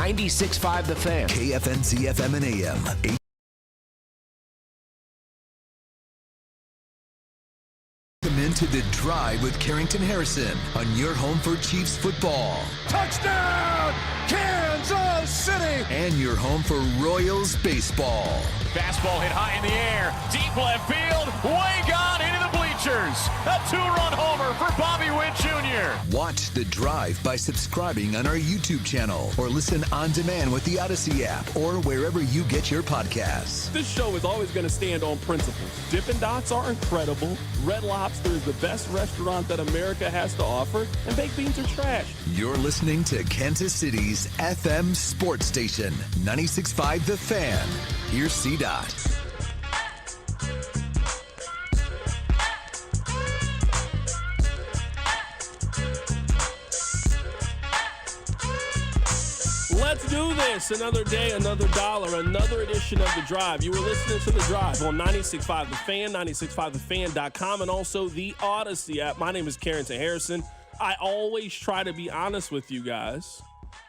96.5 The Fan. KFNC FM and AM. Welcome into The Drive with Carrington Harrison on your home for Chiefs football. Touchdown, Kansas City! And your home for Royals baseball. Fastball hit high in the air, deep left field, way gone into the bleachers. A two-run homer for Bobby Witt Jr. Watch The Drive by subscribing on our YouTube channel or listen on demand with the Odyssey app or wherever you get your podcasts. This show is always going to stand on principles. Dippin' Dots are incredible. Red Lobster is the best restaurant that America has to offer, and baked beans are trash. You're listening to Kansas City's FM sports station, 96.5 The Fan. Here's C-Dot. Let's do this. Another day, another dollar, another edition of The Drive. You were listening to The Drive on 96.5 The Fan, 96.5thefan.com, and also the Odyssey app. My name is Carrington Harrison. I always try to be honest with you guys.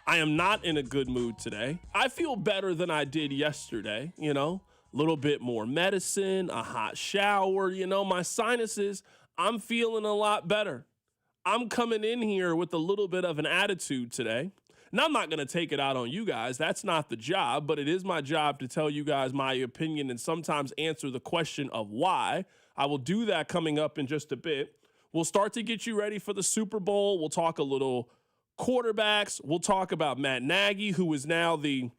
I am not in a good mood today. I feel better than I did yesterday, a little bit more medicine, a hot shower, my sinuses, I'm feeling a lot better. I'm coming in here with a little bit of an attitude today. And I'm not going to take it out on you guys. That's not the job, but it is my job to tell you guys my opinion and sometimes answer the question of why. I will do that coming up in just a bit. We'll start to get you ready for the Super Bowl. We'll talk a little quarterbacks. We'll talk about Matt Nagy, who is now the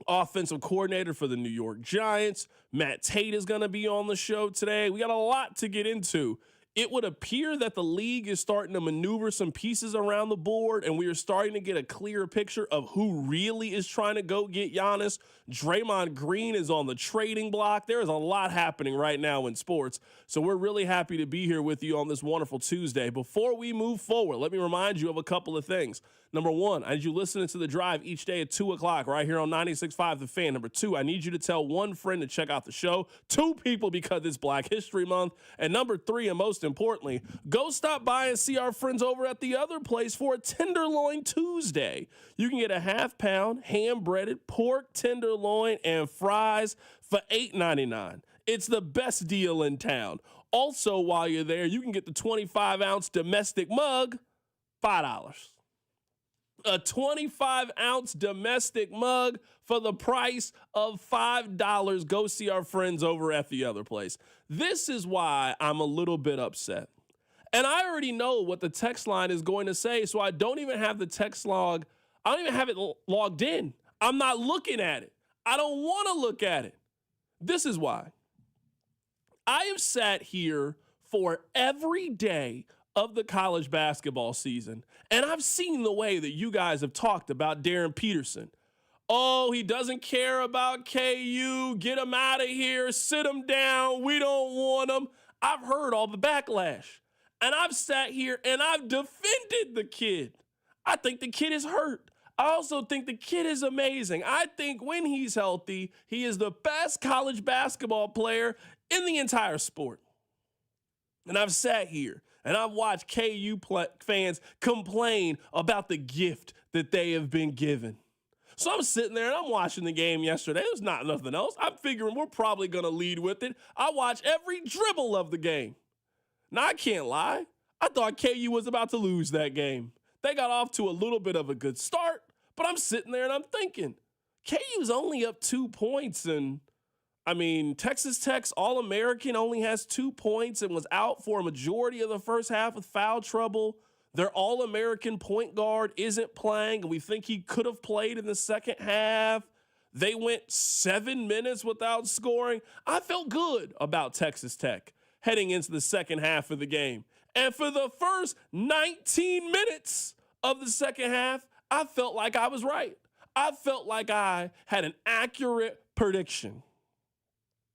offensive coordinator for the New York Giants. Matt Tate is going to be on the show today. We got a lot to get into. It would appear that the league is starting to maneuver some pieces around the board, and we are starting to get a clearer picture of who really is trying to go get Giannis. Draymond Green is on the trading block. There is a lot happening right now in sports, so we're really happy to be here with you on this wonderful Tuesday. Before we move forward, let me remind you of a couple of things. Number one, as you listen to The Drive each day at 2 o'clock right here on 96.5 The Fan. Number two, I need you to tell one friend to check out the show, 2 people because it's Black History Month, and number 3, and most importantly, go stop by and see our friends over at the other place for a Tenderloin Tuesday. You can get a half-pound ham-breaded pork tenderloin and fries for $8.99. It's the best deal in town. Also, while you're there, you can get the 25-ounce domestic mug, $5. A 25-ounce domestic mug for the price of $5. Go see our friends over at the other place. This is why I'm a little bit upset. And I already know what the text line is going to say, so I don't even have the text log. I don't even have it logged in. I'm not looking at it. I don't want to look at it. This is why. I have sat here for every day of the college basketball season, and I've seen the way that you guys have talked about Darryn Peterson. Oh, he doesn't care about KU. Get him out of here. Sit him down. We don't want him. I've heard all the backlash, and I've sat here and I've defended the kid. I think the kid is hurt. I also think the kid is amazing. I think when he's healthy, he is the best college basketball player in the entire sport. And I've sat here and I've watched KU fans complain about the gift that they have been given. So I'm sitting there and I'm watching the game yesterday. There's not nothing else. I'm figuring we're probably going to lead with it. I watched every dribble of the game. Now, I can't lie. I thought KU was about to lose that game. They got off to a little bit of a good start, but I'm sitting there and I'm thinking, KU's only up 2 points. And Texas Tech's All-American only has 2 points and was out for a majority of the first half with foul trouble. Their All-American point guard isn't playing, and we think he could have played in the second half. They went 7 minutes without scoring. I felt good about Texas Tech heading into the second half of the game. And for the first 19 minutes of the second half, I felt like I was right. I felt like I had an accurate prediction.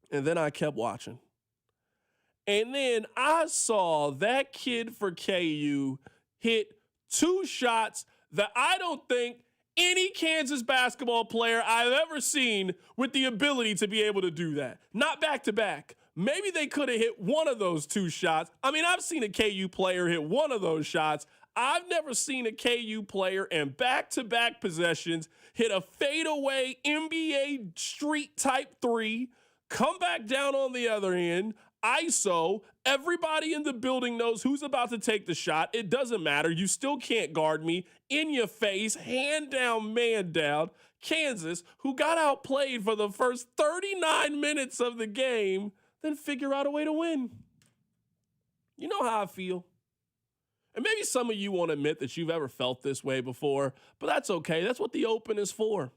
And then I kept watching. And then I saw that kid for KU hit 2 shots that I don't think any Kansas basketball player I've ever seen with the ability to be able to do that. Not back to back. Maybe they could have hit one of those 2 shots. I've seen a KU player hit one of those shots. I've never seen a KU player in back-to-back possessions hit a fadeaway NBA street type three, come back down on the other end, ISO, everybody in the building knows who's about to take the shot. It doesn't matter. You still can't guard me. In your face, hand down, man down. Kansas, who got outplayed for the first 39 minutes of the game, then figure out a way to win. You know how I feel. And maybe some of you won't admit that you've ever felt this way before, but that's okay. That's what the Open is for.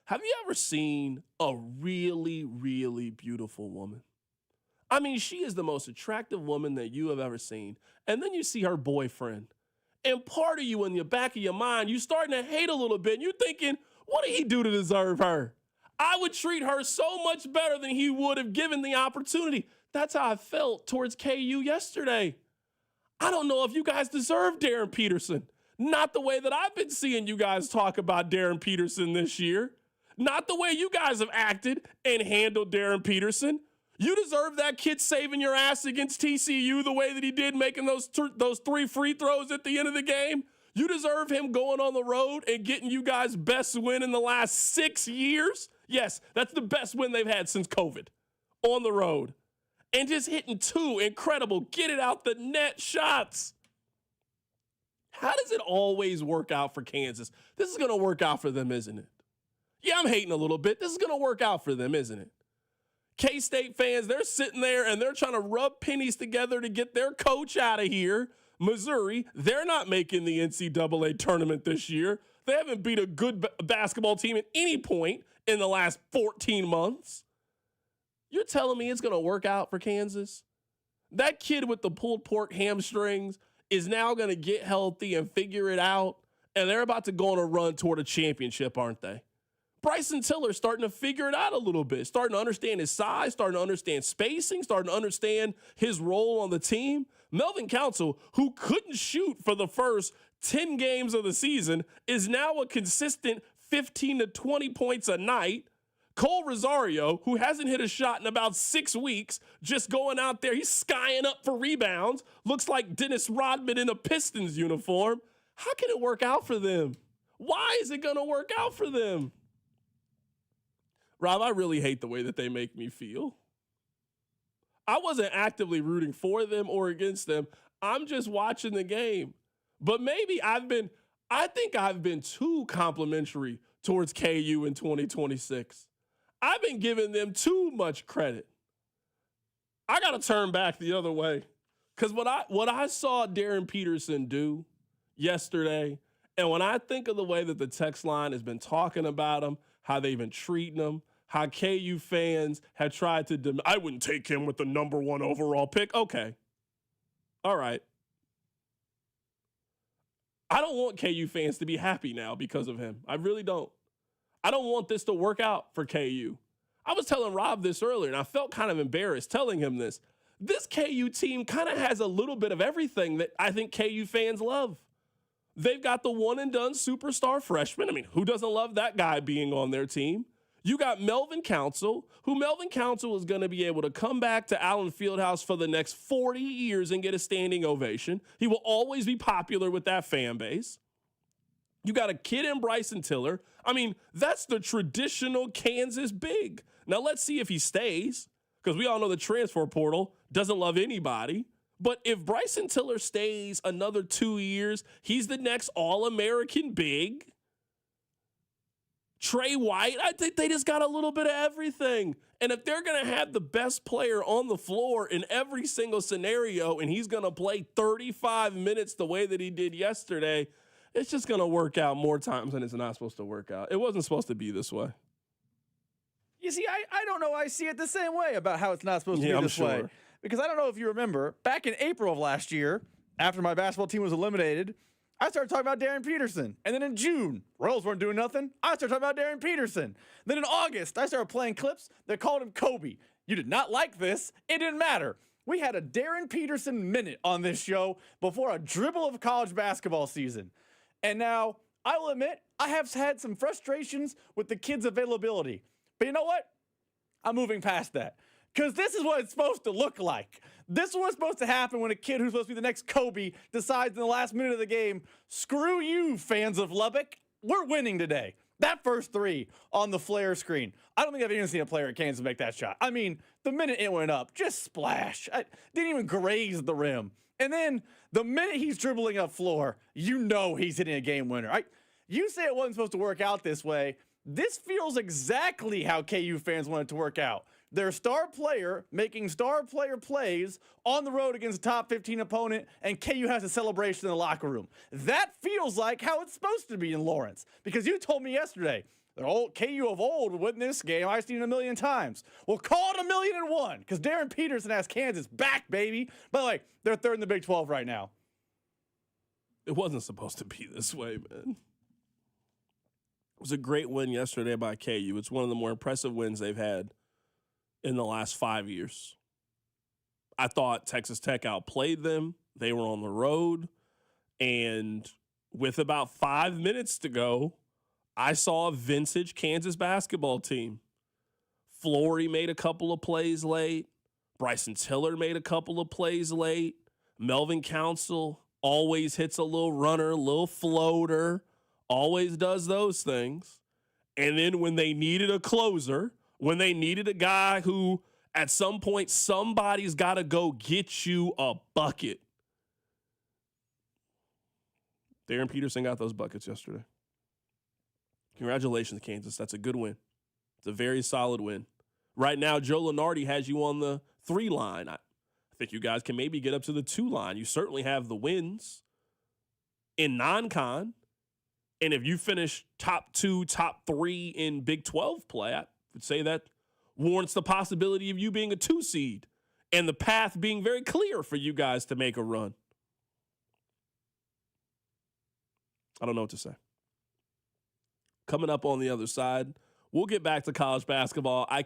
Have you ever seen a really, really beautiful woman? I mean, she is the most attractive woman that you have ever seen. And then you see her boyfriend. And part of you in the back of your mind, you're starting to hate a little bit. And you're thinking, what did he do to deserve her? I would treat her so much better than he would have given the opportunity. That's how I felt towards KU yesterday. I don't know if you guys deserve Darryn Peterson. Not the way that I've been seeing you guys talk about Darryn Peterson this year. Not the way you guys have acted and handled Darryn Peterson. You deserve that kid saving your ass against TCU the way that he did, making those 3 free throws at the end of the game. You deserve him going on the road and getting you guys' best win in the last 6 years. Yes, that's the best win they've had since COVID on the road. And just hitting 2 incredible get it out the net shots. How does it always work out for Kansas? This is going to work out for them, isn't it? Yeah, I'm hating a little bit. This is going to work out for them, isn't it? K-State fans, they're sitting there and they're trying to rub pennies together to get their coach out of here. Missouri, they're not making the NCAA tournament this year. They haven't beat a good basketball team at any point in the last 14 months. You're telling me it's going to work out for Kansas? That kid with the pulled pork hamstrings is now going to get healthy and figure it out, and they're about to go on a run toward a championship, aren't they? Bryson Tiller's starting to figure it out a little bit, starting to understand his size, starting to understand spacing, starting to understand his role on the team. Melvin Council, who couldn't shoot for the first 10 games of the season, is now a consistent 15 to 20 points a night. Cole Rosario, who hasn't hit a shot in about 6 weeks, just going out there, he's skying up for rebounds, looks like Dennis Rodman in a Pistons uniform. How can it work out for them? Why is it going to work out for them? Rob, I really hate the way that they make me feel. I wasn't actively rooting for them or against them. I'm just watching the game. But maybe I think I've been too complimentary towards KU in 2026. I've been giving them too much credit. I got to turn back the other way. Because what I saw Darryn Peterson do yesterday, and when I think of the way that the text line has been talking about him, how they've been treating him, how KU fans have tried to I wouldn't take him with the number 1 overall pick. Okay. All right. I don't want KU fans to be happy now because of him. I really don't. I don't want this to work out for KU. I was telling Rob this earlier, and I felt kind of embarrassed telling him this. This KU team kind of has a little bit of everything that I think KU fans love. They've got the one-and-done superstar freshman. I mean, who doesn't love that guy being on their team? You got Melvin Council, who Melvin Council is going to be able to come back to Allen Fieldhouse for the next 40 years and get a standing ovation. He will always be popular with that fan base. You got a kid in Bryson Tiller. I mean, that's the traditional Kansas big. Now, let's see if he stays, because we all know the transfer portal doesn't love anybody. But if Bryson Tiller stays another 2 years, he's the next All-American big. Trey White, I think they just got a little bit of everything. And if they're going to have the best player on the floor in every single scenario, and he's going to play 35 minutes the way that he did yesterday, it's just going to work out more times than it's not supposed to work out. It wasn't supposed to be this way. You see, I don't know. I see it the same way about how it's not supposed to be this way. Because I don't know if you remember, back in April of last year, after my basketball team was eliminated, I started talking about Darryn Peterson. And then in June, Royals weren't doing nothing. I started talking about Darryn Peterson. Then in August, I started playing clips that called him Kobe. You did not like this. It didn't matter. We had a Darryn Peterson minute on this show before a dribble of college basketball season. And now, I will admit, I have had some frustrations with the kid's availability. But you know what? I'm moving past that. Because this is what it's supposed to look like. This is what's supposed to happen when a kid who's supposed to be the next Kobe decides in the last minute of the game, screw you, fans of Lubbock. We're winning today. That first three on the flare screen, I don't think I've even seen a player at Kansas make that shot. I mean, the minute it went up, just splash. I didn't even graze the rim. And then the minute he's dribbling up floor, you know he's hitting a game winner. You say it wasn't supposed to work out this way. This feels exactly how KU fans want it to work out. Their star player making star player plays on the road against a top 15 opponent, and KU has a celebration in the locker room. That feels like how it's supposed to be in Lawrence. Because you told me yesterday, the old KU of old would win this game. I've seen it a million times. Well, call it 1,000,001, because Darryn Peterson has Kansas back, baby. By the way, they're third in the Big 12 right now. It wasn't supposed to be this way, man. It was a great win yesterday by KU. It's one of the more impressive wins they've had in the last 5 years. I thought Texas Tech outplayed them. They were on the road. And with about 5 minutes to go, I saw a vintage Kansas basketball team. Flory made a couple of plays late. Bryson Tiller made a couple of plays late. Melvin Council always hits a little runner, a little floater, always does those things. And then when they needed a closer, when they needed a guy who at some point somebody's got to go get you a bucket, Darryn Peterson got those buckets yesterday. Congratulations, Kansas. That's a good win. It's a very solid win. Right now, Joe Lunardi has you on the 3 line. I think you guys can maybe get up to the 2 line. You certainly have the wins in non-con. And if you finish top 2, top 3 in Big 12 play, I would say that warrants the possibility of you being a 2 seed and the path being very clear for you guys to make a run. I don't know what to say. Coming up on the other side, we'll get back to college basketball. I'm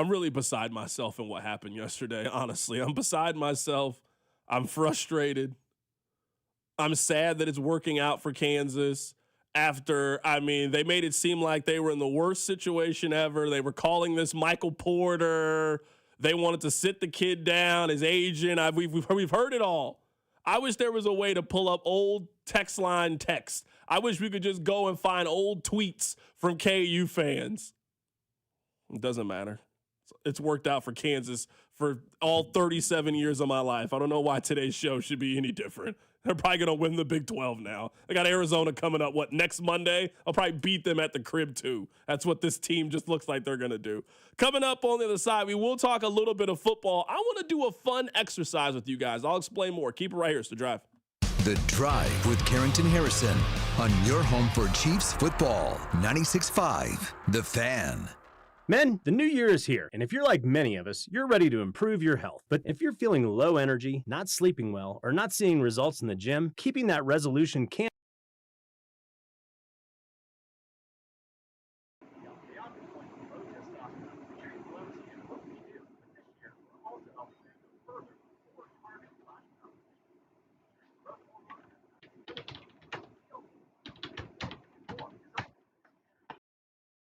really beside myself in what happened yesterday, honestly. I'm beside myself. I'm frustrated. I'm sad that it's working out for Kansas after, they made it seem like they were in the worst situation ever. They were calling this Michael Porter. They wanted to sit the kid down, his agent. We've heard it all. I wish there was a way to pull up old text line text. I wish we could just go and find old tweets from KU fans. It doesn't matter. It's worked out for Kansas for all 37 years of my life. I don't know why today's show should be any different. They're probably going to win the Big 12 now. They got Arizona coming up, next Monday? I'll probably beat them at the crib, too. That's what this team just looks like they're going to do. Coming up on the other side, we will talk a little bit of football. I want to do a fun exercise with you guys. I'll explain more. Keep it right here. It's The Drive. The Drive with Carrington Harrison on your home for Chiefs football. 96.5 The Fan. Men, the new year is here, and if you're like many of us, you're ready to improve your health. But if you're feeling low energy, not sleeping well, or not seeing results in the gym, keeping that resolution can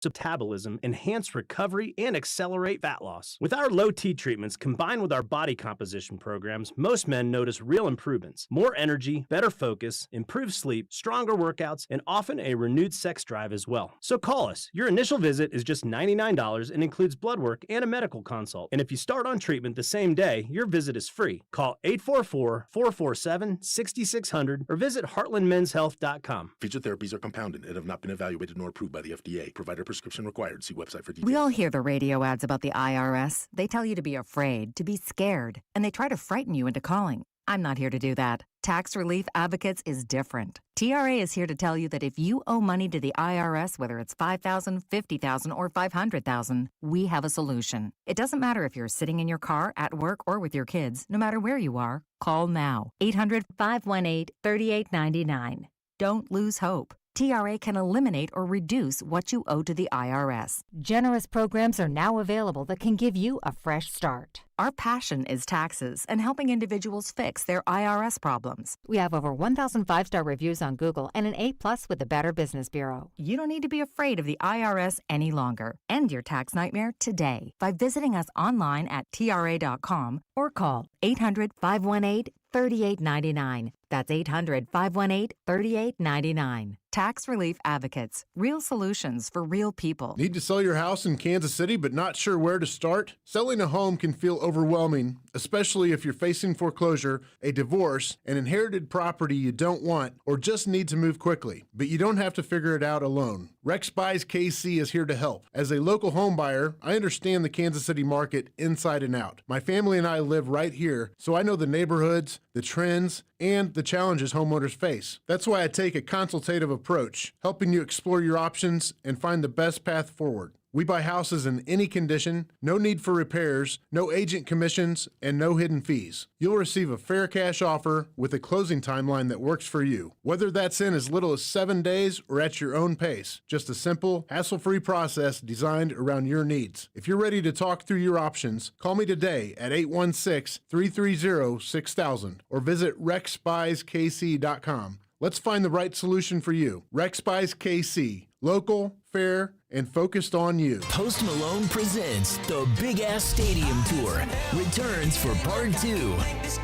metabolism, enhance recovery, and accelerate fat loss. With our low T treatments combined with our body composition programs, most men notice real improvements. More energy, better focus, improved sleep, stronger workouts, and often a renewed sex drive as well. So call us. Your initial visit is just $99 and includes blood work and a medical consult. And if you start on treatment the same day, your visit is free. Call 844-447-6600 or visit heartlandmenshealth.com. Featured therapies are compounded and have not been evaluated nor approved by the FDA. Provider prescription required. See website for details. We all hear the radio ads about the IRS. They tell you to be afraid, to be scared, and they try to frighten you into calling. I'm not here to do that. Tax Relief Advocates is different. TRA is here to tell you that if you owe money to the IRS, whether it's $5,000, $50,000, or $500,000, we have a solution. It doesn't matter if you're sitting in your car, at work, or with your kids. No matter where you are, call now. 800-518-3899. Don't lose hope. TRA can eliminate or reduce what you owe to the IRS. Generous programs are now available that can give you a fresh start. Our passion is taxes and helping individuals fix their IRS problems. We have over 1,000 5-star reviews on Google and an A+ with the Better Business Bureau. You don't need to be afraid of the IRS any longer. End your tax nightmare today by visiting us online at TRA.com or call 800-518-3899. That's 800-518-3899. Tax Relief Advocates. Real solutions for real people. Need to sell your house in Kansas City but not sure where to start? Selling a home can feel overwhelming, especially if you're facing foreclosure, a divorce, an inherited property you don't want, or just need to move quickly. But you don't have to figure it out alone. Rex Buys KC is here to help. As a local home buyer, I understand the Kansas City market inside and out. My family and I live right here, so I know the neighborhoods, the trends, and the challenges homeowners face. That's why I take a consultative approach, helping you explore your options and find the best path forward. We buy houses in any condition, no need for repairs, no agent commissions, and no hidden fees. You'll receive a fair cash offer with a closing timeline that works for you. Whether that's in as little as 7 days or at your own pace, just a simple, hassle-free process designed around your needs. If you're ready to talk through your options, call me today at 816-330-6000 or visit rexbuyskc.com. Let's find the right solution for you. Rex Buys KC. Local, fair, and focused on you. Post Malone presents the Big Ass Stadium Tour. Returns for Part 2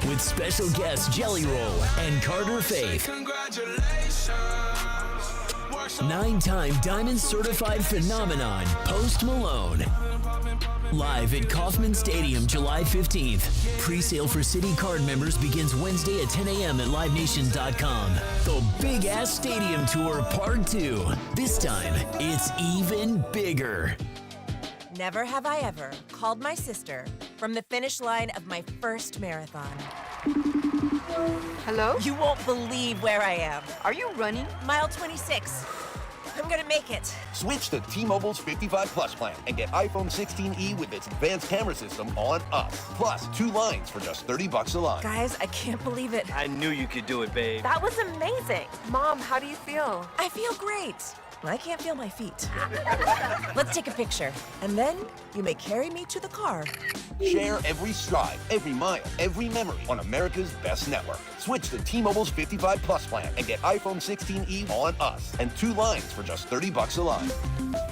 with special guests Jelly Roll and Carter Faith. 9-time Diamond Certified Phenomenon, Post Malone. Live at Kauffman Stadium, July 15th. Pre-sale for City Card members begins Wednesday at 10 a.m. at LiveNation.com. The Big Ass Stadium Tour Part 2. This time, it's even bigger. Never have I ever called my sister from the finish line of my first marathon. Hello? You won't believe where I am. Are you running? Mile 26. I'm gonna make it. Switch to T-Mobile's 55 Plus plan and get iPhone 16e with its advanced camera system on us. Plus, 2 lines for just $30 a line. Guys, I can't believe it. I knew you could do it, babe. That was amazing. Mom, how do you feel? I feel great. I can't feel my feet. Let's take a picture, and then you may carry me to the car. Share every stride, every mile, every memory on America's best network. Switch to T-Mobile's 55 Plus plan and get iPhone 16e on us and 2 lines for just $30 a line.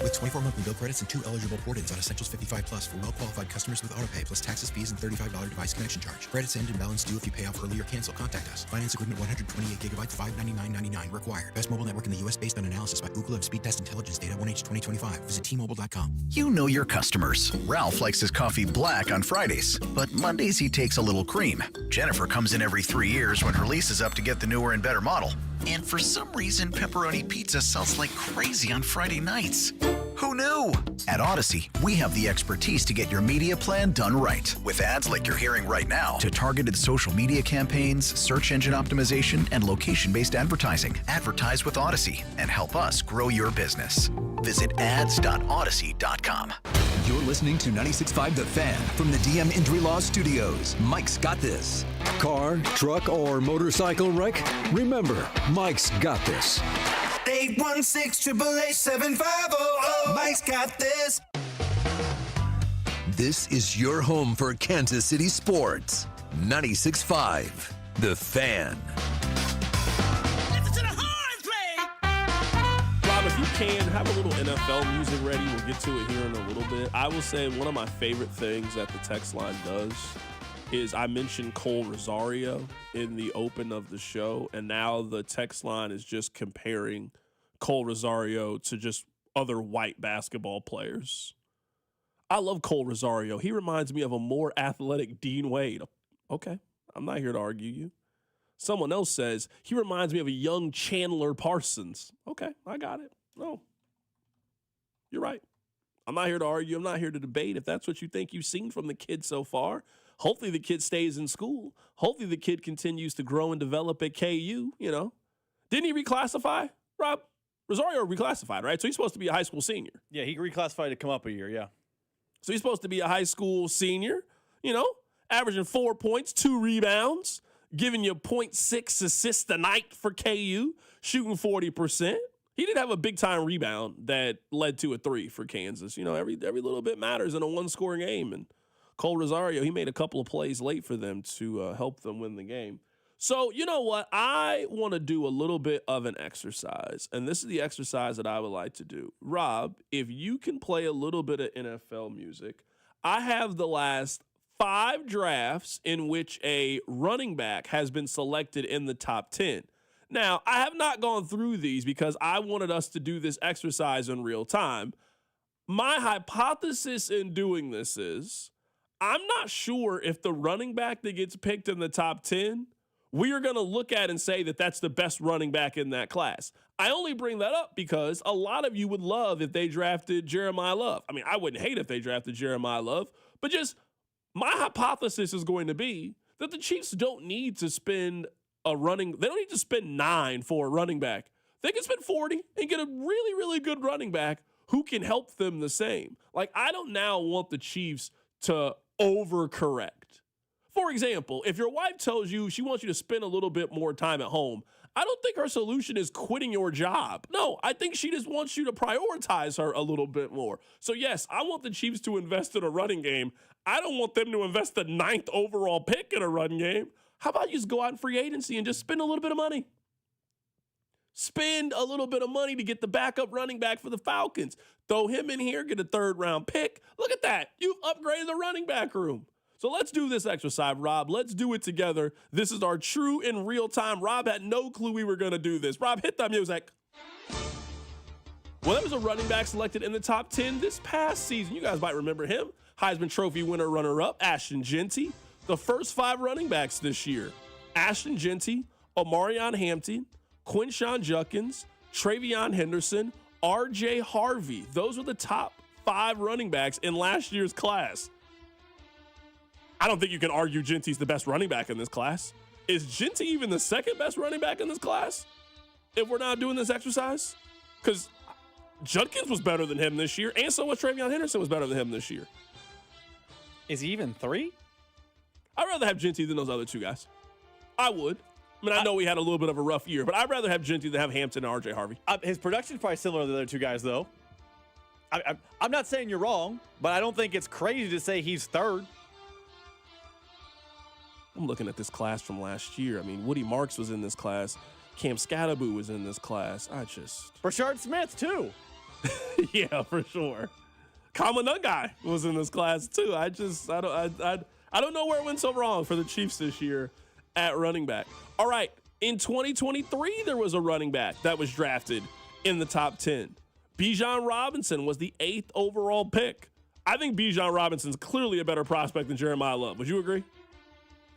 With 24 monthly bill credits and 2 eligible port-ins on Essentials 55 Plus for well-qualified customers with AutoPay plus taxes, fees, and $35 device connection charge. Credits end and balance due if you pay off early or cancel. Contact us. Finance agreement 128 gigabytes, $599.99 required. Best mobile network in the U.S. based on analysis by Ookla of Speed Test Intelligence data 1H 2025. Visit T-Mobile.com. You know your customers. Ralph likes his coffee black on Fridays, but Mondays he takes a little cream. Jennifer comes in every 3 years when her lease is up to get the newer and better model. And for some reason, pepperoni pizza sells like crazy on Friday nights. Who knew? At Odyssey, we have the expertise to get your media plan done right. With ads like you're hearing right now, to targeted social media campaigns, search engine optimization, and location-based advertising. Advertise with Odyssey and help us grow your business. Visit ads.odyssey.com. You're listening to 96.5 The Fan from the DM Injury Law Studios. Mike's got this. Car, truck, or motorcycle wreck? Remember, Mike's got this. 816-888-7500. Mike's got this. This is your home for Kansas City sports. 96.5 The Fan. If you can, have a little NFL music ready. We'll get to it here in a little bit. I will say one of my favorite things that the text line does is I mentioned Cole Rosario in the open of the show, and now the text line is just comparing Cole Rosario to just other white basketball players. I love Cole Rosario. He reminds me of a more athletic Dean Wade. Okay, I'm not here to argue you. Someone else says, he reminds me of a young Chandler Parsons. Okay, I got it. No, you're right. I'm not here to argue. I'm not here to debate. If that's what you think you've seen from the kid so far, hopefully the kid stays in school. Hopefully the kid continues to grow and develop at KU, you know. Didn't he reclassify, Rob? Rosario reclassified, right? So he's supposed to be a high school senior. Yeah, he reclassified to come up a year, yeah. So he's supposed to be a high school senior, you know, averaging 4 points, 2 rebounds, giving you 0.6 assists a night for KU, shooting 40%. He did have a big-time rebound that led to a 3 for Kansas. You know, every little bit matters in a one-scoring game. And Cole Rosario, he made a couple of plays late for them to help them win the game. So, you know what? I want to do a little bit of an exercise, and this is the exercise that I would like to do. Rob, if you can play a little bit of NFL music, I have the last 5 drafts in which a running back has been selected in the top 10. Now, I have not gone through these because I wanted us to do this exercise in real time. My hypothesis in doing this is I'm not sure if the running back that gets picked in the top 10, we are going to look at and say that that's the best running back in that class. I only bring that up because a lot of you would love if they drafted Jeremiah Love. I mean, I wouldn't hate if they drafted Jeremiah Love, but just my hypothesis is going to be that the Chiefs don't need to spend they don't need to spend 9 for a running back. They can spend 40 and get a really, really good running back who can help them the same. Like, I don't now want the Chiefs to overcorrect. For example, if your wife tells you she wants you to spend a little bit more time at home, I don't think her solution is quitting your job. No, I think she just wants you to prioritize her a little bit more. So yes, I want the Chiefs to invest in a running game. I don't want them to invest the 9th overall pick in a run game. How about you just go out in free agency and just spend a little bit of money? Spend a little bit of money to get the backup running back for the Falcons. Throw him in here, get a 3rd round pick. Look at that. You've upgraded the running back room. So let's do this exercise, Rob. Let's do it together. This is our true in real time. Rob had no clue we were going to do this. Rob, hit that music. Well, there was a running back selected in the top 10 this past season. You guys might remember him. Heisman Trophy winner, runner-up, Ashton Jeanty. The first 5 running backs this year: Ashton Jeanty, Omarion Hampton, Quinshon Judkins, Travion Henderson, R.J. Harvey. Those were the top 5 running backs in last year's class. I don't think you can argue Jeanty's the best running back in this class. Is Jeanty even the 2nd best running back in this class if we're not doing this exercise? Because Judkins was better than him this year, and so was Travion Henderson was better than him this year. Is he even 3? I'd rather have Jeanty than those other 2 guys. I would. I mean, I know we had a little bit of a rough year, but I'd rather have Jeanty than have Hampton and R.J. Harvey. His production's probably similar to the other 2 guys, though. I'm not saying you're wrong, but I don't think it's crazy to say he's 3rd. I'm looking at this class from last year. I mean, Woody Marks was in this class. Cam Scatteraboo was in this class. Rashard Smith, too. Yeah, for sure. Kama Nungai was in this class, too. I don't know where it went so wrong for the Chiefs this year at running back. All right, in 2023, there was a running back that was drafted in the top 10. Bijan Robinson was the 8th overall pick. I think Bijan Robinson's clearly a better prospect than Jeremiah Love. Would you agree?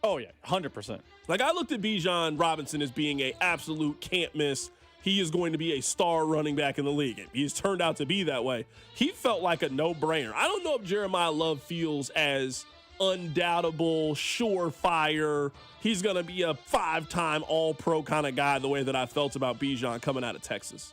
Oh, yeah, 100%. Like, I looked at Bijan Robinson as being an absolute can't miss. He is going to be a star running back in the league. He's turned out to be that way. He felt like a no-brainer. I don't know if Jeremiah Love feels as undoubtable, surefire. He's going to be a 5-time all-pro kind of guy the way that I felt about Bijan coming out of Texas.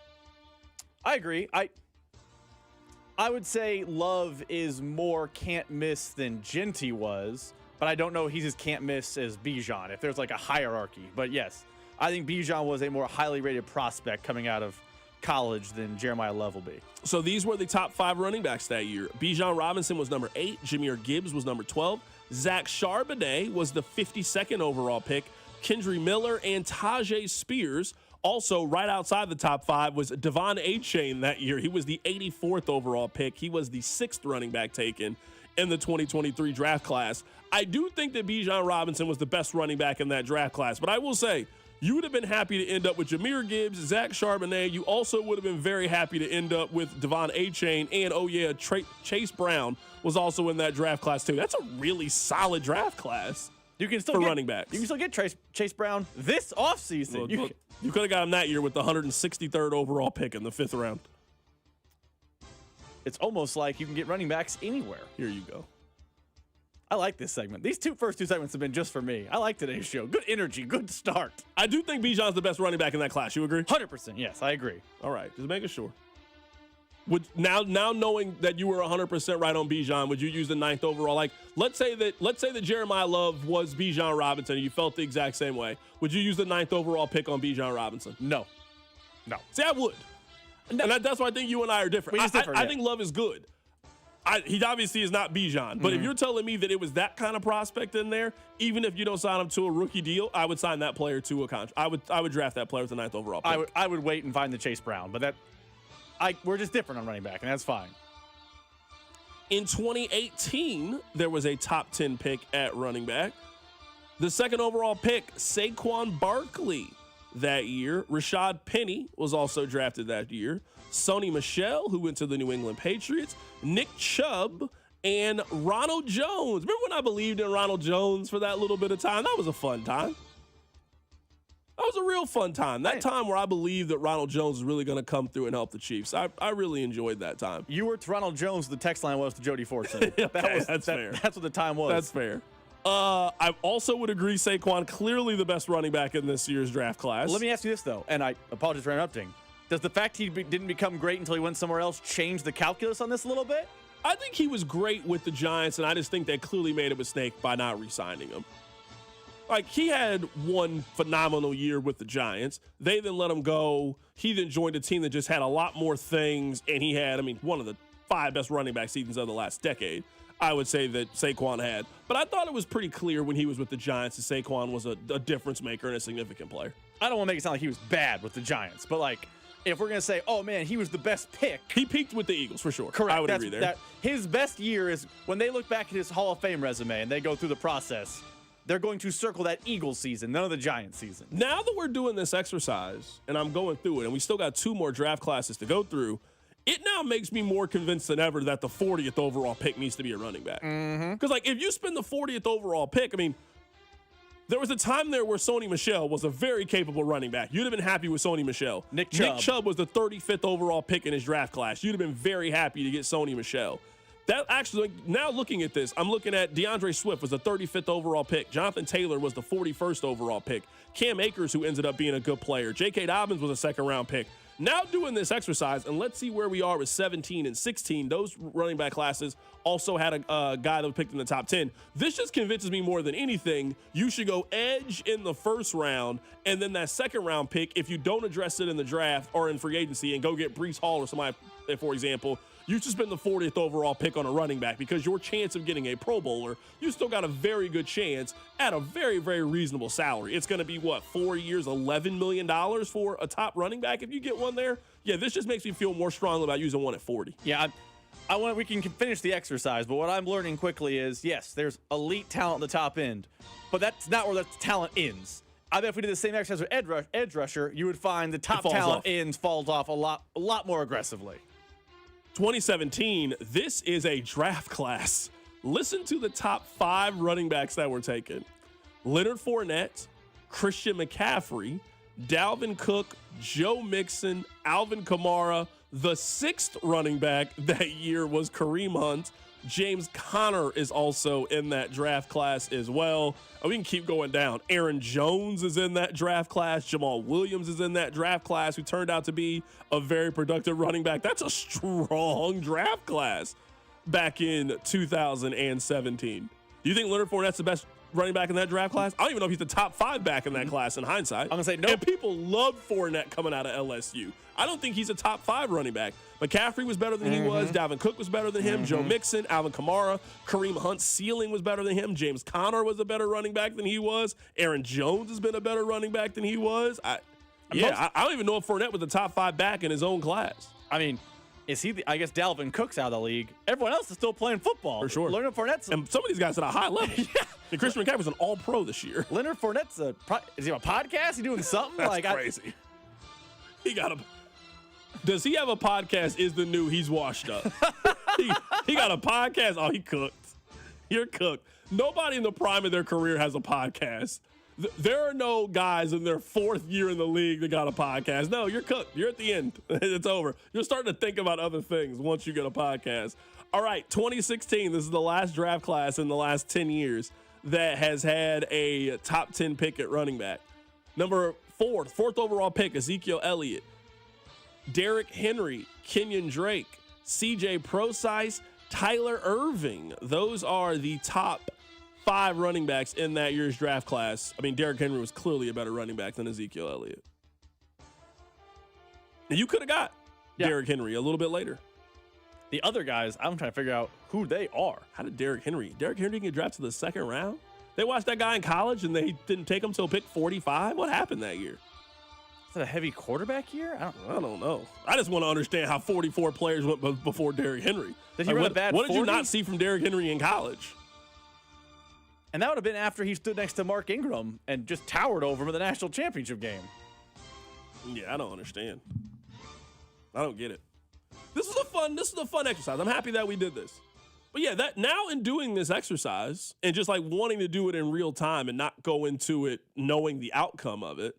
I agree. I would say Love is more can't miss than Jeanty was, but I don't know he's as can't miss as Bijan, if there's like a hierarchy. But yes, I think Bijan was a more highly rated prospect coming out of college than Jeremiah Love will be. So these were the top 5 running backs that year. Bijan Robinson was number 8. Jahmyr Gibbs was number 12. Zach Charbonnet was the 52nd overall pick. Kendre Miller and Tajay Spears. Also, right outside the top 5 was Devon Achane that year. He was the 84th overall pick. He was the 6th running back taken in the 2023 draft class. I do think that Bijan Robinson was the best running back in that draft class, but I will say, you would have been happy to end up with Jahmyr Gibbs, Zach Charbonnet. You also would have been very happy to end up with Devon Achane. And, oh, yeah, Chase Brown was also in that draft class, too. That's a really solid draft class you can still for get, running backs. You can still get Chase Brown this offseason. Well, you could have got him that year with the 163rd overall pick in the 5th round. It's almost like you can get running backs anywhere. Here you go. I like this segment. These first two segments have been just for me. I like today's show. Good energy, good start. I do think Bijan's the best running back in that class. You agree? 100%. Yes, I agree. All right, just making sure. Now knowing that you were 100% right on Bijan, would you use the 9th overall? Like, let's say that Jeremiah Love was Bijan Robinson and you felt the exact same way. Would you use the 9th overall pick on Bijan Robinson? No. See, I would. No. And that's why I think you and I are different. I think Love is good. He obviously is not Bijan, but if you're telling me that it was that kind of prospect in there, even if you don't sign him to a rookie deal, I would sign that player to a contract. I would draft that player with the 9th overall pick. I would wait and find the Chase Brown, but we're just different on running back, and that's fine. In 2018, there was a top 10 pick at running back. The 2nd overall pick, Saquon Barkley, that year. Rashad Penny was also drafted that year. Sony Michel, who went to the New England Patriots. Nick Chubb and Ronald Jones. Remember when I believed in Ronald Jones for that little bit of time? That was a fun time. That was a real fun time. That time where I believed that Ronald Jones was really going to come through and help the Chiefs. I really enjoyed that time. You were to Ronald Jones, the text line was to Jody Fortson. Okay, that's fair. That's what the time was. That's fair. I also would agree Saquon clearly the best running back in this year's draft class. Let me ask you this, though, and I apologize for interrupting. Does the fact he didn't become great until he went somewhere else change the calculus on this a little bit? I think he was great with the Giants, and I just think they clearly made a mistake by not re-signing him. Like, he had one phenomenal year with the Giants. They then let him go. He then joined a team that just had a lot more things, and he had, one of the 5 best running back seasons of the last decade, I would say, that Saquon had. But I thought it was pretty clear when he was with the Giants that Saquon was a difference maker and a significant player. I don't want to make it sound like he was bad with the Giants, but, if we're going to say, oh, man, he was the best pick. He peaked with the Eagles, for sure. Correct. I would agree there. His best year is when they look back at his Hall of Fame resume and they go through the process, they're going to circle that Eagles season, none of the Giants season. Now that we're doing this exercise, and I'm going through it, and we still got 2 more draft classes to go through, it now makes me more convinced than ever that the 40th overall pick needs to be a running back. Because, if you spend the 40th overall pick, there was a time there where Sony Michel was a very capable running back. You'd have been happy with Sony Michel. Nick Chubb was the 35th overall pick in his draft class. You'd have been very happy to get Sony Michel. That actually, now looking at this, I'm looking at DeAndre Swift was the 35th overall pick. Jonathan Taylor was the 41st overall pick. Cam Akers, who ended up being a good player. J.K. Dobbins was a 2nd-round pick. Now doing this exercise, and let's see where we are with 17 and 16. Those running back classes also had a guy that was picked in the top 10. This just convinces me more than anything, you should go edge in the 1st round, and then that 2nd-round pick, if you don't address it in the draft or in free agency, and go get Breece Hall or somebody, for example, you should spend the 40th overall pick on a running back, because your chance of getting a Pro Bowler, you still got a very good chance at a very, very reasonable salary. It's going to be, 4 years, $11 million for a top running back if you get one there? Yeah, this just makes me feel more strongly about using one at 40. Yeah, we can finish the exercise, but what I'm learning quickly is, yes, there's elite talent at the top end, but that's not where the talent ends. I bet if we did the same exercise with edge rusher, you would find the top talent falls off a lot more aggressively. 2017, this is a draft class. Listen to the top 5 running backs that were taken. Leonard Fournette, Christian McCaffrey, Dalvin Cook, Joe Mixon, Alvin Kamara. The 6th running back that year was Kareem Hunt. James Conner is also in that draft class as well. And we can keep going down. Aaron Jones is in that draft class. Jamal Williams is in that draft class, who turned out to be a very productive running back. That's a strong draft class back in 2017. Do you think Leonard Fournette's the best running back in that draft class? I don't even know if he's the top 5 back in that class in hindsight. I'm going to say no. And people love Fournette coming out of LSU. I don't think he's a top 5 running back. McCaffrey was better than he was. Dalvin Cook was better than him. Joe Mixon, Alvin Kamara, Kareem Hunt's ceiling was better than him. James Conner was a better running back than he was. Aaron Jones has been a better running back than he was. I don't even know if Fournette was the top 5 back in his own class. Is he? I guess Dalvin Cook's out of the league. Everyone else is still playing football. For sure. Leonard Fournette's and some of these guys at a high level. Yeah. And Christian McCaffrey's an all-pro this year. Leonard Fournette's is he on a podcast? Is he doing something? That's crazy. Does he have a podcast? Is the new he's washed up? he got a podcast. Oh, he cooked. You're cooked. Nobody in the prime of their career has a podcast. There are no guys in their 4th year in the league that got a podcast. No, you're cooked. You're at the end. It's over. You're starting to think about other things once you get a podcast. All right, 2016. This is the last draft class in the last 10 years that has had a top 10 pick at running back. Number 4th overall pick, Ezekiel Elliott. Derrick Henry, Kenyon Drake, C.J. Prosise, Tyler Irving. Those are the top 5 running backs in that year's draft class. Derrick Henry was clearly a better running back than Ezekiel Elliott. And you could have got Derrick Henry a little bit later. The other guys, I'm trying to figure out who they are. How did Derrick Henry get drafted to the 2nd round? They watched that guy in college and they didn't take him till pick 45? What happened that year? Is it a heavy quarterback year? I don't know. I just want to understand how 44 players went before Derrick Henry. Did he run a bad 40? What did you not see from Derrick Henry in college? And that would have been after he stood next to Mark Ingram and just towered over him in the national championship game. Yeah, I don't understand. I don't get it. This is a fun exercise. I'm happy that we did this. But yeah, that now in doing this exercise and just like wanting to do it in real time and not go into it knowing the outcome of it,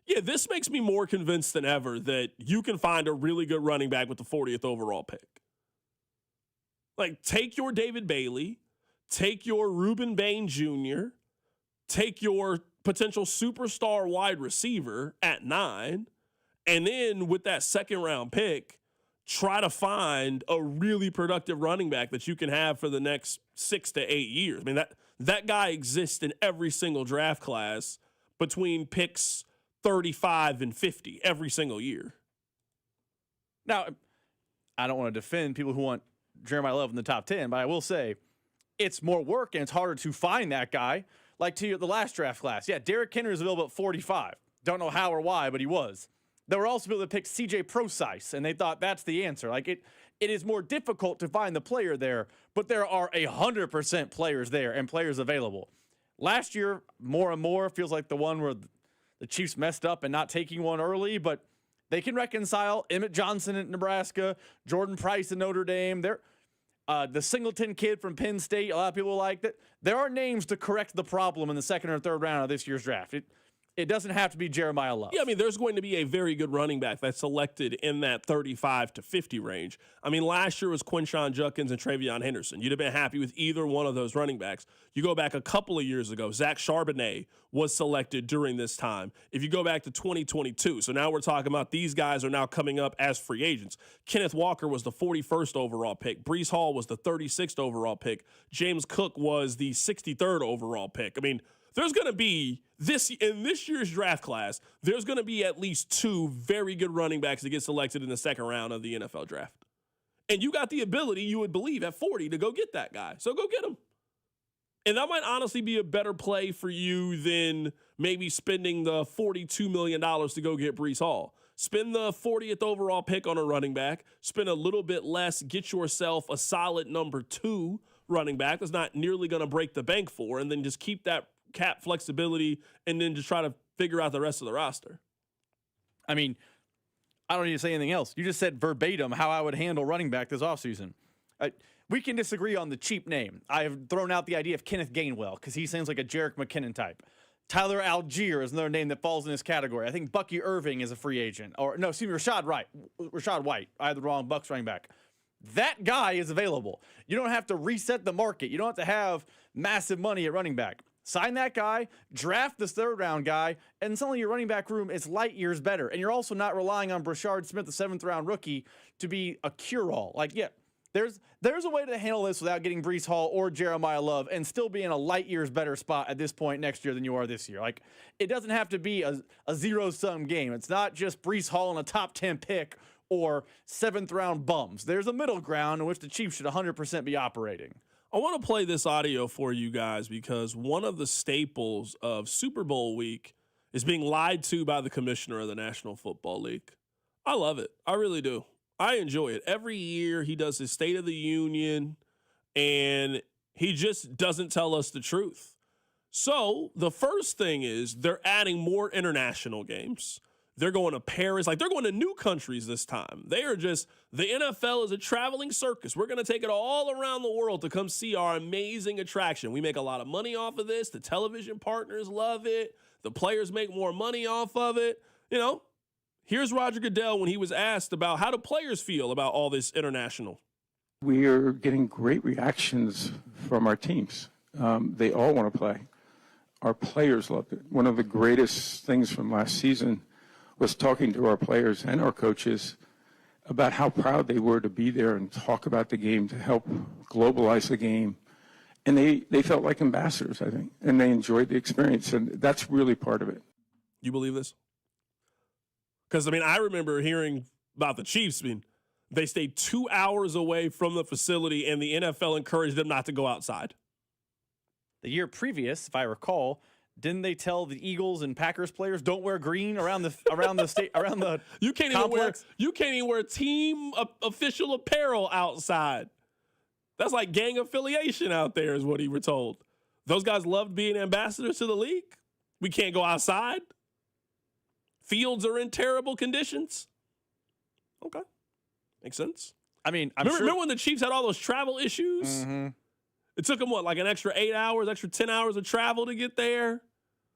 yeah, this makes me more convinced than ever that you can find a really good running back with the 40th overall pick. Like, take your David Bailey, take your Reuben Bain Jr., take your potential superstar wide receiver at 9, and then with that second-round pick, try to find a really productive running back that you can have for the next 6 to 8 years. I mean, that guy exists in every single draft class between picks 35 and 50 every single year. Now, I don't want to defend people who want Jeremiah Love in the top 10, but I will say it's more work and it's harder to find that guy. Like to the last draft class. Yeah, Derrick Henry was available at 45. Don't know how or why, but he was. There were also people that picked C.J. Procise, and they thought that's the answer. Like it is more difficult to find the player there, but there are 100% players there and players available. Last year, more and more feels like the one where the Chiefs messed up and not taking one early, but they can reconcile. Emmett Johnson at Nebraska, Jordan Price at Notre Dame. The Singleton kid from Penn State, a lot of people like that. There are names to correct the problem in the second or third round of this year's draft. It doesn't have to be Jeremiah Love. Yeah, I mean, there's going to be a very good running back that's selected in that 35 to 50 range. I mean, last year was Quinshon Judkins and Travion Henderson. You'd have been happy with either one of those running backs. You go back a couple of years ago, Zach Charbonnet was selected during this time. If you go back to 2022, so now we're talking about these guys are now coming up as free agents. Kenneth Walker was the 41st overall pick. Breece Hall was the 36th overall pick. James Cook was the 63rd overall pick. I mean, there's going to be in this year's draft class, there's going to be at least 2 very good running backs that get selected in the second round of the NFL draft. And you got the ability, you would believe, at 40 to go get that guy. So go get him. And that might honestly be a better play for you than maybe spending the $42 million to go get Breece Hall. Spend the 40th overall pick on a running back, spend a little bit less, get yourself a solid number 2 running back that's not nearly going to break the bank for, and then just keep that cap flexibility and then just try to figure out the rest of the roster. I mean, I don't need to say anything else. You just said verbatim how I would handle running back this offseason. We can disagree on the cheap name. I have thrown out the idea of Kenneth Gainwell because he sounds like a Jerick McKinnon type. Tyler Algier is another name that falls in this category. I think Bucky Irving is a free agent. Rashad White. I had the wrong Bucs running back. That guy is available. You don't have to reset the market. You don't have to have massive money at running back. Sign that guy, draft this third-round guy, and suddenly your running back room is light years better. And you're also not relying on Brashard Smith, the 7th-round rookie, to be a cure-all. Like, yeah, there's a way to handle this without getting Breece Hall or Jeremiah Love and still be in a light years better spot at this point next year than you are this year. Like, it doesn't have to be a zero-sum game. It's not just Breece Hall and a top 10 pick or 7th-round bums. There's a middle ground in which the Chiefs should 100% be operating. I want to play this audio for you guys because one of the staples of Super Bowl week is being lied to by the commissioner of the National Football League. I love it. I really do. I enjoy it. Every year he does his State of the Union, and he just doesn't tell us the truth. So the first thing is they're adding more international games. They're going to Paris. Like, they're going to new countries this time. They are just, the NFL is a traveling circus. We're going to take it all around the world to come see our amazing attraction. We make a lot of money off of this. The television partners love it. The players make more money off of it. You know, here's Roger Goodell when he was asked about how do players feel about all this international. We are getting great reactions from our teams. They all want to play. Our players loved it. One of the greatest things from last season was talking to our players and our coaches about how proud they were to be there and talk about the game, to help globalize the game. And they felt like ambassadors, I think, and they enjoyed the experience, and that's really part of it. You believe this? Because, I mean, I remember hearing about the Chiefs. I mean, they stayed 2 hours away from the facility, and the NFL encouraged them not to go outside. The year previous, if I recall, didn't they tell the Eagles and Packers players don't wear green around the state around the you can't complex? You can't even wear team official apparel outside. That's like gang affiliation out there, is what he were told. Those guys loved being ambassadors to the league. We can't go outside. Fields are in terrible conditions. Okay. Makes sense. I mean, remember when the Chiefs had all those travel issues? Mm-hmm. It took them, like an extra 8 hours, extra 10 hours of travel to get there?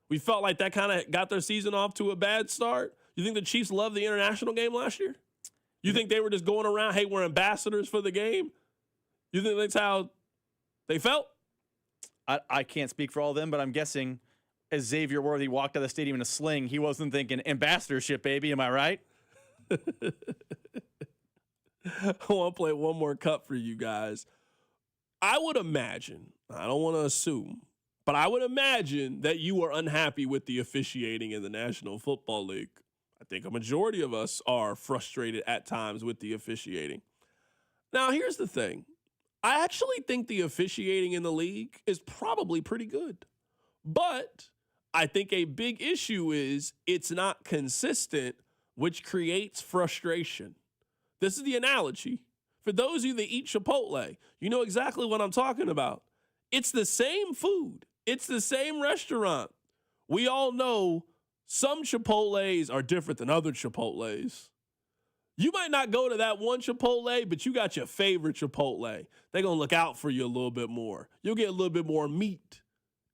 We felt like that kind of got their season off to a bad start. You think the Chiefs loved the international game last year? You think they were just going around, hey, we're ambassadors for the game? You think that's how they felt? I can't speak for all of them, but I'm guessing as Xavier Worthy walked out of the stadium in a sling, he wasn't thinking ambassadorship, baby. Am I right? I want to play one more cut for you guys. I would imagine, I don't want to assume, but I would imagine that you are unhappy with the officiating in the National Football League. I think a majority of us are frustrated at times with the officiating. Now, here's the thing. I actually think the officiating in the league is probably pretty good. But I think a big issue is it's not consistent, which creates frustration. This is the analogy. For those of you that eat Chipotle, you know exactly what I'm talking about. It's the same food. It's the same restaurant. We all know some Chipotles are different than other Chipotles. You might not go to that one Chipotle, but you got your favorite Chipotle. They're going to look out for you a little bit more. You'll get a little bit more meat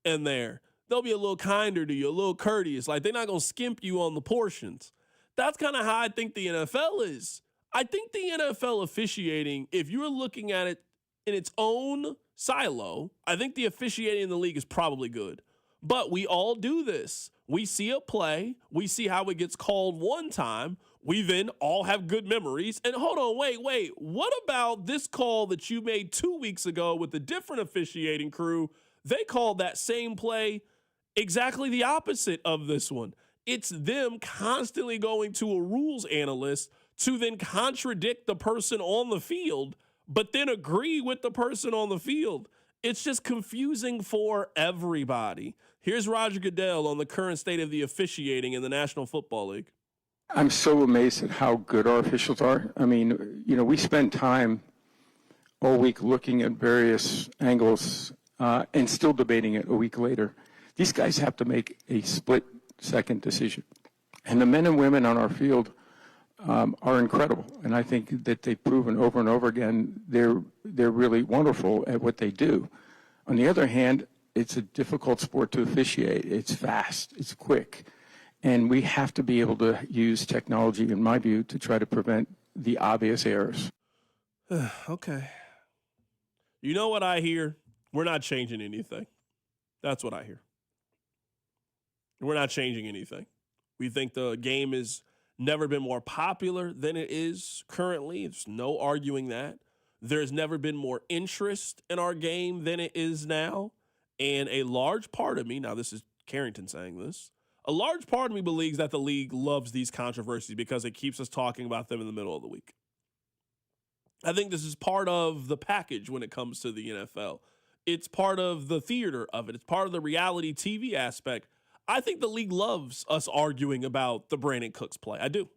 in there. They'll be a little kinder to you, a little courteous. Like, they're not going to skimp you on the portions. That's kind of how I think the NFL is. I think the NFL officiating, if you're looking at it in its own silo, I think the officiating in the league is probably good. But we all do this. We see a play. We see how it gets called one time. We then all have good memories. And hold on, wait. What about this call that you made 2 weeks ago with a different officiating crew? They called that same play exactly the opposite of this one. It's them constantly going to a rules analyst to then contradict the person on the field, but then agree with the person on the field. It's just confusing for everybody. Here's Roger Goodell on the current state of the officiating in the National Football League. I'm so amazed at how good our officials are. I mean, we spend time all week looking at various angles and still debating it a week later. These guys have to make a split-second decision. And the men and women on our field are incredible. And I think that they've proven over and over again they're really wonderful at what they do. On the other hand, it's a difficult sport to officiate. It's fast. It's quick. And we have to be able to use technology, in my view, to try to prevent the obvious errors. Okay. You know what I hear? We're not changing anything. That's what I hear. We're not changing anything. We think the game has never been more popular than it is currently. There's no arguing that. There's never been more interest in our game than it is now. And a large part of me, now this is Carrington saying this, a large part of me believes that the league loves these controversies because it keeps us talking about them in the middle of the week. I think this is part of the package when it comes to the NFL. It's part of the theater of it. It's part of the reality TV aspect. I think the league loves us arguing about the Brandon Cooks play. I do.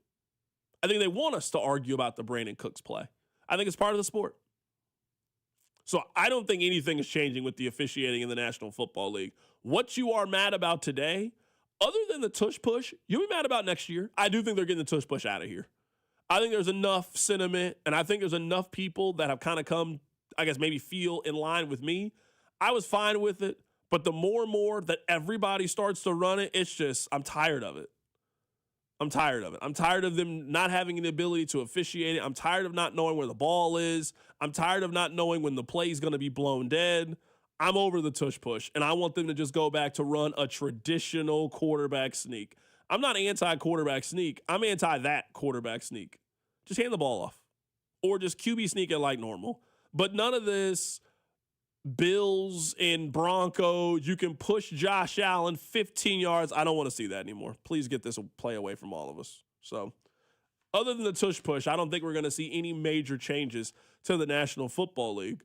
I think they want us to argue about the Brandon Cooks play. I think it's part of the sport. So I don't think anything is changing with the officiating in the National Football League. What you are mad about today, other than the tush push, you'll be mad about next year. I do think they're getting the tush push out of here. I think there's enough sentiment, and I think there's enough people that have kind of come, I guess, maybe feel in line with me. I was fine with it, but the more and more that everybody starts to run it, it's just, I'm tired of it. I'm tired of it. I'm tired of them not having the ability to officiate it. I'm tired of not knowing where the ball is. I'm tired of not knowing when the play is going to be blown dead. I'm over the tush push, and I want them to just go back to run a traditional quarterback sneak. I'm not anti-quarterback sneak. I'm anti that quarterback sneak. Just hand the ball off. Or just QB sneak it like normal. But none of this Bills and Broncos, you can push Josh Allen 15 yards. I don't want to see that anymore. Please get this play away from all of us. So, other than the tush push, I don't think we're going to see any major changes to the National Football League.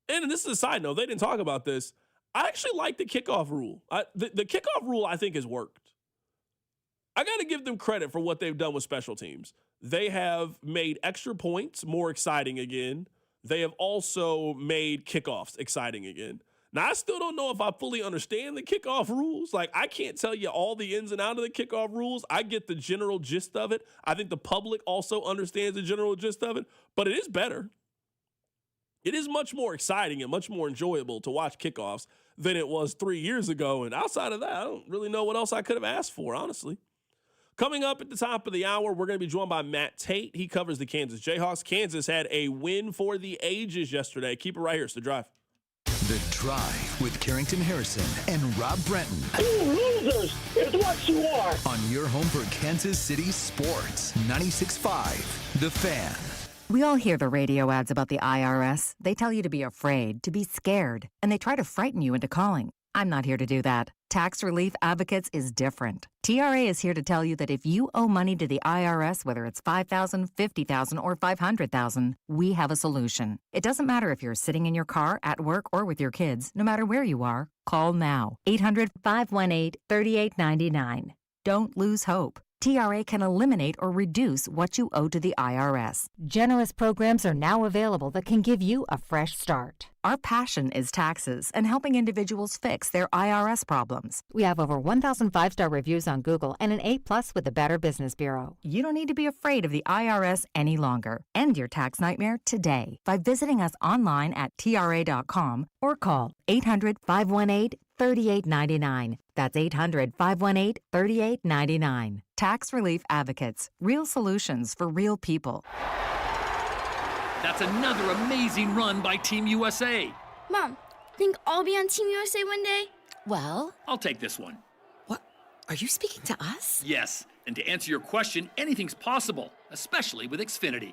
And this is a side note. They didn't talk about this. I actually like the kickoff rule. The kickoff rule, I think, has worked. I got to give them credit for what they've done with special teams. They have made extra points more exciting again. They have also made kickoffs exciting again. Now, I still don't know if I fully understand the kickoff rules. Like, I can't tell you all the ins and outs of the kickoff rules. I get the general gist of it. I think the public also understands the general gist of it, but it is better. It is much more exciting and much more enjoyable to watch kickoffs than it was 3 years ago. And outside of that, I don't really know what else I could have asked for, honestly. Coming up at the top of the hour, we're going to be joined by Matt Tate. He covers the Kansas Jayhawks. Kansas had a win for the ages yesterday. Keep it right here. It's The Drive. The Drive with Carrington Harrison and Rob Brenton. You losers! It's what you are! On your home for Kansas City sports. 96.5 The Fan. We all hear the radio ads about the IRS. They tell you to be afraid, to be scared, and they try to frighten you into calling. I'm not here to do that. Tax Relief Advocates is different. TRA is here to tell you that if you owe money to the IRS, whether it's $5,000, $50,000, or $500,000, we have a solution. It doesn't matter if you're sitting in your car, at work, or with your kids. No matter where you are, call now. 800-518-3899. Don't lose hope. TRA can eliminate or reduce what you owe to the IRS. Generous programs are now available that can give you a fresh start. Our passion is taxes and helping individuals fix their IRS problems. We have over 1,000 5-star reviews on Google and an A+ with the Better Business Bureau. You don't need to be afraid of the IRS any longer. End your tax nightmare today by visiting us online at TRA.com or call 800-518-3899. That's 800-518-3899. Tax Relief Advocates. Real solutions for real people. That's another amazing run by Team USA. Mom, think I'll be on Team USA one day? Well, I'll take this one. What? Are you speaking to us? Yes, and to answer your question, anything's possible, especially with Xfinity.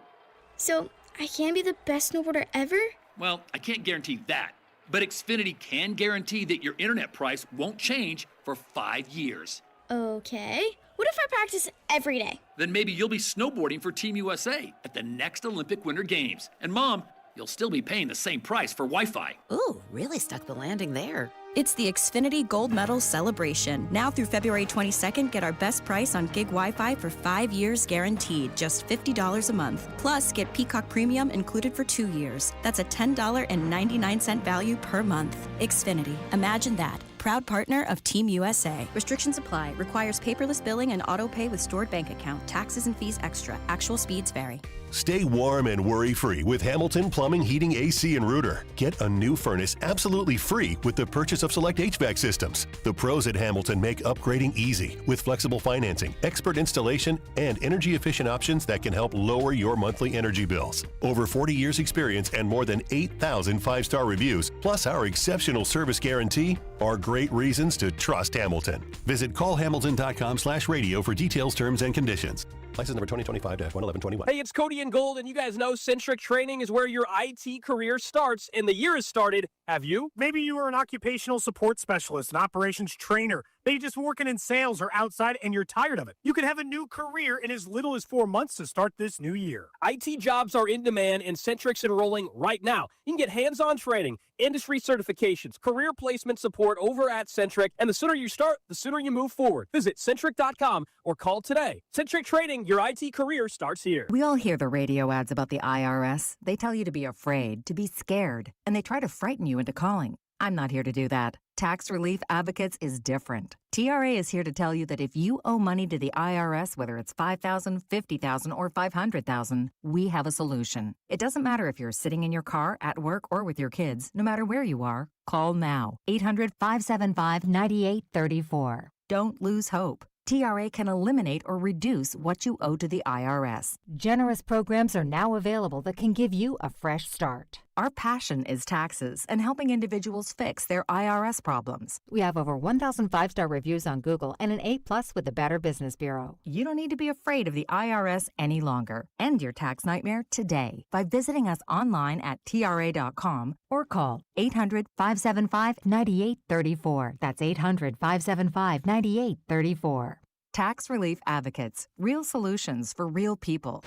So, I can be the best snowboarder ever? Well, I can't guarantee that, but Xfinity can guarantee that your internet price won't change for 5 years. Okay. What if I practice every day? Then maybe you'll be snowboarding for Team USA at the next Olympic Winter Games. And Mom, you'll still be paying the same price for Wi-Fi. Ooh, really stuck the landing there. It's the Xfinity Gold Medal Celebration. Now through February 22nd, get our best price on gig Wi-Fi for 5 years guaranteed, just $50 a month. Plus, get Peacock Premium included for 2 years. That's a $10.99 value per month. Xfinity. Imagine that. Proud partner of Team USA. Restrictions apply. Requires paperless billing and auto pay with stored bank account. Taxes and fees extra. Actual speeds vary. Stay warm and worry-free with Hamilton Plumbing, Heating, AC, and Rooter. Get a new furnace absolutely free with the purchase of select HVAC systems. The pros at Hamilton make upgrading easy with flexible financing, expert installation, and energy-efficient options that can help lower your monthly energy bills. Over 40 years experience and more than 8,000 5-star reviews, plus our exceptional service guarantee, are great reasons to trust Hamilton. Visit callhamilton.com/radio for details, terms, and conditions. License number 2025-11121. Hey, it's Cody and Gold, and you guys know Centric Training is where your IT career starts, and the year has started. Have you? Maybe you were an occupational support specialist, an operations trainer. Maybe just working in sales or outside and you're tired of it. You can have a new career in as little as 4 months to start this new year. IT jobs are in demand, and Centric's enrolling right now. You can get hands-on training, industry certifications, career placement support over at Centric, and the sooner you start, the sooner you move forward. Visit Centric.com or call today. Centric Training, your IT career starts here. We all hear the radio ads about the IRS. They tell you to be afraid, to be scared, and they try to frighten you into calling. I'm not here to do that. Tax Relief Advocates is different. TRA is here to tell you that if you owe money to the IRS, whether it's $5,000, $50,000, or $500,000, we have a solution. It doesn't matter if you're sitting in your car, at work, or with your kids. No matter where you are, call now. 800-575-9834. Don't lose hope. TRA can eliminate or reduce what you owe to the IRS. Generous programs are now available that can give you a fresh start. Our passion is taxes and helping individuals fix their IRS problems. We have over 1,000 5-star reviews on Google and an A+ with the Better Business Bureau. You don't need to be afraid of the IRS any longer. End your tax nightmare today by visiting us online at TRA.com or call 800-575-9834. That's 800-575-9834. Tax Relief Advocates. Real solutions for real people.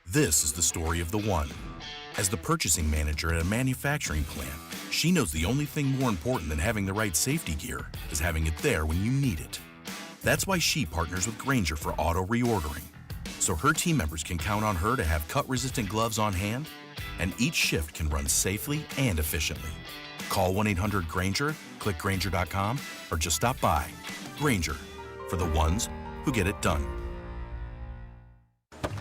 This is the story of the one. As the purchasing manager at a manufacturing plant, she knows the only thing more important than having the right safety gear is having it there when you need it. That's why she partners with Grainger for auto reordering, so her team members can count on her to have cut-resistant gloves on hand and each shift can run safely and efficiently. Call 1-800-GRANGER, click Grainger.com, or just stop by. Grainger, for the ones who get it done.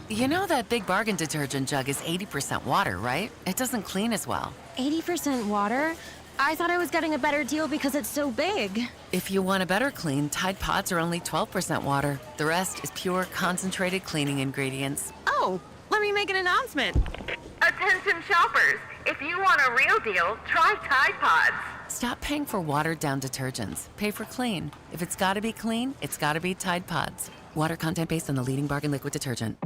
You know that Big Bargain detergent jug is 80% water, right? It doesn't clean as well. 80% water? I thought I was getting a better deal because it's so big. If you want a better clean, Tide Pods are only 12% water. The rest is pure, concentrated cleaning ingredients. Oh, let me make an announcement. Attention shoppers, if you want a real deal, try Tide Pods. Stop paying for watered-down detergents. Pay for clean. If it's gotta be clean, it's gotta be Tide Pods. Water content based on the leading bargain liquid detergent.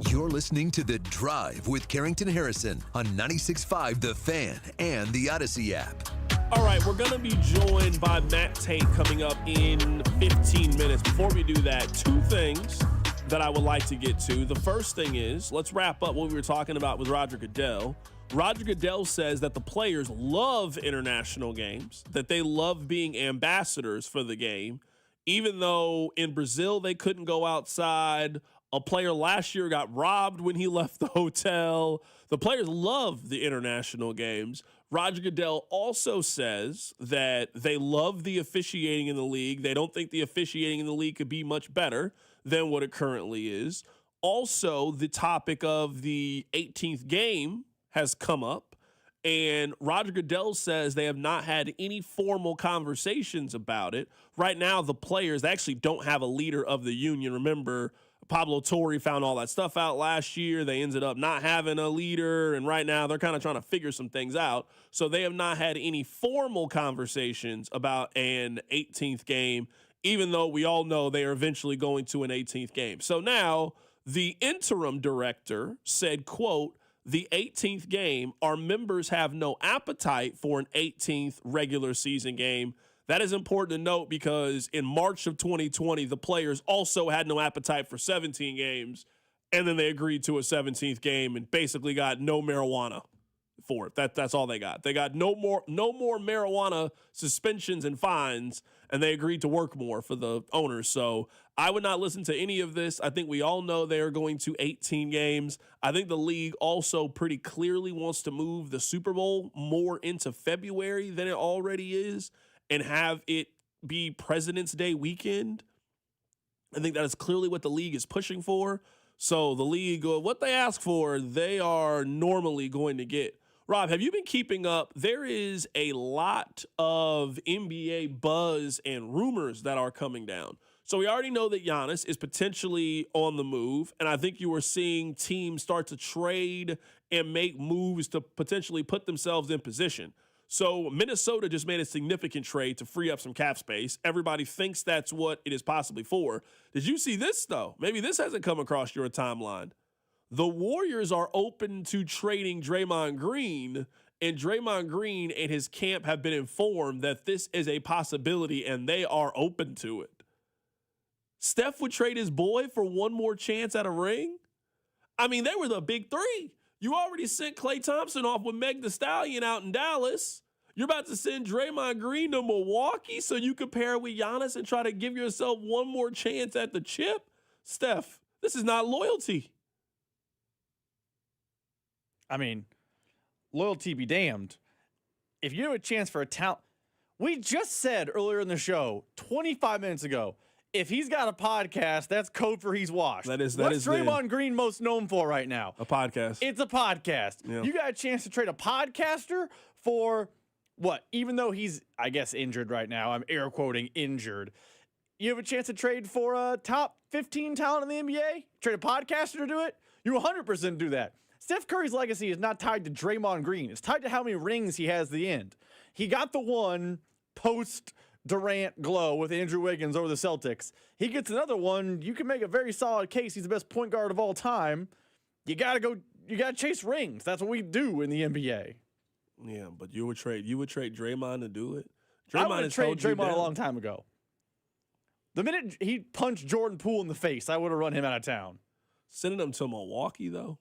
You're listening to The Drive with Carrington Harrison on 96.5 The Fan and the Odyssey app. All right, we're going to be joined by Matt Tate coming up in 15 minutes. Before we do that, two things that I would like to get to. The first thing is, let's wrap up what we were talking about with Roger Goodell. Roger Goodell says that the players love international games, that they love being ambassadors for the game, even though in Brazil they couldn't go outside. A player last year got robbed when he left the hotel. The players love the international games. Roger Goodell also says that they love the officiating in the league. They don't think the officiating in the league could be much better than what it currently is. Also, the topic of the 18th game has come up, and Roger Goodell says they have not had any formal conversations about it. Right now, the players actually don't have a leader of the union. Remember, Pablo Torre found all that stuff out last year. They ended up not having a leader, and right now they're kind of trying to figure some things out. So they have not had any formal conversations about an 18th game, even though we all know they are eventually going to an 18th game. So now the interim director said, quote, "The 18th game, our members have no appetite for an 18th regular season game." That is important to note because in March of 2020, the players also had no appetite for 17 games, and then they agreed to a 17th game and basically got no marijuana for it. That's all they got. They got no more marijuana suspensions and fines, and they agreed to work more for the owners. So I would not listen to any of this. I think we all know they are going to 18 games. I think the league also pretty clearly wants to move the Super Bowl more into February than it already is, and have it be President's Day weekend. I think that is clearly what the league is pushing for. So the league, what they ask for, they are normally going to get. Rob, have you been keeping up? There is a lot of NBA buzz and rumors that are coming down. So we already know that Giannis is potentially on the move, and I think you are seeing teams start to trade and make moves to potentially put themselves in position. So Minnesota just made a significant trade to free up some cap space. Everybody thinks that's what it is possibly for. Did you see this, though? Maybe this hasn't come across your timeline. The Warriors are open to trading Draymond Green, and Draymond Green and his camp have been informed that this is a possibility, and they are open to it. Steph would trade his boy for one more chance at a ring? I mean, they were the big three. You already sent Klay Thompson off with Meg Thee Stallion out in Dallas. You're about to send Draymond Green to Milwaukee so you can pair with Giannis and try to give yourself one more chance at the chip? Steph, this is not loyalty. I mean, loyalty be damned. If you have a chance for a talent, we just said earlier in the show, 25 minutes ago, if he's got a podcast, that's code for he's washed. What's Draymond Green most known for right now? A podcast. It's a podcast. Yeah. You got a chance to trade a podcaster for what? Even though he's, I guess, injured right now. I'm air quoting injured. You have a chance to trade for a top 15 talent in the NBA? Trade a podcaster to do it? You 100% do that. Steph Curry's legacy is not tied to Draymond Green. It's tied to how many rings he has at the end. He got the one post Durant glow with Andrew Wiggins over the Celtics. He gets another one. You can make a very solid case he's the best point guard of all time. You got to chase rings. That's what we do in the NBA. Yeah, but you would trade Draymond to do it? I would have traded Draymond a long time ago. The minute he punched Jordan Poole in the face, I would have run him out of town. Sending him to Milwaukee, though?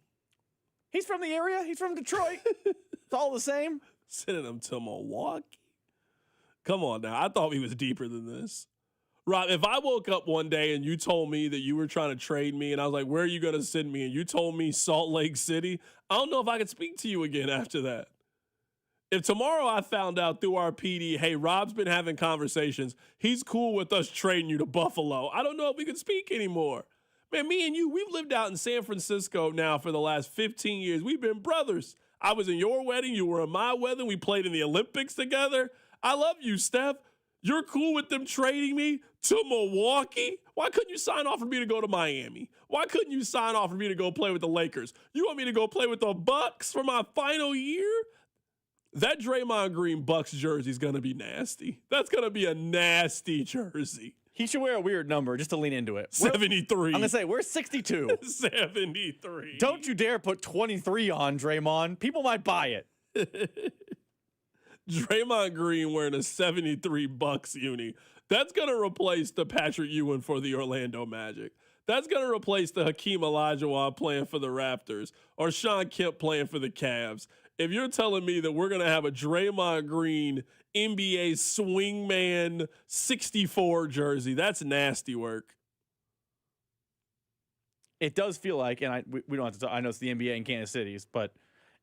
He's from the area. He's from Detroit. It's all the same. Sending him to Milwaukee? Come on now. I thought he was deeper than this. Rob, if I woke up one day and you told me that you were trying to trade me and I was like, where are you going to send me? And you told me Salt Lake City, I don't know if I could speak to you again after that. If tomorrow I found out through our PD, hey, Rob's been having conversations, he's cool with us trading you to Buffalo, I don't know if we could speak anymore. Man, me and you, we've lived out in San Francisco now for the last 15 years. We've been brothers. I was in your wedding. You were in my wedding. We played in the Olympics together. I love you, Steph. You're cool with them trading me to Milwaukee? Why couldn't you sign off for me to go to Miami? Why couldn't you sign off for me to go play with the Lakers? You want me to go play with the Bucks for my final year? That Draymond Green Bucks jersey is going to be nasty. That's going to be a nasty jersey. He should wear a weird number just to lean into it. 73. I'm going to say, we're 62. 73. Don't you dare put 23 on, Draymond. People might buy it. Draymond Green wearing a 73 Bucks uni. That's going to replace the Patrick Ewing for the Orlando Magic. That's going to replace the Hakeem Olajuwon playing for the Raptors or Sean Kemp playing for the Cavs. If you're telling me that we're going to have a Draymond Green NBA swingman 64 jersey, that's nasty work. It does feel like, and we don't have to talk, I know it's the NBA in Kansas City, but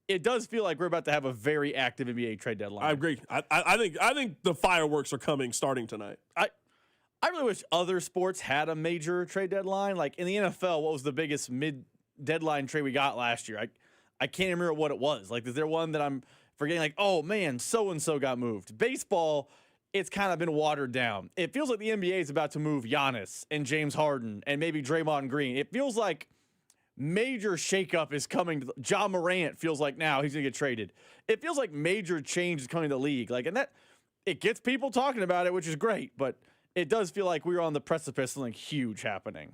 it does feel like we're about to have a very active NBA trade deadline. I agree. I think the fireworks are coming starting tonight. I really wish other sports had a major trade deadline. Like in the NFL, what was the biggest mid-deadline trade we got last year? I can't remember what it was. Like, is there one that I'm forgetting? Like, oh, man, so-and-so got moved. Baseball, it's kind of been watered down. It feels like the NBA is about to move Giannis and James Harden and maybe Draymond Green. It feels like major shakeup is coming. Ja Morant feels like now he's going to get traded. It feels like major change is coming to the league. Like, and that it gets people talking about it, which is great, but it does feel like we're on the precipice of something huge happening.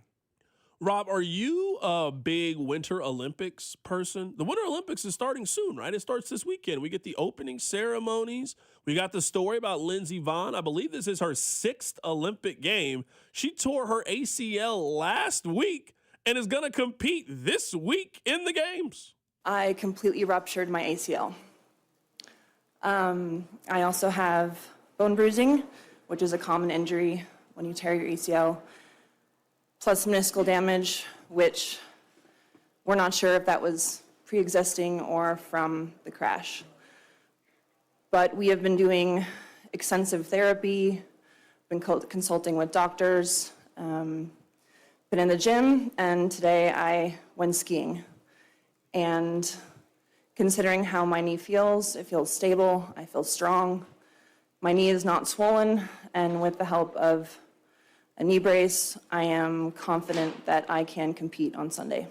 Rob, are you a big Winter Olympics person? The Winter Olympics is starting soon, right? It starts this weekend. We get the opening ceremonies. We got the story about Lindsey Vonn. I believe this is her 6th Olympic game. She tore her ACL last week and is going to compete this week in the games. I completely ruptured my ACL. I also have bone bruising, which is a common injury when you tear your ACL, plus meniscal damage, which we're not sure if that was pre-existing or from the crash. But we have been doing extensive therapy, been consulting with doctors, been in the gym, and today I went skiing. And considering how my knee feels, it feels stable, I feel strong. My knee is not swollen, and with the help of a knee brace, I am confident that I can compete on Sunday.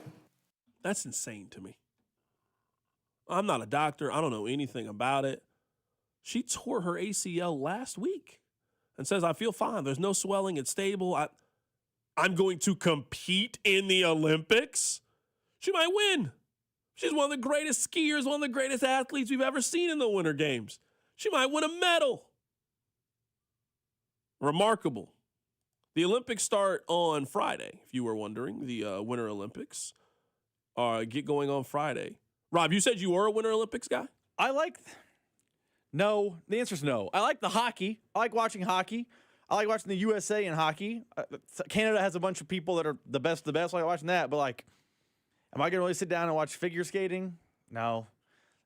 That's insane to me. I'm not a doctor. I don't know anything about it. She tore her ACL last week and says, I feel fine. There's no swelling. It's stable. I'm going to compete in the Olympics. She might win. She's one of the greatest skiers, one of the greatest athletes we've ever seen in the Winter Games. She might win a medal. Remarkable. The Olympics start on Friday, if you were wondering. The Winter Olympics get going on Friday. Rob, you said you were a Winter Olympics guy? No. The answer is no. I like the hockey. I like watching hockey. I like watching the USA in hockey. Canada has a bunch of people that are the best of the best. I like watching that. But, like, am I going to really sit down and watch figure skating? No.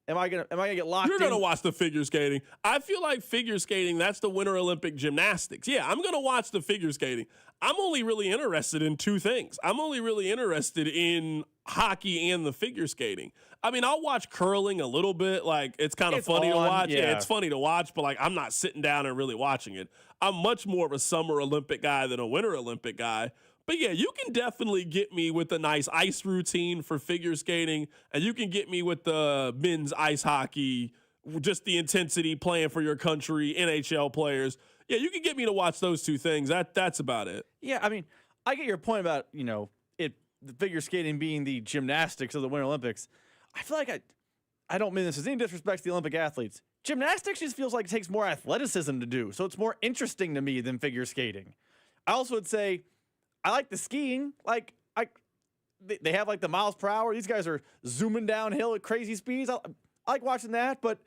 Am I gonna get locked in? You're going to watch the figure skating. I feel like figure skating, that's the Winter Olympic gymnastics. Yeah, I'm going to watch the figure skating. I'm only really interested in two things. I'm only really interested in hockey and the figure skating. I mean, I'll watch curling a little bit. Like, it's kind of funny to watch. Yeah, it's funny to watch, but, like, I'm not sitting down and really watching it. I'm much more of a Summer Olympic guy than a Winter Olympic guy. But, yeah, you can definitely get me with a nice ice routine for figure skating, and you can get me with the men's ice hockey, just the intensity, playing for your country, NHL players. Yeah, you can get me to watch those two things. That's about it. Yeah, I mean, I get your point about, the figure skating being the gymnastics of the Winter Olympics. I feel like I don't mean this as any disrespect to the Olympic athletes. Gymnastics just feels like it takes more athleticism to do, so it's more interesting to me than figure skating. I also would say I like the skiing. Like, they have, like, the miles per hour. These guys are zooming downhill at crazy speeds. I like watching that, but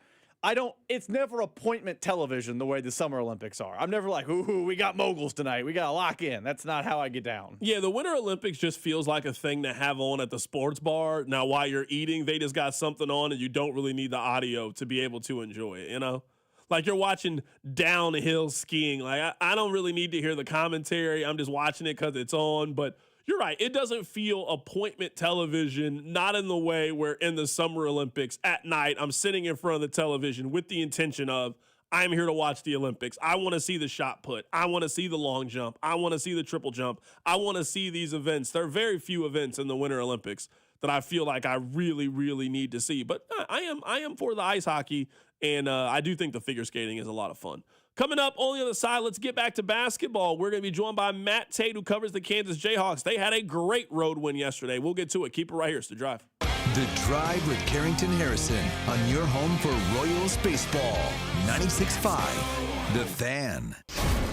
it's never appointment television the way the Summer Olympics are. I'm never like, ooh, we got moguls tonight. We got to lock in. That's not how I get down. Yeah, the Winter Olympics just feels like a thing to have on at the sports bar. Now, while you're eating, they just got something on and you don't really need the audio to be able to enjoy it, you know? Like you're watching downhill skiing. Like I don't really need to hear the commentary. I'm just watching it because it's on, but you're right. It doesn't feel appointment television, not in the way where in the Summer Olympics at night, I'm sitting in front of the television with the intention of, I'm here to watch the Olympics. I want to see the shot put. I want to see the long jump. I want to see the triple jump. I want to see these events. There are very few events in the Winter Olympics that I feel like I really, really need to see. But I am for the ice hockey, and I do think the figure skating is a lot of fun. Coming up on the other side, let's get back to basketball. We're going to be joined by Matt Tate, who covers the Kansas Jayhawks. They had a great road win yesterday. We'll get to it. Keep it right here. It's The Drive. The Drive with Carrington Harrison on your home for Royals baseball. 96.5, The Fan.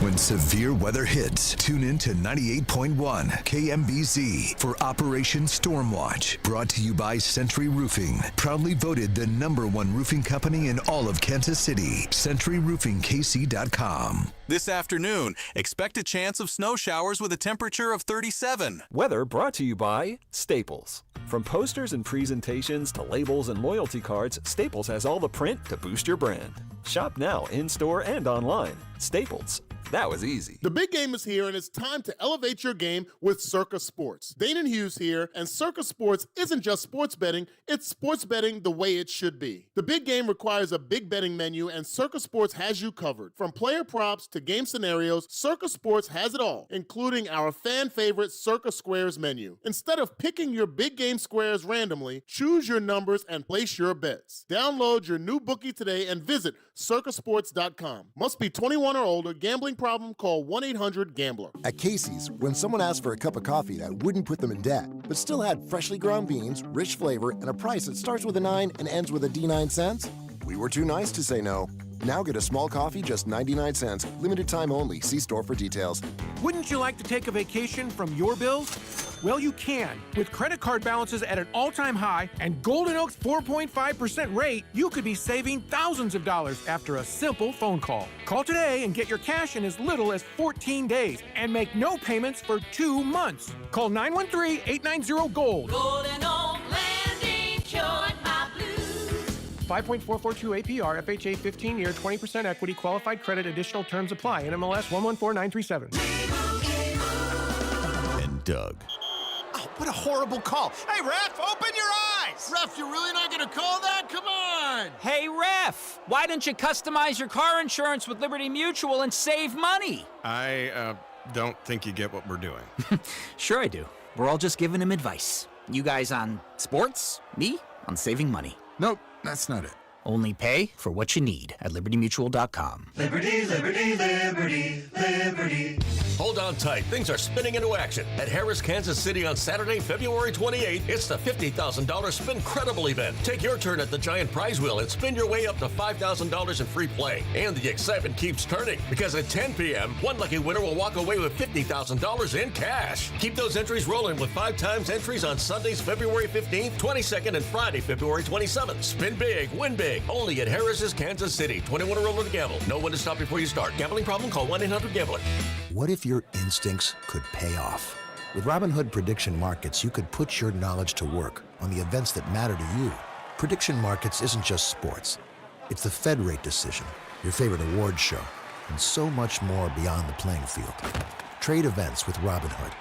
When severe weather hits, tune in to 98.1 KMBZ for Operation Stormwatch. Brought to you by Century Roofing. Proudly voted the #1 roofing company in all of Kansas City. CenturyRoofingKC.com. This afternoon, expect a chance of snow showers with a temperature of 37. Weather brought to you by Staples. From posters and presentations to labels and loyalty cards, Staples has all the print to boost your brand. Shop now in-store and online. Staples. That was easy. The big game is here, and it's time to elevate your game with Circa Sports. Dane and Hughes here, and Circa Sports isn't just sports betting, it's sports betting the way it should be. The big game requires a big betting menu, and Circa Sports has you covered. From player props to game scenarios, Circa Sports has it all, including our fan favorite Circa Squares menu. Instead of picking your big game squares randomly, choose your numbers and place your bets. Download your new bookie today and visit circasports.com. Must be 21 or older. Gambling problem? Call 1-800-GAMBLER. At Casey's, when someone asked for a cup of coffee that wouldn't put them in debt, but still had freshly ground beans, rich flavor, and a price that starts with a 9 and ends with a D9 cents, we were too nice to say no. Now get a small coffee, just 99 cents. Limited time only. See store for details. Wouldn't you like to take a vacation from your bills? Well, you can. With credit card balances at an all-time high and Golden Oak's 4.5% rate, you could be saving thousands of dollars after a simple phone call. Call today and get your cash in as little as 14 days and make no payments for 2 months. Call 913-890-GOLD. Golden Oak Landing, cured my blues. 5.442 APR, FHA 15-year, 20% equity, qualified credit, additional terms apply. NMLS 114937. And Doug. Oh, what a horrible call. Hey, ref, open your eyes! Ref, you're really not going to call that? Come on! Hey, ref, why don't you customize your car insurance with Liberty Mutual and save money? I don't think you get what we're doing. Sure I do. We're all just giving him advice. You guys on sports, me on saving money. Nope, that's not it. Only pay for what you need at libertymutual.com. Liberty, liberty, liberty, liberty. Hold on tight. Things are spinning into action. At Harris, Kansas City on Saturday, February 28th, it's the $50,000 Spincredible event. Take your turn at the giant prize wheel and spin your way up to $5,000 in free play. And the excitement keeps turning because at 10 p.m., one lucky winner will walk away with $50,000 in cash. Keep those entries rolling with 5 times entries on Sundays, February 15th, 22nd, and Friday, February 27th. Spin big, win big. Only at Harris's Kansas City. 21 or older to gamble. Know when to stop before you start. Gambling problem? Call 1-800-GAMBLER. What if your instincts could pay off? With Robinhood Prediction Markets, you could put your knowledge to work on the events that matter to you. Prediction Markets isn't just sports. It's the Fed rate decision, your favorite award show, and so much more beyond the playing field. Trade events with Robinhood.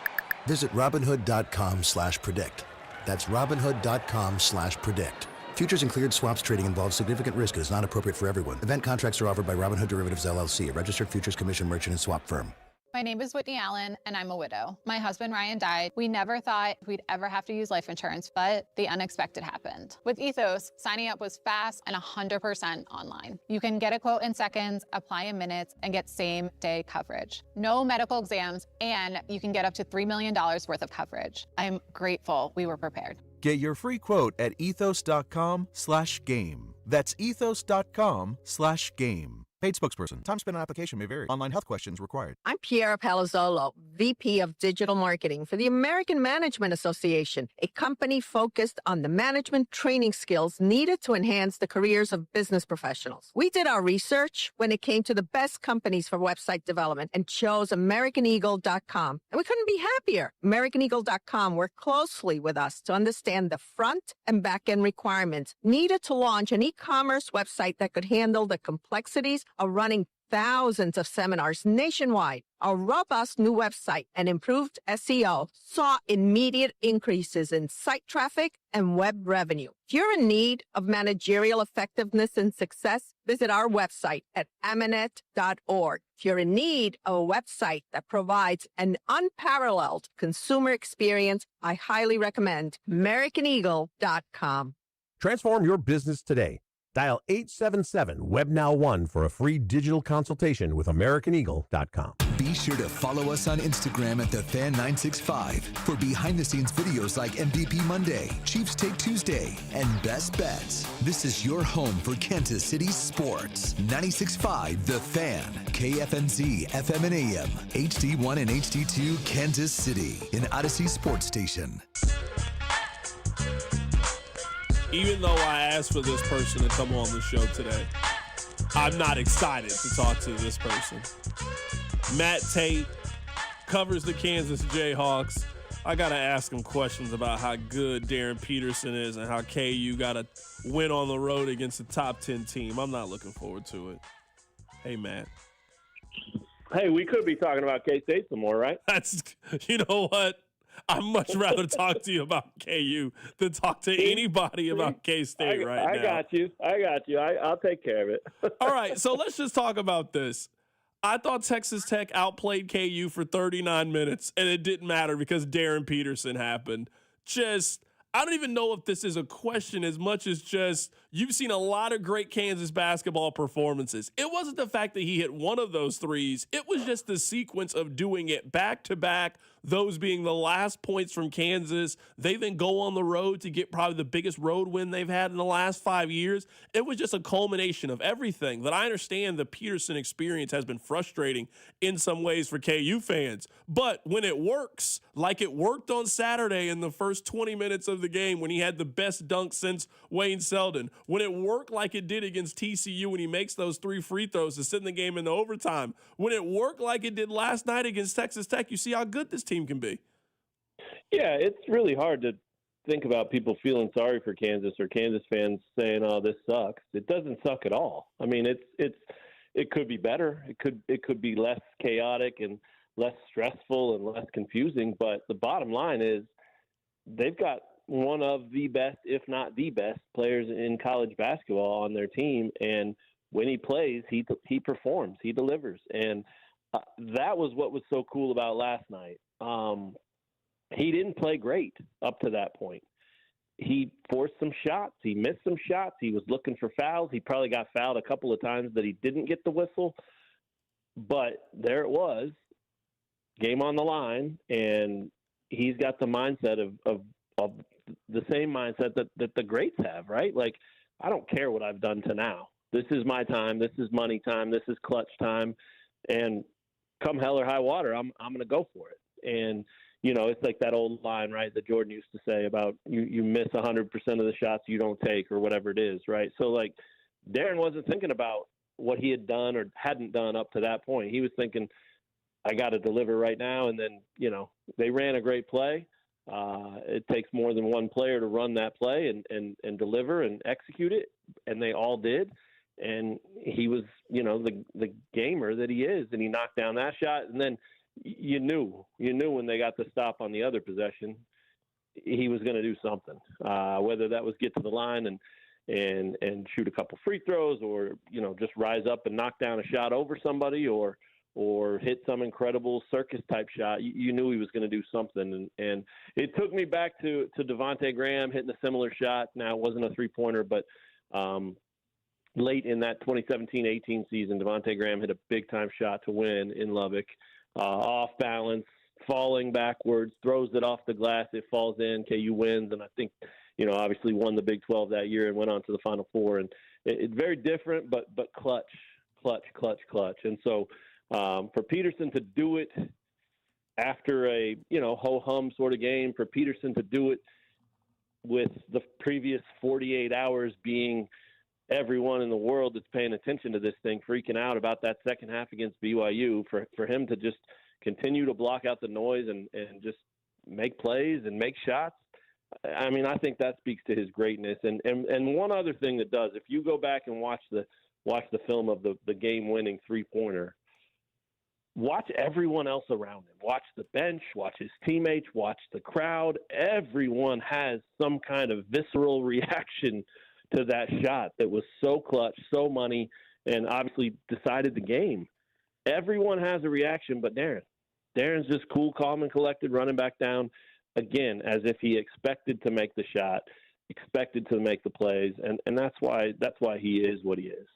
Visit Robinhood.com/predict. That's Robinhood.com/predict. Futures and cleared swaps trading involves significant risk and is not appropriate for everyone. Event contracts are offered by Robinhood Derivatives LLC, a registered futures commission merchant and swap firm. My name is Whitney Allen, and I'm a widow. My husband, Ryan, died. We never thought we'd ever have to use life insurance, but the unexpected happened. With Ethos, signing up was fast and 100% online. You can get a quote in seconds, apply in minutes, and get same-day coverage. No medical exams, and you can get up to $3 million worth of coverage. I'm grateful we were prepared. Get your free quote at ethos.com/game. That's ethos.com/game. Paid spokesperson. Time spent on application may vary. Online health questions required. I'm Piera Palazzolo, VP of Digital Marketing for the American Management Association, a company focused on the management training skills needed to enhance the careers of business professionals. We did our research when it came to the best companies for website development and chose AmericanEagle.com. And we couldn't be happier. AmericanEagle.com worked closely with us to understand the front and back end requirements needed to launch an e-commerce website that could handle the complexities of running thousands of seminars nationwide. Our robust new website and improved SEO saw immediate increases in site traffic and web revenue. If you're in need of managerial effectiveness and success, visit our website at amanet.org. If you're in need of a website that provides an unparalleled consumer experience, I highly recommend AmericanEagle.com. Transform your business today. Dial 877-WebNow1 for a free digital consultation with AmericanEagle.com. Be sure to follow us on Instagram at TheFan965 for behind-the-scenes videos like MVP Monday, Chiefs Take Tuesday, and Best Bets. This is your home for Kansas City sports. 96.5 The Fan, KFNZ, FM and AM, HD1 and HD2, Kansas City, an Odyssey sports station. Even though I asked for this person to come on the show today, I'm not excited to talk to this person. Matt Tate covers the Kansas Jayhawks. I got to ask him questions about how good Darryn Peterson is and how KU got to win on the road against a top 10 team. I'm not looking forward to it. Hey, Matt. Hey, we could be talking about K-State some more, right? You know what? I'd much rather talk to you about KU than talk to anybody about K-State right now. I got you. I'll take care of it. All right, so let's just talk about this. I thought Texas Tech outplayed KU for 39 minutes, and it didn't matter because Darryn Peterson happened. I don't even know if this is a question as much as just you've seen a lot of great Kansas basketball performances. It wasn't the fact that he hit one of those threes. It was just the sequence of doing it back-to-back, those being the last points from Kansas. They then go on the road to get probably the biggest road win they've had in the last 5 years. It was just a culmination of everything. That I understand the Peterson experience has been frustrating in some ways for KU fans. But when it works, like it worked on Saturday in the first 20 minutes of the game when he had the best dunk since Wayne Selden, when it worked like it did against TCU when he makes those 3 free throws to send the game into overtime, when it worked like it did last night against Texas Tech, you see how good this team can be. Yeah, it's really hard to think about people feeling sorry for Kansas or Kansas fans saying, "Oh, this sucks." It doesn't suck at all. I mean, it could be better. It could be less chaotic and less stressful and less confusing. But the bottom line is they've got one of the best, if not the best, players in college basketball on their team. And when he plays, he performs, he delivers. And that was what was so cool about last night. He didn't play great up to that point. He forced some shots. He missed some shots. He was looking for fouls. He probably got fouled a couple of times that he didn't get the whistle. But there it was, game on the line, and he's got the mindset of the same mindset that the greats have, right? Like, I don't care what I've done to now. This is my time. This is money time. This is clutch time. And come hell or high water, I'm going to go for it. And, you know, it's like that old line, right, that Jordan used to say about you miss 100% of the shots you don't take or whatever it is, right? So, like, Darryn wasn't thinking about what he had done or hadn't done up to that point. He was thinking, I got to deliver right now. And then, you know, they ran a great play. It takes more than one player to run that play and deliver and execute it, and they all did. And he was, you know, the gamer that he is, and he knocked down that shot. And then you knew when they got the stop on the other possession, he was going to do something, whether that was get to the line and shoot a couple free throws, or, you know, just rise up and knock down a shot over somebody, or hit some incredible circus type shot. You knew he was going to do something. And it took me back to Devontae Graham hitting a similar shot. Now, it wasn't a 3-pointer, but late in that 2017-18 season, Devontae Graham hit a big-time shot to win in Lubbock. Off balance, falling backwards, throws it off the glass, it falls in, KU wins, and I think, you know, obviously won the Big 12 that year and went on to the Final Four. And it's very different, but clutch clutch. And so for Peterson to do it after a, ho-hum sort of game, for Peterson to do it with the previous 48 hours being everyone in the world that's paying attention to this thing freaking out about that second half against BYU, for him to just continue to block out the noise and just make plays and make shots. I mean, I think that speaks to his greatness. And one other thing that does, if you go back and watch the film of the game-winning three-pointer, watch everyone else around him. Watch the bench, watch his teammates, watch the crowd. Everyone has some kind of visceral reaction to that shot that was so clutch, so money, and obviously decided the game. Everyone has a reaction, but Darren's just cool, calm, and collected, running back down, again, as if he expected to make the shot, expected to make the plays, and that's why he is what he is.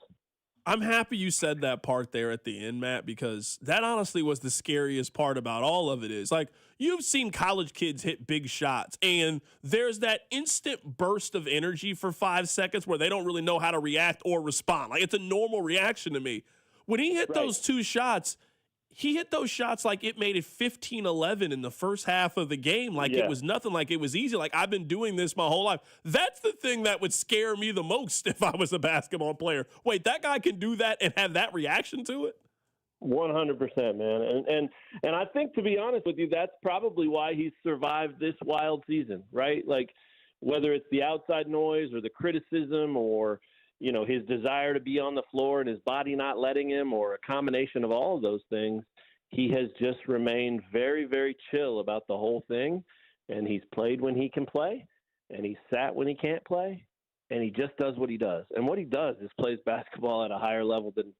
I'm happy you said that part there at the end, Matt, because that honestly was the scariest part about all of it is, like, you've seen college kids hit big shots, and there's that instant burst of energy for 5 seconds where they don't really know how to react or respond. Like, it's a normal reaction to me. When he hit those two shots, he hit those shots like it made it 15-11 in the first half of the game. Like it was nothing, like it was easy. Like, I've been doing this my whole life. That's the thing that would scare me the most if I was a basketball player. Wait, that guy can do that and have that reaction to it? 100%, man. And I think, to be honest with you, that's probably why he's survived this wild season, right? Like, whether it's the outside noise or the criticism or, his desire to be on the floor and his body not letting him, or a combination of all of those things, he has just remained very, very chill about the whole thing. And he's played when he can play, and he's sat when he can't play, and he just does what he does. And what he does is plays basketball at a higher level than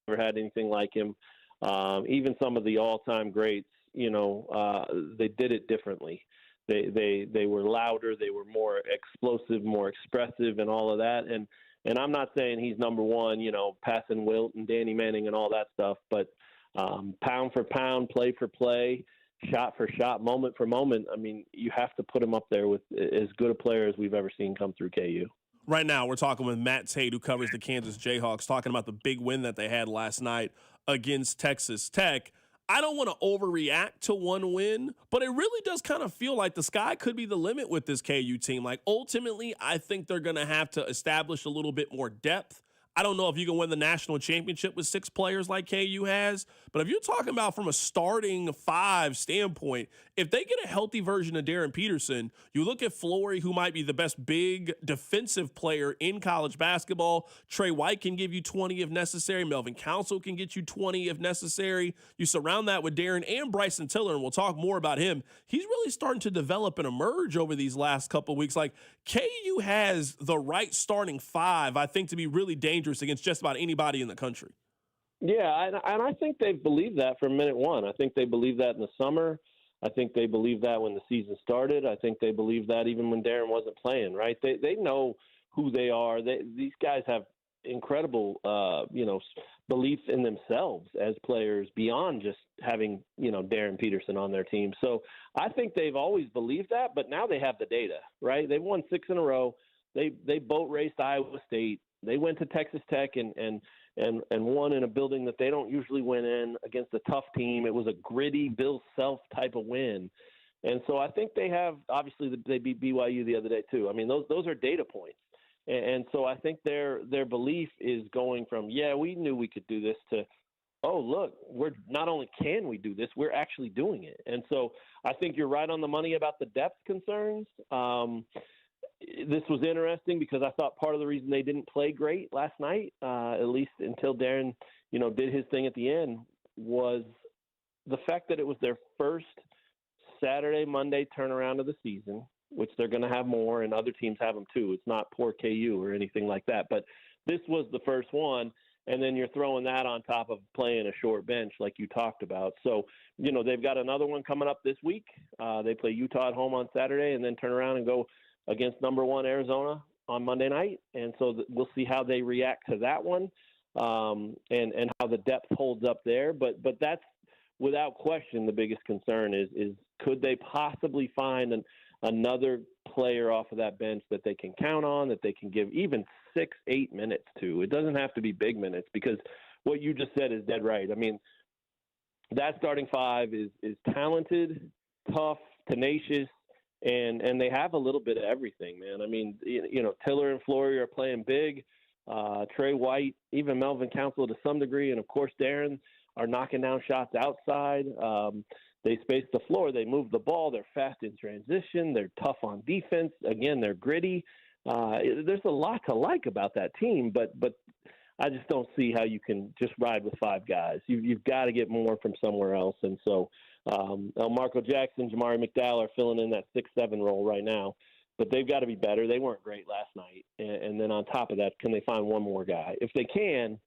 ever had anything like him. Even some of the all-time greats, they did it differently. They were louder, they were more explosive, more expressive, and all of that. And I'm not saying he's number one, passing Wilt and Danny Manning and all that stuff, but pound for pound, play for play, shot for shot, moment for moment, I mean, you have to put him up there with as good a player as we've ever seen come through KU. Right now, we're talking with Matt Tate, who covers the Kansas Jayhawks, talking about the big win that they had last night against Texas Tech. I don't want to overreact to one win, but it really does kind of feel like the sky could be the limit with this KU team. Like, ultimately, I think they're going to have to establish a little bit more depth. I don't know if you can win the national championship with 6 players like KU has, but if you're talking about from a starting 5 standpoint, if they get a healthy version of Darryn Peterson, you look at Flory, who might be the best big defensive player in college basketball. Trey White can give you 20 if necessary. Melvin Council can get you 20 if necessary. You surround that with Darren and Bryson Tiller, and we'll talk more about him. He's really starting to develop and emerge over these last couple of weeks. Like, KU has the right starting 5, I think, to be really dangerous against just about anybody in the country. Yeah, and I think they've believed that from minute one. I think they believed that in the summer. I think they believed that when the season started. I think they believed that even when Darren wasn't playing, right? They know who they are. These guys have incredible, belief in themselves as players beyond just having, Darryn Peterson on their team. So I think they've always believed that, but now they have the data, right? They've won 6 in a row. They boat raced Iowa State. They went to Texas Tech and won in a building that they don't usually win in against a tough team. It was a gritty Bill Self type of win. And so I think they have, obviously they beat BYU the other day too. I mean, those are data points. And so I think their belief is going from, we knew we could do this, to, oh, look, we're not only can we do this, we're actually doing it. And so I think you're right on the money about the depth concerns. This was interesting because I thought part of the reason they didn't play great last night, at least until Darren, did his thing at the end, was the fact that it was their first Saturday, Monday turnaround of the season, which they're going to have more, and other teams have them too. It's not poor KU or anything like that, but this was the first one, and then you're throwing that on top of playing a short bench like you talked about. So, they've got another one coming up this week. They play Utah at home on Saturday and then turn around and go against number 1 Arizona on Monday night. And so we'll see how they react to that one, and how the depth holds up there. But that's without question the biggest concern is could they possibly find another player off of that bench that they can count on, that they can give even 6-8 minutes to. It doesn't have to be big minutes, because what you just said is dead right. I mean, that starting five is talented, tough, tenacious, and they have a little bit of everything, man. I mean, Tiller and Flory are playing big. Trey White, even Melvin Council to some degree, and of course Darryn are knocking down shots outside. They space the floor. They move the ball. They're fast in transition. They're tough on defense. Again, they're gritty. There's a lot to like about that team, but I just don't see how you can just ride with five guys. You've got to get more from somewhere else. And so Marco Jackson, Jamari McDowell are filling in that 6-7 role right now. But they've got to be better. They weren't great last night. And then on top of that, can they find one more guy? If they can,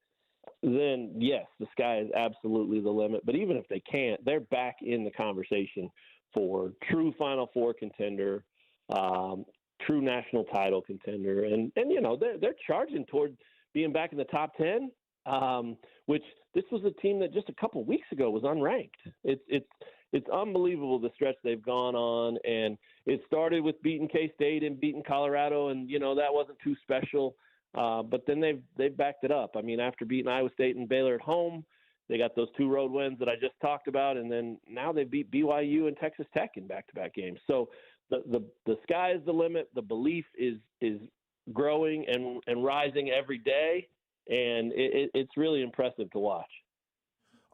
then yes, the sky is absolutely the limit. But even if they can't, they're back in the conversation for true Final Four contender, true national title contender. And they're charging toward being back in the top 10, which this was a team that just a couple weeks ago was unranked. It's unbelievable the stretch they've gone on, and it started with beating K-State and beating Colorado, and that wasn't too special. But then they've backed it up. I mean, after beating Iowa State and Baylor at home, they got those 2 road wins that I just talked about, and then now they beat BYU and Texas Tech in back-to-back games. So the sky is the limit. The belief is growing and rising every day, and it's really impressive to watch.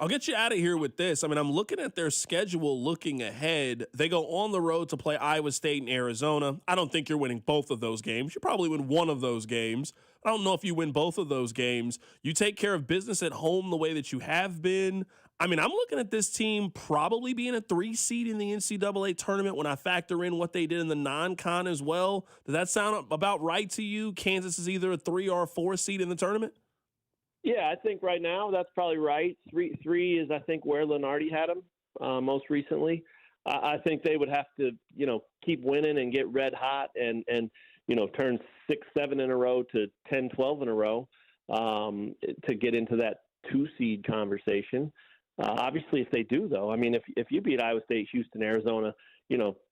I'll get you out of here with this. I mean, I'm looking at their schedule looking ahead. They go on the road to play Iowa State and Arizona. I don't think you're winning both of those games. You probably win one of those games. I don't know if you win both of those games. You take care of business at home the way that you have been. I mean, I'm looking at this team probably being a 3 seed in the NCAA tournament when I factor in what they did in the non-con as well. Does that sound about right to you? Kansas is either a 3 or a 4 seed in the tournament? Yeah, I think right now that's probably right. Three is, I think, where Lenardi had them most recently. I think they would have to, keep winning and get red hot and turn 6-7 in a row to 10-12 in a row to get into that 2 seed conversation. Obviously, if they do, though, I mean, if you beat Iowa State, Houston, Arizona,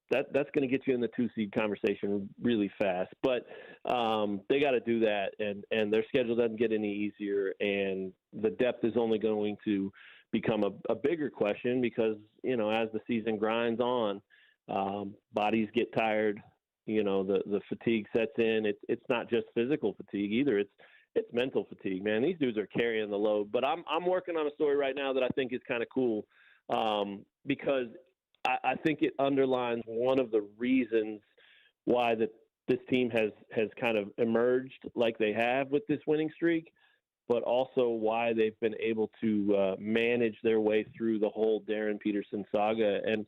that's going to get you in the 2 seed conversation really fast. But they got to do that, and their schedule doesn't get any easier, and the depth is only going to become a bigger question because, as the season grinds on, bodies get tired, the fatigue sets in. It's not just physical fatigue either. It's mental fatigue, man. These dudes are carrying the load. But I'm working on a story right now that I think is kind of cool because I think it underlines one of the reasons why this team has kind of emerged like they have with this winning streak, but also why they've been able to manage their way through the whole Darryn Peterson saga. And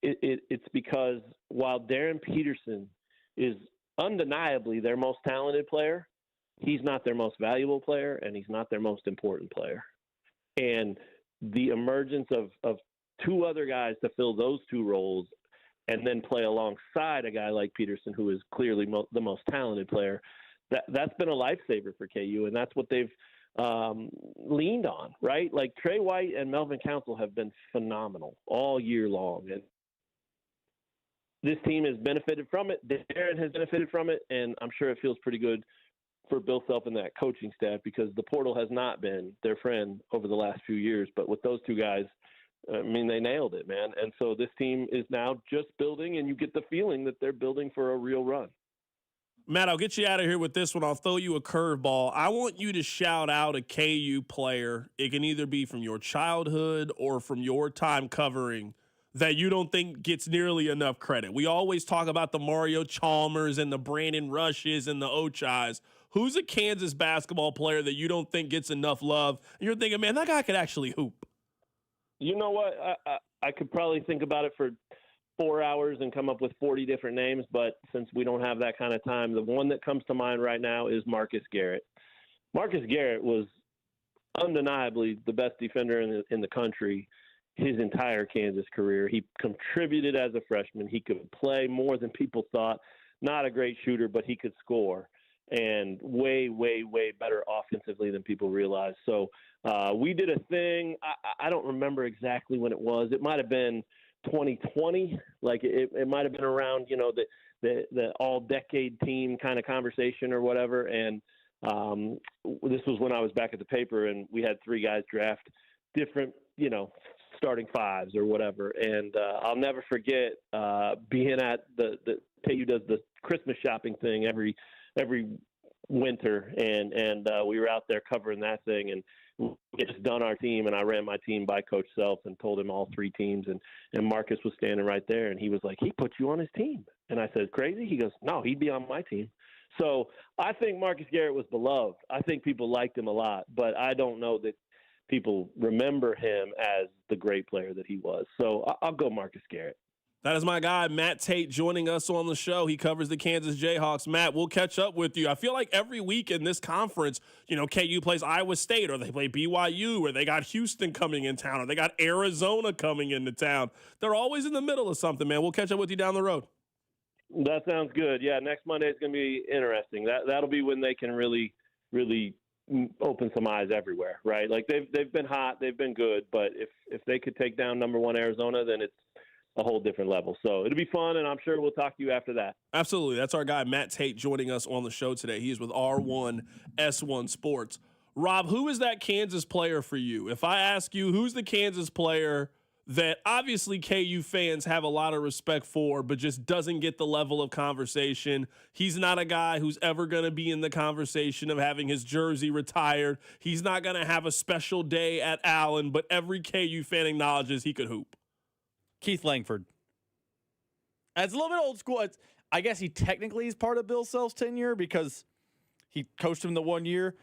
it's because while Darryn Peterson is undeniably their most talented player, he's not their most valuable player, and he's not their most important player. And the emergence of 2 other guys to fill those 2 roles and then play alongside a guy like Peterson, who is clearly the most talented player, that's been a lifesaver for KU, and that's what they've leaned on, right? Like Trey White and Melvin Council have been phenomenal all year long, and this team has benefited from it. Darryn has benefited from it, and I'm sure it feels pretty good for Bill Self and that coaching staff because the portal has not been their friend over the last few years. But with those 2 guys, I mean, they nailed it, man. And so this team is now just building, and you get the feeling that they're building for a real run. Matt, I'll get you out of here with this one. I'll throw you a curveball. I want you to shout out a KU player. It can either be from your childhood or from your time covering that you don't think gets nearly enough credit. We always talk about the Mario Chalmers and the Brandon Rushes and the Ochais. Who's a Kansas basketball player that you don't think gets enough love? And you're thinking, man, that guy could actually hoop. You know what? I could probably think about it for 4 hours and come up with 40 different names, but since we don't have that kind of time, the one that comes to mind right now is Marcus Garrett. Marcus Garrett was undeniably the best defender in the country his entire Kansas career. He contributed as a freshman. He could play more than people thought. Not a great shooter, but he could score, and way, way, way better offensively than people realize. So we did a thing. I don't remember exactly when it was. It might have been 2020. Like it might have been around, the all-decade team kind of conversation or whatever. And this was when I was back at the paper, and we had 3 guys draft different, starting fives or whatever. And I'll never forget being at the KU does the Christmas shopping thing every winter, and we were out there covering that thing, and we had just done our team, and I ran my team by Coach Self and told him all 3 teams, and Marcus was standing right there, and he was like, he put you on his team. And I said, crazy? He goes, no, he'd be on my team. So I think Marcus Garrett was beloved. I think people liked him a lot, but I don't know that people remember him as the great player that he was. So I'll go Marcus Garrett. That is my guy, Matt Tate, joining us on the show. He covers the Kansas Jayhawks. Matt, we'll catch up with you. I feel like every week in this conference, KU plays Iowa State, or they play BYU, or they got Houston coming in town, or they got Arizona coming into town. They're always in the middle of something, man. We'll catch up with you down the road. That sounds good. Yeah, next Monday is going to be interesting. That'll be when they can really, really open some eyes everywhere, right? Like they've been hot, they've been good, but if they could take down number 1 Arizona, then it's a whole different level. So it'll be fun, and I'm sure we'll talk to you after that. Absolutely. That's our guy, Matt Tate, joining us on the show today. He is with R1S1 Sports. Rob, who is that Kansas player for you? If I ask you, who's the Kansas player that obviously KU fans have a lot of respect for, but just doesn't get the level of conversation? He's not a guy who's ever going to be in the conversation of having his jersey retired. He's not going to have a special day at Allen, but every KU fan acknowledges he could hoop. Keith Langford. It's a little bit old school. I guess he technically is part of Bill Self's tenure because he coached him the 1 year,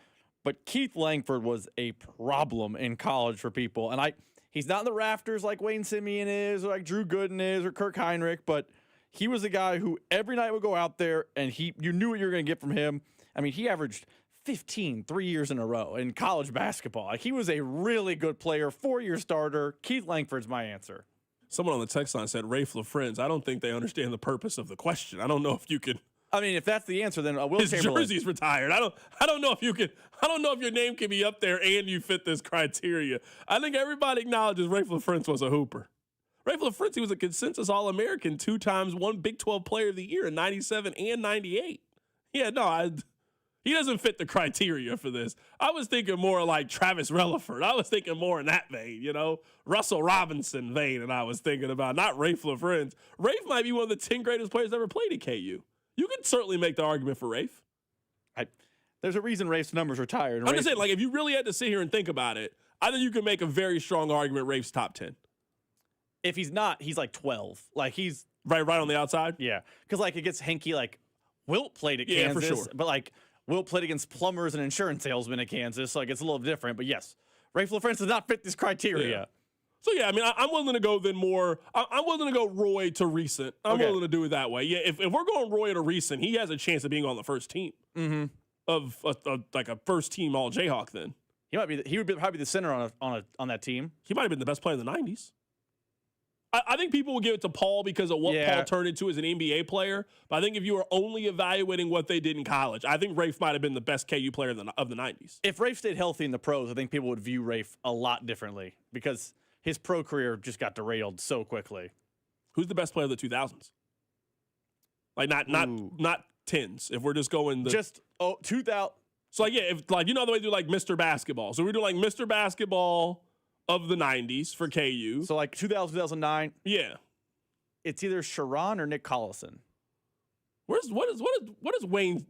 but Keith Langford was a problem in college for people. And he's not in the rafters like Wayne Simeon is, or like Drew Gooden is, or Kirk Heinrich, but he was a guy who every night would go out there and you knew what you were going to get from him. I mean, he averaged 15 3 years in a row in college basketball. Like, he was a really good player, 4-year starter. Keith Langford's my answer. Someone on the text line said Rafe LaFrentz. I don't think they understand the purpose of the question. I don't know if you can. I mean, if that's the answer, then Will his Chamberlain. jersey's retired. I don't know if you can. I don't know if your name can be up there and you fit this criteria. I think everybody acknowledges Rafe LaFrentz was a hooper. Rafe LaFrentz, he was a consensus All-American, 2 times, 1 Big 12 Player of the Year in '97 and '98. Yeah, no, he doesn't fit the criteria for this. I was thinking more like Travis Relaford. I was thinking more in that vein, Russell Robinson vein, and I was thinking about not Rafe LaFrentz. Rafe might be one of the 10 greatest players ever played at KU. You can certainly make the argument for Rafe. There's a reason Rafe's number's retired. I'm just saying, like, if you really had to sit here and think about it, I think you can make a very strong argument Rafe's top 10. If he's not, he's like 12. Like, he's right on the outside. Yeah, because like it gets hanky. Like, Wilt played at Kansas, for sure. But like Wilt played against plumbers and insurance salesmen at Kansas, so like it's a little different. But yes, Rafe LaFrentz does not fit this criteria. Yeah. So, yeah, I mean, I'm willing to go then more. I'm willing to go Roy to recent. I'm willing to do it that way. Yeah, if we're going Roy to recent, he has a chance of being on the first team of like a first-team All-Jayhawk then. He would be probably the center on that team. He might have been the best player in the 90s. I think people will give it to Paul because of what Paul turned into as an NBA player. But I think if you were only evaluating what they did in college, I think Rafe might have been the best KU player of the 90s. If Rafe stayed healthy in the pros, I think people would view Rafe a lot differently because his pro career just got derailed so quickly. Who's the best player of the 2000s? Like not 10s. If we're just going 2000. So like if like the way they do like Mr. Basketball. So we do like Mr. Basketball of the 90s for KU. So like 2000, 2009. Yeah. It's either Sharon or Nick Collison. What does Wayne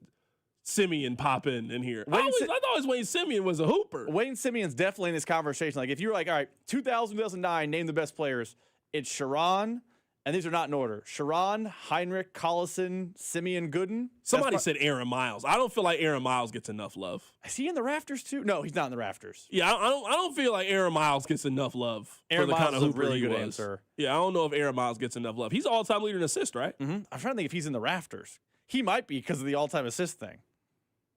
Simeon pop in here? I thought Wayne Simeon was a hooper. Wayne Simeon's definitely in this conversation. Like if you were like, all right, 2000, 2009, name the best players. It's Sharon, and these are not in order. Sharon, Heinrich, Collison, Simeon, Gooden. Somebody said Aaron Miles. I don't feel like Aaron Miles gets enough love. Is he in the rafters too? No, he's not in the rafters. Yeah, I don't feel like Aaron Miles gets enough love for the kind of hooper he was. Answer. Yeah, I don't know if Aaron Miles gets enough love. He's all-time leader in assists, right? Mm-hmm. I'm trying to think if he's in the rafters. He might be because of the all-time assist thing.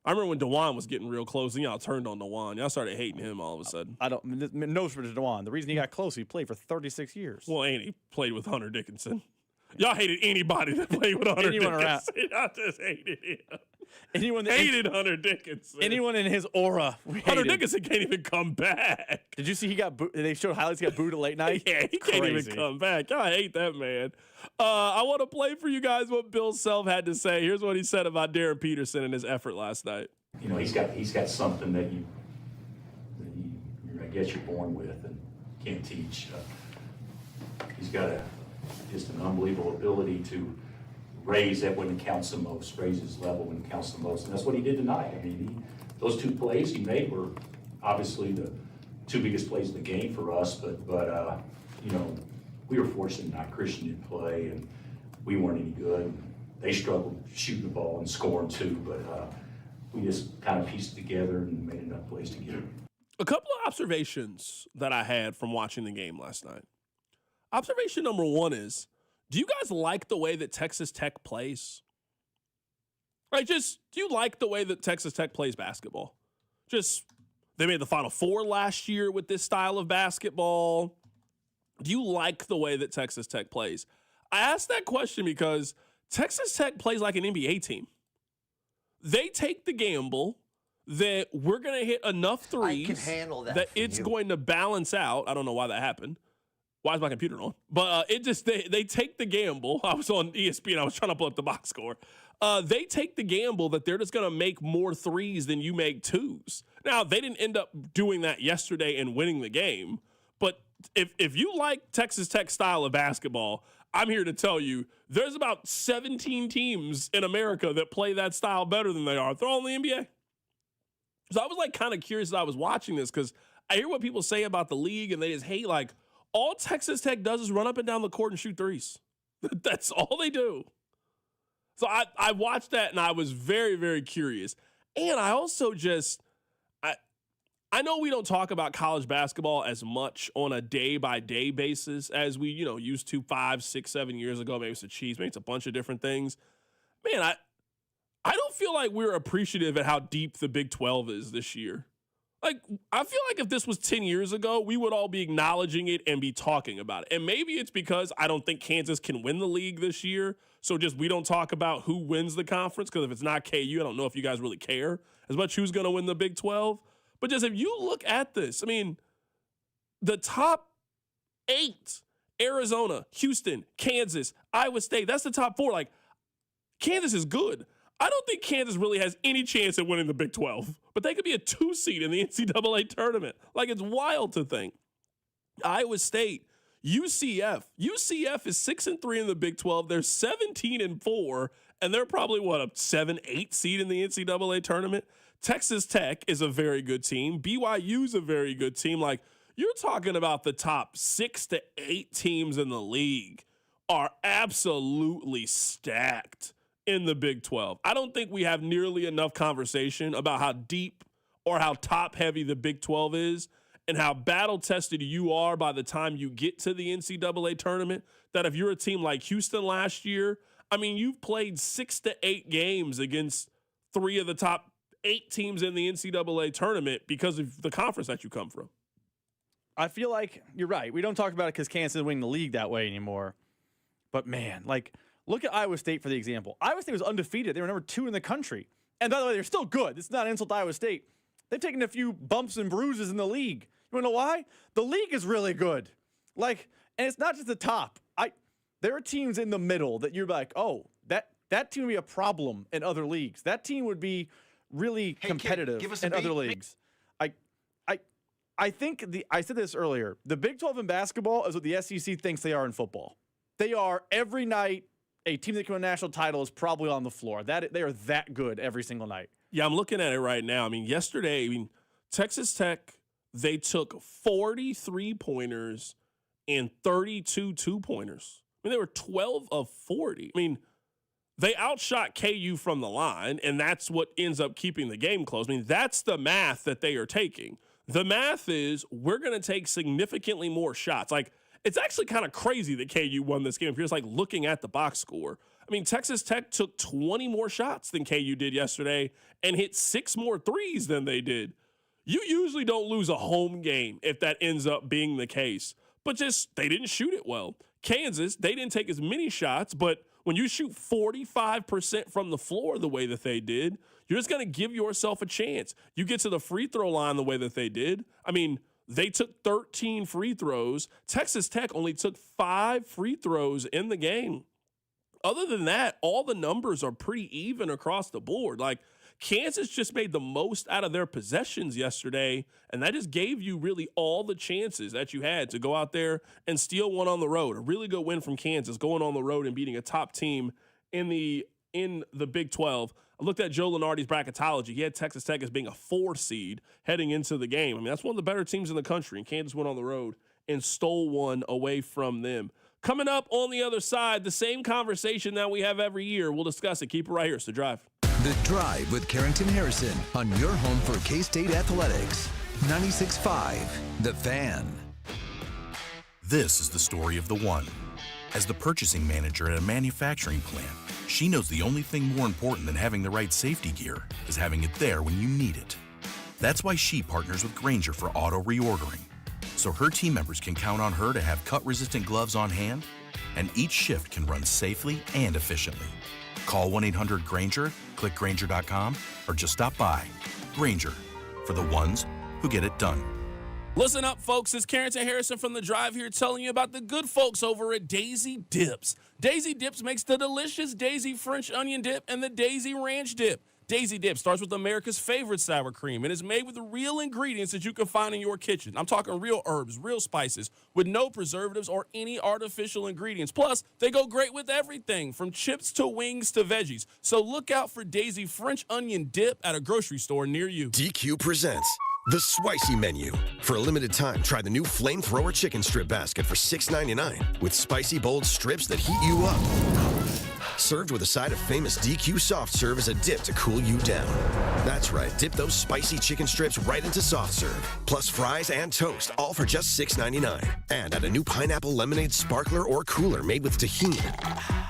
I remember when DeJuan was getting real close, and y'all turned on DeJuan. Y'all started hating him all of a sudden. No respect to DeJuan. The reason he got close, he played for 36 years. Well, and he played with Hunter Dickinson. Y'all hated anybody that played with Hunter Dickinson. Y'all just hated him. Anyone that hated Hunter Dickinson. Anyone in his aura. Hunter Dickinson can't even come back. Did you see he got they showed highlights? He got booed at late night. Yeah, he can't even come back. I hate that man. I want to play for you guys what Bill Self had to say. Here's what he said about Darryn Peterson and his effort last night. You know, he's got something that I guess you're born with and can't teach. He's got just an unbelievable ability to raise that when it counts the most, raise his level when it counts the most, and that's what he did tonight. I mean, those two plays he made were obviously the two biggest plays of the game for us, but you know, we were fortunate tonight. Christian didn't play, and we weren't any good. They struggled shooting the ball and scoring too, but we just kind of pieced it together and made enough plays to get it. A couple of observations that I had from watching the game last night. Observation number one is, do you guys like the way that Texas Tech plays? Like, do you like the way that Texas Tech plays basketball? They made the Final Four last year with this style of basketball. Do you like the way that Texas Tech plays? I asked that question because Texas Tech plays like an NBA team. They take the gamble that we're going to hit enough threes that it's going to balance out. I don't know why that happened. Why is my computer on? But they take the gamble. I was on ESPN. I was trying to pull up the box score. They take the gamble that they're just going to make more threes than you make twos. Now, they didn't end up doing that yesterday and winning the game. But if you like Texas Tech style of basketball, I'm here to tell you there's about 17 teams in America that play that style better than they are. They're all in the NBA. So I was like kind of curious as I was watching this because I hear what people say about the league and they just hate like all Texas Tech does is run up and down the court and shoot threes. That's all they do. So I watched that and I was very, very curious. And I also I know we don't talk about college basketball as much on a day-by-day basis as we, used to 5, 6, 7 years ago. Maybe it's the Chiefs, maybe it's a bunch of different things. Man, I don't feel like we're appreciative at how deep the Big 12 is this year. Like, I feel like if this was 10 years ago, we would all be acknowledging it and be talking about it. And maybe it's because I don't think Kansas can win the league this year. So just we don't talk about who wins the conference because if it's not KU, I don't know if you guys really care as much who's going to win the Big 12. But just if you look at this, I mean, the top 8, Arizona, Houston, Kansas, Iowa State, that's the top 4. Like, Kansas is good. I don't think Kansas really has any chance at winning the Big 12, but they could be a 2 seed in the NCAA tournament. Like, it's wild to think. Iowa State, UCF. UCF is 6-3 in the Big 12. They're 17-4, and they're probably, a 7, 8 seed in the NCAA tournament. Texas Tech is a very good team. BYU's a very good team. Like, you're talking about the top 6 to 8 teams in the league are absolutely stacked in the Big 12. I don't think we have nearly enough conversation about how deep or how top-heavy the Big 12 is and how battle-tested you are by the time you get to the NCAA tournament, that if you're a team like Houston last year, I mean, you've played 6 to 8 games against 3 of the top 8 teams in the NCAA tournament because of the conference that you come from. I feel like you're right. We don't talk about it because Kansas is winning the league that way anymore. But, man, look at Iowa State for the example. Iowa State was undefeated. They were number 2 in the country. And by the way, they're still good. It's not an insult to Iowa State. They've taken a few bumps and bruises in the league. You want to know why? The league is really good. And it's not just the top. There are teams in the middle that you're like, oh, that team would be a problem in other leagues. That team would be really competitive in other leagues. I think I said this earlier. The Big 12 in basketball is what the SEC thinks they are in football. They are every night. A team that can win a national title is probably on the floor. They are that good every single night. Yeah, I'm looking at it right now. I mean, yesterday, Texas Tech, they took 40 3-pointers and 32 2-pointers. I mean, they were 12 of 40. I mean, they outshot KU from the line, and that's what ends up keeping the game close. I mean, that's the math that they are taking. The math is we're going to take significantly more shots. Like, it's actually kind of crazy that KU won this game if you're just looking at the box score. I mean, Texas Tech took 20 more shots than KU did yesterday and hit 6 more threes than they did. You usually don't lose a home game if that ends up being the case, but just they didn't shoot it well. Kansas, they didn't take as many shots, but When you shoot 45% from the floor the way that they did, you're just going to give yourself a chance. You get to the free throw line the way that they did. I mean, they took 13 free throws. Texas Tech only took 5 free throws in the game. Other than that, all the numbers are pretty even across the board. Like, Kansas just made the most out of their possessions yesterday, and that just gave you really all the chances that you had to go out there and steal one on the road. A really good win from Kansas, going on the road and beating a top team in the Big 12. I looked at Joe Lunardi's bracketology. He had Texas Tech as being a 4 seed heading into the game. I mean, that's one of the better teams in the country, and Kansas went on the road and stole one away from them. Coming up on the other side, the same conversation that we have every year. We'll discuss it. Keep it right here. It's The Drive. The Drive with Carrington Harrison on your home for K-State Athletics. 96.5, The Fan. This is the story of the one. As the purchasing manager at a manufacturing plant, she knows the only thing more important than having the right safety gear is having it there when you need it. That's why she partners with Grainger for auto reordering, so her team members can count on her to have cut-resistant gloves on hand, and each shift can run safely and efficiently. Call 1-800-GRAINGER, click Grainger.com, or just stop by. Grainger, for the ones who get it done. Listen up, folks. It's Carrington Harrison from The Drive here telling you about the good folks over at Daisy Dips. Daisy Dips makes the delicious Daisy French onion dip and the Daisy Ranch dip. Daisy Dip starts with America's favorite sour cream and is made with the real ingredients that you can find in your kitchen. I'm talking real herbs, real spices, with no preservatives or any artificial ingredients. Plus, they go great with everything from chips to wings to veggies. So look out for Daisy French onion dip at a grocery store near you. DQ presents the Spicy Menu. For a limited time, try the new Flamethrower Chicken Strip Basket for $6.99 with spicy, bold strips that heat you up. Served with a side of famous DQ soft serve as a dip to cool you down. That's right, dip those spicy chicken strips right into soft serve. Plus fries and toast, all for just $6.99. And add a new pineapple lemonade sparkler or cooler made with tahini.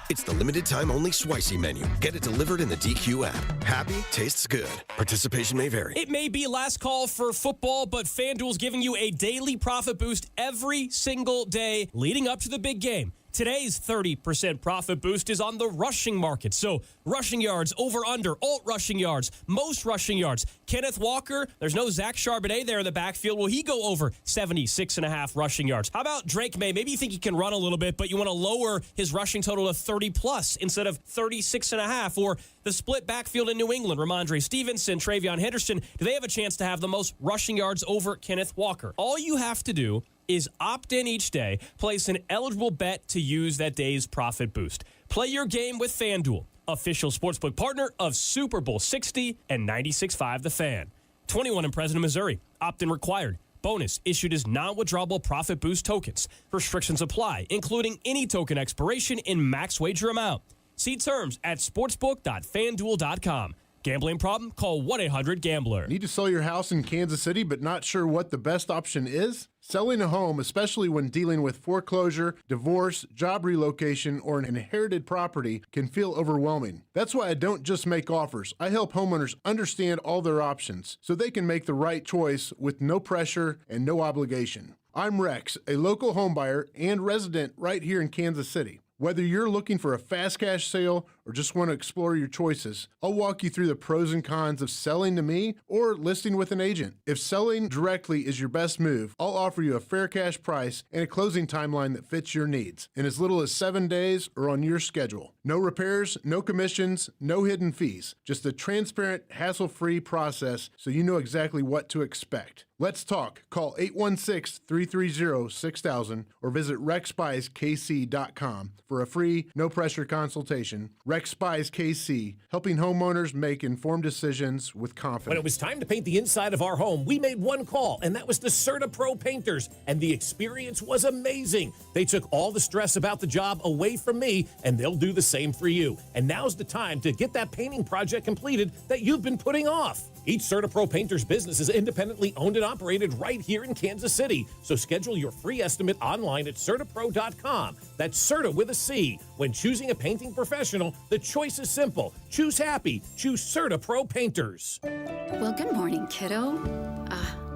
It's the limited time only Spicy Menu. Get it delivered in the DQ app. Happy, tastes good. Participation may vary. It may be last call for football, but FanDuel's giving you a daily profit boost every single day leading up to the big game. Today's 30% profit boost is on the rushing market. So rushing yards, over, under, alt rushing yards, most rushing yards. Kenneth Walker, there's no Zach Charbonnet there in the backfield. Will he go over 76.5 rushing yards? How about Drake May? Maybe you think he can run a little bit, but you want to lower his rushing total to 30 plus instead of 36.5. Or the split backfield in New England, Ramondre Stevenson, Travion Henderson. Do they have a chance to have the most rushing yards over Kenneth Walker? All you have to do is opt in each day, place an eligible bet to use that day's profit boost. Play your game with FanDuel, official sportsbook partner of Super Bowl 60 and 96.5 The Fan. 21 in President, Missouri. Opt-in required. Bonus issued as non-withdrawable profit boost tokens. Restrictions apply, including any token expiration in max wager amount. See terms at sportsbook.fanduel.com. Gambling problem? Call 1-800-GAMBLER. Need to sell your house in Kansas City but not sure what the best option is? Selling a home, especially when dealing with foreclosure, divorce, job relocation, or an inherited property, can feel overwhelming. That's why I don't just make offers. I help homeowners understand all their options so they can make the right choice with no pressure and no obligation. I'm Rex, a local homebuyer and resident right here in Kansas City. Whether you're looking for a fast cash sale or just want to explore your choices, I'll walk you through the pros and cons of selling to me or listing with an agent. If selling directly is your best move, I'll offer you a fair cash price and a closing timeline that fits your needs in as little as 7 days or on your schedule. No repairs, no commissions, no hidden fees. Just a transparent, hassle-free process so you know exactly what to expect. Let's talk. Call 816-330-6000 or visit rexspicekc.com for a free, no-pressure consultation. Rex Spies KC, helping homeowners make informed decisions with confidence. When it was time to paint the inside of our home, we made one call, and that was the CertaPro Painters, and the experience was amazing. They took all the stress about the job away from me, and they'll do the same for you. And now's the time to get that painting project completed that you've been putting off. Each CertaPro Painters business is independently owned and operated right here in Kansas City. So schedule your free estimate online at CertaPro.com. That's Certa with a C. When choosing a painting professional, the choice is simple. Choose happy. Choose CertaPro Painters. Well, good morning, kiddo.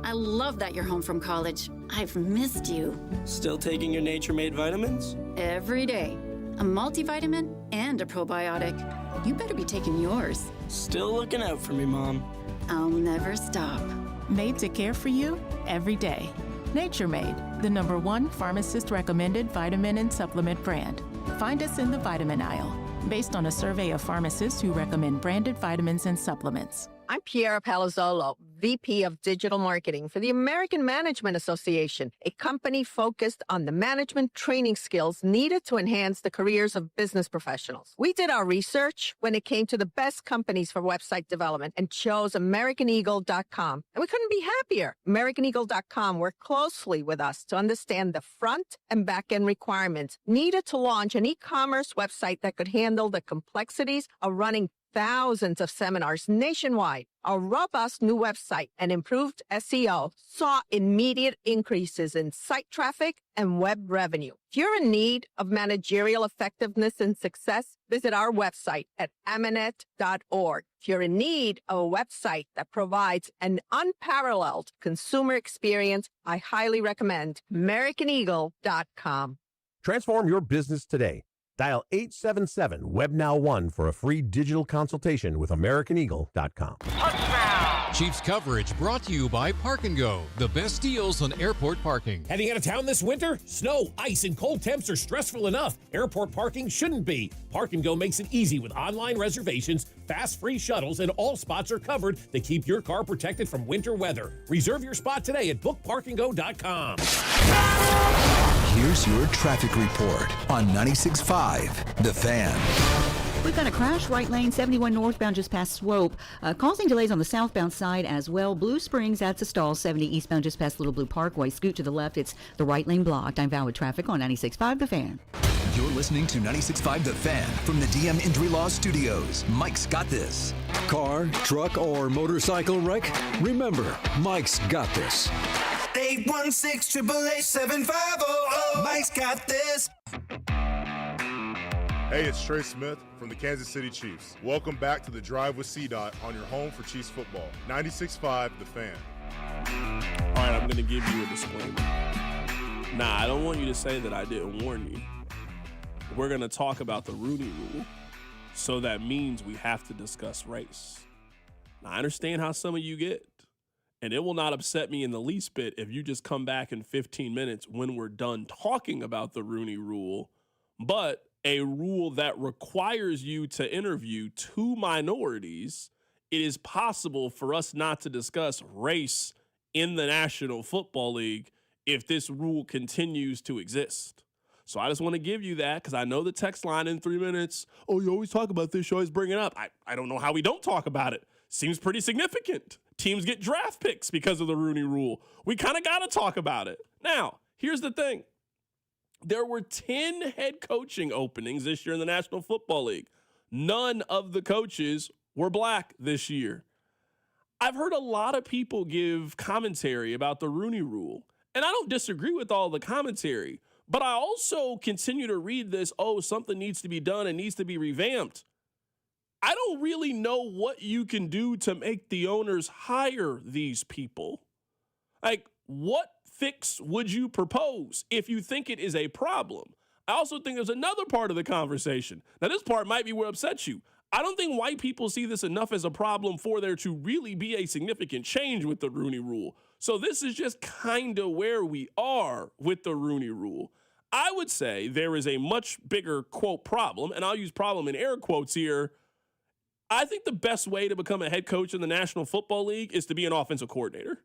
I love that you're home from college. I've missed you. Still taking your Nature Made vitamins? Every day. A multivitamin and a probiotic. You better be taking yours. Still looking out for me, Mom. I'll never stop. Made to care for you every day. Nature Made, the #1 pharmacist-recommended vitamin and supplement brand. Find us in the vitamin aisle, based on a survey of pharmacists who recommend branded vitamins and supplements. I'm Piera Palazzolo, VP of Digital Marketing for the American Management Association, a company focused on the management training skills needed to enhance the careers of business professionals. We did our research when it came to the best companies for website development and chose AmericanEagle.com. And we couldn't be happier. AmericanEagle.com worked closely with us to understand the front and back end requirements needed to launch an e-commerce website that could handle the complexities of running thousands of seminars nationwide. Our robust new website and improved SEO saw immediate increases in site traffic and web revenue. If you're in need of managerial effectiveness and success, visit our website at amanet.org. If you're in need of a website that provides an unparalleled consumer experience, I highly recommend AmericanEagle.com. Transform your business today. Dial 877-WEB-NOW1 for a free digital consultation with AmericanEagle.com. Chiefs coverage brought to you by Park & Go, the best deals on airport parking. Heading out of town this winter? Snow, ice, and cold temps are stressful enough. Airport parking shouldn't be. Park & Go makes it easy with online reservations, fast free shuttles, and all spots are covered to keep your car protected from winter weather. Reserve your spot today at bookparkandgo.com. Here's your traffic report on 96.5 The Fan. We've got a crash right lane 71 northbound just past Swope, causing delays on the southbound side as well. Blue Springs, that's a stall. 70 eastbound just past Little Blue Parkway. Scoot to the left, it's the right lane blocked. I'm Val with traffic on 96.5 The Fan. You're listening to 96.5 The Fan from the DM Injury Law Studios. Mike's got this. Car, truck, or motorcycle wreck? Remember, Mike's got this. 816-888-7500. Mike's got this. Hey, it's Trey Smith from the Kansas City Chiefs. Welcome back to the Drive with CDOT on your home for Chiefs football. 96.5 The Fan. All right, I'm going to give you a disclaimer. Nah, I don't want you to say that I didn't warn you. We're going to talk about the Rooney Rule, so that means we have to discuss race. Now, I understand how some of you get, and it will not upset me in the least bit if you just come back in 15 minutes when we're done talking about the Rooney Rule, but a rule that requires you to interview two minorities, it is possible for us not to discuss race in the National Football League if this rule continues to exist. So I just want to give you that because I know the text line in 3 minutes. Oh, you always talk about this. You always bring it up. I don't know how we don't talk about it. Seems pretty significant. Teams get draft picks because of the Rooney Rule. We kind of got to talk about it. Now, here's the thing. There were 10 head coaching openings this year in the National Football League. None of the coaches were black this year. I've heard a lot of people give commentary about the Rooney Rule, and I don't disagree with all the commentary, but I also continue to read this, something needs to be done and needs to be revamped. I don't really know what you can do to make the owners hire these people. Like, what fix would you propose if you think it is a problem? I also think there's another part of the conversation. Now, this part might be what upsets you. I don't think white people see this enough as a problem for there to really be a significant change with the Rooney Rule. So this is just kind of where we are with the Rooney Rule. I would say there is a much bigger, quote, problem, and I'll use problem in air quotes here. I think the best way to become a head coach in the National Football League is to be an offensive coordinator.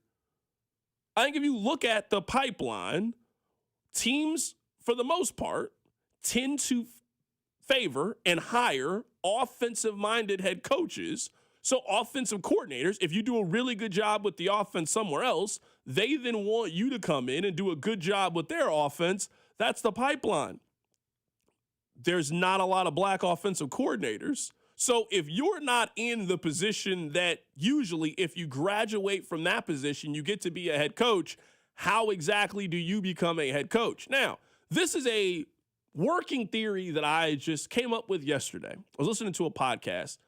I think if you look at the pipeline, teams, for the most part, tend to favor and hire offensive-minded head coaches. So offensive coordinators, if you do a really good job with the offense somewhere else, they then want you to come in and do a good job with their offense. That's the pipeline. There's not a lot of black offensive coordinators. So if you're not in the position that usually if you graduate from that position, you get to be a head coach, how exactly do you become a head coach? Now, this is a working theory that I just came up with yesterday. I was listening to a podcast.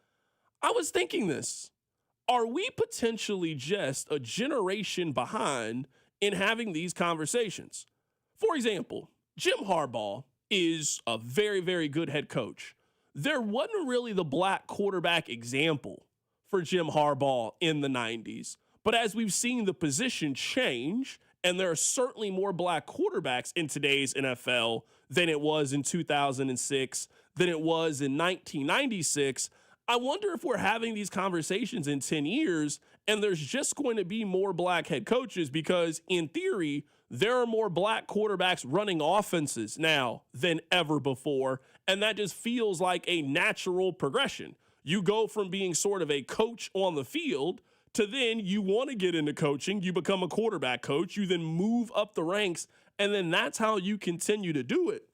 I was thinking this. Are we potentially just a generation behind in having these conversations? For example, Jim Harbaugh is a very, very good head coach. there wasn't really the black quarterback example for Jim Harbaugh in the 90s. But as we've seen the position change, and there are certainly more black quarterbacks in today's NFL than it was in 2006, than it was in 1996, I wonder if we're having these conversations in 10 years and there's just going to be more black head coaches because, in theory, there are more black quarterbacks running offenses now than ever before, and that just feels like a natural progression. You go from being sort of a coach on the field to then you want to get into coaching, you become a quarterback coach, you then move up the ranks, and then that's how you continue to do it.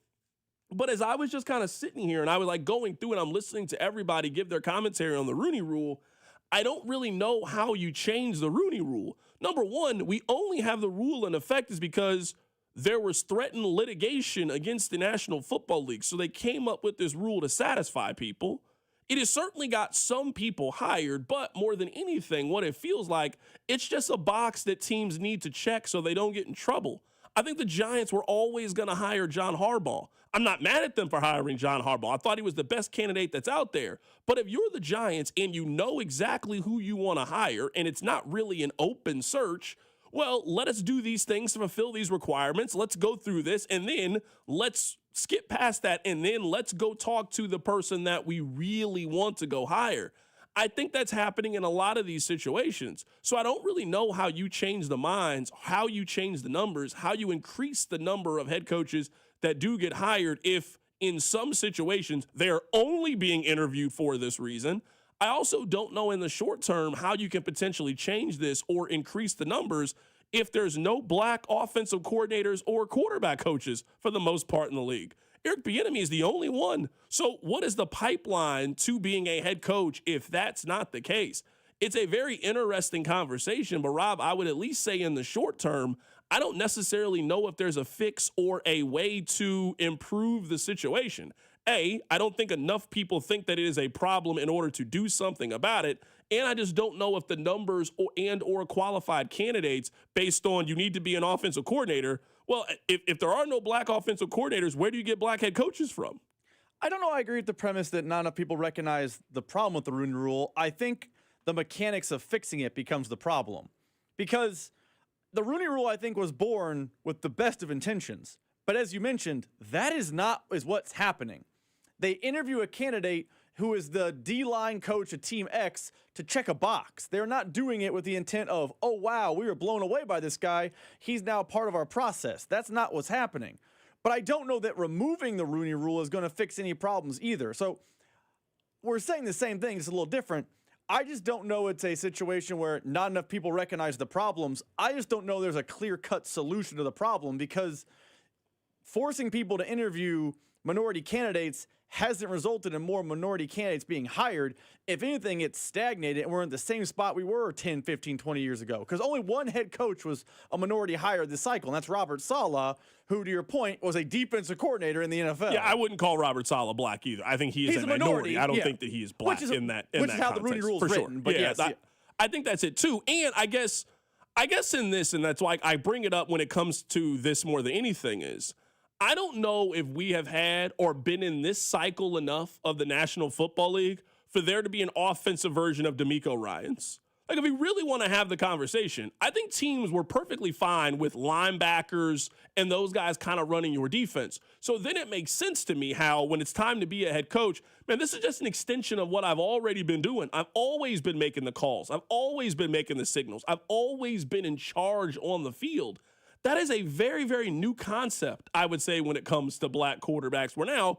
But as I was just kind of sitting here and I was like going through and I'm listening to everybody give their commentary on the Rooney Rule, I don't really know how you change the Rooney Rule. Number one, we only have the rule in effect is because there was threatened litigation against the National Football League. So they came up with this rule to satisfy people. It has certainly got some people hired, but more than anything, what it feels like, it's just a box that teams need to check so they don't get in trouble. I think the Giants were always going to hire John Harbaugh. I'm not mad at them for hiring John Harbaugh. I thought he was the best candidate that's out there. But if you're the Giants and you know exactly who you want to hire and it's not really an open search, well, let us do these things to fulfill these requirements. Let's go through this and then let's skip past that and then let's go talk to the person that we really want to go hire. I think that's happening in a lot of these situations. So I don't really know how you change the minds, how you change the numbers, how you increase the number of head coaches that do get hired if in some situations they're only being interviewed for this reason. I also don't know in the short term how you can potentially change this or increase the numbers if there's no black offensive coordinators or quarterback coaches for the most part in the league. Eric Bieniemy is the only one. So what is the pipeline to being a head coach if that's not the case? It's a very interesting conversation, but Rob, I would at least say in the short term, I don't necessarily know if there's a fix or a way to improve the situation. I don't think enough people think that it is a problem in order to do something about it. And I just don't know if the numbers or qualified candidates based on you need to be an offensive coordinator. Well, if there are no black offensive coordinators, where do you get black head coaches from? I don't know. I agree with the premise that not enough people recognize the problem with the Rooney Rule. I think the mechanics of fixing it becomes the problem. Because the Rooney Rule, I think, was born with the best of intentions. But as you mentioned, that is what's happening. They interview a candidate who is the D-line coach of Team X to check a box. They're not doing it with the intent of, oh, wow, we were blown away by this guy. He's now part of our process. That's not what's happening. But I don't know that removing the Rooney Rule is going to fix any problems either. So we're saying the same thing. It's a little different. I just don't know it's a situation where not enough people recognize the problems. I just don't know there's a clear-cut solution to the problem because forcing people to interview minority candidates hasn't resulted in more minority candidates being hired. If anything, it's stagnated, and we're in the same spot we were 10, 15, 20 years ago. Because only one head coach was a minority hire this cycle, and that's Robert Saleh, who, to your point, was a defensive coordinator in the NFL. Yeah, I wouldn't call Robert Saleh black either. I think he is a minority. I don't think that he is black in that Which is how context, the Rooney Rule is for written. Sure. But yeah, yes, I think that's it, too. And I guess in this, and that's why I bring it up when it comes to this more than anything is, I don't know if we have had or been in this cycle enough of the National Football League for there to be an offensive version of DeMeco Ryans. Like, if we really want to have the conversation, I think teams were perfectly fine with linebackers and those guys kind of running your defense. So then it makes sense to me how when it's time to be a head coach, man, this is just an extension of what I've already been doing. I've always been making the calls. I've always been making the signals. I've always been in charge on the field. That is a very, very new concept, I would say, when it comes to black quarterbacks. Where now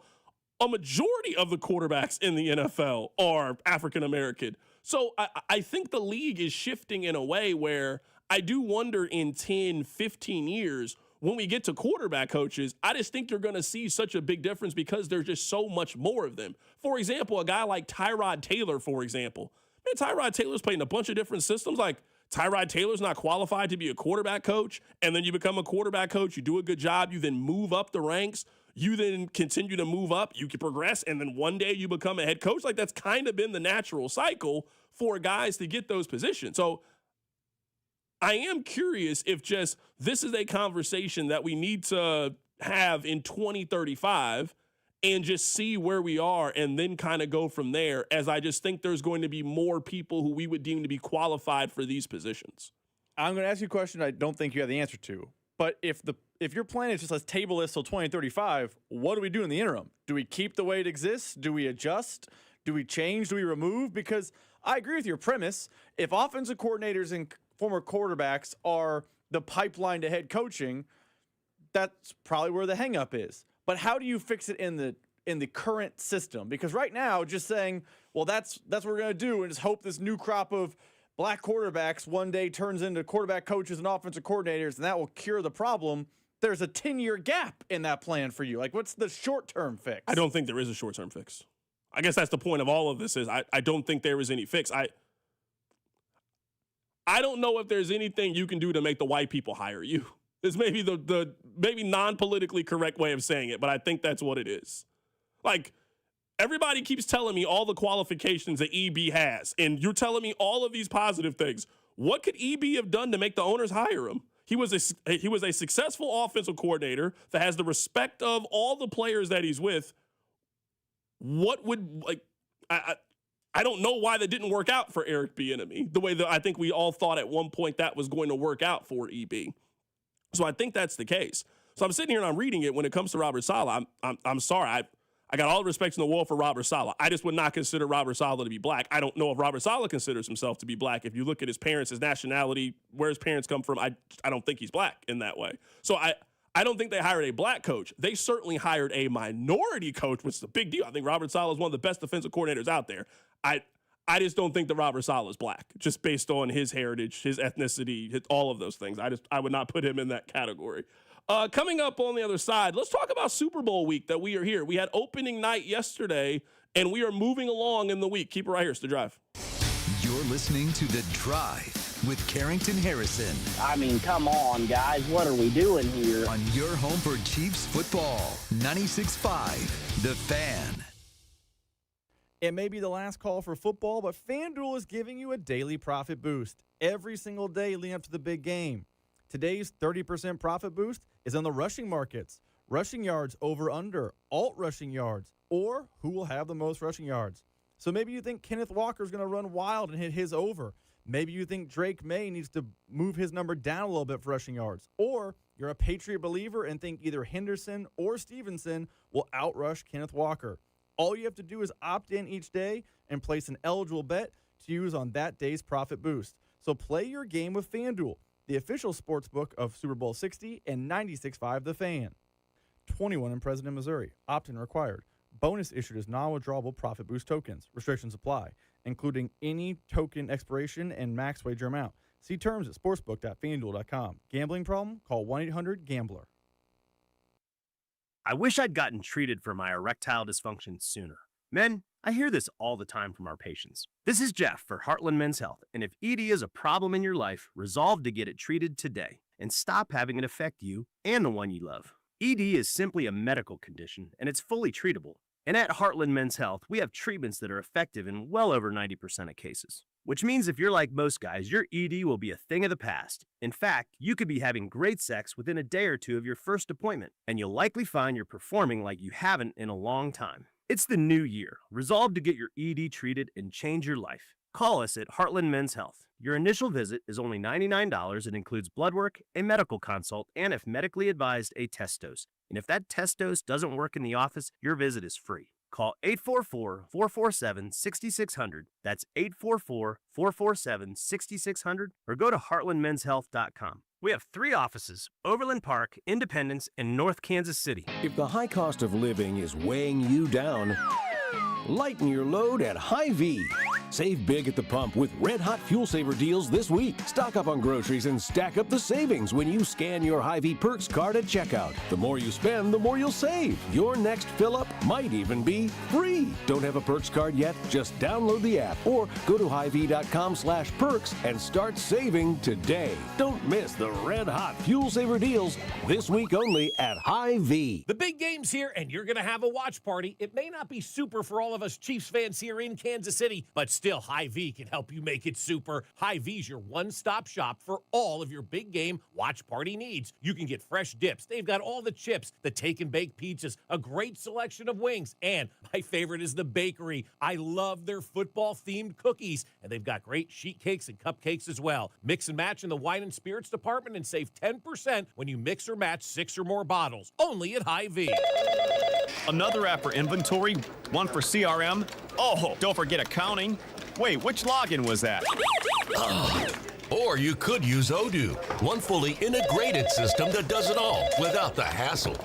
a majority of the quarterbacks in the NFL are African-American. So I think the league is shifting in a way where I do wonder in 10, 15 years, when we get to quarterback coaches, I just think you're going to see such a big difference because there's just so much more of them. For example, a guy like Tyrod Taylor, for example. Man, Tyrod Taylor's played in a bunch of different systems. Like, Tyrod Taylor's not qualified to be a quarterback coach, and then you become a quarterback coach, you do a good job, you then move up the ranks, you then continue to move up, you can progress, and then one day you become a head coach. Like, that's kind of been the natural cycle for guys to get those positions. So I am curious if just this is a conversation that we need to have in 2035, and just see where we are and then kind of go from there, as I just think there's going to be more people who we would deem to be qualified for these positions. I'm going to ask you a question I don't think you have the answer to. But if your plan is just let's table this till 2035, what do we do in the interim? Do we keep the way it exists? Do we adjust? Do we change? Do we remove? Because I agree with your premise. If offensive coordinators and former quarterbacks are the pipeline to head coaching, that's probably where the hang-up is. But how do you fix it in the current system? Because right now, just saying, well, that's what we're going to do and just hope this new crop of black quarterbacks one day turns into quarterback coaches and offensive coordinators, and that will cure the problem. There's a 10-year gap in that plan for you. Like, what's the short-term fix? I don't think there is a short-term fix. I guess that's the point of all of this is I don't think there is any fix. I don't know if there's anything you can do to make the white people hire you. This may be the maybe non-politically correct way of saying it, but I think that's what it is. Like, everybody keeps telling me all the qualifications that EB has, and you're telling me all of these positive things. What could EB have done to make the owners hire him? He was a successful offensive coordinator that has the respect of all the players that he's with. What would, like, I don't know why that didn't work out for Eric Bieniemy, the way that I think we all thought at one point that was going to work out for EB. So I think that's the case. So I'm sitting here and I'm reading it when it comes to Robert Saleh. I'm sorry. I got all the respect in the world for Robert Saleh. I just would not consider Robert Saleh to be black. I don't know if Robert Saleh considers himself to be black. If you look at his parents, his nationality, where his parents come from, I don't think he's black in that way. So I don't think they hired a black coach. They certainly hired a minority coach, which is a big deal. I think Robert Saleh is one of the best defensive coordinators out there. I just don't think that Robert Saleh is black, just based on his heritage, his ethnicity, all of those things. I would not put him in that category. Coming up on the other side, let's talk about Super Bowl week that we are here. We had opening night yesterday, and we are moving along in the week. Keep it right here. It's The Drive. You're listening to The Drive with Carrington Harrison. I mean, come on, guys. What are we doing here? On your home for Chiefs football, 96.5 The Fan. It may be the last call for football, but FanDuel is giving you a daily profit boost every single day leading up to the big game. Today's 30% profit boost is on the rushing markets, rushing yards over under, alt rushing yards, or who will have the most rushing yards. So maybe you think Kenneth Walker is going to run wild and hit his over. Maybe you think Drake May needs to move his number down a little bit for rushing yards. Or you're a Patriot believer and think either Henderson or Stevenson will outrush Kenneth Walker. All you have to do is opt in each day and place an eligible bet to use on that day's profit boost. So play your game with FanDuel, the official sports book of Super Bowl 60 and 96.5 The Fan. 21 and President, Missouri. Opt-in required. Bonus issued as non-withdrawable profit boost tokens. Restrictions apply, including any token expiration and max wager amount. See terms at sportsbook.fanduel.com. Gambling problem? Call 1-800-GAMBLER. I wish I'd gotten treated for my erectile dysfunction sooner. Men, I hear this all the time from our patients. This is Jeff for Heartland Men's Health, and if ED is a problem in your life, resolve to get it treated today and stop having it affect you and the one you love. ED is simply a medical condition, and it's fully treatable. And at Heartland Men's Health, we have treatments that are effective in well over 90% of cases. Which means if you're like most guys, your ED will be a thing of the past. In fact, you could be having great sex within a day or two of your first appointment, and you'll likely find you're performing like you haven't in a long time. It's the new year. Resolve to get your ED treated and change your life. Call us at Heartland Men's Health. Your initial visit is only $99. It includes blood work, a medical consult, and if medically advised, a test dose. And if that test dose doesn't work in the office, your visit is free. Call 844-447-6600. That's 844-447-6600 or go to heartlandmenshealth.com. We have 3 offices, Overland Park, Independence, and North Kansas City. If the high cost of living is weighing you down, lighten your load at Hy-Vee. Save big at the pump with red-hot fuel saver deals this week. Stock up on groceries and stack up the savings when you scan your Hy-Vee Perks card at checkout. The more you spend, the more you'll save. Your next fill-up might even be free. Don't have a Perks card yet? Just download the app or go to Hy-Vee.com/perks and start saving today. Don't miss the red-hot fuel saver deals this week only at Hy-Vee. The big game's here, and you're going to have a watch party. It may not be super for all of us Chiefs fans here in Kansas City, but still, Hy-Vee can help you make it super. Hy-Vee's your one-stop shop for all of your big game watch party needs. You can get fresh dips. They've got all the chips, the take and bake pizzas, a great selection of wings, and my favorite is the bakery. I love their football-themed cookies, and they've got great sheet cakes and cupcakes as well. Mix and match in the wine and spirits department and save 10% when you mix or match 6 or more bottles. Only at Hy-Vee. Another app for inventory, one for CRM. Oh, don't forget accounting. Wait, which login was that? Or you could use Odoo, one fully integrated system that does it all without the hassle.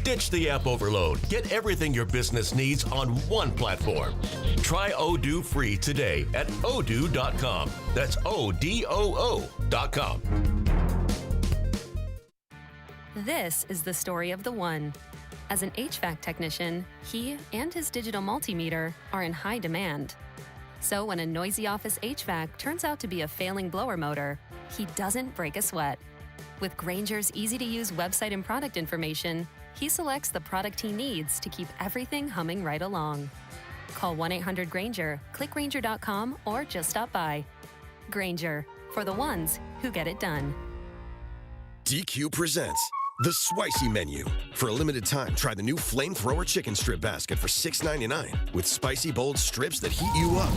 Ditch the app overload. Get everything your business needs on one platform. Try Odoo free today at odoo.com. That's ODOO.com. This is the story of the one. As an HVAC technician, he and his digital multimeter are in high demand. So when a noisy office HVAC turns out to be a failing blower motor, he doesn't break a sweat. With Grainger's easy-to-use website and product information, he selects the product he needs to keep everything humming right along. Call 1-800-GRAINGER, click Grainger.com, or just stop by. Grainger, for the ones who get it done. DQ presents the Spicy Menu. For a limited time, try the new Flamethrower Chicken Strip Basket for $6.99 with spicy, bold strips that heat you up.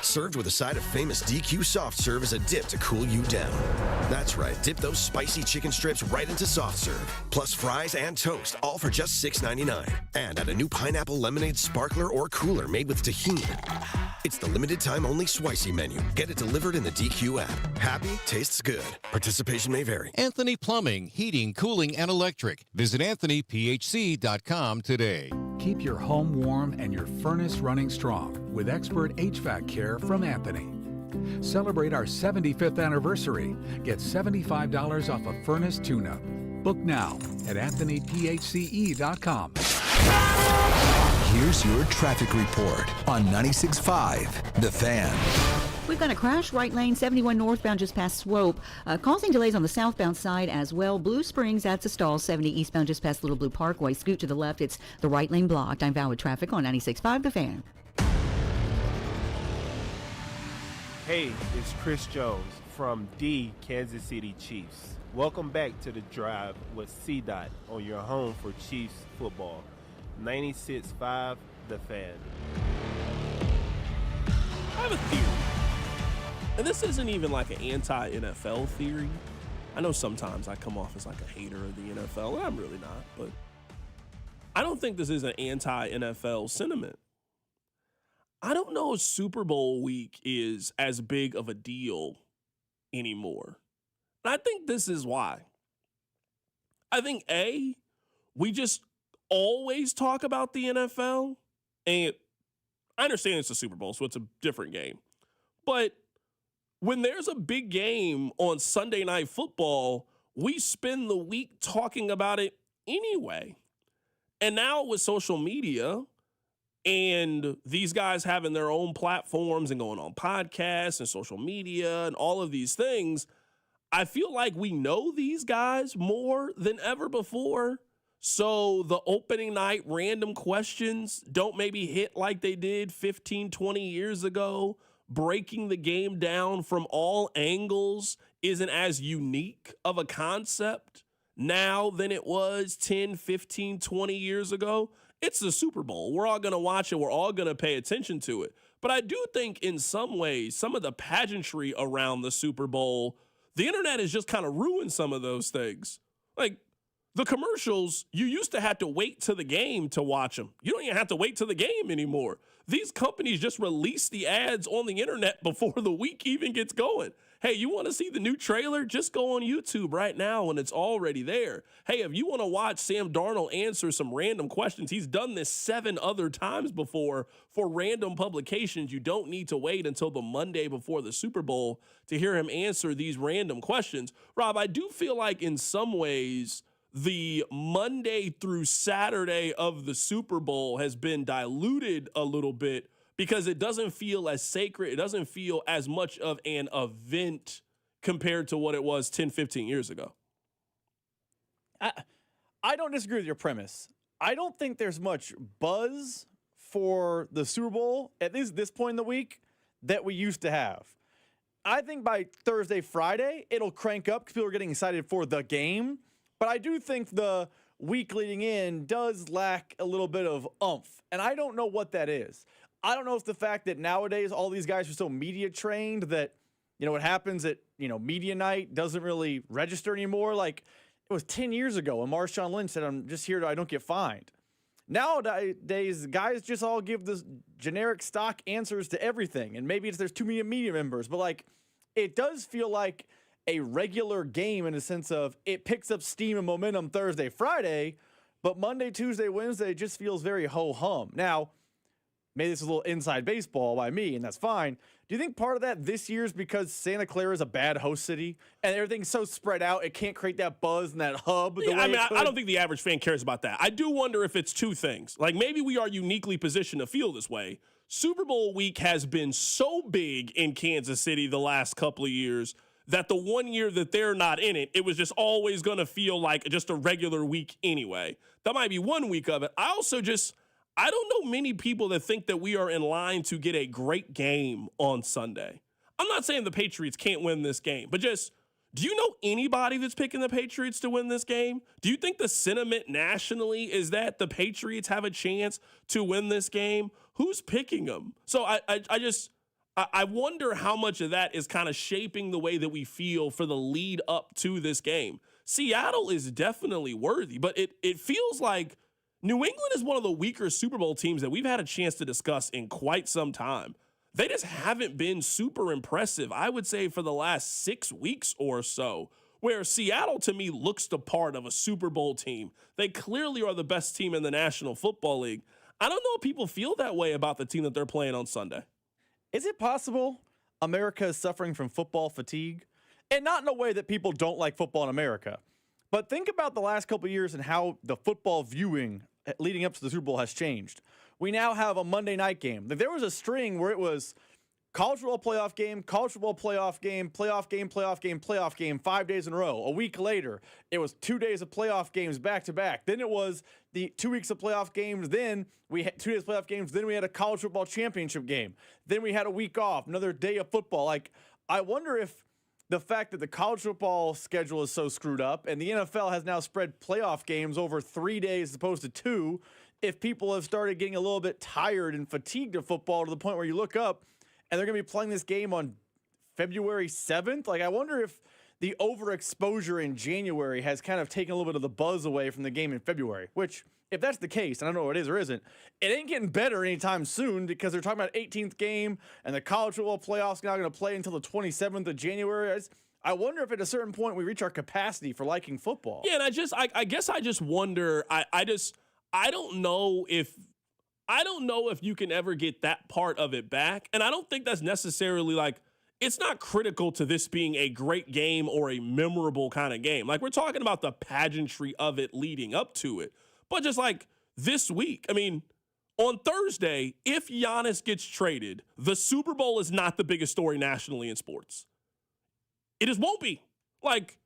Served with a side of famous DQ Soft Serve as a dip to cool you down. That's right, dip those spicy chicken strips right into Soft Serve. Plus fries and toast, all for just $6.99. And add a new pineapple lemonade sparkler or cooler made with tahini. It's the limited time only Spicy Menu. Get it delivered in the DQ app. Happy, tastes good. Participation may vary. Anthony Plumbing, Heating, Cooling, and Electric. Visit AnthonyPHC.com today. Keep your home warm and your furnace running strong with expert HVAC care from Anthony. Celebrate our 75th anniversary. Get $75 off a furnace tune-up. Book now at AnthonyPHCE.com. Here's your traffic report on 96.5 The Fan. We've got a crash, right lane 71 northbound just past Swope, causing delays on the southbound side as well. Blue Springs adds a stall, 70 eastbound just past Little Blue Parkway. Scoot to the left, it's the right lane blocked. I'm Val with traffic on 96.5 The Fan. Hey, it's Chris Jones from the Kansas City Chiefs. Welcome back to The Drive with C-Dot on your home for Chiefs football. 96.5 The Fan. I have a theory. And this isn't even like an anti-NFL theory. I know sometimes I come off as like a hater of the NFL, and I'm really not, but I don't think this is an anti-NFL sentiment. I don't know if Super Bowl week is as big of a deal anymore. And I think this is why. I think, A, we just always talk about the NFL, and I understand it's a Super Bowl, so it's a different game. But when there's a big game on Sunday Night Football, we spend the week talking about it anyway. And now with social media and these guys having their own platforms and going on podcasts and social media and all of these things, I feel like we know these guys more than ever before. So the opening night random questions don't maybe hit like they did 15, 20 years ago. Breaking the game down from all angles isn't as unique of a concept now than it was 10, 15, 20 years ago. It's the Super Bowl. We're all going to watch it. We're all going to pay attention to it. But I do think in some ways, some of the pageantry around the Super Bowl, the internet has just kind of ruined some of those things. Like the commercials, you used to have to wait to the game to watch them. You don't even have to wait to the game anymore. These companies just release the ads on the internet before the week even gets going. Hey, you want to see the new trailer? Just go on YouTube right now and it's already there. Hey, if you want to watch Sam Darnold answer some random questions, he's done this 7 other times before for random publications. You don't need to wait until the Monday before the Super Bowl to hear him answer these random questions. Rob, I do feel like in some ways the Monday through Saturday of the Super Bowl has been diluted a little bit because it doesn't feel as sacred. It doesn't feel as much of an event compared to what it was 10, 15 years ago. I don't disagree with your premise. I don't think there's much buzz for the Super Bowl, at least this point in the week, that we used to have. I think by Thursday, Friday, it'll crank up because people are getting excited for the game. But I do think the week leading in does lack a little bit of oomph. And I don't know what that is. I don't know if the fact that nowadays all these guys are so media trained that, what happens at, media night doesn't really register anymore. Like, it was 10 years ago when Marshawn Lynch said, I'm just here so I don't get fined. Nowadays, guys just all give this generic stock answers to everything. And maybe it's there's too many media members. But, like, it does feel like a regular game in a sense of it picks up steam and momentum Thursday, Friday. But Monday, Tuesday, Wednesday just feels very ho-hum. Now, maybe this is a little inside baseball by me, and that's fine. Do you think part of that this year is because Santa Clara is a bad host city and everything's so spread out, it can't create that buzz and that hub? I don't think the average fan cares about that. I do wonder if it's two things. Like, maybe we are uniquely positioned to feel this way. Super Bowl week has been so big in Kansas City the last couple of years that the 1 year that they're not in it, it was just always going to feel like just a regular week anyway. That might be 1 week of it. I don't know many people that think that we are in line to get a great game on Sunday. I'm not saying the Patriots can't win this game, but just, do you know anybody that's picking the Patriots to win this game? Do you think the sentiment nationally is that the Patriots have a chance to win this game? Who's picking them? So I wonder how much of that is kind of shaping the way that we feel for the lead up to this game. Seattle is definitely worthy, but it feels like New England is one of the weaker Super Bowl teams that we've had a chance to discuss in quite some time. They just haven't been super impressive, I would say, for the last 6 weeks or so, where Seattle, to me, looks the part of a Super Bowl team. They clearly are the best team in the National Football League. I don't know if people feel that way about the team that they're playing on Sunday. Is it possible America is suffering from football fatigue? And not in a way that people don't like football in America. But think about the last couple of years and how the football viewing leading up to the Super Bowl has changed. We now have a Monday night game. There was a string where it was college football playoff game, college football playoff game, playoff game, playoff game, playoff game, 5 days in a row. A week later, it was 2 days of playoff games back to back. Then it was the 2 weeks of playoff games. Then we had 2 days of playoff games. Then we had a college football championship game. Then we had a week off, another day of football. Like, I wonder if the fact that the college football schedule is so screwed up and the NFL has now spread playoff games over 3 days as opposed to 2, if people have started getting a little bit tired and fatigued of football to the point where you look up and they're going to be playing this game on February 7th. Like, I wonder if the overexposure in January has kind of taken a little bit of the buzz away from the game in February, which, if that's the case, and I don't know what it is or isn't, it ain't getting better anytime soon because they're talking about 18th game and the college football playoffs now going to play until the 27th of January. I wonder if at a certain point we reach our capacity for liking football. Yeah, and I guess I just wonder, I don't know if you can ever get that part of it back. And I don't think that's necessarily like, it's not critical to this being a great game or a memorable kind of game. Like, we're talking about the pageantry of it leading up to it. But just like this week, I mean, on Thursday, if Giannis gets traded, the Super Bowl is not the biggest story nationally in sports. It just won't be. Like,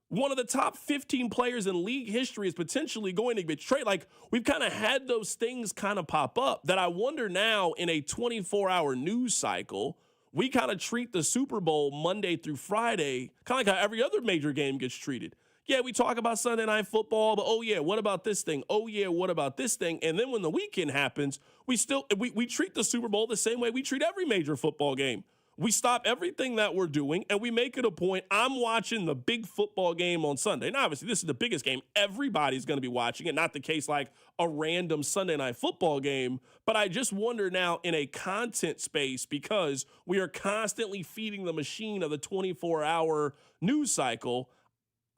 one of the top 15 players in league history is potentially going to get traded. Like, we've kind of had those things kind of pop up that I wonder now in a 24-hour news cycle, we kind of treat the Super Bowl Monday through Friday, kind of like how every other major game gets treated. Yeah, we talk about Sunday Night Football, but oh yeah, what about this thing? Oh yeah, what about this thing? And then when the weekend happens, we treat the Super Bowl the same way we treat every major football game. We stop everything that we're doing and we make it a point. I'm watching the big football game on Sunday. Now, obviously, this is the biggest game. Everybody's going to be watching it. Not the case like a random Sunday Night Football game. But I just wonder now in a content space, because we are constantly feeding the machine of the 24-hour news cycle,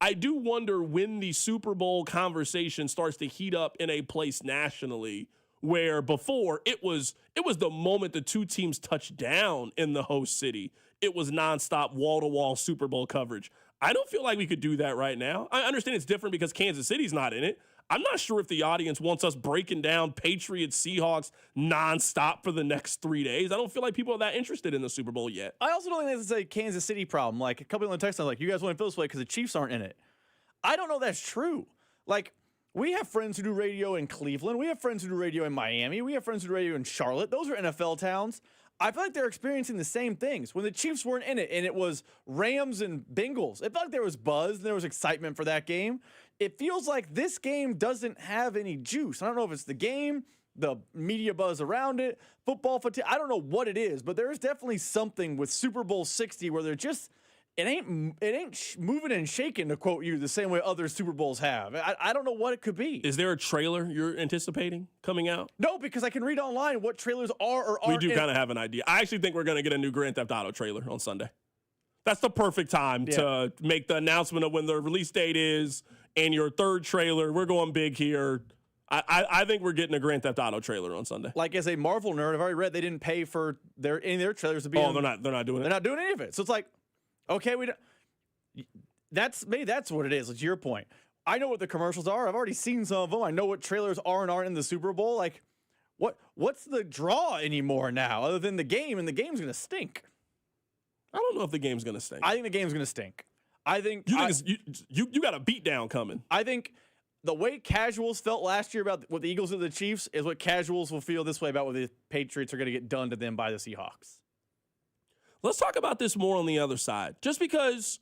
I do wonder when the Super Bowl conversation starts to heat up in a place nationally where before it was the moment the two teams touched down in the host city. It was nonstop wall-to-wall Super Bowl coverage. I don't feel like we could do that right now. I understand it's different because Kansas City's not in it. I'm not sure if the audience wants us breaking down Patriots, Seahawks nonstop for the next 3 days. I don't feel like people are that interested in the Super Bowl yet. I also don't think this is a Kansas City problem. Like, a couple of the texts, like, you guys want to feel this way because the Chiefs aren't in it. I don't know that's true. Like, We have friends who do radio in Cleveland. We have friends who do radio in Miami. We have friends who do radio in Charlotte. Those are NFL towns. I feel like they're experiencing the same things. When the Chiefs weren't in it and it was Rams and Bengals, it felt like there was buzz and there was excitement for that game. It feels like this game doesn't have any juice. I don't know if it's the game, the media buzz around it, football fatigue. I don't know what it is, but there is definitely something with Super Bowl 60 where they're just it ain't moving and shaking, to quote you, the same way other Super Bowls have. I don't know what it could be. Is there a trailer you're anticipating coming out? No, because I can read online what trailers are or aren't. We do kind of have an idea. I actually think we're going to get a new Grand Theft Auto trailer on Sunday. That's the perfect time to make the announcement of when the release date is and your third trailer. We're going big here. I think we're getting a Grand Theft Auto trailer on Sunday. Like, as a Marvel nerd, I've already read they didn't pay for any of their trailers to be. Oh, they're not doing it. They're not doing any of it. So it's like, okay, we don't. Maybe that's what it is. It's your point. I know what the commercials are. I've already seen some of them. I know what trailers are and aren't in the Super Bowl. Like, what's the draw anymore now, other than the game? And the game's gonna stink. I don't know if the game's gonna stink. I think the game's gonna stink. I think you got a beat down coming. I think the way casuals felt last year about what the Eagles did to the Chiefs is what casuals will feel this way about what the Patriots are going to get done to them by the Seahawks. Let's talk about this more on the other side. Just because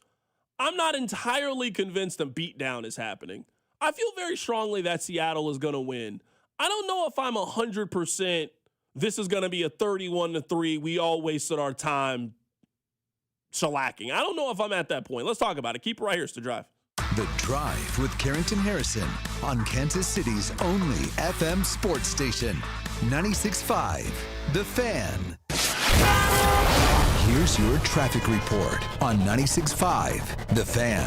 I'm not entirely convinced a beatdown is happening. I feel very strongly that Seattle is going to win. I don't know if I'm 100% this is going to be a 31-3. We all wasted our time shellacking. I don't know if I'm at that point. Let's talk about it. Keep it right here. It's The Drive. The Drive with Carrington Harrison on Kansas City's only FM sports station, 96.5 The Fan. Here's your traffic report on 96.5 The Fan.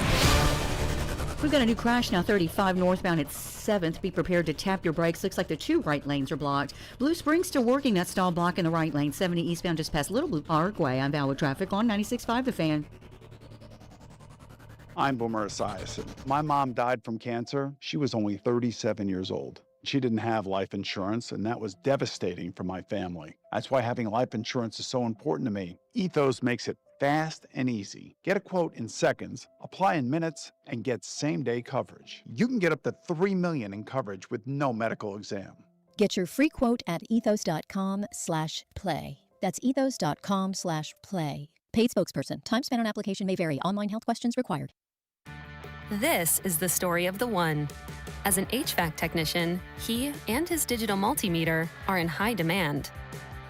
We've got a new crash now, 35 northbound at 7th. Be prepared to tap your brakes. Looks like the two right lanes are blocked. Blue Springs still working that stall block in the right lane. 70 eastbound just past Little Blue Parkway. I'm Val with traffic on 96.5 The Fan. I'm Boomer Esiason. My mom died from cancer. She was only 37 years old. She didn't have life insurance, and that was devastating for my family. That's why having life insurance is so important to me. Ethos makes it fast and easy. Get a quote in seconds, apply in minutes, and get same-day coverage. You can get up to $3 million in coverage with no medical exam. Get your free quote at ethos.com/play. That's ethos.com/play. Paid spokesperson. Time spent on application may vary. Online health questions required. This is the story of the one. As an HVAC technician, he and his digital multimeter are in high demand.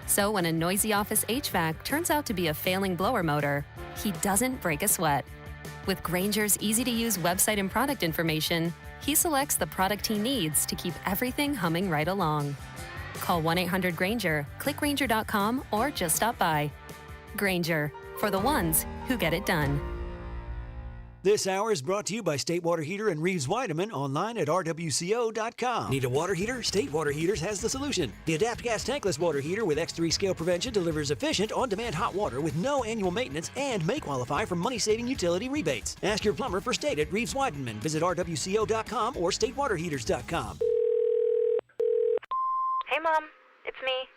So when a noisy office HVAC turns out to be a failing blower motor, he doesn't break a sweat. With Grainger's easy-to-use website and product information, he selects the product he needs to keep everything humming right along. Call 1-800-GRAINGER, click Grainger.com, or just stop by. Grainger, for the ones who get it done. This hour is brought to you by State Water Heater and Reeves Weideman, online at rwco.com. Need a water heater? State Water Heaters has the solution. The Adapt Gas Tankless Water Heater with X3 scale prevention delivers efficient, on-demand hot water with no annual maintenance and may qualify for money-saving utility rebates. Ask your plumber for State at Reeves Weideman. Visit rwco.com or statewaterheaters.com. Hey, Mom. It's me.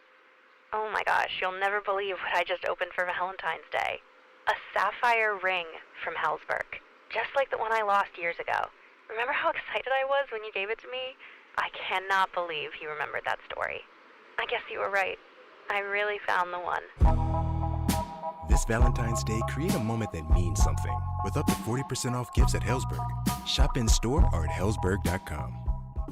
Oh my gosh, you'll never believe what I just opened for Valentine's Day. A sapphire ring from Helzberg. Just like the one I lost years ago. Remember how excited I was when you gave it to me? I cannot believe you remembered that story. I guess you were right. I really found the one. This Valentine's Day, create a moment that means something with up to 40% off gifts at Helzberg. Shop in store or at helzberg.com.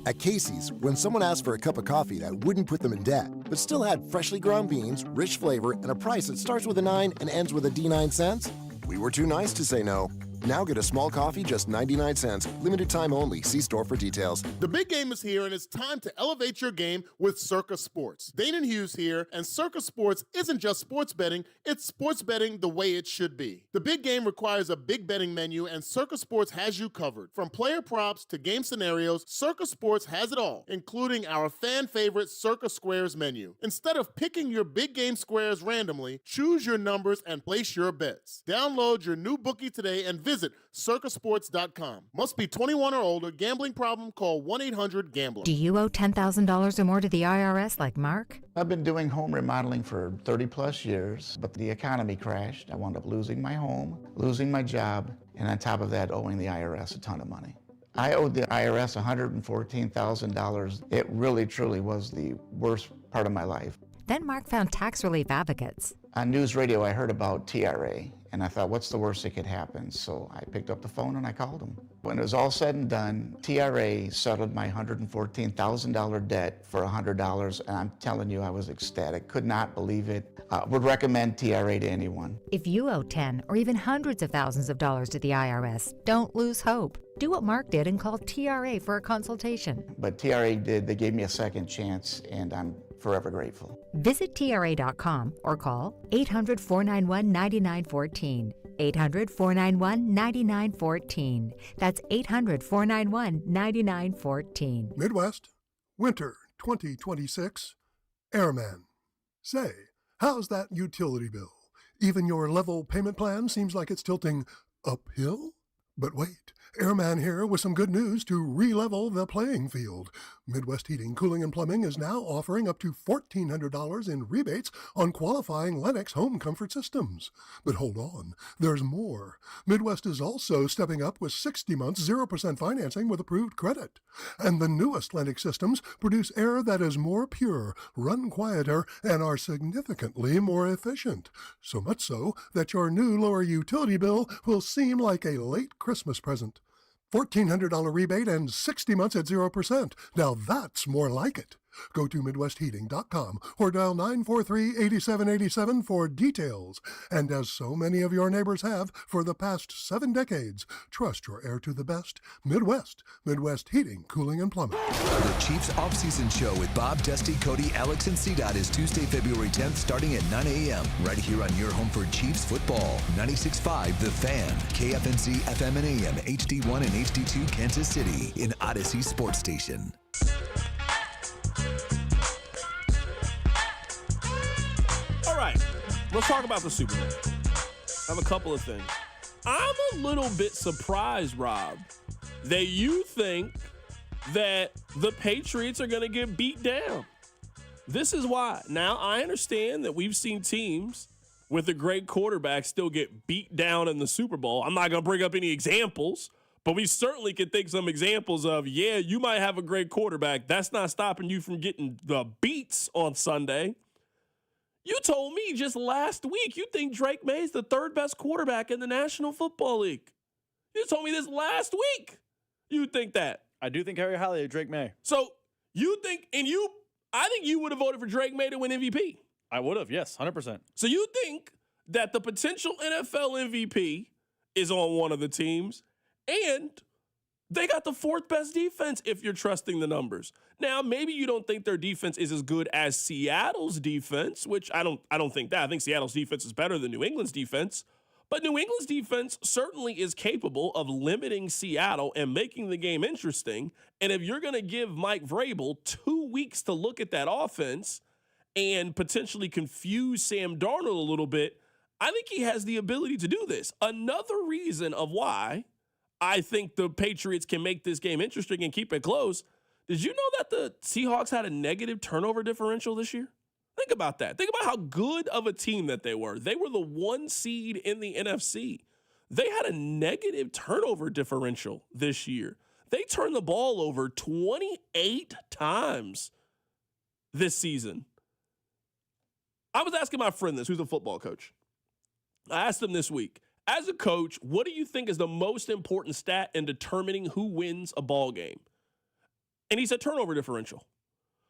At Casey's, when someone asked for a cup of coffee that wouldn't put them in debt, but still had freshly ground beans, rich flavor, and a price that starts with a 9 and ends with a D9 cents, we were too nice to say no. Now get a small coffee, just 99 cents. Limited time only. See store for details. The big game is here, and it's time to elevate your game with Circa Sports. Dana Hughes here, and Circa Sports isn't just sports betting, it's sports betting the way it should be. The big game requires a big betting menu, and Circa Sports has you covered. From player props to game scenarios, Circa Sports has it all, including our fan favorite Circa Squares menu. Instead of picking your big game squares randomly, choose your numbers and place your bets. Download your new bookie today and visit circasports.com. Must be 21 or older. Gambling problem? Call 1-800-GAMBLER. Do you owe $10,000 or more to the IRS like Mark? I've been doing home remodeling for 30 plus years, but the economy crashed. I wound up losing my home, losing my job, and on top of that, owing the IRS a ton of money. I owed the IRS $114,000. It really, truly was the worst part of my life. Then Mark found tax relief advocates. On news radio, I heard about TRA, and I thought, what's the worst that could happen? So I picked up the phone and I called them. When it was all said and done, TRA settled my $114,000 debt for $100, and I'm telling you, I was ecstatic. Could not believe it. Would recommend TRA to anyone. If you owe 10 or even hundreds of thousands of dollars to the IRS, don't lose hope. Do what Mark did and call TRA for a consultation. But TRA did. They gave me a second chance, and I'm forever grateful. Visit TRA.com or call 800-491-9914. 800-491-9914. That's 800-491-9914. Midwest, winter 2026, Airman. Say, how's that utility bill? Even your level payment plan seems like it's tilting uphill? But wait, Airman here with some good news to re-level the playing field. Midwest Heating, Cooling, and Plumbing is now offering up to $1,400 in rebates on qualifying Lennox home comfort systems. But hold on, there's more. Midwest is also stepping up with 60 months 0% financing with approved credit. And the newest Lennox systems produce air that is more pure, run quieter, and are significantly more efficient. So much so that your new lower utility bill will seem like a late Christmas present. $1,400 rebate and 60 months at 0%. Now that's more like it. Go to MidwestHeating.com or dial 943-8787 for details. And as so many of your neighbors have for the past 7 decades, trust your air to the best. Midwest Heating, Cooling, and Plumbing. The Chiefs Offseason Show with Bob, Dusty, Cody, Alex, and CDOT is Tuesday, February 10th, starting at 9 a.m. right here on your home for Chiefs football. 96.5 The Fan, KFNC, FM and AM, HD1 and HD2, Kansas City, in Odyssey Sports Station. All right, let's talk about the Super Bowl. I have a couple of things. I'm a little bit surprised, Rob, that you think that the Patriots are going to get beat down. This is why. Now, I understand that we've seen teams with a great quarterback still get beat down in the Super Bowl. I'm not going to bring up any examples, but we certainly can think some examples of, yeah, you might have a great quarterback. That's not stopping you from getting the beats on Sunday. You told me just last week you think Drake May is the third best quarterback in the National Football League. You told me this last week. You think that. I do think very highly of Drake May. So you think, I think you would have voted for Drake May to win MVP. I would have, yes, 100%. So you think that the potential NFL MVP is on one of the teams, and they got the fourth best defense if you're trusting the numbers. Now, maybe you don't think their defense is as good as Seattle's defense, which I don't think that. I think Seattle's defense is better than New England's defense. But New England's defense certainly is capable of limiting Seattle and making the game interesting. And if you're going to give Mike Vrabel 2 weeks to look at that offense and potentially confuse Sam Darnold a little bit, I think he has the ability to do this. Another reason of why I think the Patriots can make this game interesting and keep it close. Did you know that the Seahawks had a negative turnover differential this year? Think about that. Think about how good of a team that they were. They were the 1 seed in the NFC. They had a negative turnover differential this year. They turned the ball over 28 times this season. I was asking my friend this, who's a football coach. I asked him this week, as a coach, what do you think is the most important stat in determining who wins a ball game? And he said turnover differential.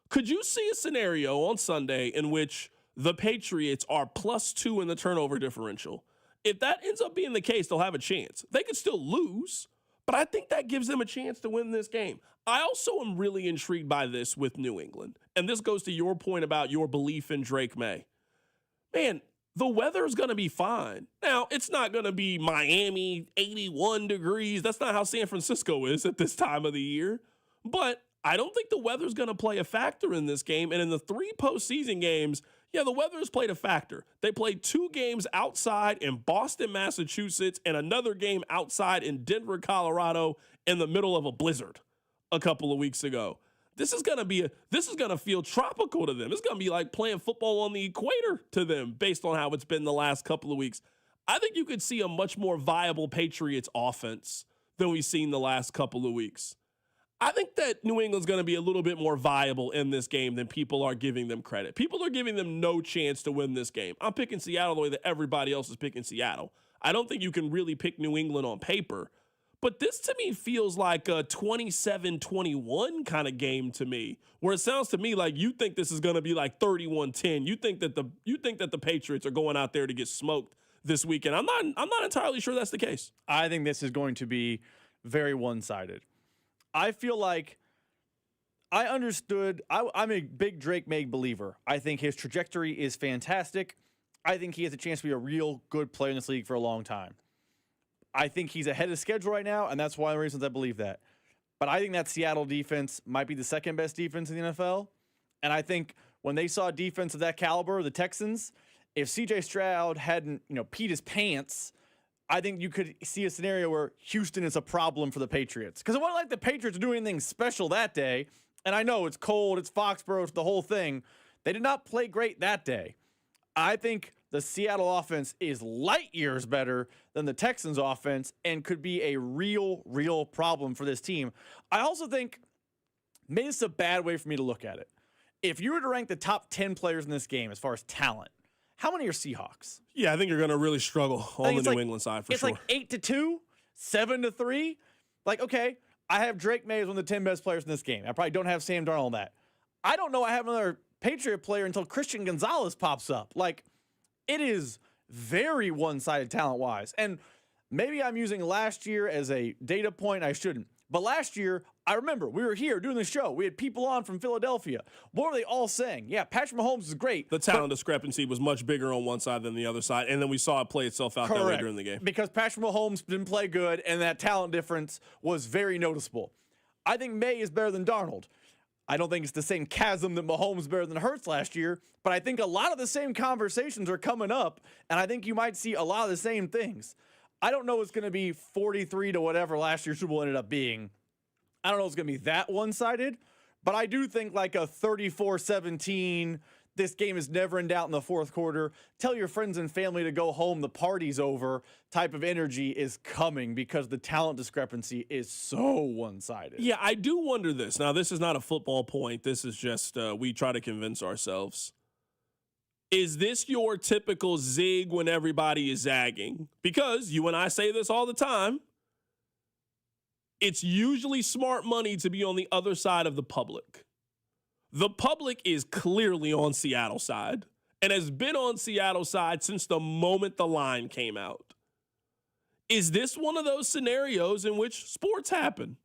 Could you see a scenario on Sunday in which the Patriots are +2 in the turnover differential? If that ends up being the case, they'll have a chance. They could still lose, but I think that gives them a chance to win this game. I also am really intrigued by this with New England. And this goes to your point about your belief in Drake May. Man, the weather's going to be fine. Now, it's not going to be Miami, 81 degrees. That's not how San Francisco is at this time of the year. But I don't think the weather's going to play a factor in this game. And in the 3 postseason games, yeah, the weather has played a factor. They played 2 games outside in Boston, Massachusetts, and another game outside in Denver, Colorado, in the middle of a blizzard a couple of weeks ago. This is going to feel tropical to them. It's going to be like playing football on the equator to them based on how it's been the last couple of weeks. I think you could see a much more viable Patriots offense than we've seen the last couple of weeks. I think that New England's going to be a little bit more viable in this game than people are giving them credit. People are giving them no chance to win this game. I'm picking Seattle the way that everybody else is picking Seattle. I don't think you can really pick New England on paper. But this to me feels like a 27-21 kind of game to me, where it sounds to me like you think this is going to be like 31-10. You think that the Patriots are going out there to get smoked this weekend. I'm not entirely sure that's the case. I think this is going to be very one-sided. I feel like I understood. I'm a big Drake May believer. I think his trajectory is fantastic. I think he has a chance to be a real good player in this league for a long time. I think he's ahead of schedule right now, and that's one of the reasons I believe that. But I think that Seattle defense might be the second best defense in the NFL. And I think when they saw a defense of that caliber, the Texans, if C.J. Stroud hadn't, peed his pants, I think you could see a scenario where Houston is a problem for the Patriots. Because it wasn't like the Patriots doing anything special that day. And I know it's cold, it's Foxborough, it's the whole thing. They did not play great that day. I think the Seattle offense is light years better than the Texans offense and could be a real problem for this team. I also think maybe it's a bad way for me to look at it. If you were to rank the top 10 players in this game as far as talent, how many are Seahawks? Yeah, I think you're going to really struggle on the New England side for sure. It's like 8-2, 7-3. Like, okay, I have Drake May as one of the 10 best players in this game. I probably don't have Sam Darnold on that. I don't know I have another Patriot player until Christian Gonzalez pops up. Like, it is very one-sided talent-wise. And maybe I'm using last year as a data point. I shouldn't. But last year, I remember we were here doing the show. We had people on from Philadelphia. What were they all saying? Yeah, Patrick Mahomes is great. The talent discrepancy was much bigger on one side than the other side, and then we saw it play itself out that way during the game. Because Patrick Mahomes didn't play good, and that talent difference was very noticeable. I think May is better than Darnold. I don't think it's the same chasm that Mahomes is better than Hurts last year, but I think a lot of the same conversations are coming up, and I think you might see a lot of the same things. I don't know it's going to be 43 to whatever last year's Super Bowl ended up being. I don't know it's going to be that one-sided, but I do think like a 34-17, this game is never in doubt in the fourth quarter, tell your friends and family to go home, the party's over type of energy is coming because the talent discrepancy is so one-sided. Yeah, I do wonder this. Now, this is not a football point. This is just we try to convince ourselves. Is this your typical zig when everybody is zagging? Because you and I say this all the time. It's usually smart money to be on the other side of the public. The public is clearly on Seattle's side and has been on Seattle's side since the moment the line came out. Is this one of those scenarios in which sports happen?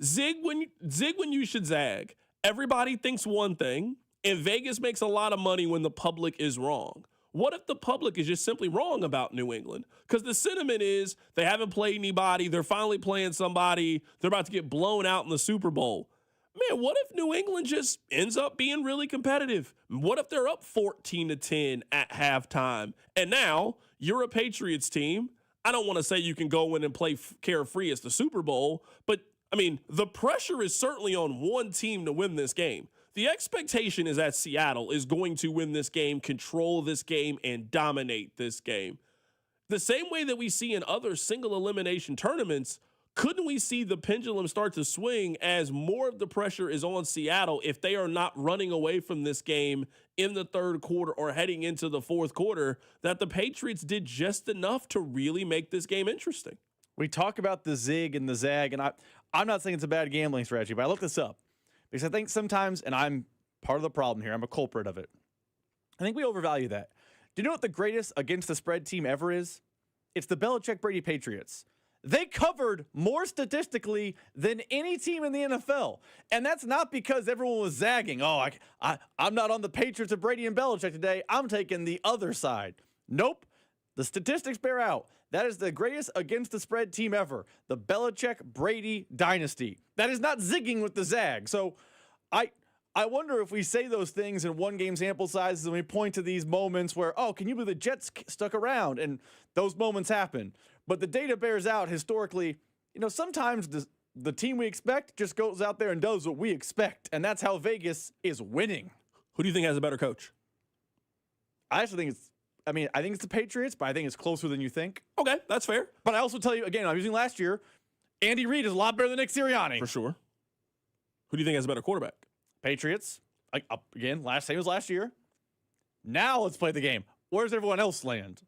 Zig when you should zag. Everybody thinks one thing, and Vegas makes a lot of money when the public is wrong. What if the public is just simply wrong about New England? Because the sentiment is they haven't played anybody. They're finally playing somebody. They're about to get blown out in the Super Bowl. Man, what if New England just ends up being really competitive? What if they're up 14-10 at halftime? And now you're a Patriots team. I don't want to say you can go in and play carefree as the Super Bowl, but I mean, the pressure is certainly on one team to win this game. The expectation is that Seattle is going to win this game, control this game, and dominate this game. The same way that we see in other single elimination tournaments, couldn't we see the pendulum start to swing as more of the pressure is on Seattle if they are not running away from this game in the third quarter or heading into the fourth quarter, that the Patriots did just enough to really make this game interesting? We talk about the zig and the zag, and I'm not saying it's a bad gambling strategy, but I looked this up. Because I think sometimes, and I'm part of the problem here, I'm a culprit of it, I think we overvalue that. Do you know what the greatest against the spread team ever is? It's the Belichick-Brady Patriots. They covered more statistically than any team in the NFL. And that's not because everyone was zagging. Oh, I'm not on the Patriots of Brady and Belichick today. I'm taking the other side. Nope. The statistics bear out. That is the greatest against the spread team ever. The Belichick-Brady dynasty. That is not zigging with the zag. So I wonder if we say those things in one game sample sizes and we point to these moments where, oh, can you believe the Jets stuck around? And those moments happen. But the data bears out historically, sometimes the team we expect just goes out there and does what we expect. And that's how Vegas is winning. Who do you think has a better coach? I actually think I think it's the Patriots, but I think it's closer than you think. Okay, that's fair. But I also tell you, again, I'm using last year, Andy Reid is a lot better than Nick Sirianni. For sure. Who do you think has a better quarterback? Patriots. Again, same as last year. Now let's play the game. Where does everyone else land?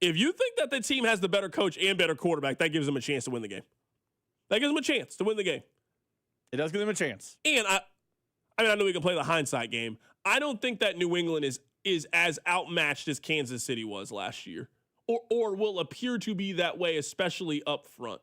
If you think that the team has the better coach and better quarterback, that gives them a chance to win the game. That gives them a chance to win the game. It does give them a chance. And I know we can play the hindsight game. I don't think that New England is as outmatched as Kansas City was last year, or will appear to be that way, especially up front.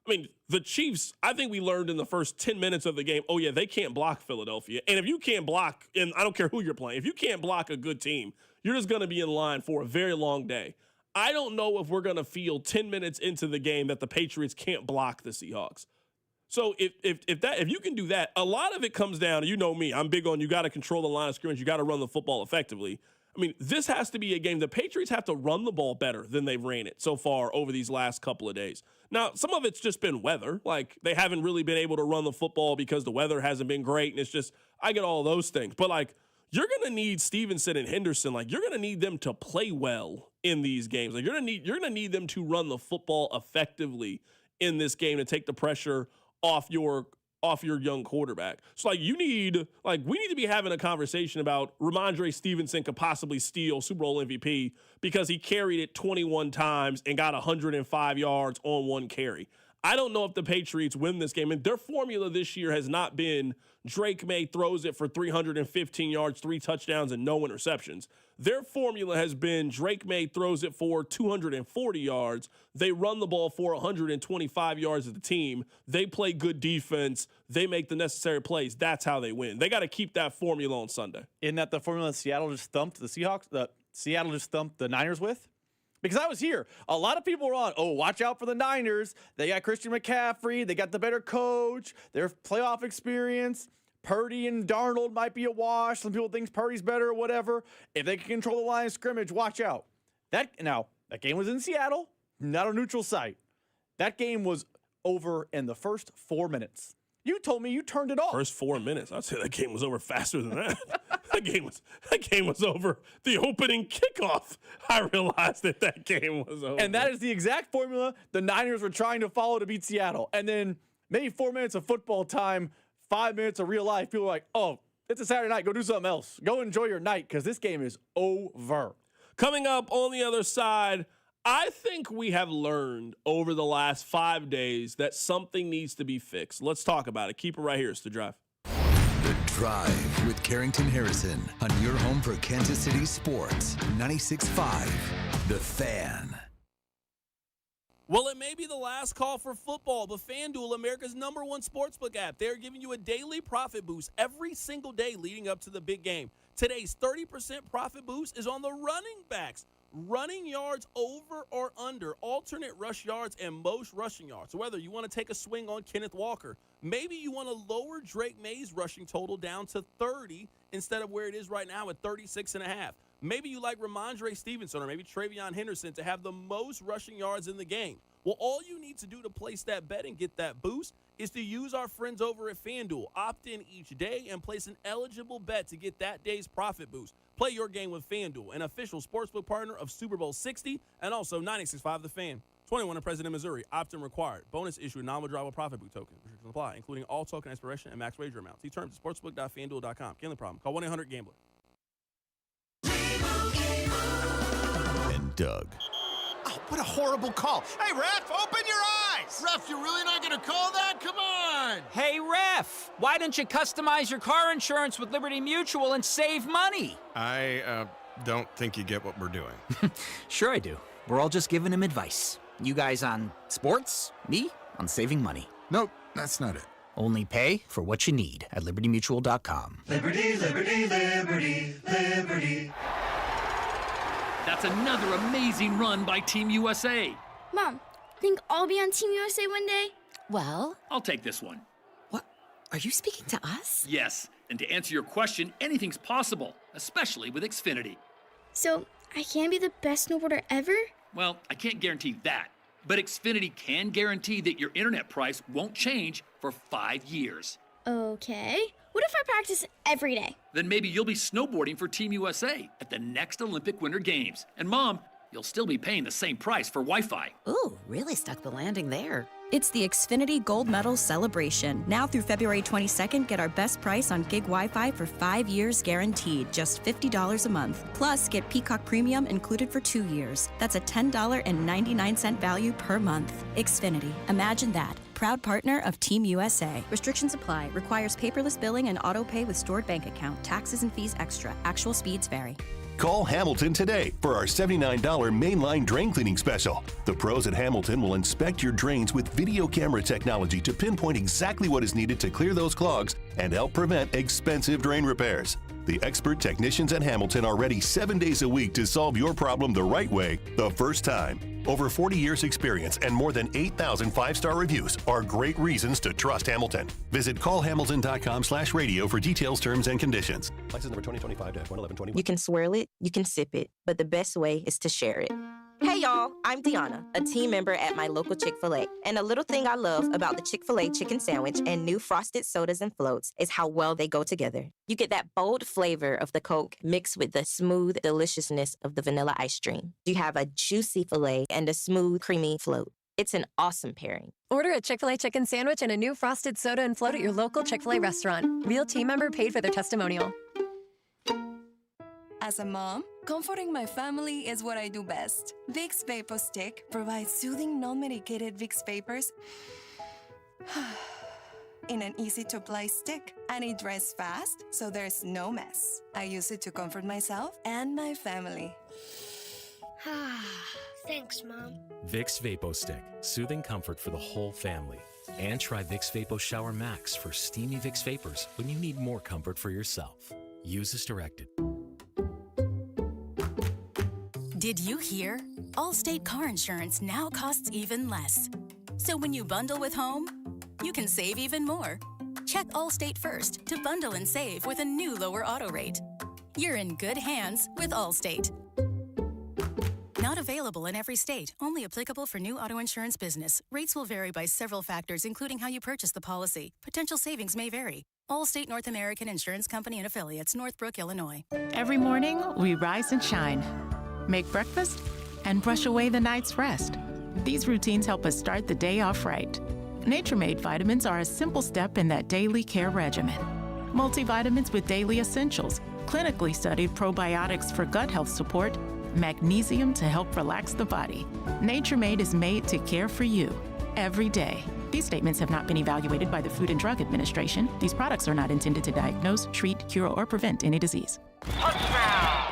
I mean, the Chiefs, I think we learned in the first 10 minutes of the game, oh, yeah, they can't block Philadelphia. And if you can't block, and I don't care who you're playing, if you can't block a good team, you're just going to be in line for a very long day. I don't know if we're going to feel 10 minutes into the game that the Patriots can't block the Seahawks. So if you can do that, a lot of it comes down, you know me, I'm big on you got to control the line of scrimmage, you got to run the football effectively. I mean, this has to be a game. The Patriots have to run the ball better than they've ran it so far over these last couple of days. Now, some of it's just been weather. Like, they haven't really been able to run the football because the weather hasn't been great, and it's just, I get all those things. But, like, you're going to need Stevenson and Henderson. Like, you're going to need them to play well in these games. Like, you're going to need them to run the football effectively in this game to take the pressure off your young quarterback. So, we need to be having a conversation about Ramondre Stevenson could possibly steal Super Bowl MVP because he carried it 21 times and got 105 yards on one carry. I don't know if the Patriots win this game. And their formula this year has not been Drake May throws it for 315 yards, 3 touchdowns, and no interceptions. Their formula has been Drake May throws it for 240 yards. They run the ball for 125 yards as a team. They play good defense. They make the necessary plays. That's how they win. They got to keep that formula on Sunday. Isn't that the formula Seattle just thumped the Seahawks? Seattle just thumped the Niners with? Because I was here. A lot of people were on, watch out for the Niners. They got Christian McCaffrey. They got the better coach. Their playoff experience. Purdy and Darnold might be a wash. Some people think Purdy's better or whatever. If they can control the line of scrimmage, watch out. That game was in Seattle, not a neutral site. That game was over in the first 4 minutes. You told me you turned it off. First 4 minutes. I'd say that game was over faster than that. That game was over the opening kickoff. I realized that game was over. And that is the exact formula the Niners were trying to follow to beat Seattle. And then maybe 4 minutes of football time, 5 minutes of real life. People are like, it's a Saturday night. Go do something else. Go enjoy your night because this game is over. Coming up on the other side, I think we have learned over the last 5 days that something needs to be fixed. Let's talk about it. Keep it right here. It's The Drive. The Drive with Carrington Harrison on your home for Kansas City sports. 96.5 The Fan. Well, it may be the last call for football, but FanDuel, America's #1 sportsbook app, they're giving you a daily profit boost every single day leading up to the big game. Today's 30% profit boost is on the running backs. Running yards over or under, alternate rush yards, and most rushing yards. So whether you want to take a swing on Kenneth Walker, maybe you want to lower Drake May's rushing total down to 30 instead of where it is right now at 36.5. Maybe you like Ramondre Stevenson or maybe Travion Henderson to have the most rushing yards in the game. Well, all you need to do to place that bet and get that boost is to use our friends over at FanDuel. Opt in each day and place an eligible bet to get that day's profit boost. Play your game with FanDuel, an official sportsbook partner of Super Bowl 60 and also 96.5 The Fan. 21 in President, Missouri. Opt-in required. Bonus issued non-withdrawable profit boot token. Restrictions apply, including all token expiration and max wager amounts. See terms at sportsbook.fanduel.com. Gambling problem? Call 1-800-GAMBLER. And Doug. Oh, what a horrible call. Hey, ref, open your eyes. Ref, you're really not going to call that? Come on. Hey, ref, why don't you customize your car insurance with Liberty Mutual and save money? I don't think you get what we're doing. Sure I do. We're all just giving him advice. You guys on sports, me on saving money. Nope, that's not it. Only pay for what you need at libertymutual.com. Liberty, liberty, liberty, liberty. That's another amazing run by Team USA. Mom, think I'll be on Team USA one day? Well, I'll take this one. What? Are you speaking to us? Yes, and to answer your question, anything's possible, especially with Xfinity. So, I can be the best snowboarder ever? Well, I can't guarantee that, but Xfinity can guarantee that your internet price won't change for 5 years. Okay. What if I practice every day? Then maybe you'll be snowboarding for Team USA at the next Olympic Winter Games. And Mom, you'll still be paying the same price for Wi-Fi. Ooh, really stuck the landing there. It's the Xfinity Gold Medal Celebration. Now through February 22nd, get our best price on gig Wi-Fi for 5 years guaranteed, just $50 a month. Plus, get Peacock Premium included for 2 years. That's a $10.99 value per month. Xfinity. Imagine that. Proud partner of Team USA. Restrictions apply. Requires paperless billing and auto pay with stored bank account. Taxes and fees extra. Actual speeds vary. Call Hamilton today for our $79 mainline drain cleaning special. The pros at Hamilton will inspect your drains with video camera technology to pinpoint exactly what is needed to clear those clogs and help prevent expensive drain repairs. The expert technicians at Hamilton are ready 7 days a week to solve your problem the right way, the first time. Over 40 years experience and more than 8,000 five-star reviews are great reasons to trust Hamilton. Visit callhamilton.com/radio for details, terms, and conditions. License number 2025-11121. You can swirl it, you can sip it, but the best way is to share it. Hey y'all, I'm Deanna, a team member at my local Chick-fil-A. And a little thing I love about the Chick-fil-A chicken sandwich and new frosted sodas and floats is how well they go together. You get that bold flavor of the Coke mixed with the smooth deliciousness of the vanilla ice cream. You have a juicy filet and a smooth, creamy float. It's an awesome pairing. Order a Chick-fil-A chicken sandwich and a new frosted soda and float at your local Chick-fil-A restaurant. Real team member paid for their testimonial. As a mom, comforting my family is what I do best. Vicks Vapor Stick provides soothing, non-medicated Vicks Vapors in an easy-to-apply stick, and it dries fast, so there's no mess. I use it to comfort myself and my family. Thanks, Mom. Vicks Vapo Stick, soothing comfort for the whole family. And try Vicks Vapo Shower Max for steamy Vicks Vapors when you need more comfort for yourself. Use as directed. Did you hear? Allstate car insurance now costs even less. So when you bundle with home, you can save even more. Check Allstate first to bundle and save with a new lower auto rate. You're in good hands with Allstate. Not available in every state. Only applicable for new auto insurance business. Rates will vary by several factors, including how you purchase the policy. Potential savings may vary. Allstate North American Insurance Company and Affiliates, Northbrook, Illinois. Every morning, we rise and shine. Make breakfast, and brush away the night's rest. These routines help us start the day off right. Nature-Made vitamins are a simple step in that daily care regimen. Multivitamins with daily essentials, clinically studied probiotics for gut health support, magnesium to help relax the body. Nature-Made is made to care for you every day. These statements have not been evaluated by the Food and Drug Administration. These products are not intended to diagnose, treat, cure, or prevent any disease.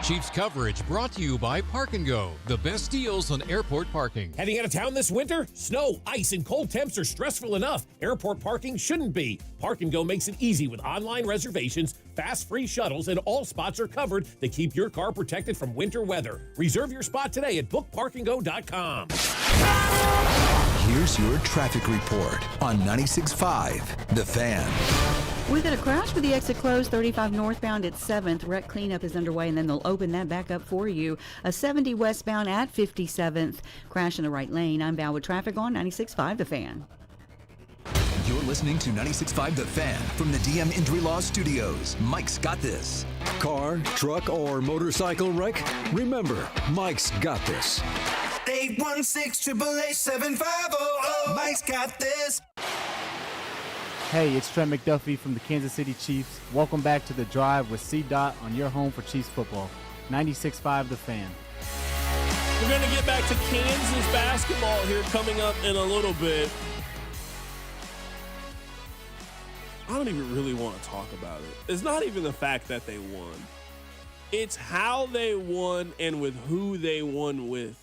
Chiefs coverage brought to you by Park & Go, the best deals on airport parking. Heading out of town this winter? Snow, ice, and cold temps are stressful enough. Airport parking shouldn't be. Park & Go makes it easy with online reservations, fast free shuttles, and all spots are covered to keep your car protected from winter weather. Reserve your spot today at bookparkandgo.com. Here's your traffic report on 96.5 The Fan. We've got a crash with the exit closed, 35 northbound at 7th. Wreck cleanup is underway, and then they'll open that back up for you. A 70 westbound at 57th. Crash in the right lane. I'm Val with traffic on 96.5 The Fan. You're listening to 96.5 The Fan from the DM Injury Law Studios. Mike's got this. Car, truck, or motorcycle wreck? Remember, Mike's got this. 816-888-7500. Mike's got this. Hey, it's Trent McDuffie from the Kansas City Chiefs. Welcome back to The Drive with C-Dot on your home for Chiefs football. 96.5 The Fan. We're going to get back to Kansas basketball here coming up in a little bit. I don't even really want to talk about it. It's not even the fact that they won. It's how they won and with who they won with.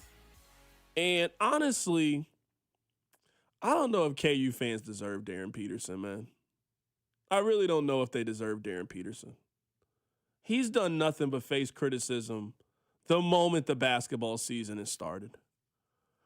And honestly, I don't know if KU fans deserve Darryn Peterson, man. I really don't know if they deserve Darryn Peterson. He's done nothing but face criticism the moment the basketball season has started.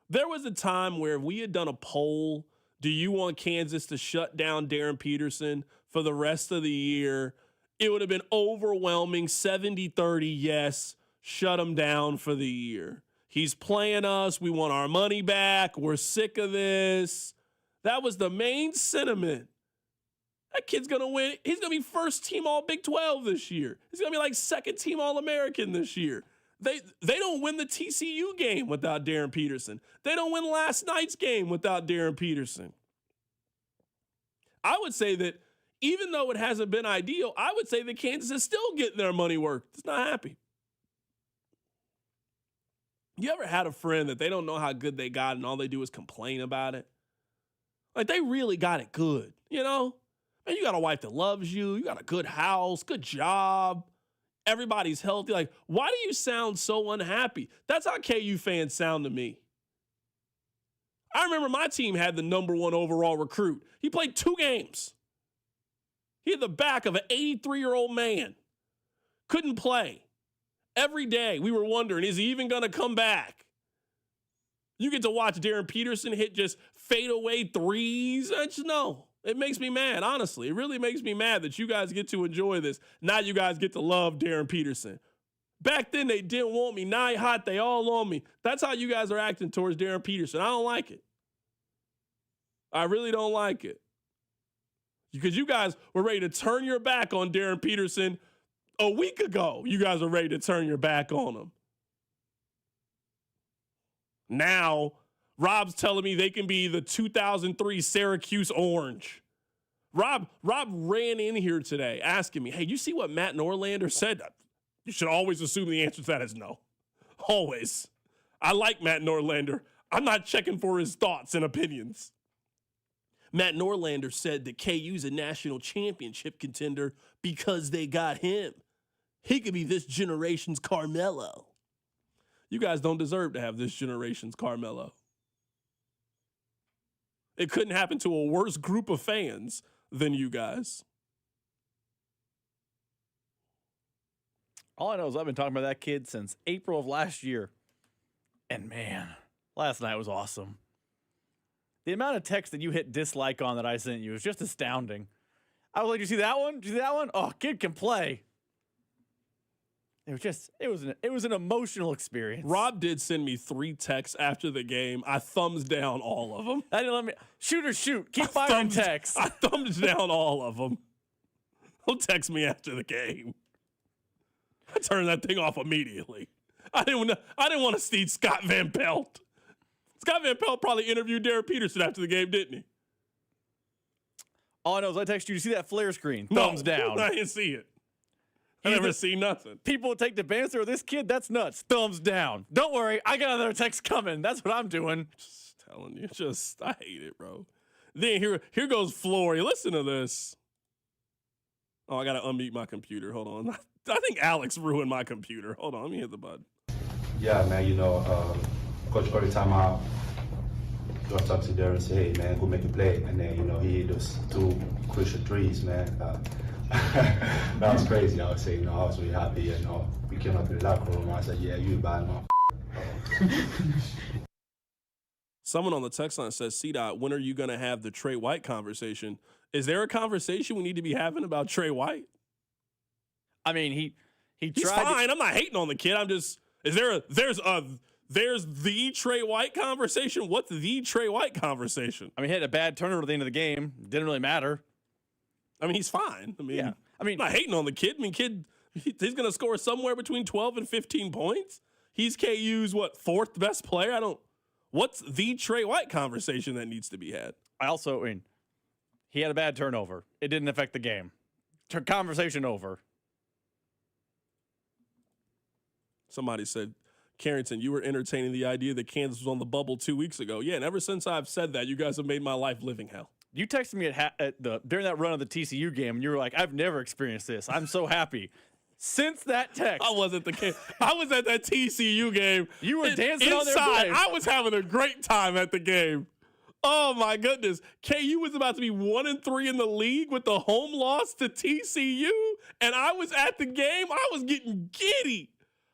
There was a time where if we had done a poll, do you want Kansas to shut down Darryn Peterson for the rest of the year? It would have been overwhelming, 70-30, yes, shut him down for the year. He's playing us. We want our money back. We're sick of this. That was the main sentiment. That kid's going to win. He's going to be first team all Big 12 this year. He's going to be like second team All-American this year. They don't win the TCU game without Darryn Peterson. They don't win last night's game without Darryn Peterson. I would say that even though it hasn't been ideal, I would say that Kansas is still getting their money worth. It's not happy. You ever had a friend that they don't know how good they got and all they do is complain about it? Like, they really got it good, you know? Man, you got a wife that loves you. You got a good house, good job. Everybody's healthy. Like, why do you sound so unhappy? That's how KU fans sound to me. I remember my team had the number 1 overall recruit. He played 2 games. He had the back of an 83-year-old man. Couldn't play. Every day we were wondering, is he even going to come back? You get to watch Darryn Peterson hit just fadeaway threes. No, it makes me mad, honestly. It really makes me mad that you guys get to enjoy this. Now you guys get to love Darryn Peterson. Back then they didn't want me. Now hot, they all on me. That's how you guys are acting towards Darryn Peterson. I don't like it. I really don't like it. Because you guys were ready to turn your back on Darryn Peterson a week ago. You guys are ready to turn your back on him. Now, Rob's telling me they can be the 2003 Syracuse Orange. Rob ran in here today asking me, hey, you see what Matt Norlander said? You should always assume the answer to that is no. Always. I like Matt Norlander. I'm not checking for his thoughts and opinions. Matt Norlander said that KU's a national championship contender because they got him. He could be this generation's Carmelo. You guys don't deserve to have this generation's Carmelo. It couldn't happen to a worse group of fans than you guys. All I know is I've been talking about that kid since April of last year. And man, last night was awesome. The amount of text that you hit dislike on that I sent you is just astounding. I was like, did you see that one? Did you see that one? Oh, kid can play. It was an emotional experience. Rob did send me 3 texts after the game. I thumbs down all of them. I didn't let me shoot or shoot. Keep firing texts. I thumbs down all of them. He'll text me after the game. I turned that thing off immediately. I didn't want to see Scott Van Pelt. Scott Van Pelt probably interviewed Darryn Peterson after the game, didn't he? All I know is I texted you to see that flare screen. Thumbs down. I didn't see it. I never see nothing. People take the banter of this kid. That's nuts. Thumbs down. Don't worry. I got another text coming. That's what I'm doing. Just telling you. I hate it, bro. Then here goes Flory. Listen to this. Oh, I got to unmute my computer. Hold on. I think Alex ruined my computer. Hold on. Let me hit the button. Yeah, man. Coach called the timeout. Dropped up to Darryn and said, hey, man, go make a play. And then, he hit those 2 crucial threes, man. That was crazy. I would say, I was really happy. We came up in the locker room. I said, yeah, you a bad man. Someone on the text line says, C-Dot, when are you going to have the Trey White conversation? Is there a conversation we need to be having about Trey White? I mean, he's fine. I'm not hating on the kid. I'm just, there's the Trey White conversation. What's the Trey White conversation? I mean, he had a bad turnover at the end of the game. Didn't really matter. I mean, he's fine. Yeah. I'm not hating on the kid. He's going to score somewhere between 12 and 15 points. He's KU's, 4th best player? What's the Trey White conversation that needs to be had? He had a bad turnover. It didn't affect the game. Conversation over. Somebody said, Carrington, you were entertaining the idea that Kansas was on the bubble 2 weeks ago. Yeah, and ever since I've said that, you guys have made my life living hell. You texted me during that run of the TCU game, and you were like, I've never experienced this. I'm so happy. Since that text. I wasn't the kid. I was at that TCU game. You were dancing inside. On their grave. I was having a great time at the game. Oh, my goodness. KU was about to be 1-3 in the league with the home loss to TCU, and I was at the game. I was getting giddy.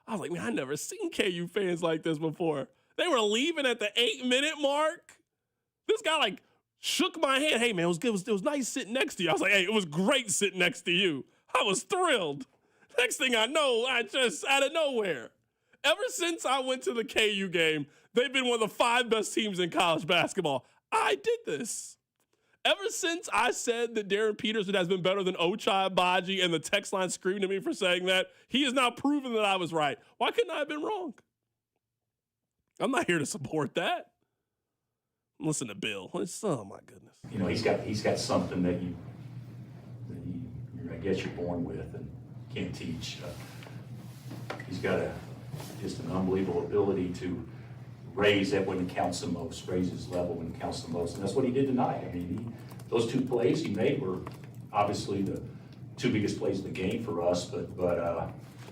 I was like, man, I never seen KU fans like this before. They were leaving at the 8-minute mark. This guy, shook my hand. Hey, man, it was nice sitting next to you. I was like, hey, it was great sitting next to you. I was thrilled. Next thing I know, I just, out of nowhere. Ever since I went to the KU game, they've been one of the 5 best teams in college basketball. I did this. Ever since I said that Darryn Peterson has been better than Ochai Agbaji and the text line screamed at me for saying that, he has now proven that I was right. Why couldn't I have been wrong? I'm not here to support that. Listen to Bill. Oh my goodness. You know, he's got something that I guess you're born with and can't teach. He's got just an unbelievable ability to raise that when it counts the most, raise his level when it counts the most, and that's what he did tonight. I mean, those two plays he made were obviously the two biggest plays of the game for us, but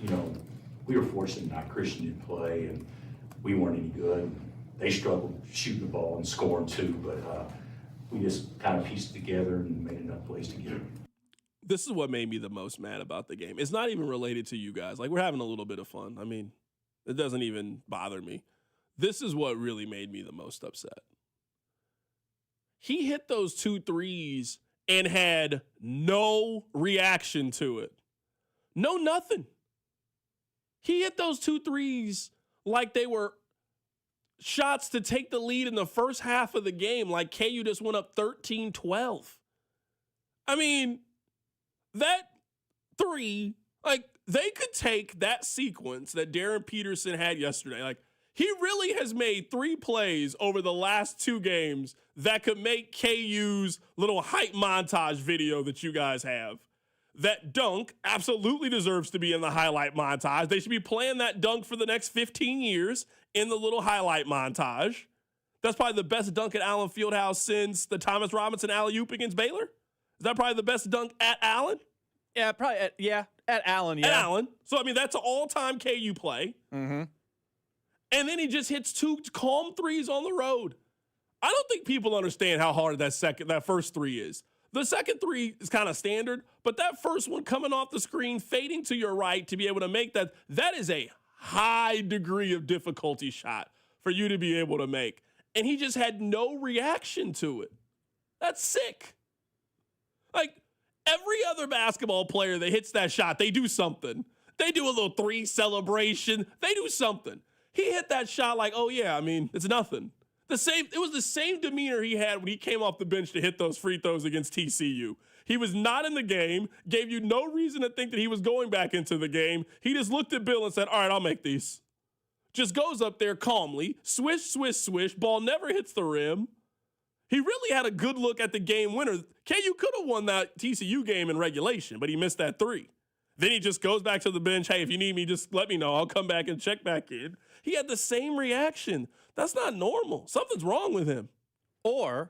you know, we were fortunate not Christian didn't play, and we weren't any good. They struggled shooting the ball and scoring too, but we just kind of pieced it together and made enough plays to get it. This is what made me the most mad about the game. It's not even related to you guys. Like, we're having a little bit of fun. I mean, it doesn't even bother me. This is what really made me the most upset. He hit those 2 threes and had no reaction to it. No, nothing. He hit those 2 threes like they were shots to take the lead in the first half of the game, like KU just went up 13-12. I mean, that 3, like, they could take that sequence that Darryn Peterson had yesterday. Like, he really has made 3 plays over the last 2 games that could make KU's little hype montage video that you guys have. That dunk absolutely deserves to be in the highlight montage. They should be playing that dunk for the next 15 years in the little highlight montage. That's probably the best dunk at Allen Fieldhouse since the Thomas Robinson alley-oop against Baylor. Is that probably the best dunk at Allen? Yeah, probably. At Allen, yeah. At Allen. So, I mean, that's an all-time KU play. Mm-hmm. And then he just hits 2 calm threes on the road. I don't think people understand how hard that first 3 is. The second 3 is kind of standard, but that first one coming off the screen, fading to your right to be able to make that is a high degree of difficulty shot for you to be able to make. And he just had no reaction to it. That's sick. Like, every other basketball player that hits that shot, they do something. They do a little 3 celebration. They do something. He hit that shot like, oh yeah, I mean, it's nothing. It was the same demeanor he had when he came off the bench to hit those free throws against TCU. He was not in the game, gave you no reason to think that he was going back into the game. He just looked at Bill and said, all right, I'll make these. Just goes up there calmly, swish, swish, swish, ball never hits the rim. He really had a good look at the game winner. KU could have won that TCU game in regulation, but he missed that 3. Then he just goes back to the bench. Hey, if you need me, just let me know. I'll come back and check back in. He had the same reaction. That's not normal. Something's wrong with him. Or,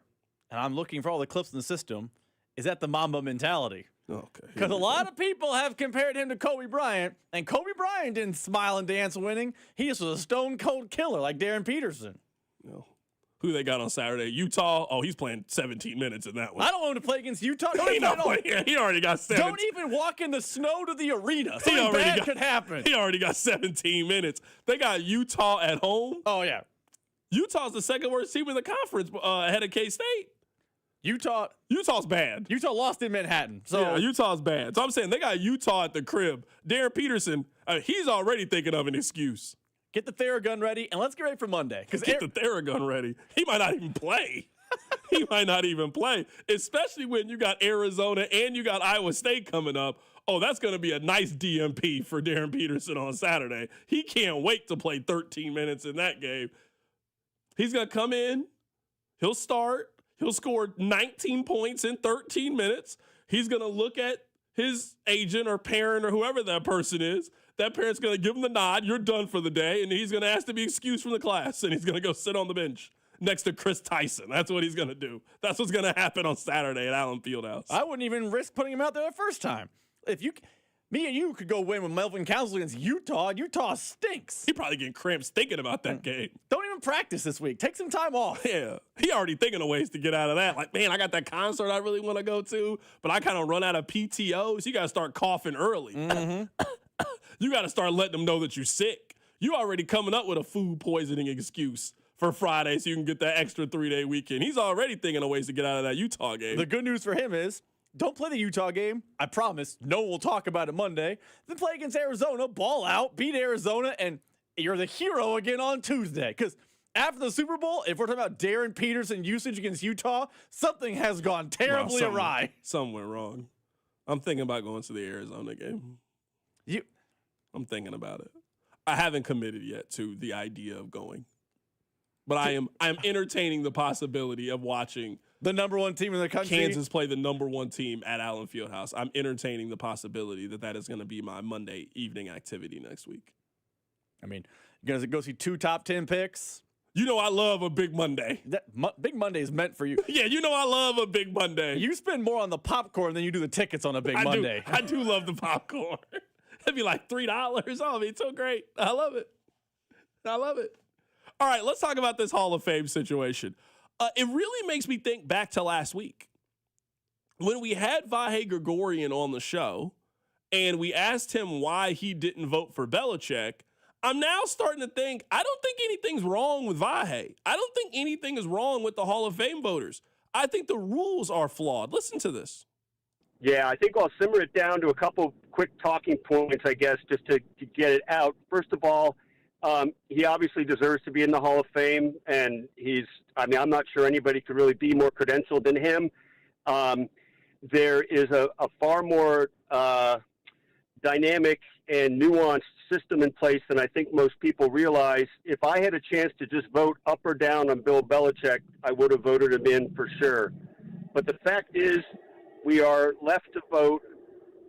and I'm looking for all the clips in the system, is that the Mamba mentality? Okay. Because a lot of people have compared him to Kobe Bryant, and Kobe Bryant didn't smile and dance winning. He just was a stone-cold killer like Darryn Peterson. No. Who they got on Saturday? Utah. Oh, he's playing 17 minutes in that one. I don't want him to play against Utah. He already got 17. Don't even walk in the snow to the arena. Something bad could happen. He already got 17 minutes. They got Utah at home. Oh, yeah. Utah's the second worst team in the conference ahead of K-State. Utah's bad. Utah lost in Manhattan. So yeah, Utah's bad. So I'm saying they got Utah at the crib. Darryn Peterson, he's already thinking of an excuse. Get the Theragun ready, and let's get ready for Monday. Get the Theragun ready. He might not even play. He might not even play, especially when you got Arizona and you got Iowa State coming up. Oh, that's going to be a nice DMP for Darryn Peterson on Saturday. He can't wait to play 13 minutes in that game. He's going to come in. He'll start. He'll score 19 points in 13 minutes. He's going to look at his agent or parent or whoever that person is. That parent's going to give him the nod. You're done for the day. And he's going to ask to be excused from the class. And he's going to go sit on the bench next to Chris Tyson. That's what he's going to do. That's what's going to happen on Saturday at Allen Fieldhouse. I wouldn't even risk putting him out there the first time. Me and you could go win with Melvin Council against Utah. Utah stinks. He probably getting cramps thinking about that game. Don't even practice this week. Take some time off. Yeah. He already thinking of ways to get out of that. Like, man, I got that concert I really want to go to, but I kind of run out of PTOs. You got to start coughing early. Mm-hmm. You got to start letting them know that you're sick. You already coming up with a food poisoning excuse for Friday so you can get that extra 3-day weekend. He's already thinking of ways to get out of that Utah game. The good news for him is, don't play the Utah game. I promise. No one will talk about it Monday. Then play against Arizona, ball out, beat Arizona, and you're the hero again on Tuesday. Because after the Super Bowl, if we're talking about Darryn Peterson usage against Utah, something has gone terribly awry. Something went wrong. I'm thinking about going to the Arizona game. I'm thinking about it. I haven't committed yet to the idea of going. But I am entertaining the possibility of watching the number one team in the country, Kansas, play the number one team at Allen Fieldhouse. I'm entertaining the possibility that is going to be my Monday evening activity next week. I mean, you're going to go see 2 top 10 picks. You know I love a big Monday. Big Monday is meant for you. Yeah, you know I love a big Monday. You spend more on the popcorn than you do the tickets on a big Monday. I do love the popcorn. It'd be like $3. Oh, it's so great. I love it. All right, let's talk about this Hall of Fame situation. It really makes me think back to last week when we had Vahe Gregorian on the show and we asked him why he didn't vote for Belichick. I'm now starting to think, I don't think anything's wrong with Vahe. I don't think anything is wrong with the Hall of Fame voters. I think the rules are flawed. Listen to this. Yeah, I think I'll simmer it down to a couple quick talking points, I guess, just to get it out. First of all, he obviously deserves to be in the Hall of Fame, and I'm not sure anybody could really be more credentialed than him. There is a far more dynamic and nuanced system in place than I think most people realize. If I had a chance to just vote up or down on Bill Belichick, I would have voted him in for sure. But the fact is, we are left to vote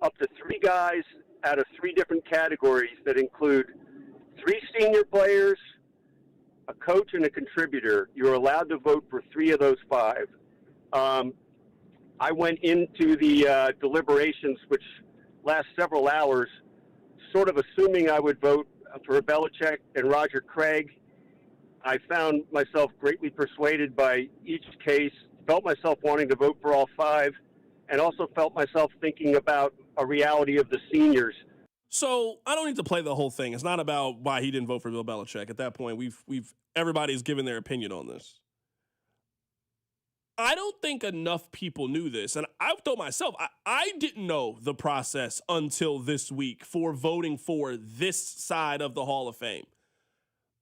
up to 3 guys out of 3 different categories that include 3 senior players, a coach, and a contributor. You're allowed to vote for 3 of those 5. I went into the deliberations, which last several hours, sort of assuming I would vote for Belichick and Roger Craig. I found myself greatly persuaded by each case, felt myself wanting to vote for all 5, and also felt myself thinking about a reality of the seniors. So I don't need to play the whole thing. It's not about why he didn't vote for Bill Belichick. At that point, everybody's given their opinion on this. I don't think enough people knew this. And I've told myself, I didn't know the process until this week for voting for this side of the Hall of Fame.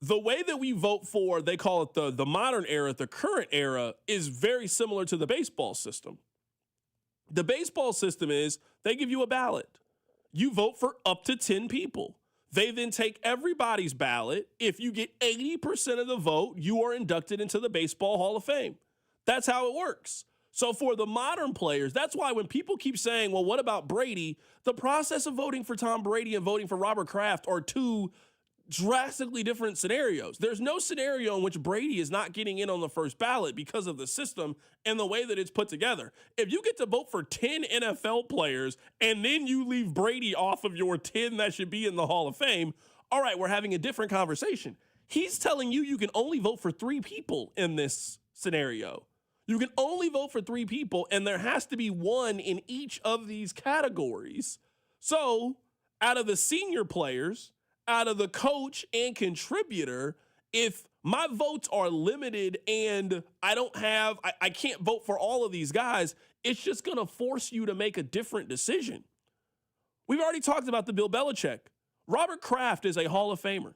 The way that we vote for, they call it the modern era, the current era, is very similar to the baseball system. The baseball system is they give you a ballot. You vote for up to 10 people. They then take everybody's ballot. If you get 80% of the vote, you are inducted into the Baseball Hall of Fame. That's how it works. So for the modern players, that's why when people keep saying, well, what about Brady? The process of voting for Tom Brady and voting for Robert Kraft are 2 drastically different scenarios. There's no scenario in which Brady is not getting in on the first ballot because of the system and the way that it's put together. If you get to vote for 10 NFL players and then you leave Brady off of your 10 that should be in the Hall of Fame, all right, we're having a different conversation. He's telling you can only vote for 3 people in this scenario. You can only vote for 3 people, and there has to be 1 in each of these categories. So out of the senior players, out of the coach and contributor, if my votes are limited and I can't vote for all of these guys, it's just going to force you to make a different decision. We've already talked about the Bill Belichick. Robert Kraft is a Hall of Famer.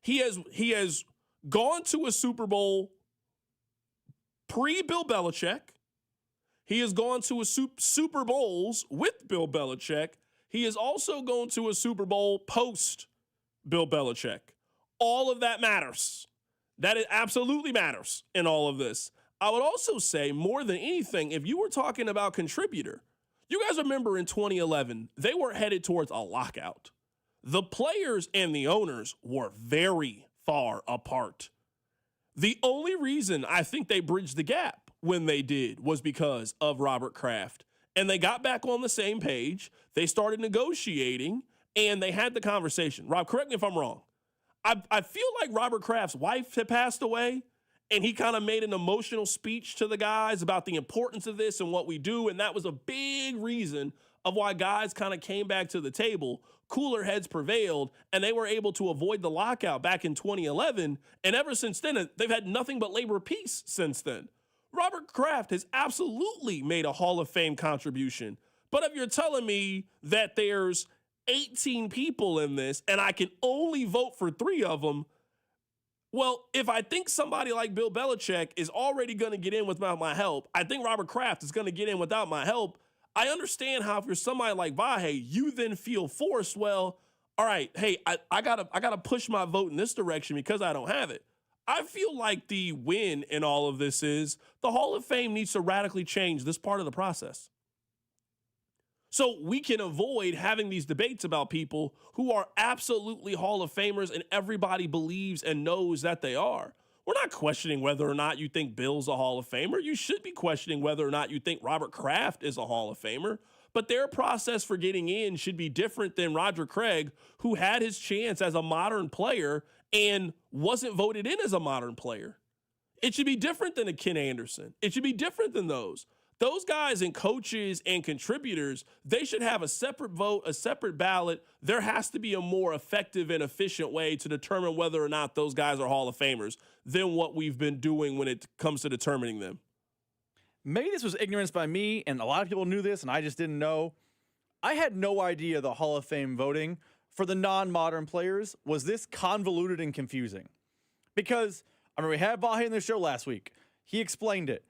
He has gone to a Super Bowl pre-Bill Belichick. He has gone to a Super Bowls with Bill Belichick. He is also going to a Super Bowl post-Bill Belichick. All of that matters. That it absolutely matters in all of this. I would also say, more than anything, if you were talking about contributor, you guys remember in 2011, they were headed towards a lockout. The players and the owners were very far apart. The only reason I think they bridged the gap when they did was because of Robert Kraft. And they got back on the same page. They started negotiating, and they had the conversation. Rob, correct me if I'm wrong. I feel like Robert Kraft's wife had passed away, and he kind of made an emotional speech to the guys about the importance of this and what we do, and that was a big reason of why guys kind of came back to the table. Cooler heads prevailed, and they were able to avoid the lockout back in 2011, and ever since then, they've had nothing but labor peace since then. Robert Kraft has absolutely made a Hall of Fame contribution, but if you're telling me that there's 18 people in this and I can only vote for 3 of them, well, if I think somebody like Bill Belichick is already going to get in without my help, I think Robert Kraft is going to get in without my help. I understand how if you're somebody like Vahe, you then feel forced, well, all right, hey, I gotta push my vote in this direction because I don't have it. I feel like the win in all of this is the Hall of Fame needs to radically change this part of the process. So we can avoid having these debates about people who are absolutely Hall of Famers and everybody believes and knows that they are. We're not questioning whether or not you think Bill's a Hall of Famer. You should be questioning whether or not you think Robert Kraft is a Hall of Famer. But their process for getting in should be different than Roger Craig, who had his chance as a modern player and wasn't voted in as a modern player. It should be different than a Ken Anderson. It should be different than those. Those guys and coaches and contributors, they should have a separate vote, a separate ballot. There has to be a more effective and efficient way to determine whether or not those guys are Hall of Famers than what we've been doing when it comes to determining them. Maybe this was ignorance by me, and a lot of people knew this, and I just didn't know. I had no idea the Hall of Fame voting for the non-modern players was this convoluted and confusing. Because, I remember we had Vahe in the show last week. He explained it.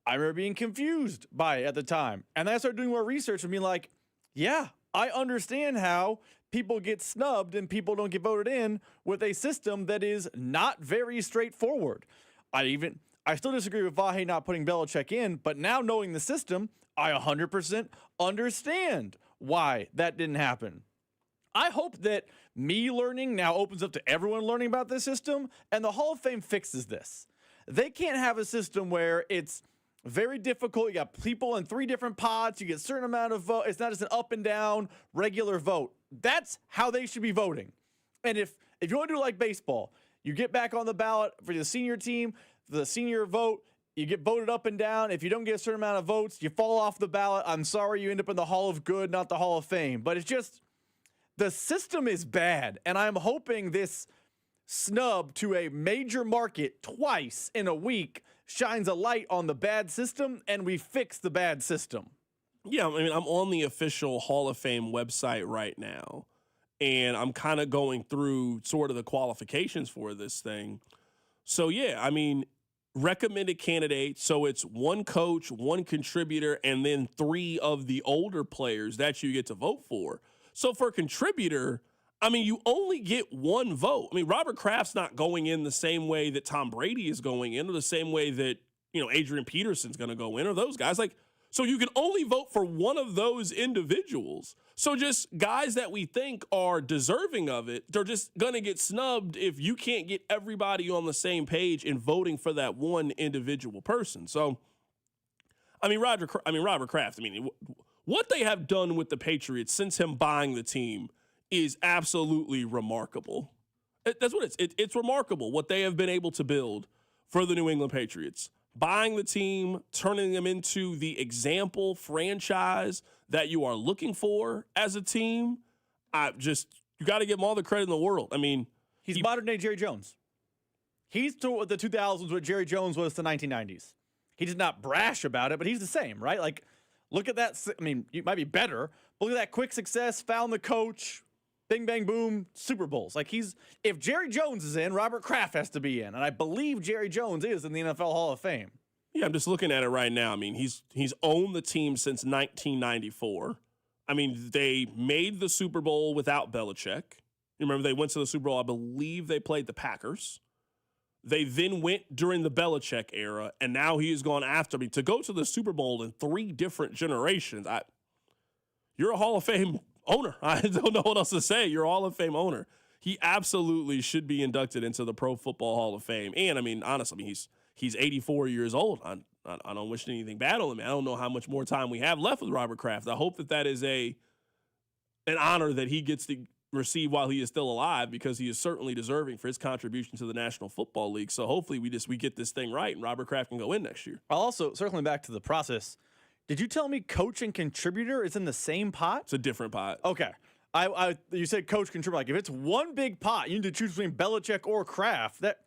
I remember being confused by it at the time. And then I started doing more research and being like, yeah, I understand how people get snubbed and people don't get voted in with a system that is not very straightforward. I still disagree with Vahe not putting Belichick in, but now knowing the system, I 100% understand why that didn't happen. I hope that me learning now opens up to everyone learning about this system, and the Hall of Fame fixes this. They can't have a system where it's very difficult. You got people in 3 different pots. You get a certain amount of vote. It's not just an up and down regular vote. That's how they should be voting. And if you want to do it like baseball, you get back on the ballot for the senior team, the senior vote, you get voted up and down. If you don't get a certain amount of votes, you fall off the ballot. I'm sorry, you end up in the Hall of Good, not the Hall of Fame. But it's just, the system is bad. And I'm hoping this snub to a major market twice in a week shines a light on the bad system, and we fix the bad system. Yeah, I mean, I'm on the official Hall of Fame website right now, and I'm kind of going through sort of the qualifications for this thing. So, yeah, I mean, recommended candidates. So it's 1 coach, 1 contributor, and then 3 of the older players that you get to vote for. So for a contributor, I mean, you only get 1 vote. I mean, Robert Kraft's not going in the same way that Tom Brady is going in, or the same way that, Adrian Peterson's going to go in, or those guys. So you can only vote for 1 of those individuals. So just guys that we think are deserving of it, they're just going to get snubbed if you can't get everybody on the same page in voting for that 1 individual person. So, Robert Kraft, what they have done with the Patriots since him buying the team is absolutely remarkable. That's what it's remarkable what they have been able to build for the New England Patriots. Buying the team, turning them into the example franchise that you are looking for as a team. You got to give him all the credit in the world. I mean, he's modern day Jerry Jones. He's to the 2000s what Jerry Jones was to the 1990s. He did not brash about it, but he's the same, right? Like, look at that. I mean, you might be better, but look at that quick success, found the coach, bing, bang, boom, Super Bowls. Like, if Jerry Jones is in, Robert Kraft has to be in. And I believe Jerry Jones is in the NFL Hall of Fame. Yeah, I'm just looking at it right now. I mean, he's owned the team since 1994. I mean, they made the Super Bowl without Belichick. You remember they went to the Super Bowl, I believe they played the Packers. They then went during the Belichick era, and now he has gone after me to go to the Super Bowl in 3 different generations. You're a Hall of Fame owner. I don't know what else to say. You're a Hall of Fame owner. He absolutely should be inducted into the Pro Football Hall of Fame. And, honestly, he's 84 years old. I don't wish anything bad on him. I don't know how much more time we have left with Robert Kraft. I hope that is an honor that he gets to receive while he is still alive, because he is certainly deserving for his contribution to the National Football League. So hopefully we get this thing right and Robert Kraft can go in next year. Also, circling back to the process, did you tell me coach and contributor is in the same pot? It's a different pot. Okay. You said coach contributor. Like, if it's one big pot, you need to choose between Belichick or Kraft. That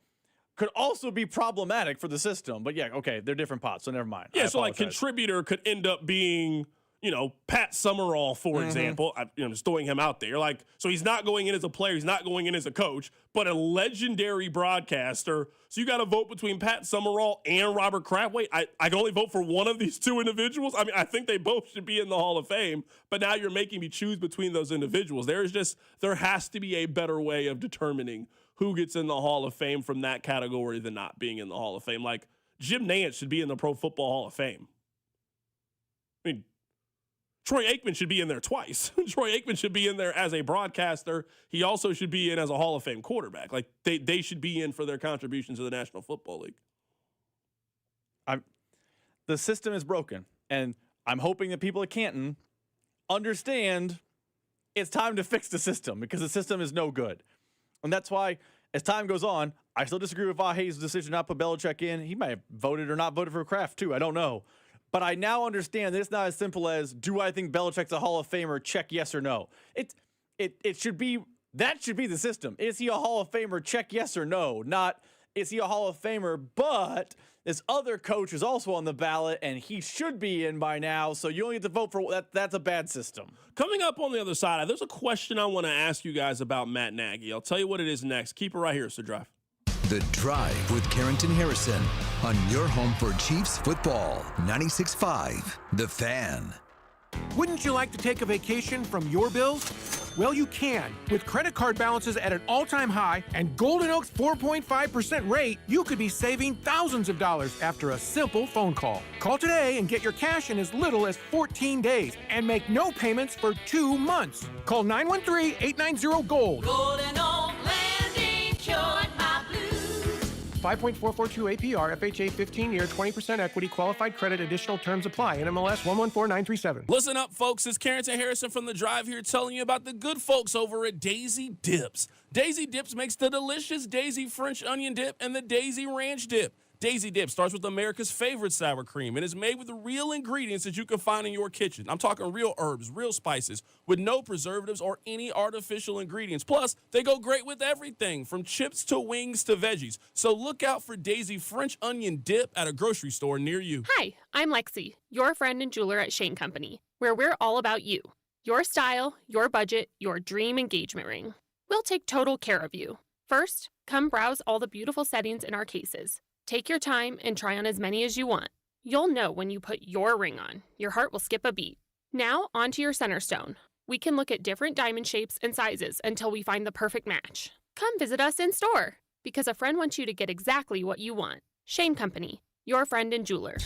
could also be problematic for the system. But yeah, okay, they're different pots, so never mind. Yeah, so like contributor could end up being, Pat Summerall, for example. I'm just throwing him out there. Like, so he's not going in as a player, he's not going in as a coach, but a legendary broadcaster. So you got to vote between Pat Summerall and Robert Kraft. Wait, I can only vote for one of these 2 individuals? I think they both should be in the Hall of Fame, but now you're making me choose between those individuals. There has to be a better way of determining who gets in the Hall of Fame from that category than not being in the Hall of Fame. Like, Jim Nantz should be in the Pro Football Hall of Fame. I mean, Troy Aikman should be in there twice. Troy Aikman should be in there as a broadcaster. He also should be in as a Hall of Fame quarterback. Like, they should be in for their contributions to the National Football League. The system is broken, and I'm hoping that people at Canton understand it's time to fix the system because the system is no good. And that's why, as time goes on, I still disagree with Vahe's decision not to put Belichick in. He might have voted or not voted for Kraft, too. I don't know. But I now understand that it's not as simple as, do I think Belichick's a Hall of Famer? Check yes or no. It should be, that should be the system. Is he a Hall of Famer? Check yes or no. Not, is he a Hall of Famer, but this other coach is also on the ballot, and he should be in by now, so you only get to vote for that. That's a bad system. Coming up on the other side, there's a question I want to ask you guys about Matt Nagy. I'll tell you what it is next. Keep it right here. It's The Drive. The Drive with Carrington Harrison on your home for Chiefs football. 96.5, The Fan. Wouldn't you like to take a vacation from your bills? Well, you can. With credit card balances at an all-time high and Golden Oak's 4.5% rate, you could be saving thousands of dollars after a simple phone call. Call today and get your cash in as little as 14 days and make no payments for 2 months. Call 913-890-GOLD. Golden Oak Landing cured my blues. 5.442 APR, FHA 15-year, 20% equity, qualified credit, additional terms apply. NMLS 114937. Listen up, folks. It's Carrington Harrison from The Drive here telling you about the good folks over at Daisy Dips. Daisy Dips makes the delicious Daisy French onion dip and the Daisy Ranch dip. Daisy Dip starts with America's favorite sour cream and is made with the real ingredients that you can find in your kitchen. I'm talking real herbs, real spices, with no preservatives or any artificial ingredients. Plus, they go great with everything, from chips to wings to veggies. So look out for Daisy French Onion Dip at a grocery store near you. Hi, I'm Lexi, your friend and jeweler at Shane Company, where we're all about you. Your style, your budget, your dream engagement ring. We'll take total care of you. First, come browse all the beautiful settings in our cases. Take your time and try on as many as you want. You'll know when you put your ring on. Your heart will skip a beat. Now, onto your center stone. We can look at different diamond shapes and sizes until we find the perfect match. Come visit us in store, because a friend wants you to get exactly what you want. Shane Company, your friend and jeweler.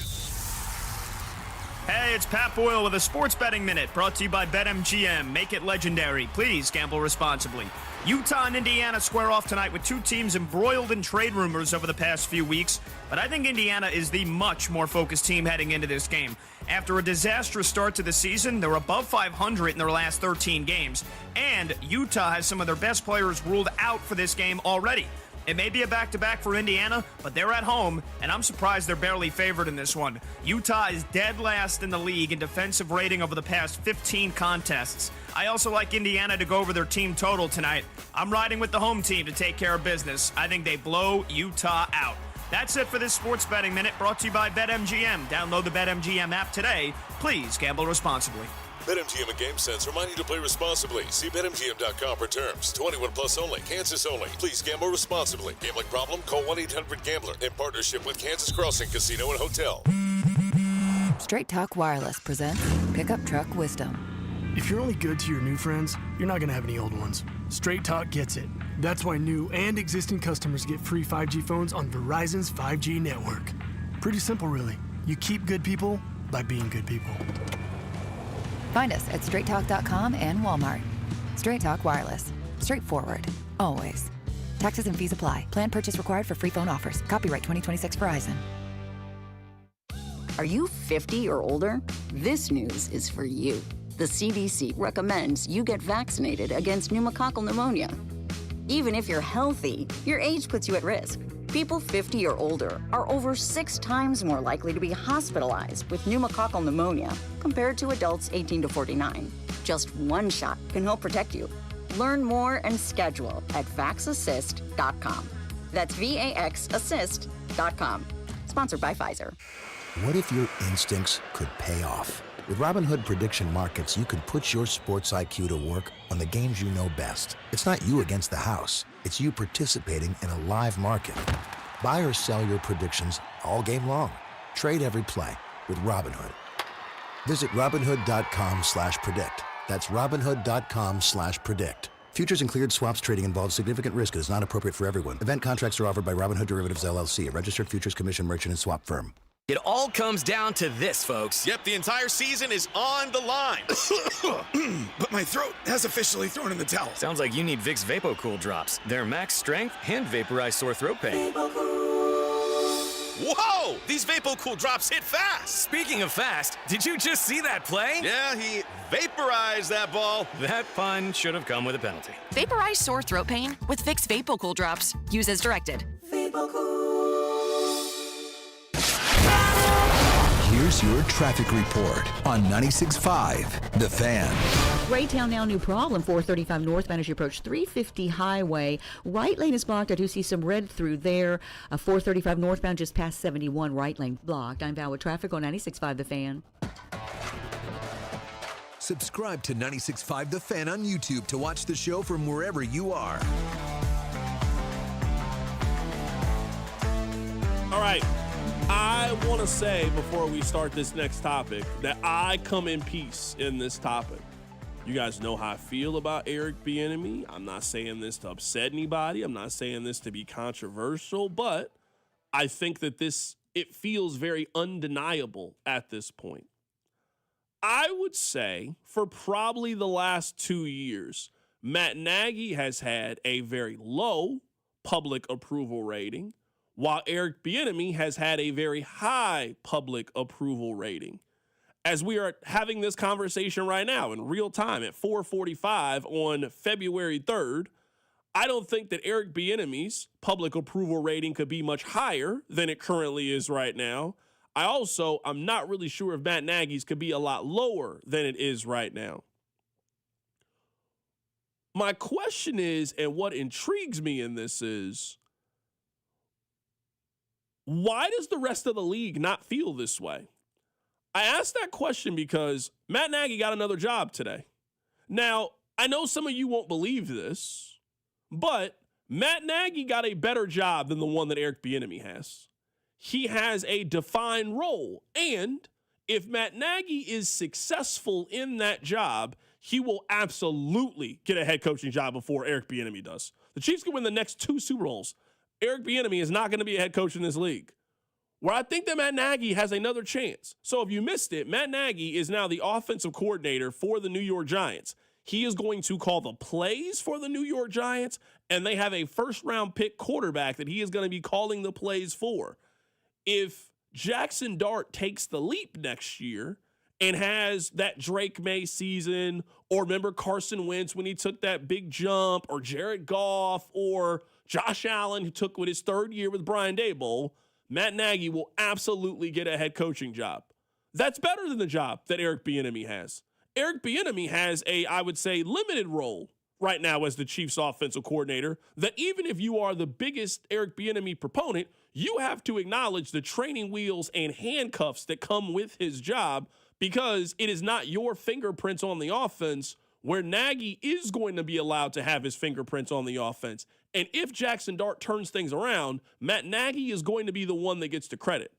Hey, it's Pat Boyle with a Sports Betting Minute, brought to you by BetMGM. Make it legendary. Please gamble responsibly. Utah and Indiana square off tonight with two teams embroiled in trade rumors over the past few weeks, but I think Indiana is the much more focused team heading into this game. After a disastrous start to the season, they're above 500 in their last 13 games, and Utah has some of their best players ruled out for this game already. It may be a back-to-back for Indiana, but they're at home, and I'm surprised they're barely favored in this one. Utah is dead last in the league in defensive rating over the past 15 contests. I also like Indiana to go over their team total tonight. I'm riding with the home team to take care of business. I think they blow Utah out. That's it for this Sports Betting Minute, brought to you by BetMGM. Download the BetMGM app today. Please gamble responsibly. BetMGM and GameSense remind you to play responsibly. See BetMGM.com for terms. 21 plus only. Kansas only. Please gamble responsibly. Gambling problem? Call 1-800-GAMBLER. In partnership with Kansas Crossing Casino and Hotel. Straight Talk Wireless presents Pickup Truck Wisdom. If you're only good to your new friends, you're not going to have any old ones. Straight Talk gets it. That's why new and existing customers get free 5G phones on Verizon's 5G network. Pretty simple, really. You keep good people by being good people. Find us at straighttalk.com and Walmart. Straight Talk Wireless. Straightforward. Always. Taxes and fees apply. Plan purchase required for free phone offers. Copyright 2026 Verizon. Are you 50 or older? This news is for you. The CDC recommends you get vaccinated against pneumococcal pneumonia. Even if you're healthy, your age puts you at risk. People 50 or older are over 6 times more likely to be hospitalized with pneumococcal pneumonia compared to adults 18 to 49. Just one shot can help protect you. Learn more and schedule at vaxassist.com. That's VAXassist.com. Sponsored by Pfizer. What if your instincts could pay off? With Robinhood Prediction Markets, you can put your sports IQ to work on the games you know best. It's not you against the house. It's you participating in a live market. Buy or sell your predictions all game long. Trade every play with Robinhood. Visit Robinhood.com/predict. That's Robinhood.com/predict. Futures and cleared swaps trading involves significant risk and is not appropriate for everyone. Event contracts are offered by Robinhood Derivatives LLC, a registered futures commission merchant and swap firm. It all comes down to this, folks. Yep, the entire season is on the line. But my throat has officially thrown in the towel. Sounds like you need Vicks VapoCool drops. They're max strength and vaporize sore throat pain. Whoa! These VapoCool drops hit fast. Speaking of fast, did you just see that play? Yeah, he vaporized that ball. That pun should have come with a penalty. Vaporize sore throat pain with Vicks VapoCool drops. Use as directed. Here's your traffic report on 96.5 The Fan. Graytown now new problem, 435 northbound as you approach 350 highway. Right lane is blocked. I do see some red through there. 435 northbound just past 71, right lane blocked. I'm Val with traffic on 96.5 The Fan. Subscribe to 96.5 The Fan on YouTube to watch the show from wherever you are. All right. I want to say before we start this next topic that I come in peace in this topic. You guys know how I feel about Eric Bieniemy. I'm not saying this to upset anybody. I'm not saying this to be controversial, but I think that it feels very undeniable at this point. I would say for probably the last 2 years, Matt Nagy has had a very low public approval rating, while Eric Bieniemy has had a very high public approval rating. As we are having this conversation right now in real time at 4:45 on February 3rd, I don't think that Eric Bieniemy's public approval rating could be much higher than it currently is right now. I'm not really sure if Matt Nagy's could be a lot lower than it is right now. My question is, and what intrigues me in this is, why does the rest of the league not feel this way? I asked that question because Matt Nagy got another job today. Now, I know some of you won't believe this, but Matt Nagy got a better job than the one that Eric Bieniemy has. He has a defined role, and if Matt Nagy is successful in that job, he will absolutely get a head coaching job before Eric Bieniemy does. The Chiefs can win the next 2 Super Bowls. Eric Bieniemy is not going to be a head coach in this league. Where I think that Matt Nagy has another chance. So if you missed it, Matt Nagy is now the offensive coordinator for the New York Giants. He is going to call the plays for the New York Giants, and they have a first-round pick quarterback that he is going to be calling the plays for. If Jackson Dart takes the leap next year and has that Drake May season, or remember Carson Wentz when he took that big jump, or Jared Goff, or Josh Allen, who took with his 3rd year with Brian Daboll, Matt Nagy will absolutely get a head coaching job. That's better than the job that Eric Bieniemy has. Eric Bieniemy has a, I would say, limited role right now as the Chiefs offensive coordinator, that even if you are the biggest Eric Bieniemy proponent, you have to acknowledge the training wheels and handcuffs that come with his job, because it is not your fingerprints on the offense, where Nagy is going to be allowed to have his fingerprints on the offense. And if Jackson Dart turns things around, Matt Nagy is going to be the one that gets the credit.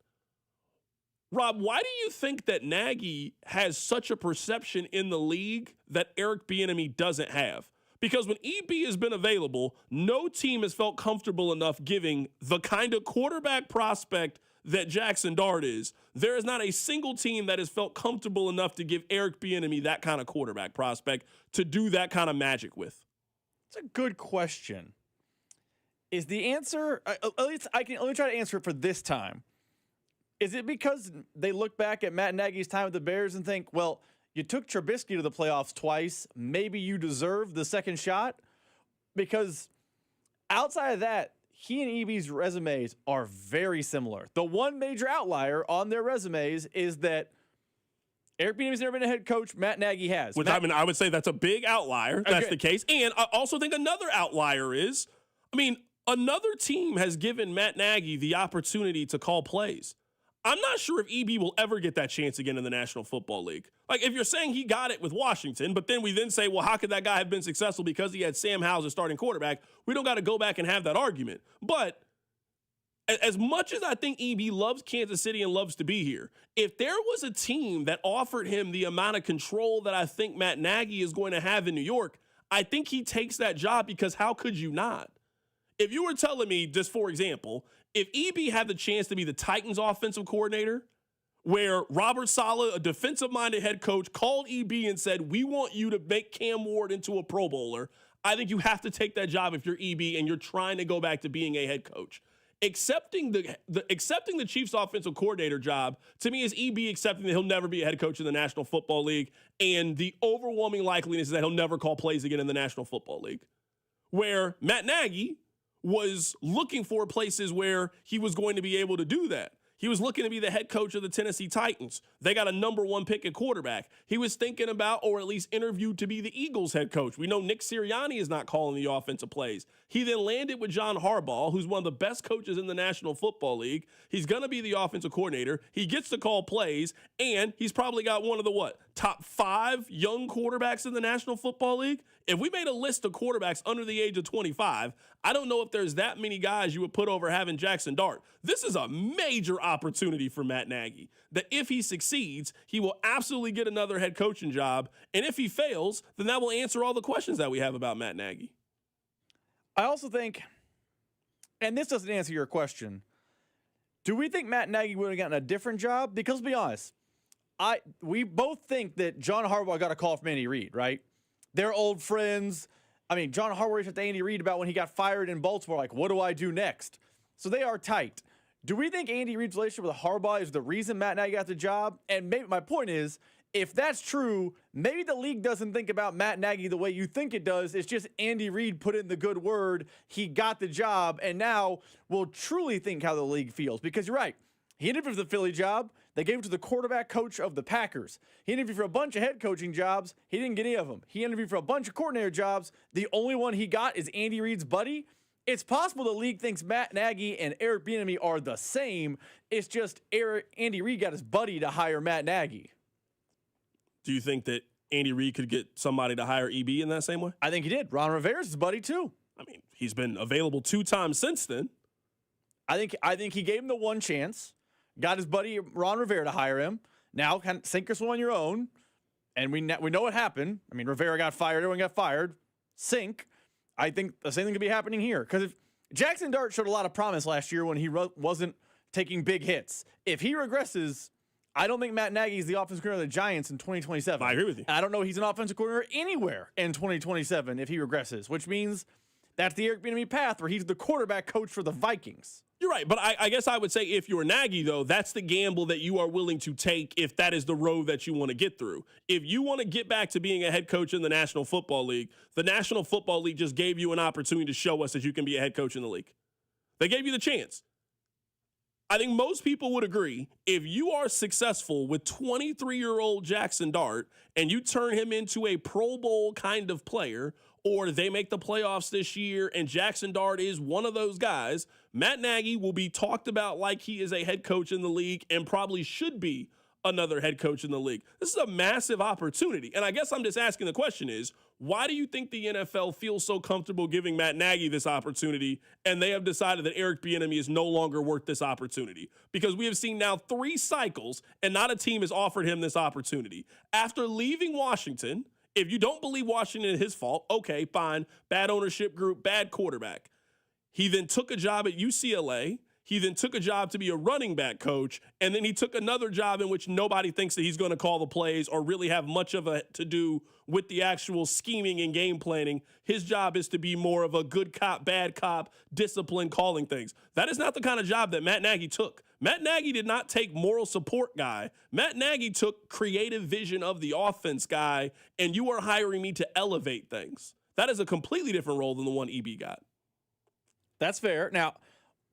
Rob, why do you think that Nagy has such a perception in the league that Eric Bieniemy doesn't have? Because when EB has been available, no team has felt comfortable enough giving the kind of quarterback prospect that Jackson Dart is. There is not a single team that has felt comfortable enough to give Eric Bieniemy that kind of quarterback prospect to do that kind of magic with. It's a good question. Is the answer, let me try to answer it for this time. Is it because they look back at Matt Nagy's time with the Bears and think, well, you took Trubisky to the playoffs twice, maybe you deserve the second shot? Because outside of that, he and EB's resumes are very similar. The one major outlier on their resumes is that Eric Bieniemy's never been a head coach. Matt Nagy has. Which, I would say that's a big outlier. That's the case. And I also think another outlier is, another team has given Matt Nagy the opportunity to call plays. I'm not sure if EB will ever get that chance again in the National Football League. Like, if you're saying he got it with Washington, but then we then say, well, how could that guy have been successful because he had Sam Howell as starting quarterback? We don't got to go back and have that argument. But as much as I think EB loves Kansas City and loves to be here, if there was a team that offered him the amount of control that I think Matt Nagy is going to have in New York, I think he takes that job because how could you not? If you were telling me, just for example, if EB had the chance to be the Titans offensive coordinator, where Robert Saleh, a defensive-minded head coach, called EB and said, we want you to make Cam Ward into a Pro Bowler, I think you have to take that job if you're EB and you're trying to go back to being a head coach. Accepting the Chiefs offensive coordinator job, to me, is EB accepting that he'll never be a head coach in the National Football League, and the overwhelming likeliness is that he'll never call plays again in the National Football League. Where Matt Nagy was looking for places where he was going to be able to do that. He was looking to be the head coach of the Tennessee Titans. They got a number 1 pick at quarterback. He was thinking about, or at least interviewed to be the Eagles head coach. We know Nick Sirianni is not calling the offensive plays. He then landed with John Harbaugh, who's one of the best coaches in the National Football League. He's going to be the offensive coordinator. He gets to call plays, and he's probably got one of the, top 5 young quarterbacks in the National Football League? If we made a list of quarterbacks under the age of 25, I don't know if there's that many guys you would put over having Jackson Dart. This is a major opportunity for Matt Nagy, that if he succeeds, he will absolutely get another head coaching job. And if he fails, then that will answer all the questions that we have about Matt Nagy. I also think, and this doesn't answer your question, do we think Matt Nagy would have gotten a different job? Because to be honest, we both think that John Harbaugh got a call from Andy Reid, right? They're old friends. I mean, John Harbaugh reached out to Andy Reid about when he got fired in Baltimore, like, what do I do next? So they are tight. Do we think Andy Reid's relationship with Harbaugh is the reason Matt Nagy got the job? And maybe my point is, if that's true, maybe the league doesn't think about Matt Nagy the way you think it does. It's just Andy Reid put in the good word. He got the job, and now we'll truly think how the league feels. Because you're right. He interviewed for the Philly job. They gave it to the quarterback coach of the Packers. He interviewed for a bunch of head coaching jobs. He didn't get any of them. He interviewed for a bunch of coordinator jobs. The only one he got is Andy Reid's buddy. It's possible the league thinks Matt Nagy and Eric Bieniemy are the same. It's just Andy Reid got his buddy to hire Matt Nagy. Do you think that Andy Reid could get somebody to hire EB in that same way? I think he did. Ron Rivera's his buddy too. I mean, he's been available 2 times since then. I think he gave him the one chance. Got his buddy Ron Rivera to hire him. Now, kind of sink or swim on your own. And we know what happened. I mean, Rivera got fired. Everyone got fired. Sink. I think the same thing could be happening here. Because if Jackson Dart showed a lot of promise last year when he wasn't taking big hits. If he regresses, I don't think Matt Nagy is the offensive coordinator of the Giants in 2027. I agree with you. I don't know he's an offensive coordinator anywhere in 2027 if he regresses, which means that's the Eric Bieniemy path where he's the quarterback coach for the Vikings. You're right, but I guess I would say if you're Nagy, though, that's the gamble that you are willing to take if that is the road that you want to get through. If you want to get back to being a head coach in the National Football League, the National Football League just gave you an opportunity to show us that you can be a head coach in the league. They gave you the chance. I think most people would agree if you are successful with 23-year-old Jackson Dart and you turn him into a Pro Bowl kind of player, or they make the playoffs this year and Jackson Dart is one of those guys, Matt Nagy will be talked about like he is a head coach in the league and probably should be another head coach in the league. This is a massive opportunity. And I guess I'm just asking the question is, why do you think the NFL feels so comfortable giving Matt Nagy this opportunity and they have decided that Eric Bieniemy is no longer worth this opportunity? Because we have seen now 3 cycles and not a team has offered him this opportunity. After leaving Washington, if you don't believe Washington is his fault, okay, fine, bad ownership group, bad quarterback. He then took a job at UCLA. He then took a job to be a running back coach, and then he took another job in which nobody thinks that he's going to call the plays or really have much of it to do with the actual scheming and game planning. His job is to be more of a good cop, bad cop, discipline calling things. That is not the kind of job that Matt Nagy took. Matt Nagy did not take moral support guy. Matt Nagy took creative vision of the offense guy, and you are hiring me to elevate things. That is a completely different role than the one EB got. That's fair. Now,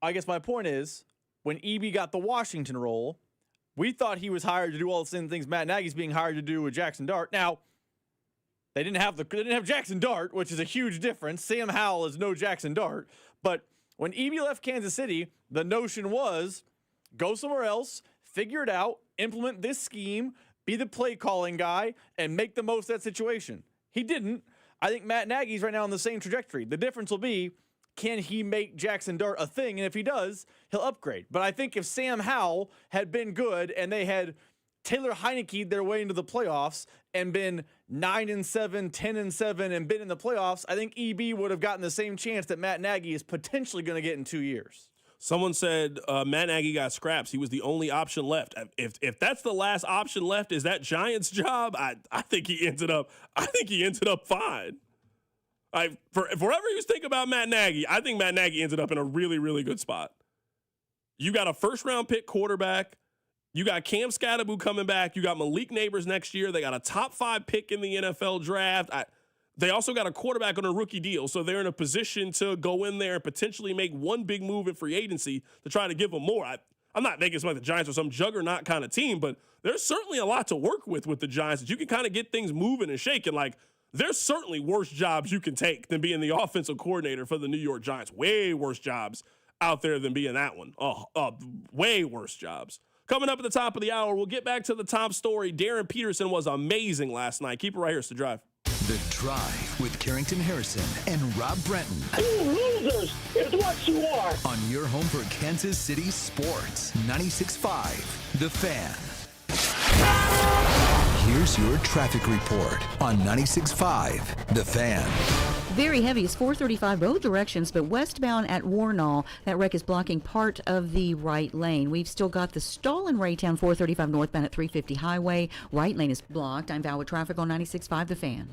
I guess my point is, when EB got the Washington role, we thought he was hired to do all the same things Matt Nagy's being hired to do with Jackson Dart. Now, they didn't have Jackson Dart, which is a huge difference. Sam Howell is no Jackson Dart. But when EB left Kansas City, the notion was go somewhere else, figure it out, implement this scheme, be the play calling guy, and make the most of that situation. He didn't. I think Matt Nagy's right now on the same trajectory. The difference will be, can he make Jackson Dart a thing? And if he does, he'll upgrade. But I think if Sam Howell had been good and they had Taylor Heineke'd their way into the playoffs and been 9-7, 10-7, and been in the playoffs, I think EB would have gotten the same chance that Matt Nagy is potentially going to get in 2 years. Someone said Matt Nagy got scraps. He was the only option left. If that's the last option left, is that Giants' job? I think he ended up fine. For whatever you think about Matt Nagy, I think Matt Nagy ended up in a really, really good spot. You got a first-round pick quarterback. You got Cam Scatterbu coming back. You got Malik Neighbors next year. They got a top 5 pick in the NFL draft. They also got a quarterback on a rookie deal, so they're in a position to go in there and potentially make one big move in free agency to try to give them more. I'm not making it like the Giants are some juggernaut kind of team, but there's certainly a lot to work with the Giants that you can kind of get things moving and shaking. Like, there's certainly worse jobs you can take than being the offensive coordinator for the New York Giants. Way worse jobs out there than being that one. Way worse jobs. Coming up at the top of the hour, we'll get back to the top story. Darryn Peterson was amazing last night. Keep it right here. It's The Drive. The Drive with Carrington Harrison and Rob Brenton. You losers is what you are. On your home for Kansas City sports. 96.5 The Fan. Here's your traffic report on 96.5 The Fan. Very heavy. It's 435 both directions, but westbound at Warnall, that wreck is blocking part of the right lane. We've still got the stall in Raytown, 435 northbound at 350 Highway. Right lane is blocked. I'm Val with traffic on 96.5 The Fan.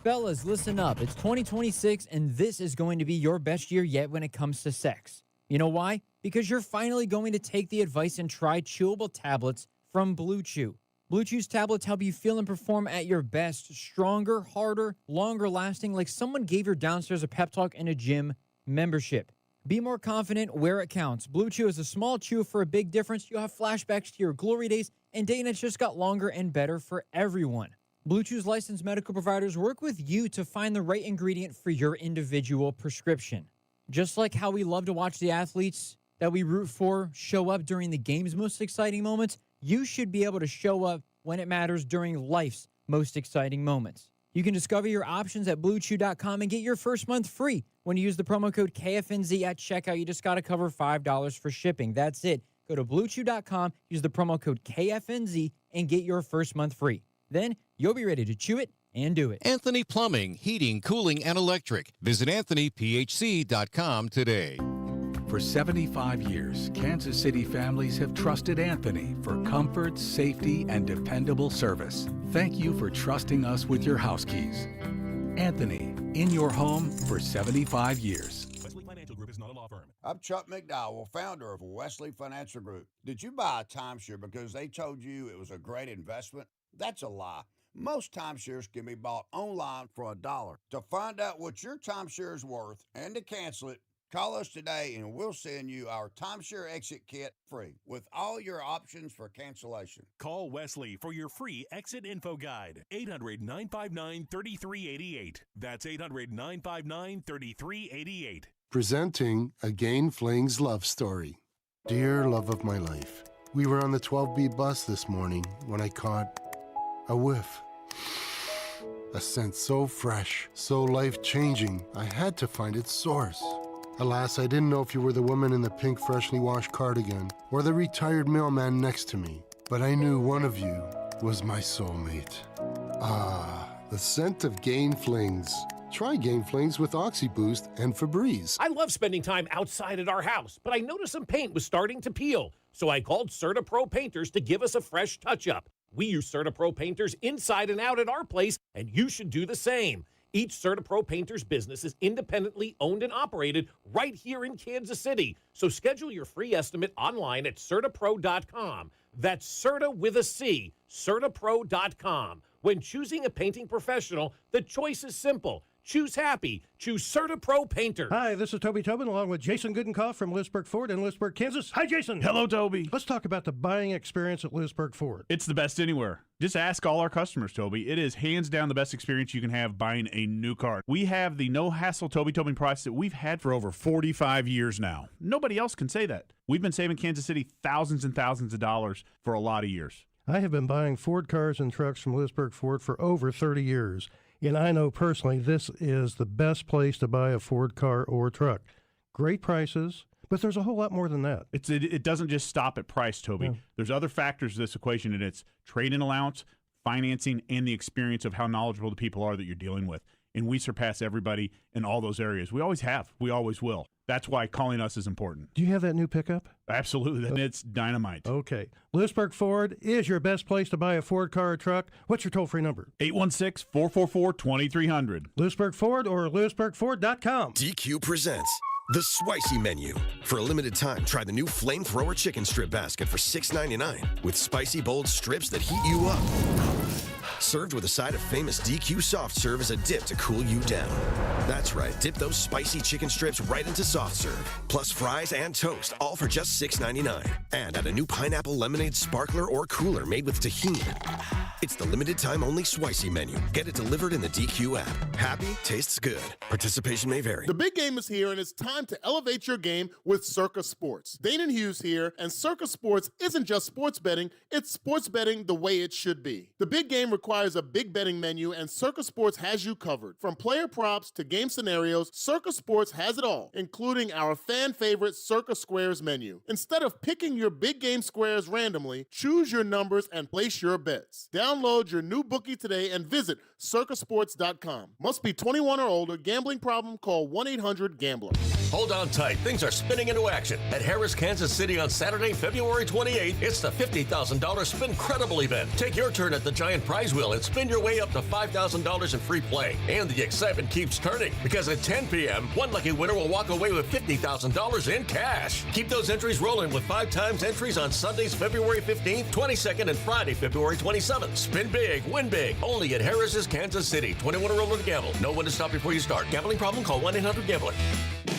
Fellas, listen up. It's 2026, and this is going to be your best year yet when it comes to sex. You know why? Because you're finally going to take the advice and try chewable tablets from Blue Chew. Blue Chew's tablets help you feel and perform at your best, stronger, harder, longer lasting, like someone gave your downstairs a pep talk in a gym membership. Be more confident where it counts. Blue Chew is a small chew for a big difference. You'll have flashbacks to your glory days, and dating has just got longer and better for everyone. Blue Chew's licensed medical providers work with you to find the right ingredient for your individual prescription. Just like how we love to watch the athletes that we root for show up during the game's most exciting moments, you should be able to show up when it matters during life's most exciting moments. You can discover your options at BlueChew.com and get your first month free when you use the promo code KFNZ at checkout. You just got to cover $5 for shipping. That's it. Go to BlueChew.com, use the promo code KFNZ, and get your first month free. Then you'll be ready to chew it and do it. Anthony Plumbing, Heating, Cooling, and Electric. Visit AnthonyPHC.com today. For 75 years, Kansas City families have trusted Anthony for comfort, safety, and dependable service. Thank you for trusting us with your house keys. Anthony, in your home for 75 years. Wesley Financial Group is not a law firm. I'm Chuck McDowell, founder of Wesley Financial Group. Did you buy a timeshare because they told you it was a great investment? That's a lie. Most timeshares can be bought online for $1. To find out what your timeshare is worth and to cancel it, call us today and we'll send you our timeshare exit kit free with all your options for cancellation. Call Wesley for your free exit info guide. 800-959-3388. That's 800-959-3388. Presenting Again Fling's love story. Dear love of my life, we were on the 12B bus this morning when I caught a whiff. A scent so fresh, so life-changing, I had to find its source. Alas, I didn't know if you were the woman in the pink freshly washed cardigan or the retired mailman next to me, but I knew one of you was my soulmate. Ah, the scent of Gain Flings. Try Gain Flings with OxyBoost and Febreze. I love spending time outside at our house, but I noticed some paint was starting to peel, so I called CertaPro Painters to give us a fresh touch-up. We use CertaPro Painters inside and out at our place, and you should do the same. Each CertaPro Painters business is independently owned and operated right here in Kansas City. So schedule your free estimate online at CertaPro.com. That's Certa with a C, CertaPro.com. When choosing a painting professional, the choice is simple. Choose happy. Choose CertaPro Painter. Hi, this is Toby Tobin along with Jason Goodenkoff from Lewisburg Ford in Lewisburg, Kansas. Hi, Jason. Hello, Toby. Let's talk about the buying experience at Lewisburg Ford. It's the best anywhere. Just ask all our customers, Toby. It is hands down the best experience you can have buying a new car. We have the no-hassle Toby Tobin price that we've had for over 45 years now. Nobody else can say that. We've been saving Kansas City thousands and thousands of dollars for a lot of years. I have been buying Ford cars and trucks from Lewisburg Ford for over 30 years. And I know personally this is the best place to buy a Ford car or truck. Great prices, but there's a whole lot more than that. It doesn't just stop at price, Toby. No. There's other factors to this equation, and it's trade-in allowance, financing, and the experience of how knowledgeable the people are that you're dealing with. And we surpass everybody in all those areas. We always have. We always will. That's why calling us is important. Do you have that new pickup? Absolutely. And it's dynamite. Okay. Lewisburg Ford is your best place to buy a Ford car or truck. What's your toll-free number? 816-444-2300. Lewisburg Ford or lewisburgford.com. DQ presents the Spicy Menu. For a limited time, try the new Flamethrower Chicken Strip Basket for $6.99 with spicy, bold strips that heat you up. Served with a side of famous DQ soft serve as a dip to cool you down. That's right, dip those spicy chicken strips right into soft serve. Plus fries and toast, all for just $6.99. And add a new pineapple lemonade sparkler or cooler made with tahini. It's the limited time only Spicy Menu. Get it delivered in the DQ app. Happy, tastes good. Participation may vary. The big game is here, and it's time to elevate your game with Circa Sports. Dane and Hughes here, and Circa Sports isn't just sports betting, it's sports betting the way it should be. The big game requires a big betting menu, and Circa Sports has you covered. From player props to game scenarios, Circa Sports has it all, including our fan favorite Circa Squares menu. Instead of picking your big game squares randomly, choose your numbers and place your bets. Download your new bookie today and visit circasports.com. Must be 21 or older. Gambling problem? Call 1-800-GAMBLER. Hold on tight. Things are spinning into action. At Harris, Kansas City on Saturday, February 28th, it's the $50,000 Spincredible event. Take your turn at the giant prize wheel and spin your way up to $5,000 in free play. And the excitement keeps turning because at 10 p.m., one lucky winner will walk away with $50,000 in cash. Keep those entries rolling with 5 times entries on Sundays, February 15th, 22nd, and Friday, February 27th. Spin big, win big. Only at Harris's Kansas City. 21 or older to gamble. Know when to stop before you start. Gambling problem? Call 1-800-GAMBLER.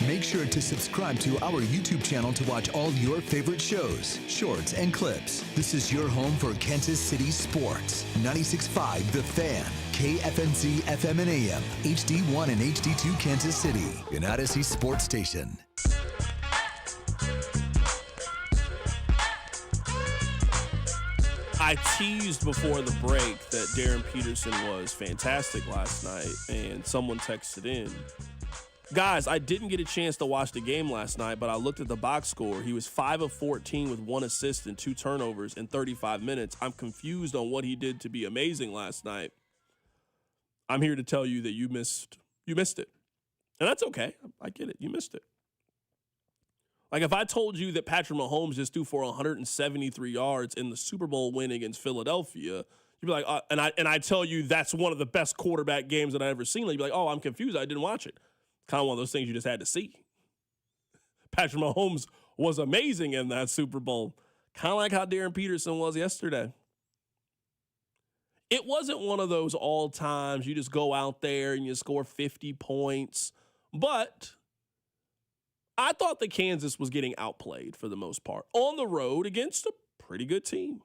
Make sure to subscribe to our YouTube channel to watch all your favorite shows, shorts, and clips. This is your home for Kansas City sports. 96.5 The Fan, KFNC FM and AM, HD1 and HD2 Kansas City, an Odyssey sports station. I teased before the break that Darryn Peterson was fantastic last night, and someone texted in, guys, I didn't get a chance to watch the game last night, but I looked at the box score. He was 5 of 14 with 1 assist and 2 turnovers in 35 minutes. I'm confused on what he did to be amazing last night. I'm here to tell you that you missed it. And that's okay. I get it. You missed it. Like if I told you that Patrick Mahomes just threw for 173 yards in the Super Bowl win against Philadelphia, you'd be like, and I tell you that's one of the best quarterback games that I've ever seen. You'd be like, oh, I'm confused. I didn't watch it. Kind of one of those things you just had to see. Patrick Mahomes was amazing in that Super Bowl. Kind of like how Darryn Peterson was yesterday. It wasn't one of those all times you just go out there and you score 50 points. But I thought that Kansas was getting outplayed for the most part on the road against a pretty good team.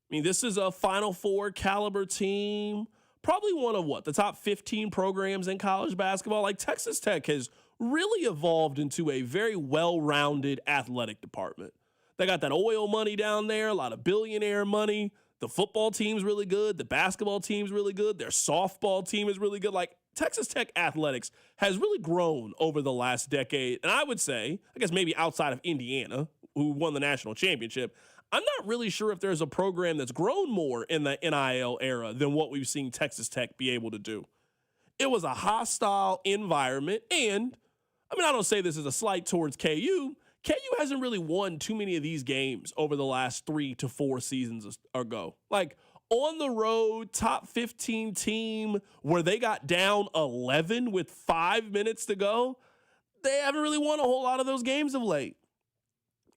I mean, this is a Final Four caliber team. Probably one of the top 15 programs in college basketball. Like Texas Tech has really evolved into a very well-rounded athletic department. They got that oil money down there, a lot of billionaire money. The football team's really good. The basketball team's really good. Their softball team is really good. Like Texas Tech athletics has really grown over the last decade. And I would say, I guess maybe outside of Indiana, who won the national championship, I'm not really sure if there's a program that's grown more in the NIL era than what we've seen Texas Tech be able to do. It was a hostile environment, and I mean, I don't say this as a slight towards KU. KU hasn't really won too many of these games over the last 3 to 4 seasons ago. Like on the road, top 15 team where they got down 11 with 5 minutes to go, they haven't really won a whole lot of those games of late.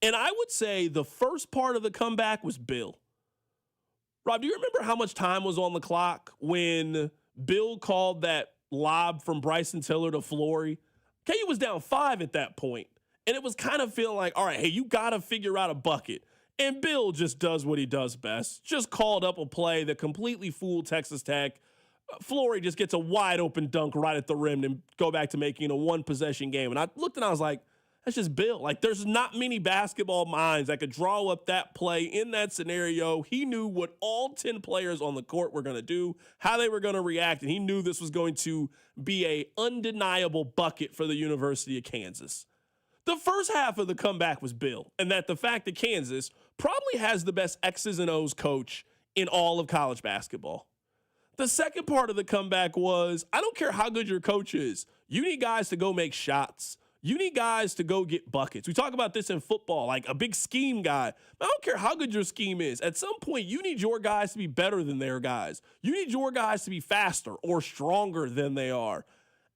And I would say the first part of the comeback was Bill. Rob, do you remember how much time was on the clock when Bill called that lob from Bryson Tiller to Flory? KU was down 5 at that point, and it was kind of feeling like, all right, hey, you got to figure out a bucket. And Bill just does what he does best. Just called up a play that completely fooled Texas Tech. Flory just gets a wide open dunk right at the rim and go back to making a 1-possession game. And I looked and I was like, that's just Bill. Like, there's not many basketball minds that could draw up that play in that scenario. He knew what all 10 players on the court were going to do, how they were going to react, and he knew this was going to be a undeniable bucket for the University of Kansas. The first half of the comeback was Bill, and that the fact that Kansas probably has the best X's and O's coach in all of college basketball. The second part of the comeback was, I don't care how good your coach is. You need guys to go make shots. You need guys to go get buckets. We talk about this in football, like a big scheme guy. I don't care how good your scheme is. At some point, you need your guys to be better than their guys. You need your guys to be faster or stronger than they are.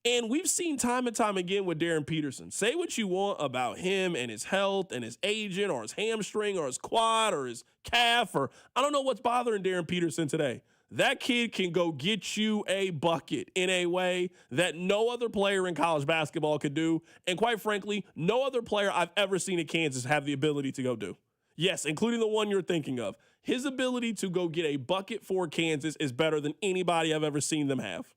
And we've seen time and time again with Darryn Peterson. Say what you want about him and his health and his agent or his hamstring or his quad or his calf, or I don't know what's bothering Darryn Peterson today. That kid can go get you a bucket in a way that no other player in college basketball could do. And quite frankly, no other player I've ever seen at Kansas have the ability to go do. Yes, including the one you're thinking of. His ability to go get a bucket for Kansas is better than anybody I've ever seen them have.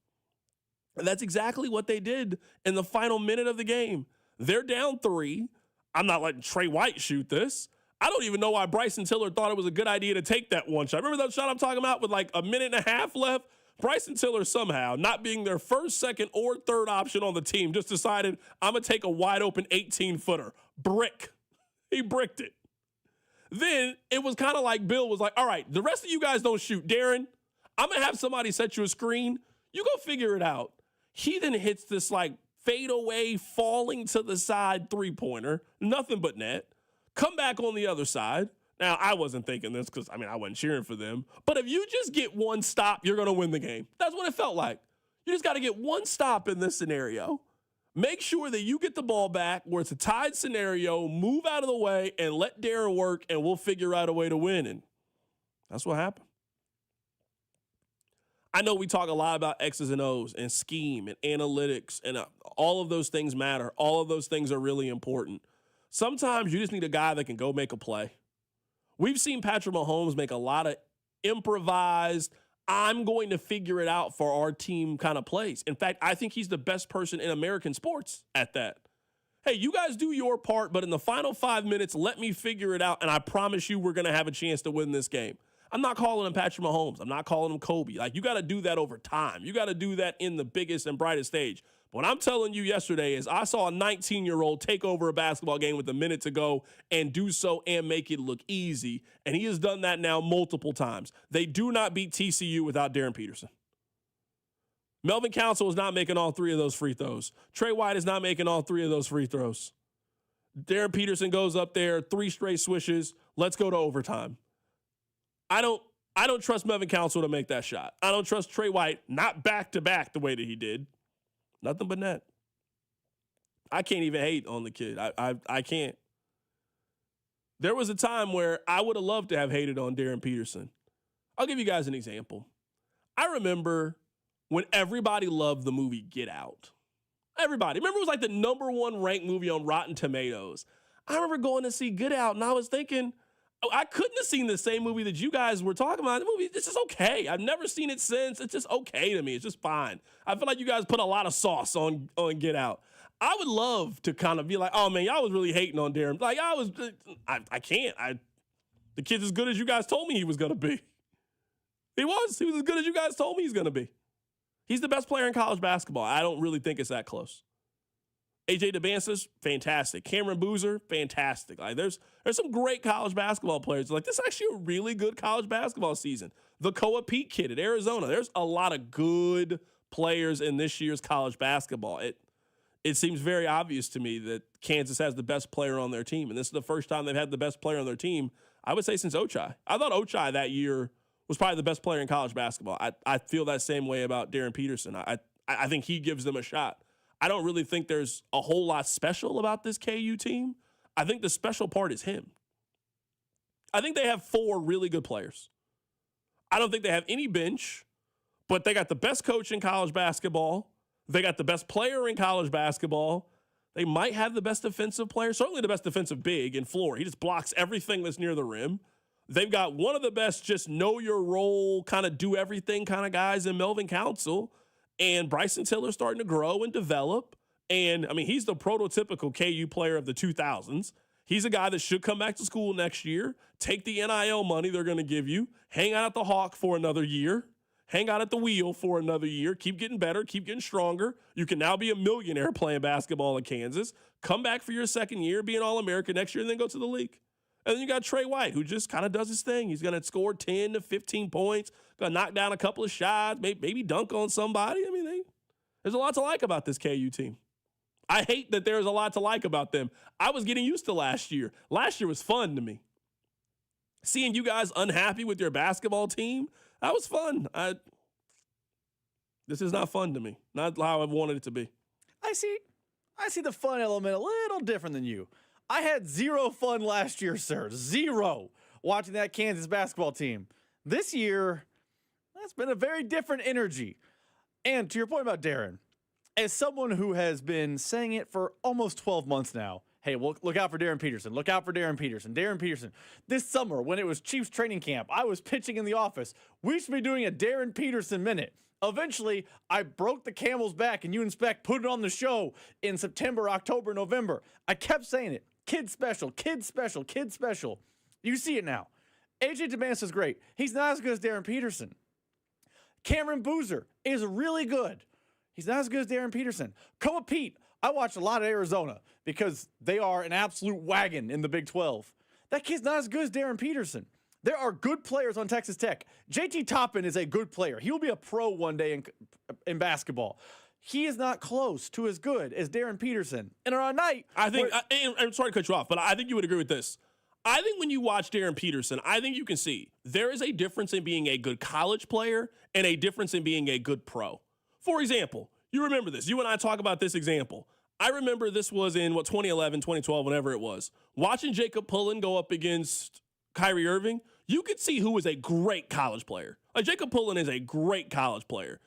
And that's exactly what they did in the final minute of the game. They're down 3. I'm not letting Trey White shoot this. I don't even know why Bryson Tiller thought it was a good idea to take that one shot. Remember that shot I'm talking about with like a minute and a half left? Bryson Tiller somehow, not being their first, second, or third option on the team, just decided, I'm going to take a wide open 18-footer. Brick. He bricked it. Then it was kind of like Bill was like, all right, the rest of you guys don't shoot. Darryn, I'm going to have somebody set you a screen. You go figure it out. He then hits this like fadeaway, falling to the side three-pointer. Nothing but net. Come back on the other side. Now, I wasn't thinking this because, I wasn't cheering for them. But if you just get one stop, you're going to win the game. That's what it felt like. You just got to get one stop in this scenario. Make sure that you get the ball back where it's a tied scenario, move out of the way, and let Darryn work, and we'll figure out a way to win. And that's what happened. I know we talk a lot about X's and O's and scheme and analytics, and all of those things matter. All of those things are really important. Sometimes you just need a guy that can go make a play. We've seen Patrick Mahomes make a lot of improvised, I'm going to figure it out for our team kind of plays. In fact, I think he's the best person in American sports at that. Hey, you guys do your part, but in the final 5 minutes, let me figure it out, and I promise you we're going to have a chance to win this game. I'm not calling him Patrick Mahomes. I'm not calling him Kobe. Like, you got to do that over time. You got to do that in the biggest and brightest stage. What I'm telling you yesterday is I saw a 19-year-old take over a basketball game with a minute to go and do so and make it look easy. And he has done that now multiple times. They do not beat TCU without Darryn Peterson. Melvin Council is not making all 3 of those free throws. Trey White is not making all 3 of those free throws. Darryn Peterson goes up there, 3 straight swishes. Let's go to overtime. I don't trust Melvin Council to make that shot. I don't trust Trey White, not back-to-back the way that he did. Nothing but net. I can't even hate on the kid. I can't. There was a time where I would have loved to have hated on Darryn Peterson. I'll give you guys an example. I remember when everybody loved the movie Get Out. Everybody. Remember it was like the #1 ranked movie on Rotten Tomatoes. I remember going to see Get Out, and I was thinking, I couldn't have seen the same movie that you guys were talking about. The movie, this is okay. I've never seen it since. It's just okay to me. It's just fine. I feel like you guys put a lot of sauce on Get Out. I would love to kind of be like, oh man, y'all was really hating on Darryn. Like I can't. The kid's as good as you guys told me he was gonna be. He was as good as you guys told me he's gonna be. He's the best player in college basketball. I don't really think it's that close. AJ DeBansis, fantastic. Cameron Boozer, fantastic. Like there's some great college basketball players. Like this is actually a really good college basketball season. The Koa Pete kid at Arizona. There's a lot of good players in this year's college basketball. It seems very obvious to me that Kansas has the best player on their team, and this is the first time they've had the best player on their team, I would say, since Ochai. I thought Ochai that year was probably the best player in college basketball. I feel that same way about Darryn Peterson. I think he gives them a shot. I don't really think there's a whole lot special about this KU team. I think the special part is him. I think they have 4 really good players. I don't think they have any bench, but they got the best coach in college basketball. They got the best player in college basketball. They might have the best defensive player, certainly the best defensive big in Floor. He just blocks everything that's near the rim. They've got one of the best just know your role, kind of do everything kind of guys in Melvin Council. And Bryson Tiller's starting to grow and develop. And, he's the prototypical KU player of the 2000s. He's a guy that should come back to school next year, take the NIL money they're going to give you, hang out at the Hawk for another year, hang out at the wheel for another year, keep getting better, keep getting stronger. You can now be a millionaire playing basketball in Kansas. Come back for your second year, be an All-American next year, and then go to the league. And then you got Trey White, who just kind of does his thing. He's going to score 10 to 15 points, going to knock down a couple of shots, maybe dunk on somebody. I mean, there's a lot to like about this KU team. I hate that there's a lot to like about them. I was getting used to last year. Last year was fun to me. Seeing you guys unhappy with your basketball team, that was fun. This is not fun to me. Not how I wanted it to be. I see the fun element a little different than you. I had zero fun last year, sir. Zero watching that Kansas basketball team. This year, that's been a very different energy. And to your point about Darryn, as someone who has been saying it for almost 12 months now, hey, look out for Darryn Peterson. Look out for Darryn Peterson. Darryn Peterson. This summer, when it was Chiefs training camp, I was pitching in the office. We should be doing a Darryn Peterson minute. Eventually, I broke the camel's back, and you and Spec put it on the show in September, October, November. I kept saying it. Kid special, kid special, kid special. You see it now. AJ Demanis is great. He's not as good as Darryn Peterson. Cameron Boozer is really good. He's not as good as Darryn Peterson. Koa Pete, I watched a lot of Arizona because they are an absolute wagon in the Big 12. That kid's not as good as Darryn Peterson. There are good players on Texas Tech. JT Toppin is a good player. He will be a pro one day in basketball. He is not close to as good as Darryn Peterson. And on a night, I'm sorry to cut you off, but I think you would agree with this. I think when you watch Darryn Peterson, I think you can see there is a difference in being a good college player and a difference in being a good pro. For example, you remember this. You and I talk about this example. I remember this was in, 2011, 2012, whenever it was. Watching Jacob Pullen go up against Kyrie Irving, you could see who was a great college player. Like, Jacob Pullen is a great college player.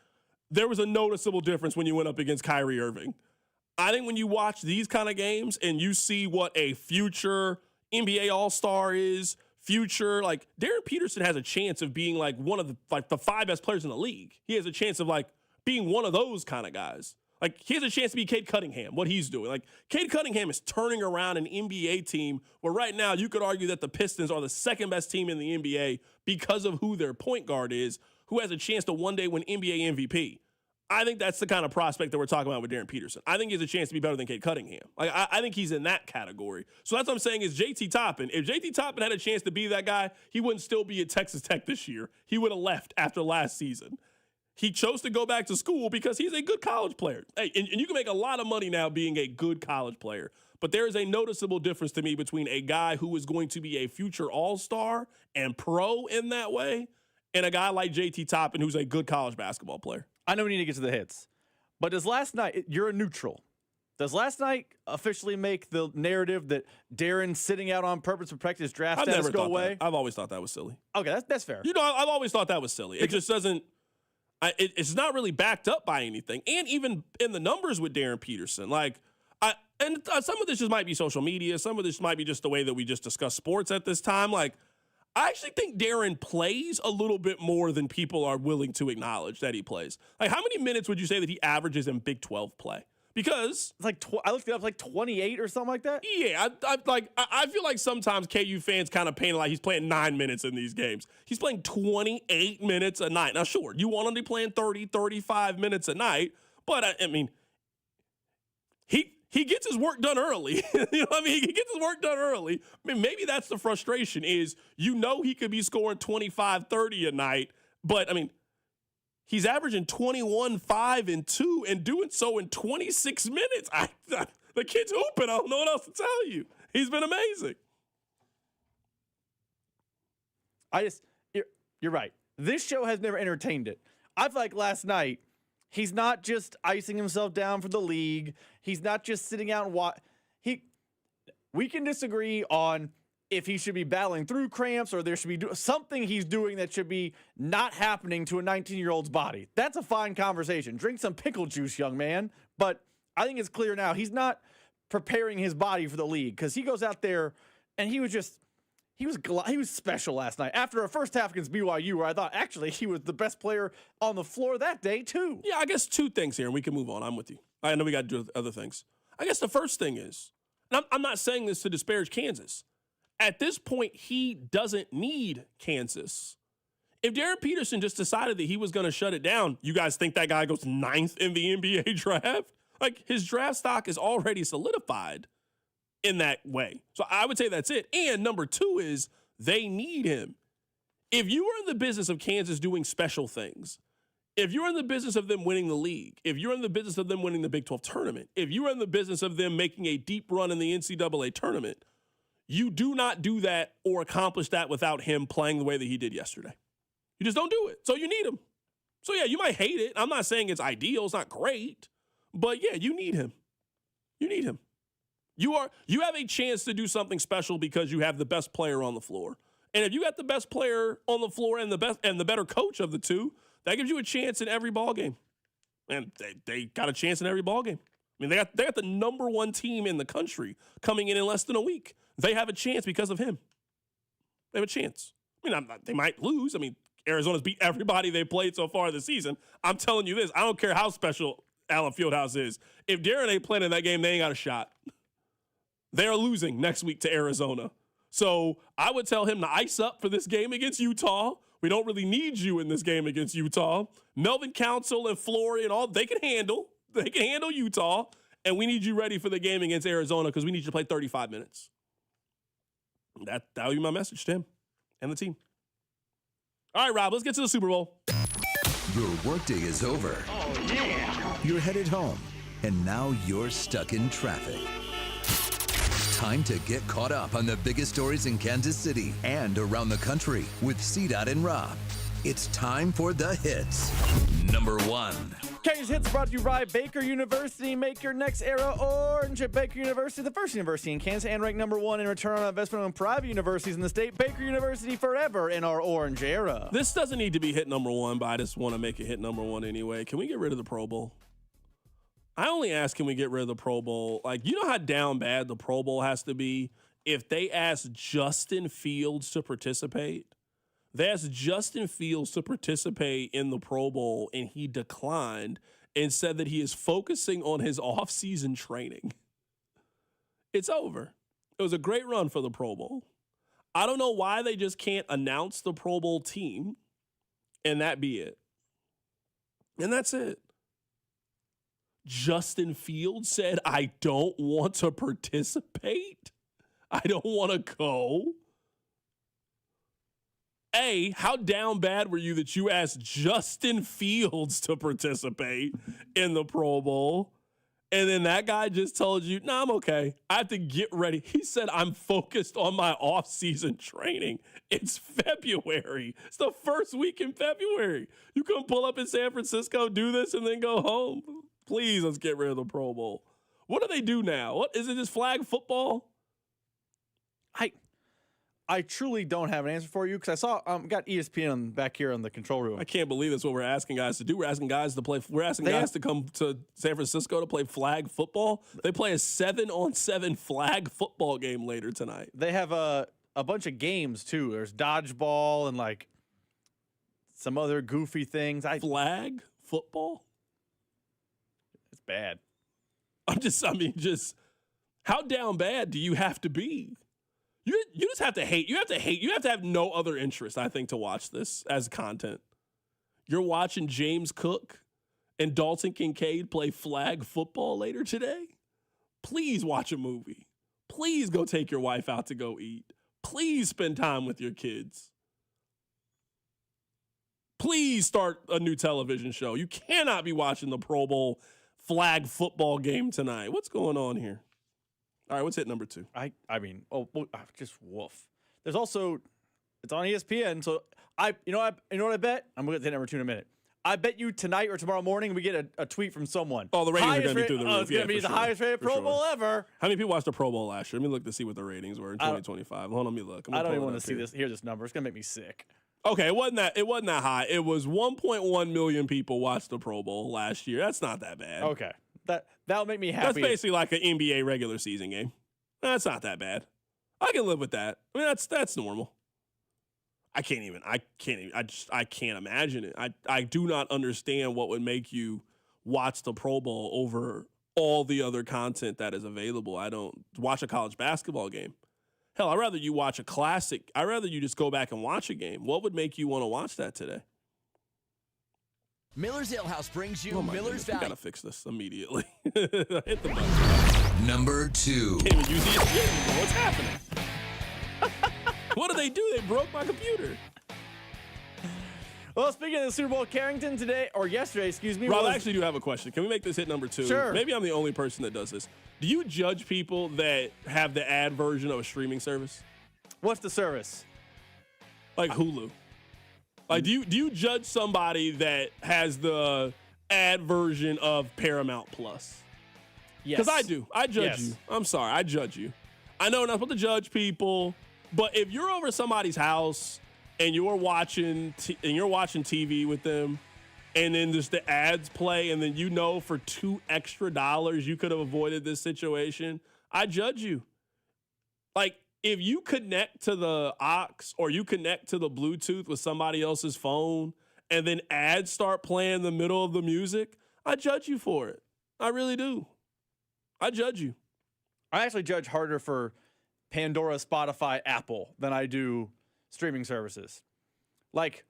There was a noticeable difference when you went up against Kyrie Irving. I think when you watch these kind of games and you see what a future NBA All-Star is, like Darryn Peterson has a chance of being like one of the 5 best players in the league. He has a chance of like being one of those kind of guys. Like, he has a chance to be Cade Cunningham, what he's doing. Like, Cade Cunningham is turning around an NBA team where right now you could argue that the Pistons are the second best team in the NBA because of who their point guard is, who has a chance to one day win NBA MVP. I think that's the kind of prospect that we're talking about with Darryn Peterson. I think he has a chance to be better than Cade Cunningham. Like, I think he's in that category. So that's what I'm saying is JT Toppin. If JT Toppin had a chance to be that guy, he wouldn't still be at Texas Tech this year. He would have left after last season. He chose to go back to school because he's a good college player. Hey, and you can make a lot of money now being a good college player. But there is a noticeable difference to me between a guy who is going to be a future all-star and pro in that way and a guy like JT Toppin who's a good college basketball player. I know we need to get to the hits, but does last night, you're a neutral. Does last night officially make the narrative that Darryn sitting out on purpose to protect his draft status go away? I've always thought that was silly. Okay, that's fair. You know, I've always thought that was silly. It just doesn't. It's not really backed up by anything. And even in the numbers with Darryn Peterson, some of this just might be social media. Some of this might be just the way that we just discuss sports at this time. Like, I actually think Darryn plays a little bit more than people are willing to acknowledge that he plays. Like, how many minutes would you say that he averages in Big 12 play? Because it's like I looked it up, like 28 or something like that. Yeah, I feel like sometimes KU fans kind of paint it like he's playing 9 minutes in these games. He's playing 28 minutes a night. Now, sure, you want him to be playing 30, 35 minutes a night, but I mean, he gets his work done early. You know what I mean? He gets his work done early. I mean, maybe that's the frustration is, he could be scoring 25, 30 a night, but I mean, he's averaging 21, 5, and 2 and doing so in 26 minutes. The kid's hooping. I don't know what else to tell you. He's been amazing. You're right. This show has never entertained it. I feel like last night, he's not just icing himself down for the league. He's not just sitting out and we can disagree on if he should be battling through cramps or there should be something he's doing that should be not happening to a 19-year-old's body. That's a fine conversation. Drink some pickle juice, young man. But I think it's clear now he's not preparing his body for the league because he goes out there and he was special last night. After a first half against BYU where I thought actually he was the best player on the floor that day too. Yeah, I guess 2 things here and we can move on. I'm with you. I know we got to do other things. I guess the first thing is, and I'm not saying this to disparage Kansas. At this point, he doesn't need Kansas. If Darryn Peterson just decided that he was going to shut it down, you guys think that guy goes 9th in the NBA draft? Like, his draft stock is already solidified. in that way. So I would say that's it. And number two is they need him. If you are in the business of Kansas doing special things, if you're in the business of them winning the league, if you're in the business of them winning the Big 12 tournament, if you're in the business of them making a deep run in the NCAA tournament, you do not do that or accomplish that without him playing the way that he did yesterday. You just don't do it. So you need him. So, yeah, you might hate it. I'm not saying it's ideal. It's not great. But, yeah, you need him. You need him. You have a chance to do something special because you have the best player on the floor. And if you got the best player on the floor and the better coach of the two, that gives you a chance in every ball game. And they got a chance in every ball game. I mean, they got the number one team in the country coming in less than a week. They have a chance because of him. They have a chance. I mean, they might lose. I mean, Arizona's beat everybody they played so far this season. I'm telling you this. I don't care how special Allen Fieldhouse is. If Darryn ain't playing in that game, they ain't got a shot. They are losing next week to Arizona. So I would tell him to ice up for this game against Utah. We don't really need you in this game against Utah. Melvin Council and Flory and all, they can handle Utah. And we need you ready for the game against Arizona because we need you to play 35 minutes. That'll be my message to him and the team. All right, Rob, let's get to the Super Bowl. Your workday is over. Oh, yeah. You're headed home, and now you're stuck in traffic. Time to get caught up on the biggest stories in Kansas City and around the country with CDOT and Rob. It's time for the hits. Number one. Kansas Hits brought to you by Baker University. Make your next era orange at Baker University, the first university in Kansas, and ranked number one in return on investment on private universities in the state. Baker University forever in our orange era. This doesn't need to be hit number one, but I just want to make it hit number one anyway. Can we get rid of the Pro Bowl? I only ask, can we get rid of the Pro Bowl? Like, you know how down bad the Pro Bowl has to be if they ask Justin Fields to participate? They asked Justin Fields to participate in the Pro Bowl, and he declined and said that he is focusing on his off-season training. It's over. It was a great run for the Pro Bowl. I don't know why they just can't announce the Pro Bowl team, and that be it. And that's it. Justin Fields said, I don't want to participate. I don't want to go. A, how down bad were you that you asked Justin Fields to participate in the Pro Bowl? And then that guy just told you, nah, I'm okay. I have to get ready. He said, I'm focused on my off-season training. It's February. It's the first week in February. You couldn't pull up in San Francisco, do this, and then go home. Please, let's get rid of the Pro Bowl. What do they do now? What is it, just flag football? I truly don't have an answer for you because I saw got ESPN back here in the control room. I can't believe that's what we're asking guys to do. We're asking guys to play. We're asking guys to come to San Francisco to play flag football. They play a 7-on-7 flag football game later tonight. They have a bunch of games too. There's dodgeball and like some other goofy things. Flag football? It's bad. Just how down bad do you have to be? You just have to hate. You have to have no other interest, I think, to watch this as content. You're watching James Cook and Dalton Kincaid play flag football later today? Please watch a movie. Please go take your wife out to go eat. Please spend time with your kids. Please start a new television show. You cannot be watching the Pro Bowl flag football game tonight. What's going on here? All right, what's hit number two? Just woof. There's also, it's on ESPN. So you know what I bet? I'm going to hit number two in a minute. I bet you tonight or tomorrow morning we get a tweet from someone. Oh, the ratings are going to be through the roof. It's going to be the highest rated Pro Bowl ever. How many people watched the Pro Bowl last year? Let me look to see what the ratings were in 2025. Hold on, let me look. I don't even want to hear this number. It's going to make me sick. Okay, it wasn't that high. It was 1.1 million people watched the Pro Bowl last year. That's not that bad. Okay, that'll make me happy. That's basically like an NBA regular season game. That's not that bad. I can live with that. I mean, that's normal. I can't imagine it. I do not understand what would make you watch the Pro Bowl over all the other content that is available. I don't watch a college basketball game. Hell, I'd rather you watch a classic. I'd rather you just go back and watch a game. What would make you want to watch that today? Miller's Ale House brings you Miller's Value. We got to fix this immediately. Hit the button. Number 2. Can't even use the shit anymore. What's happening? What did they do? They broke my computer. Well, speaking of the Super Bowl, Carrington today, or yesterday, excuse me. Rob, I actually do have a question. Can we make this hit number 2? Sure. Maybe I'm the only person that does this. Do you judge people that have the ad version of a streaming service? What's the service? Like Hulu. Like, do you judge somebody that has the ad version of Paramount Plus? Yes. Because I do. I judge you. I'm sorry. I judge you. I know we're not supposed to judge people, but if you're over somebody's house and you're watching TV with them, and then just the ads play, and then for $2 extra you could have avoided this situation, I judge you. Like, if you connect to the aux or you connect to the Bluetooth with somebody else's phone, and then ads start playing in the middle of the music, I judge you for it. I really do. I judge you. I actually judge harder for Pandora, Spotify, Apple than I do streaming services. Like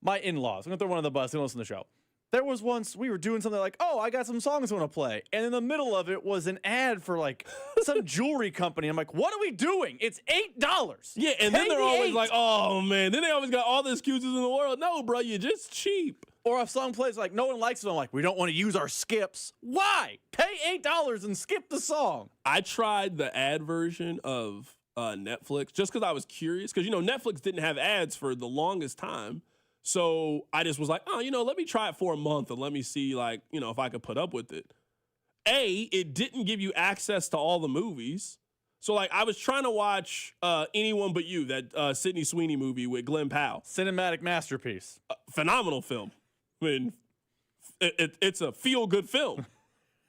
my in-laws. I'm going to throw one on the bus. They don't listen to the show. There was once we were doing something like, I got some songs I want to play. And in the middle of it was an ad for like some jewelry company. I'm like, what are we doing? It's $8. Yeah, and then they're always like, oh, man. Then they always got all the excuses in the world. No, bro, you're just cheap. Or if a song plays like no one likes it, I'm like, we don't want to use our skips. Why? Pay $8 and skip the song. I tried the ad version of Netflix just because I was curious. Because, Netflix didn't have ads for the longest time. So I just was like, let me try it for a month and let me see, if I could put up with it. It didn't give you access to all the movies. So, I was trying to watch Anyone But You, that Sydney Sweeney movie with Glenn Powell. Cinematic masterpiece. Phenomenal film. I mean, it's a feel-good film.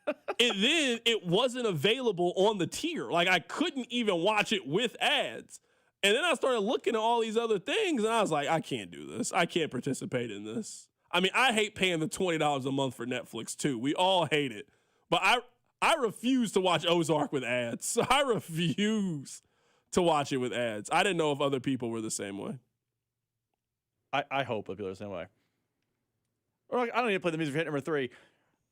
And then it wasn't available on the tier. I couldn't even watch it with ads. And then I started looking at all these other things, and I was like, I can't do this. I can't participate in this. I mean, I hate paying the $20 a month for Netflix, too. We all hate it. But I refuse to watch Ozark with ads. I refuse to watch it with ads. I didn't know if other people were the same way. I hope that people are the same way. I don't need to play the music for hit number 3.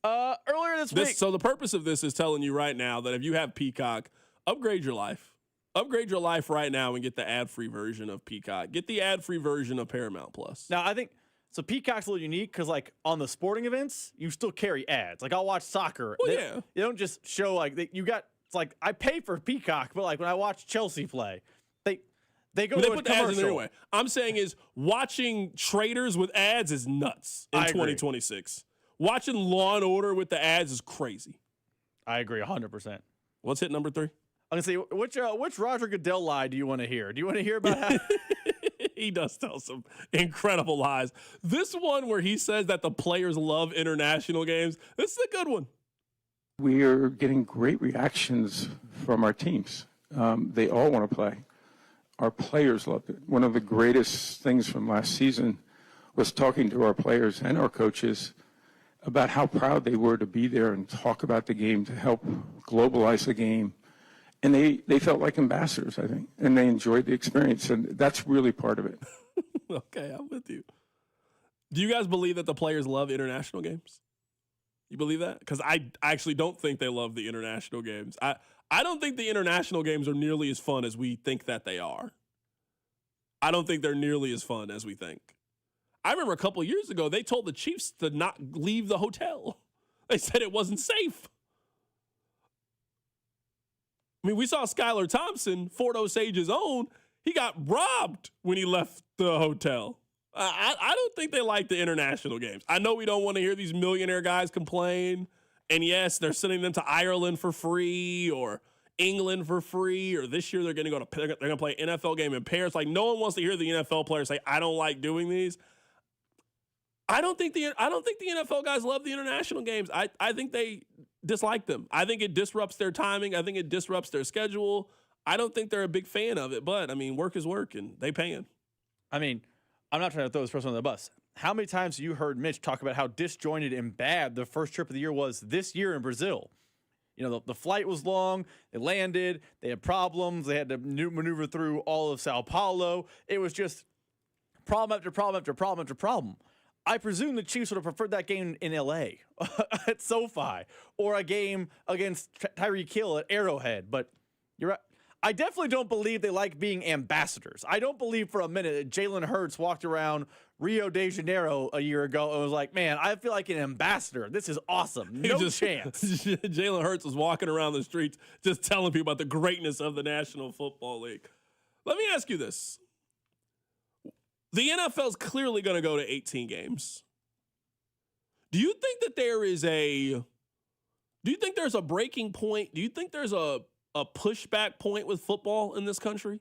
Earlier this week. So the purpose of this is telling you right now that if you have Peacock, upgrade your life. Upgrade your life right now and get the ad-free version of Peacock. Get the ad-free version of Paramount Plus. Now, I think, so Peacock's a little unique because, on the sporting events, you still carry ads. I'll watch soccer. Well, They don't just show, I pay for Peacock, but, when I watch Chelsea play, they go to a put the ads in commercial. their way. I'm saying is watching Traders with ads is nuts in 2026. Watching Law & Order with the ads is crazy. I agree 100%. What's hit number 3? I'm going to say, which Roger Goodell lie do you want to hear? Do you want to hear about how... He does tell some incredible lies. This one where he says that the players love international games, this is a good one. We are getting great reactions from our teams. They all want to play. Our players loved it. One of the greatest things from last season was talking to our players and our coaches about how proud they were to be there and talk about the game, to help globalize the game. And they felt like ambassadors, I think, and they enjoyed the experience, and that's really part of it. Okay, I'm with you. Do you guys believe that the players love international games? You believe that? Because I actually don't think they love the international games. I don't think the international games are nearly as fun as we think that they are. I don't think they're nearly as fun as we think. I remember a couple of years ago, they told the Chiefs to not leave the hotel. They said it wasn't safe. I mean, we saw Skylar Thompson, Fort Osage's own. He got robbed when he left the hotel. I don't think they like the international games. I know we don't want to hear these millionaire guys complain. And yes, they're sending them to Ireland for free or England for free, or this year they're going to play an NFL game in Paris. No one wants to hear the NFL players say, "I don't like doing these." I don't think the NFL guys love the international games. I think they dislike them. I think it disrupts their timing. I think it disrupts their schedule. I don't think they're a big fan of it, but I mean, work is work and they paying. I mean, I'm not trying to throw this person on the bus. How many times have you heard Mitch talk about how disjointed and bad the first trip of the year was this year in Brazil? The flight was long. They landed. They had problems. They had to maneuver through all of Sao Paulo. It was just problem after problem after problem after problem. I presume the Chiefs would have preferred that game in L.A. at SoFi or a game against Tyreek Hill at Arrowhead. But you're right. I definitely don't believe they like being ambassadors. I don't believe for a minute that Jalen Hurts walked around Rio de Janeiro a year ago and was like, man, I feel like an ambassador. This is awesome. No chance. Jalen Hurts was walking around the streets just telling people about the greatness of the National Football League. Let me ask you this. The NFL's clearly going to go to 18 games. Do you think that there's a breaking point? Do you think there's a pushback point with football in this country?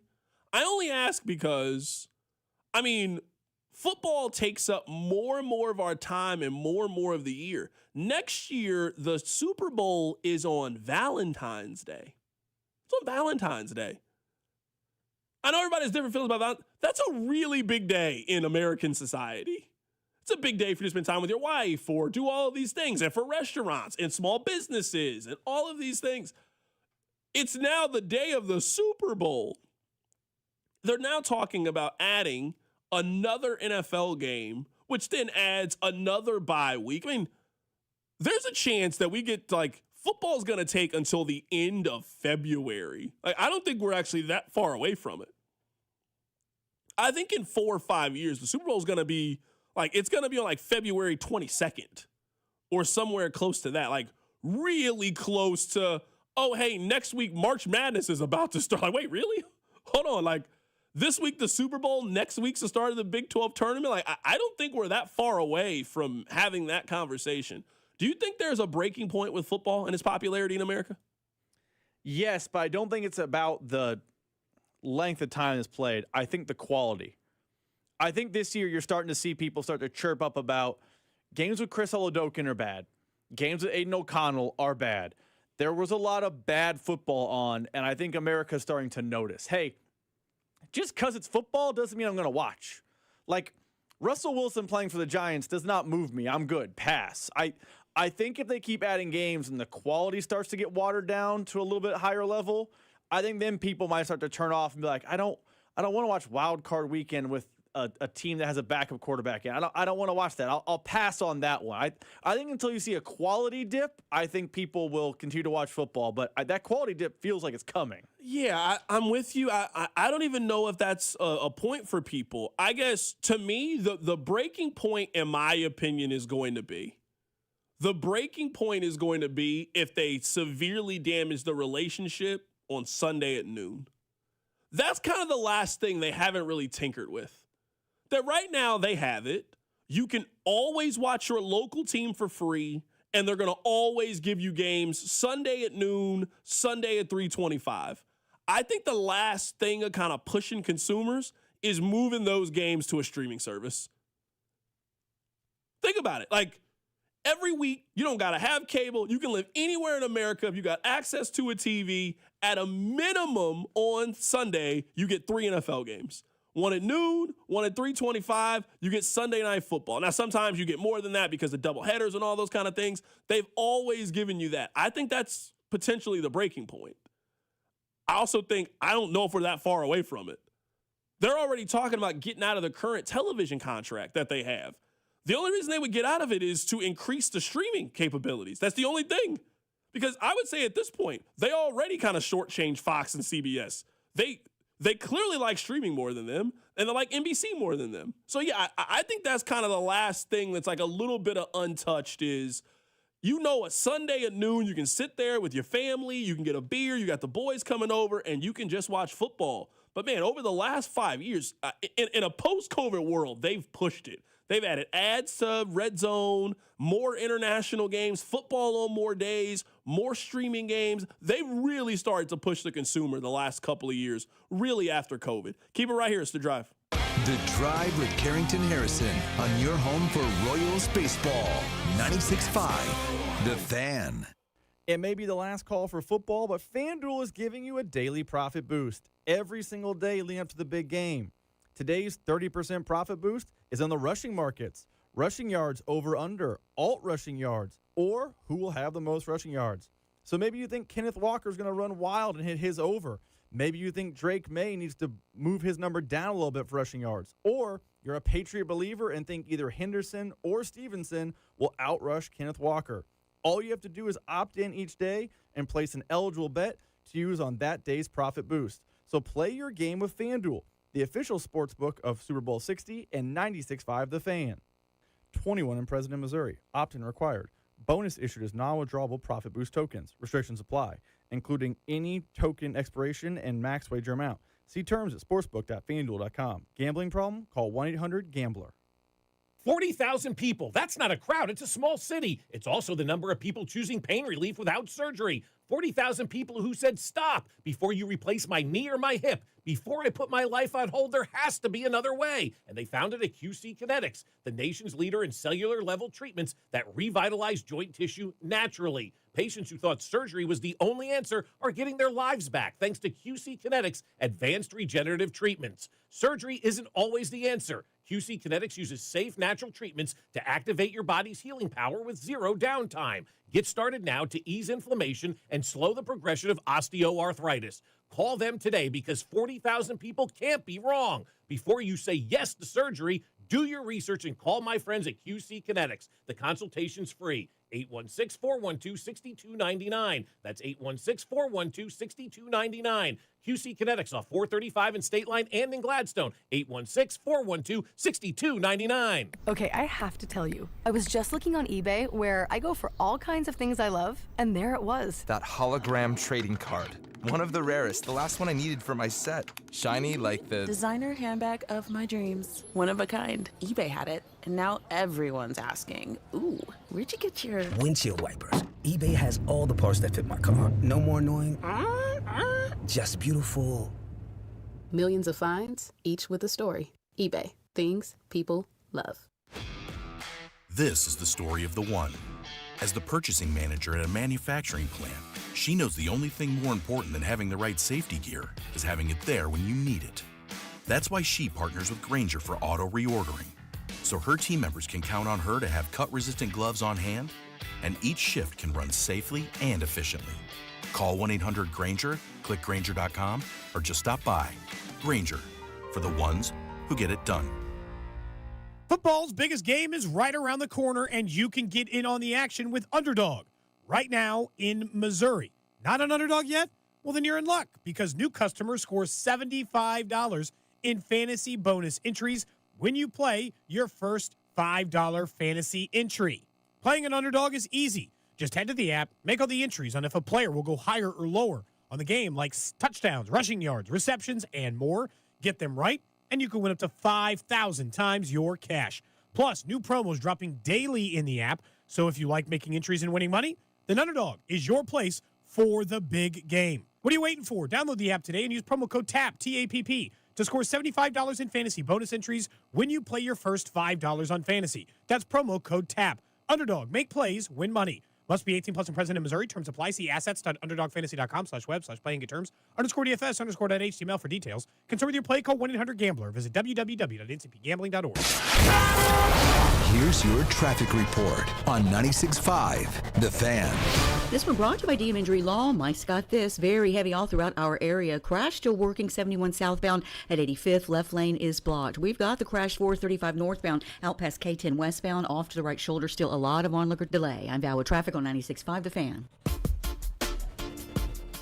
I only ask because, football takes up more and more of our time and more of the year. Next year, the Super Bowl is on Valentine's Day. It's on Valentine's Day. I know everybody has different feelings about that. That's a really big day in American society. It's a big day for you to spend time with your wife or do all of these things, and for restaurants and small businesses and all of these things. It's now the day of the Super Bowl. They're now talking about adding another NFL game, which then adds another bye week. There's a chance that we get football's going to take until the end of February. I don't think we're actually that far away from it. I think in 4 or 5 years, the Super Bowl is going to be it's going to be on February 22nd or somewhere close to that. Really close to, oh, hey, next week, March Madness is about to start. Wait, really? Hold on. This week, the Super Bowl, next week's the start of the Big 12 tournament. I don't think we're that far away from having that conversation. Do you think there's a breaking point with football and its popularity in America? Yes, but I don't think it's about the length of time it's played. I think the quality. I think this year you're starting to see people start to chirp up about games with Chris Oladokun are bad. Games with Aiden O'Connell are bad. There was a lot of bad football on, and I think America's starting to notice, hey, just because it's football doesn't mean I'm going to watch. Russell Wilson playing for the Giants does not move me. I'm good. Pass. I think if they keep adding games and the quality starts to get watered down to a little bit higher level, I think then people might start to turn off and be like, I don't want to watch Wild Card Weekend with a team that has a backup quarterback in. I don't want to watch that. I'll pass on that one. I think until you see a quality dip, I think people will continue to watch football. But that quality dip feels like it's coming. Yeah, I'm with you. I don't even know if that's a point for people. I guess to me, the breaking point, in my opinion, is going to be if they severely damage the relationship on Sunday at noon. That's kind of the last thing they haven't really tinkered with. That right now they have it. You can always watch your local team for free, and they're going to always give you games Sunday at noon, Sunday at 3:25. I think the last thing of kind of pushing consumers is moving those games to a streaming service. Think about it. Every week, you don't got to have cable. You can live anywhere in America. If you got access to a TV, at a minimum on Sunday, you get 3 NFL games. One at noon, one at 3:25, you get Sunday Night Football. Now, sometimes you get more than that because of double headers and all those kind of things. They've always given you that. I think that's potentially the breaking point. I also think, I don't know if we're that far away from it. They're already talking about getting out of the current television contract that they have. The only reason they would get out of it is to increase the streaming capabilities. That's the only thing. Because I would say at this point, they already kind of shortchanged Fox and CBS. They clearly like streaming more than them, and they like NBC more than them. So, yeah, I think that's kind of the last thing that's a little bit of untouched is, a Sunday at noon, you can sit there with your family, you can get a beer, you got the boys coming over, and you can just watch football. But, man, over the last 5 years, in a post-COVID world, they've pushed it. They've added ads to Red Zone, more international games, football on more days, more streaming games. They've really started to push the consumer the last couple of years, really after COVID. Keep it right here. It's The Drive. The Drive with Carrington Harrison on your home for Royals baseball. 96.5, The Fan. It may be the last call for football, but FanDuel is giving you a daily profit boost every single day leading up to the big game. Today's 30% profit boost is on the rushing markets. Rushing yards over under, alt rushing yards, or who will have the most rushing yards. So maybe you think Kenneth Walker's going to run wild and hit his over. Maybe you think Drake May needs to move his number down a little bit for rushing yards. Or you're a Patriot believer and think either Henderson or Stevenson will outrush Kenneth Walker. All you have to do is opt in each day and place an eligible bet to use on that day's profit boost. So play your game with FanDuel, the official sports book of Super Bowl 60 and 96.5 The Fan. 21 and present in Missouri. Opt-in required. Bonus issued as non-withdrawable profit boost tokens. Restrictions apply, including any token expiration and max wager amount. See terms at sportsbook.fanduel.com. Gambling problem? Call 1-800-GAMBLER. 40,000 people. That's not a crowd. It's a small city. It's also the number of people choosing pain relief without surgery. 40,000 people who said, stop, before you replace my knee or my hip. Before I put my life on hold, there has to be another way. And they found it at QC Kinetics, the nation's leader in cellular level treatments that revitalize joint tissue naturally. Patients who thought surgery was the only answer are getting their lives back thanks to QC Kinetics' advanced regenerative treatments. Surgery isn't always the answer. QC Kinetics uses safe, natural treatments to activate your body's healing power with zero downtime. Get started now to ease inflammation and slow the progression of osteoarthritis. Call them today because 40,000 people can't be wrong. Before you say yes to surgery, do your research and call my friends at QC Kinetics. The consultation's free. 816-412-6299. That's 816-412-6299. QC Kinetics off 435 in State Line and in Gladstone. 816-412-6299. Okay, I have to tell you, I was just looking on eBay where I go for all kinds of things I love, and there it was. That hologram trading card. One of the rarest, the last one I needed for my set. Shiny like the designer handbag of my dreams. One of a kind. eBay had it, and now everyone's asking, ooh, where'd you get your windshield wipers? eBay has all the parts that fit my car. No more annoying, just beautiful. Millions of finds, each with a story. eBay. Things people love. This is the story of the one. As the purchasing manager at a manufacturing plant, she knows the only thing more important than having the right safety gear is having it there when you need it. That's why she partners with Grainger for auto reordering, so her team members can count on her to have cut-resistant gloves on hand, and each shift can run safely and efficiently. Call 1-800-GRAINGER, click Grainger.com, or just stop by. Grainger, for the ones who get it done. Football's biggest game is right around the corner, and you can get in on the action with Underdog right now in Missouri. Not an Underdog yet? Well, then you're in luck because new customers score $75 in fantasy bonus entries when you play your first $5 fantasy entry. Playing an Underdog is easy. Just head to the app, make all the entries on if a player will go higher or lower on the game, like touchdowns, rushing yards, receptions, and more. Get them right, and you can win up to 5,000 times your cash. Plus, new promos dropping daily in the app. So if you like making entries and winning money, then Underdog is your place for the big game. What are you waiting for? Download the app today and use promo code TAPP, T-A-P-P, to score $75 in fantasy bonus entries when you play your first $5 on fantasy. That's promo code TAPP. Underdog, make plays, win money. Must be 18 plus and present in Missouri. Terms apply. See assets.underdogfantasy.com/web/playing terms. _DFS_.html for details. Concerned with your play, call 1-800-GAMBLER. Visit www.ncpgambling.org. Here's your traffic report on 96.5 The Fan. This one brought to you by DM Injury Law. Mike's got this. Very heavy all throughout our area. Crash still working 71 southbound at 85th. Left lane is blocked. We've got the crash 435 northbound out past K10 westbound. Off to the right shoulder. Still a lot of onlooker delay. I'm Val with traffic on 96.5 The Fan.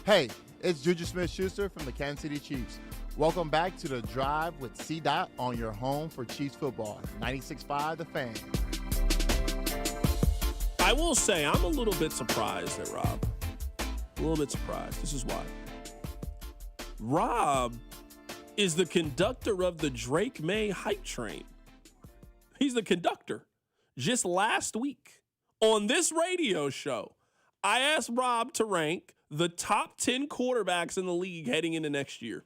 Hey, it's Juju Smith-Schuster from the Kansas City Chiefs. Welcome back to The Drive with C-Dot on your home for Chiefs football. 96.5 The Fan. I will say I'm a little bit surprised at Rob. A little bit surprised. This is why. Rob is the conductor of the Drake May hype train. He's the conductor. Just last week on this radio show, I asked Rob to rank the top 10 quarterbacks in the league heading into next year.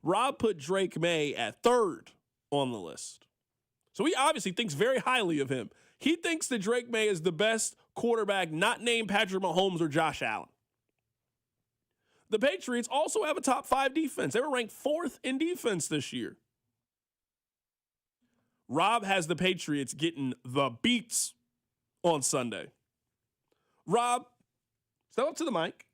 Rob put Drake May at third on the list. So he obviously thinks very highly of him. He thinks that Drake May is the best quarterback not named Patrick Mahomes or Josh Allen. The Patriots also have a top 5 defense. They were ranked 4th in defense this year. Rob has the Patriots getting the beats on Sunday. Rob, step up to the mic.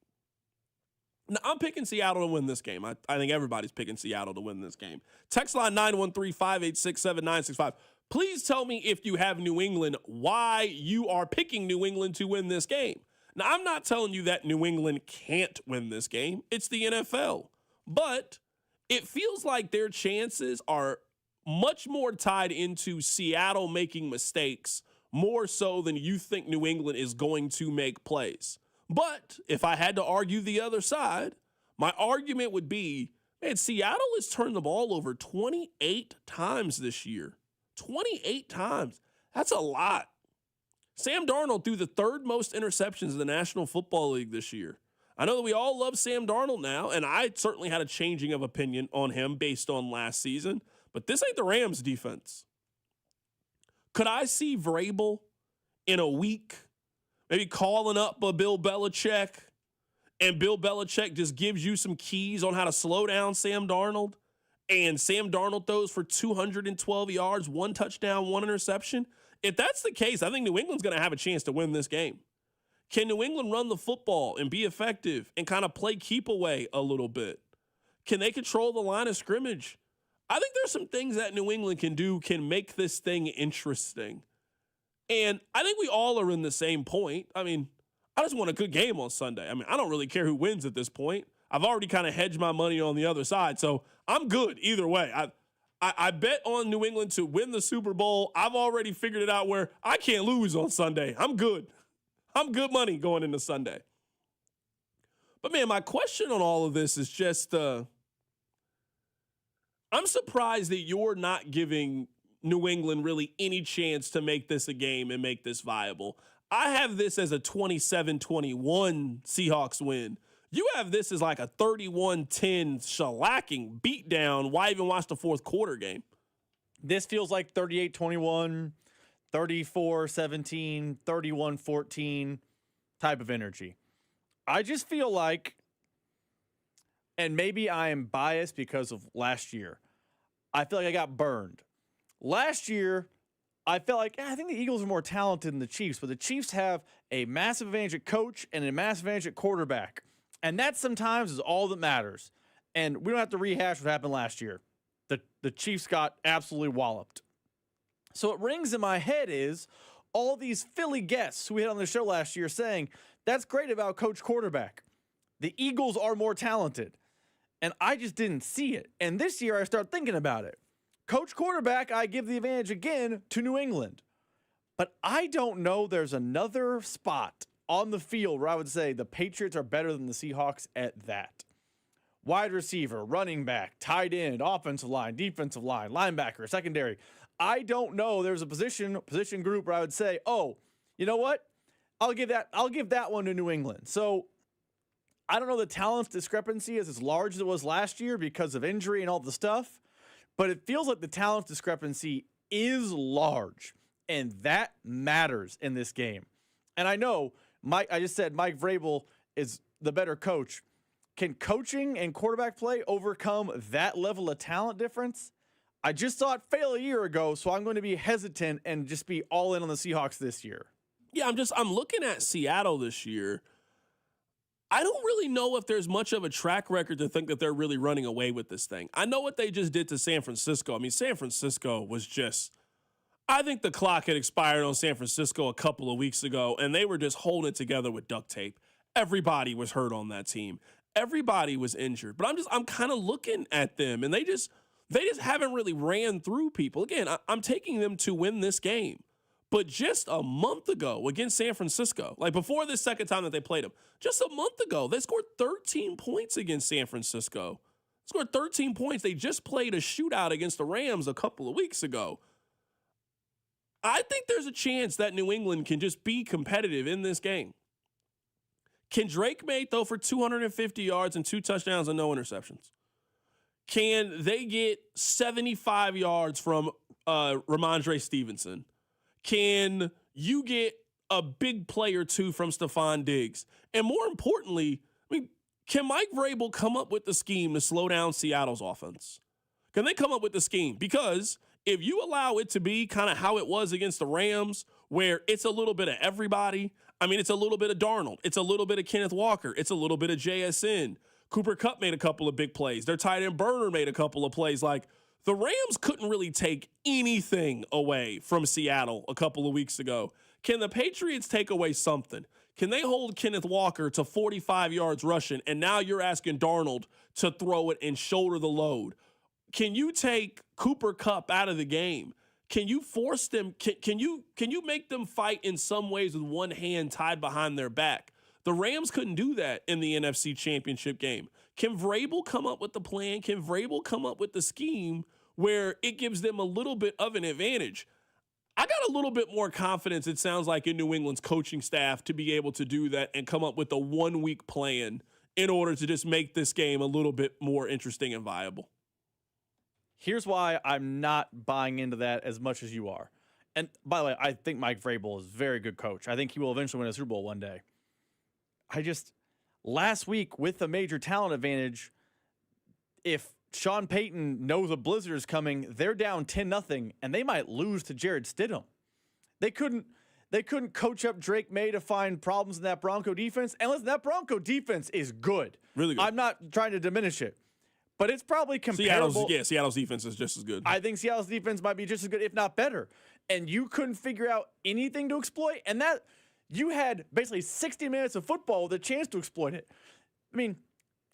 Now, I'm picking Seattle to win this game. I think everybody's picking Seattle to win this game. Text line 913-586-7965. Please tell me, if you have New England, why you are picking New England to win this game. Now, I'm not telling you that New England can't win this game. It's the NFL. But it feels like their chances are much more tied into Seattle making mistakes, more so than you think New England is going to make plays. But if I had to argue the other side, my argument would be, man, Seattle has turned the ball over 28 times this year. 28 times. That's a lot. Sam Darnold threw the third most interceptions in the National Football League this year. I know that we all love Sam Darnold now, and I certainly had a changing of opinion on him based on last season, but this ain't the Rams defense. Could I see Vrabel in a week maybe calling up a Bill Belichick, and Bill Belichick just gives you some keys on how to slow down Sam Darnold, and Sam Darnold throws for 212 yards, 1 touchdown, 1 interception? If that's the case, I think New England's going to have a chance to win this game. Can New England run the football and be effective and kind of play keep away a little bit? Can they control the line of scrimmage? I think there's some things that New England can do, can make this thing interesting. And I think we all are in the same point. I mean, I just want a good game on Sunday. I mean, I don't really care who wins at this point. I've already kind of hedged my money on the other side, so I'm good either way. I bet on New England to win the Super Bowl. I've already figured it out where I can't lose on Sunday. I'm good. I'm good money going into Sunday. But, man, my question on all of this is just I'm surprised that you're not giving New England really any chance to make this a game and make this viable. I have this as a 27-21 Seahawks win. You have this as like a 31-10 shellacking beatdown. Why even watch the fourth quarter game? This feels like 38-21, 34-17, 31-14 type of energy. I just feel like, and maybe I am biased because of last year, I feel like I got burned. Last year, I felt like, I think the Eagles are more talented than the Chiefs, but the Chiefs have a massive advantage at coach and a massive advantage at quarterback. And that sometimes is all that matters. And we don't have to rehash what happened last year. The Chiefs got absolutely walloped. So what rings in my head is all these Philly guests who we had on the show last year saying, that's great about coach quarterback. The Eagles are more talented. And I just didn't see it. And this year I start thinking about it. Coach quarterback, I give the advantage again to New England. But I don't know there's another spot on the field where I would say the Patriots are better than the Seahawks at that. Wide receiver, running back, tight end, offensive line, defensive line, linebacker, secondary. I don't know there's a position group where I would say, oh, you know what? I'll give that one to New England. So I don't know the talent discrepancy is as large as it was last year because of injury and all the stuff, but it feels like the talent discrepancy is large, and that matters in this game. And I know I just said Mike Vrabel is the better coach. Can coaching and quarterback play overcome that level of talent difference? I just saw it fail a year ago, so I'm going to be hesitant and just be all in on the Seahawks this year. Yeah, I'm looking at Seattle this year. I don't really know if there's much of a track record to think that they're really running away with this thing. I know what they just did to San Francisco. I mean, San Francisco was just, I think the clock had expired on San Francisco a couple of weeks ago, and they were just holding it together with duct tape. Everybody was hurt on that team. Everybody was injured. But I'm kind of looking at them, and they just haven't really ran through people. Again, I'm taking them to win this game. But just a month ago against San Francisco, like before this second time that they played them, just a month ago, they scored 13 points against San Francisco. Scored 13 points. They just played a shootout against the Rams a couple of weeks ago. I think there's a chance that New England can just be competitive in this game. Can Drake May throw for 250 yards and 2 touchdowns and no interceptions? Can they get 75 yards from Ramondre Stevenson? Can you get a big play or two from Stephon Diggs? And more importantly, I mean, can Mike Vrabel come up with the scheme to slow down Seattle's offense? Can they come up with the scheme? Because if you allow it to be kind of how it was against the Rams, where it's a little bit of everybody, I mean, it's a little bit of Darnold, it's a little bit of Kenneth Walker, it's a little bit of JSN. Cooper Kupp made a couple of big plays. Their tight end Burner made a couple of plays. Like, the Rams couldn't really take anything away from Seattle a couple of weeks ago. Can the Patriots take away something? Can they hold Kenneth Walker to 45 yards rushing, and now you're asking Darnold to throw it and shoulder the load? Can you take Cooper Kupp out of the game? Can you force them? Can you make them fight in some ways with one hand tied behind their back? The Rams couldn't do that in the NFC Championship game. Can Vrabel come up with the plan? Can Vrabel come up with the scheme where it gives them a little bit of an advantage? I got a little bit more confidence, it sounds like, in New England's coaching staff to be able to do that and come up with a 1-week plan in order to just make this game a little bit more interesting and viable. Here's why I'm not buying into that as much as you are. And by the way, I think Mike Vrabel is a very good coach. I think he will eventually win a Super Bowl one day. Last week with the major talent advantage, if Sean Payton knows a blizzard is coming, they're down 10-0, and they might lose to Jarrett Stidham. They couldn't coach up Drake May to find problems in that Bronco defense. And listen, that Bronco defense is good. Really good. I'm not trying to diminish it, but it's probably comparable. Seattle's defense is just as good. I think Seattle's defense might be just as good, if not better. And you couldn't figure out anything to exploit, and that you had basically 60 minutes of football with a chance to exploit it. I mean,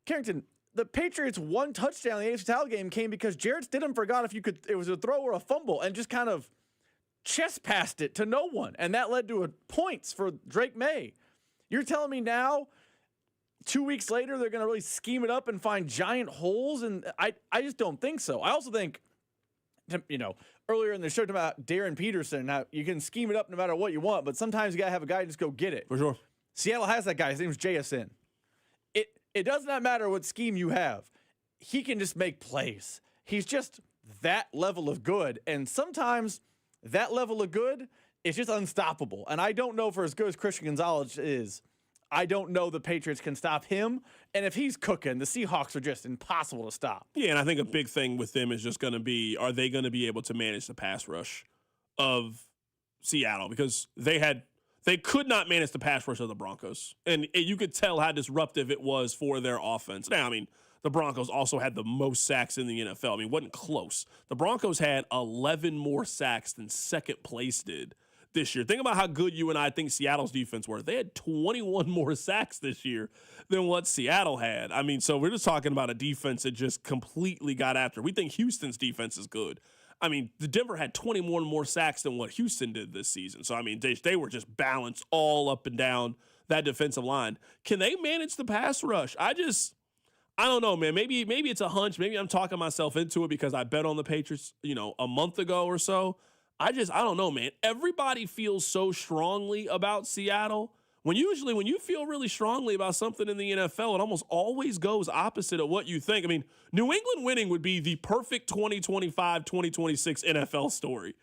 Carrington, the Patriots' one touchdown in the AFC title game came because Jarrett Stidham forgot if it was a throw or a fumble and just kind of chest passed it to no one. And that led to points for Drake May. You're telling me now, 2 weeks later, they're going to really scheme it up and find giant holes? And I just don't think so. I also think, earlier in the show about Darryn Peterson, now you can scheme it up no matter what you want, but sometimes you got to have a guy just go get it. For sure. Seattle has that guy. His name's JSN. It does not matter what scheme you have. He can just make plays. He's just that level of good. And sometimes that level of good is just unstoppable. And I don't know, for as good as Christian Gonzalez is, I don't know the Patriots can stop him. And if he's cooking, the Seahawks are just impossible to stop. Yeah, and I think a big thing with them is just going to be, are they going to be able to manage the pass rush of Seattle? Because they could not manage the pass rush of the Broncos. And you could tell how disruptive it was for their offense. Now, I mean, the Broncos also had the most sacks in the NFL. I mean, it wasn't close. The Broncos had 11 more sacks than second place did this year. Think about how good you and I think Seattle's defense were. They had 21 more sacks this year than what Seattle had. I mean, so we're just talking about a defense that just completely got after. We think Houston's defense is good. I mean, the Denver had 21 more sacks than what Houston did this season. So, I mean, they were just balanced all up and down that defensive line. Can they manage the pass rush? I don't know, man. Maybe it's a hunch. Maybe I'm talking myself into it because I bet on the Patriots, a month ago or so. I don't know, man. Everybody feels so strongly about Seattle. When you feel really strongly about something in the NFL, it almost always goes opposite of what you think. I mean, New England winning would be the perfect 2025, 2026 NFL story.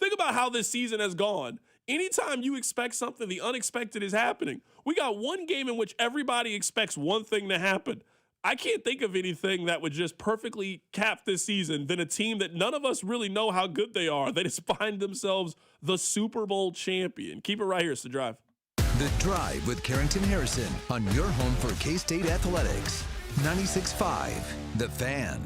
Think about how this season has gone. Anytime you expect something, the unexpected is happening. We got one game in which everybody expects one thing to happen. I can't think of anything that would just perfectly cap this season than a team that none of us really know how good they are. They just find themselves the Super Bowl champion. Keep it right here. It's The Drive. The Drive with Carrington Harrison on your home for K-State Athletics. 96.5, The Fan.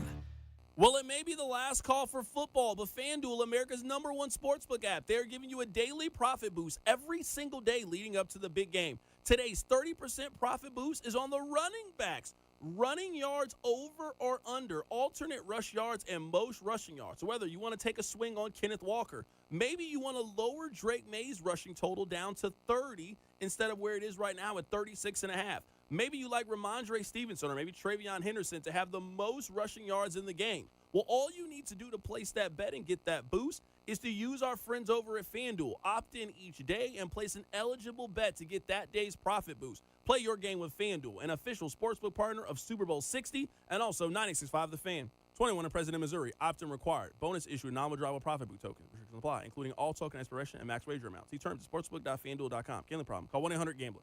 Well, it may be the last call for football, but FanDuel, America's #1 sportsbook app, they're giving you a daily profit boost every single day leading up to the big game. Today's 30% profit boost is on the running backs. Running yards over or under, alternate rush yards, and most rushing yards. So whether you want to take a swing on Kenneth Walker, maybe you want to lower Drake May's rushing total down to 30 instead of where it is right now at 36.5. Maybe you like Ramondre Stevenson or maybe Travion Henderson to have the most rushing yards in the game. Well, all you need to do to place that bet and get that boost is to use our friends over at FanDuel. Opt in each day and place an eligible bet to get that day's profit boost. Play your game with FanDuel, an official sportsbook partner of Super Bowl 60 and also 96.5 The Fan. 21 in President, Missouri. Opt-in required. Bonus issued non-withdrawable profit boot token. Restrictions apply, including all token expiration and max wager amounts. See terms at sportsbook.fanduel.com. Gambling problem? Call 1-800-GAMBLER.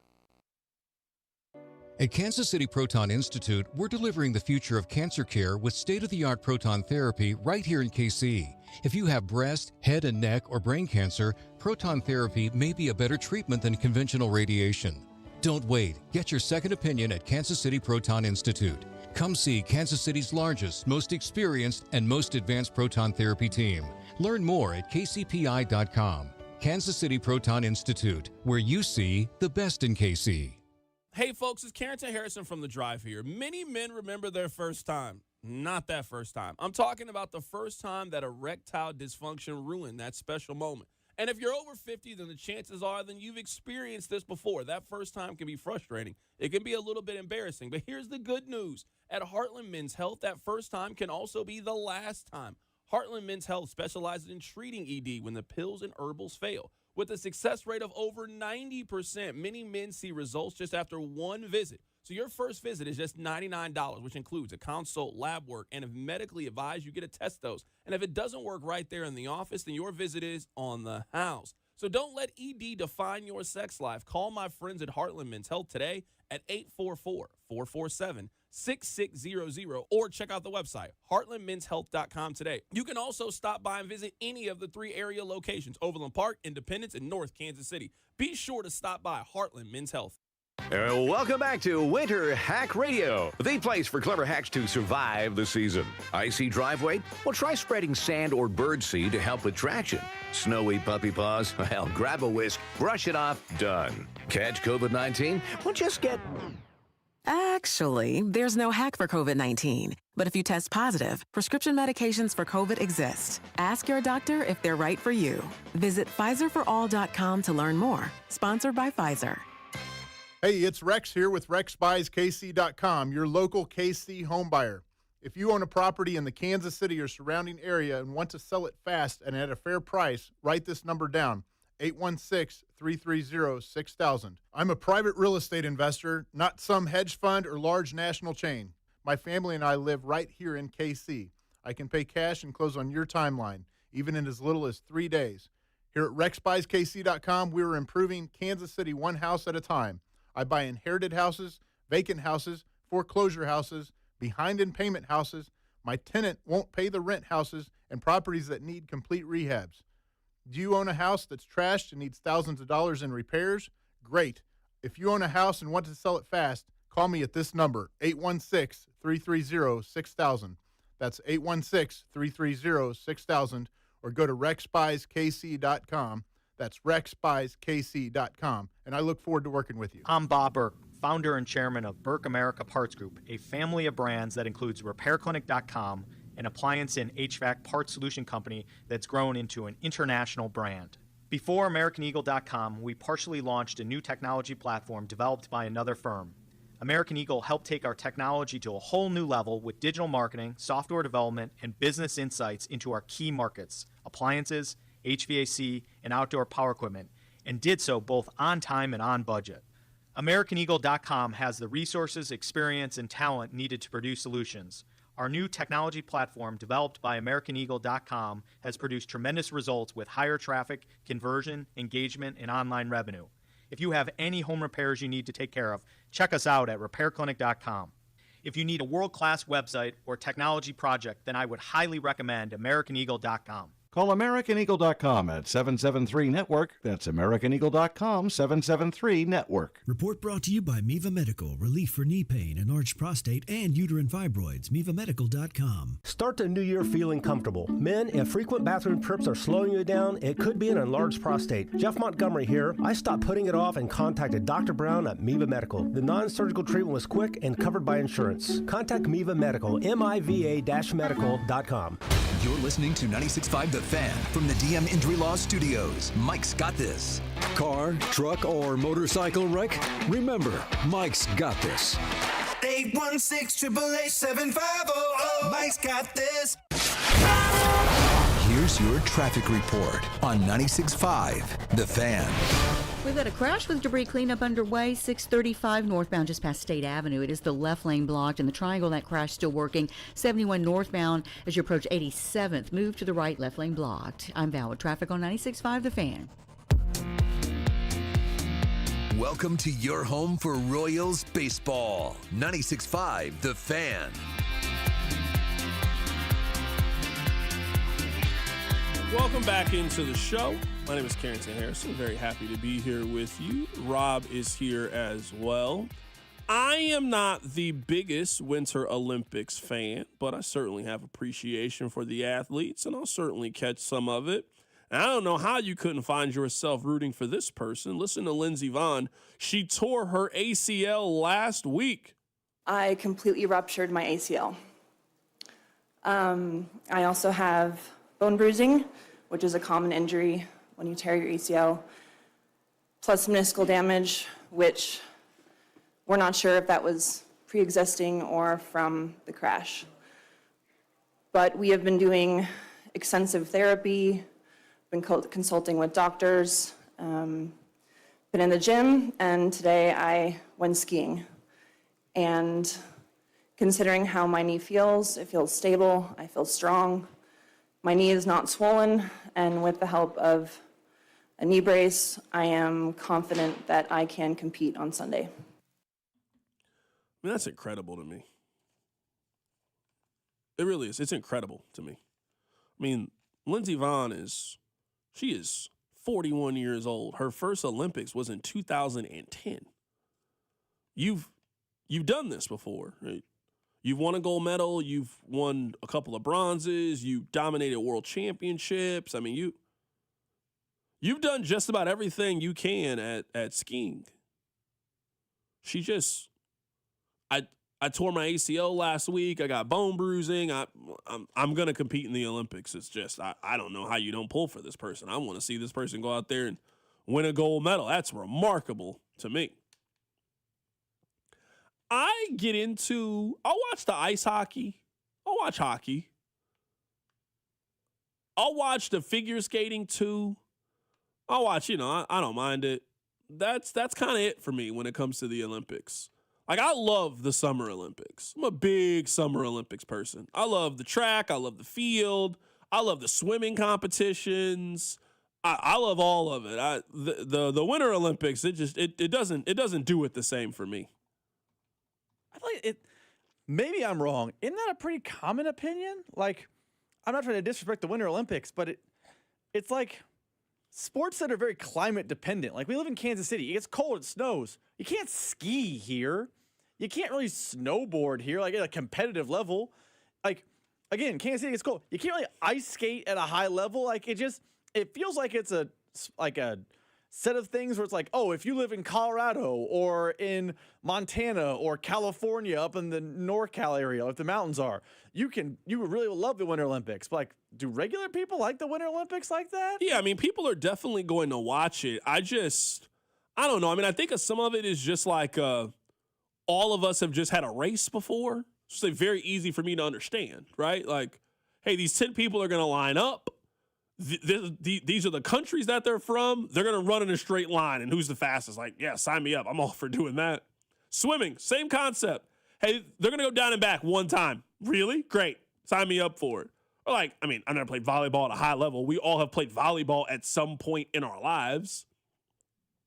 At Kansas City Proton Institute, we're delivering the future of cancer care with state-of-the-art proton therapy right here in KC. If you have breast, head and neck, or brain cancer, proton therapy may be a better treatment than conventional radiation. Don't wait. Get your second opinion at Kansas City Proton Institute. Come see Kansas City's largest, most experienced, and most advanced proton therapy team. Learn more at kcpi.com. Kansas City Proton Institute, where you see the best in KC. Hey, folks, it's Carrington Harrison from The Drive here. Many men remember their first time. Not that first time. I'm talking about the first time that erectile dysfunction ruined that special moment. And if you're over 50, then the chances are then you've experienced this before. That first time can be frustrating. It can be a little bit embarrassing. But here's the good news. At Heartland Men's Health, that first time can also be the last time. Heartland Men's Health specializes in treating ED when the pills and herbals fail. With a success rate of over 90%, many men see results just after one visit. So your first visit is just $99, which includes a consult, lab work, and if medically advised, you get a test dose. And if it doesn't work right there in the office, then your visit is on the house. So don't let ED define your sex life. Call my friends at Heartland Men's Health today at 844-447-6600 or check out the website, heartlandmenshealth.com today. You can also stop by and visit any of the 3 area locations, Overland Park, Independence, and North Kansas City. Be sure to stop by Heartland Men's Health. Welcome back to Winter Hack Radio, the place for clever hacks to survive the season. Icy driveway? Well, try spreading sand or birdseed to help with traction. Snowy puppy paws? Well, grab a whisk, brush it off, done. Catch COVID-19? Well, just get... Actually, there's no hack for COVID-19. But if you test positive, prescription medications for COVID exist. Ask your doctor if they're right for you. Visit PfizerForAll.com to learn more. Sponsored by Pfizer. Hey, it's Rex here with RexBuysKC.com, your local KC home buyer. If you own a property in the Kansas City or surrounding area and want to sell it fast and at a fair price, write this number down, 816-330-6000. I'm a private real estate investor, not some hedge fund or large national chain. My family and I live right here in KC. I can pay cash and close on your timeline, even in as little as 3 days. Here at RexBuysKC.com, we're improving Kansas City one house at a time. I buy inherited houses, vacant houses, foreclosure houses, behind in payment houses, my tenant won't pay the rent houses, and properties that need complete rehabs. Do you own a house that's trashed and needs thousands of dollars in repairs? Great. If you own a house and want to sell it fast, call me at this number, 816-330-6000. That's 816-330-6000, or go to RexBuysKC.com. That's RexBuysKC.com, and I look forward to working with you. I'm Bob Burke, founder and chairman of Burke America Parts Group, a family of brands that includes RepairClinic.com, an appliance and HVAC parts solution company that's grown into an international brand. Before AmericanEagle.com, we partially launched a new technology platform developed by another firm. American Eagle helped take our technology to a whole new level with digital marketing, software development, and business insights into our key markets, appliances, HVAC, and outdoor power equipment, and did so both on time and on budget. AmericanEagle.com has the resources, experience, and talent needed to produce solutions. Our new technology platform, developed by AmericanEagle.com, has produced tremendous results with higher traffic, conversion, engagement, and online revenue. If you have any home repairs you need to take care of, check us out at RepairClinic.com. If you need a world-class website or technology project, then I would highly recommend AmericanEagle.com. Call AmericanEagle.com at 773-NETWORK. That's AmericanEagle.com, 773-NETWORK. Report brought to you by Miva Medical. Relief for knee pain, enlarged prostate, and uterine fibroids. MivaMedical.com. Start the new year feeling comfortable. Men, if frequent bathroom trips are slowing you down, it could be an enlarged prostate. Jeff Montgomery here. I stopped putting it off and contacted Dr. Brown at Miva Medical. The non-surgical treatment was quick and covered by insurance. Contact Miva Medical, MIVA-medical.com. You're listening to 96.5 The Fan from the DM Injury Law Studios. Mike's got this. Car, truck, or motorcycle wreck? Remember, Mike's got this. 816-888-7500. Mike's got this. Here's your traffic report on 96.5 The Fan. We've got a crash with debris cleanup underway, 635 northbound just past State Avenue. It is the left lane blocked, and the triangle, that crash still working. 71 northbound as you approach 87th. Move to the right, left lane blocked. I'm Val with traffic on 96.5 The Fan. Welcome to your home for Royals baseball. 96.5 The Fan. Welcome back into the show. My name is Carrington Harrison. Very happy to be here with you. Rob is here as well. I am not the biggest Winter Olympics fan, but I certainly have appreciation for the athletes, and I'll certainly catch some of it. And I don't know how you couldn't find yourself rooting for this person. Listen to Lindsey Vonn. She tore her ACL last week. I completely ruptured my ACL. I also have bone bruising, which is a common injury when you tear your ACL, plus meniscal damage, which we're not sure if that was pre-existing or from the crash. But we have been doing extensive therapy, been consulting with doctors, been in the gym, and today I went skiing. And considering how my knee feels, it feels stable, I feel strong. My knee is not swollen, and with the help of a knee brace, I am confident that I can compete on Sunday. I mean, that's incredible to me. It really is. It's incredible to me. I mean, Lindsey Vonn she is 41 years old. Her first Olympics was in 2010. You've done this before, right? You've won a gold medal. You've won a couple of bronzes. You dominated world championships. I mean, you've done just about everything you can at skiing. I tore my ACL last week. I got bone bruising. I'm going to compete in the Olympics. It's just, I don't know how you don't pull for this person. I want to see this person go out there and win a gold medal. That's remarkable to me. I'll watch the ice hockey. I'll watch hockey. I'll watch the figure skating too. I'll watch, I don't mind it. That's kind of it for me when it comes to the Olympics. Like, I love the Summer Olympics. I'm a big Summer Olympics person. I love the track. I love the field. I love the swimming competitions. I love all of it. The Winter Olympics, it doesn't do it the same for me. I feel like it. Maybe I'm wrong. Isn't that a pretty common opinion? Like, I'm not trying to disrespect the Winter Olympics, but it's like sports that are very climate dependent. Like, we live in Kansas City. It gets cold. It snows. You can't ski here. You can't really snowboard here, like at a competitive level. Like, again, Kansas City gets cold. You can't really ice skate at a high level. Like, it feels like it's a set of things where it's like, oh, if you live in Colorado or in Montana or California up in the NorCal area, like the mountains are, you would really love the Winter Olympics. But like, do regular people like the Winter Olympics like that? Yeah, I mean, people are definitely going to watch it. I don't know. I mean, I think some of it is just like all of us have just had a race before. It's like very easy for me to understand, right? Like, hey, these 10 people are going to line up. These are the countries that they're from. They're going to run in a straight line, and who's the fastest? Like, yeah, sign me up. I'm all for doing that. Swimming, same concept. Hey, they're going to go down and back one time. Really? Great. Sign me up for it. Or like, I mean, I've never played volleyball at a high level. We all have played volleyball at some point in our lives.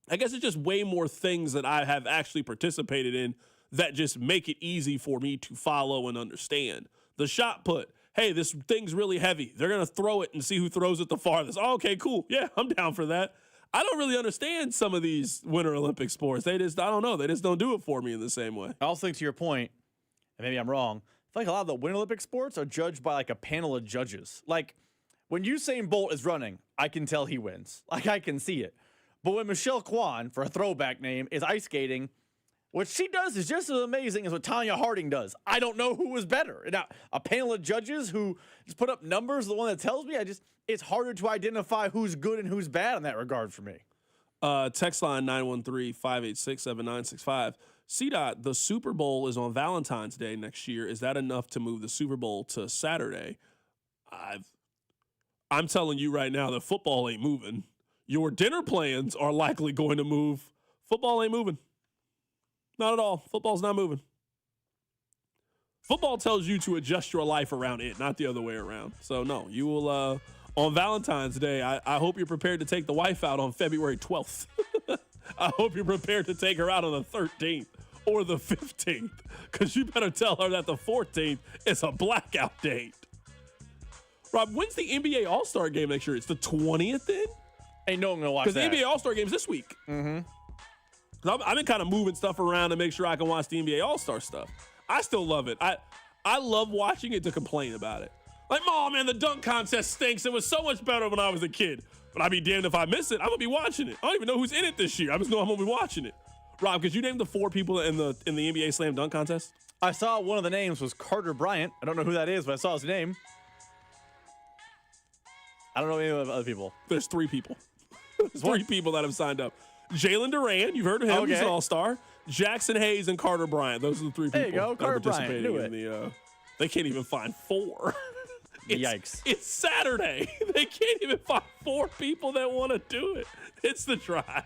I guess it's just way more things that I have actually participated in that just make it easy for me to follow and understand. The shot put. Hey, this thing's really heavy. They're going to throw it and see who throws it the farthest. Oh, okay, cool. Yeah, I'm down for that. I don't really understand some of these Winter Olympic sports. I don't know. They just don't do it for me in the same way. I also think, to your point, and maybe I'm wrong, I feel like a lot of the Winter Olympic sports are judged by like a panel of judges. Like, when Usain Bolt is running, I can tell he wins. Like, I can see it. But when Michelle Kwan, for a throwback name, is ice skating, what she does is just as amazing as what Tanya Harding does. I don't know who was better. Now, a panel of judges who just put up numbers, the one that tells me, it's harder to identify who's good and who's bad in that regard for me. Text line 913-586-7965. CDOT, the Super Bowl is on Valentine's Day next year. Is that enough to move the Super Bowl to Saturday? I'm telling you right now that football ain't moving. Your dinner plans are likely going to move. Football ain't moving. Not at all. Football's not moving. Football tells you to adjust your life around it, not the other way around. So, no, you will, on Valentine's Day, I hope you're prepared to take the wife out on February 12th. I hope you're prepared to take her out on the 13th or the 15th, because you better tell her that the 14th is a blackout date. Rob, when's the NBA All-Star game next year? It's the 20th then? Ain't no one going to watch that. Because the NBA All-Star game's this week. Mm-hmm. I've been kind of moving stuff around to make sure I can watch the NBA All-Star stuff. I still love it. I love watching it to complain about it. Like, oh, man, the dunk contest stinks. It was so much better when I was a kid. But I'd be damned if I miss it. I'm going to be watching it. I don't even know who's in it this year. I just know I'm going to be watching it. Rob, could you name the 4 people in the NBA Slam Dunk Contest? I saw one of the names was Carter Bryant. I don't know who that is, but I saw his name. I don't know any of the other people. There's 3 people. There's 3 people that have signed up. Jalen Duran, you've heard of him. Okay. He's an all-star. Jackson Hayes and Carter Bryant. Those are the 3 people There you go, that Carter are participating Bryant. in they can't even find 4. Yikes. It's Saturday. They can't even find 4 people that want to do it. It's the Drive.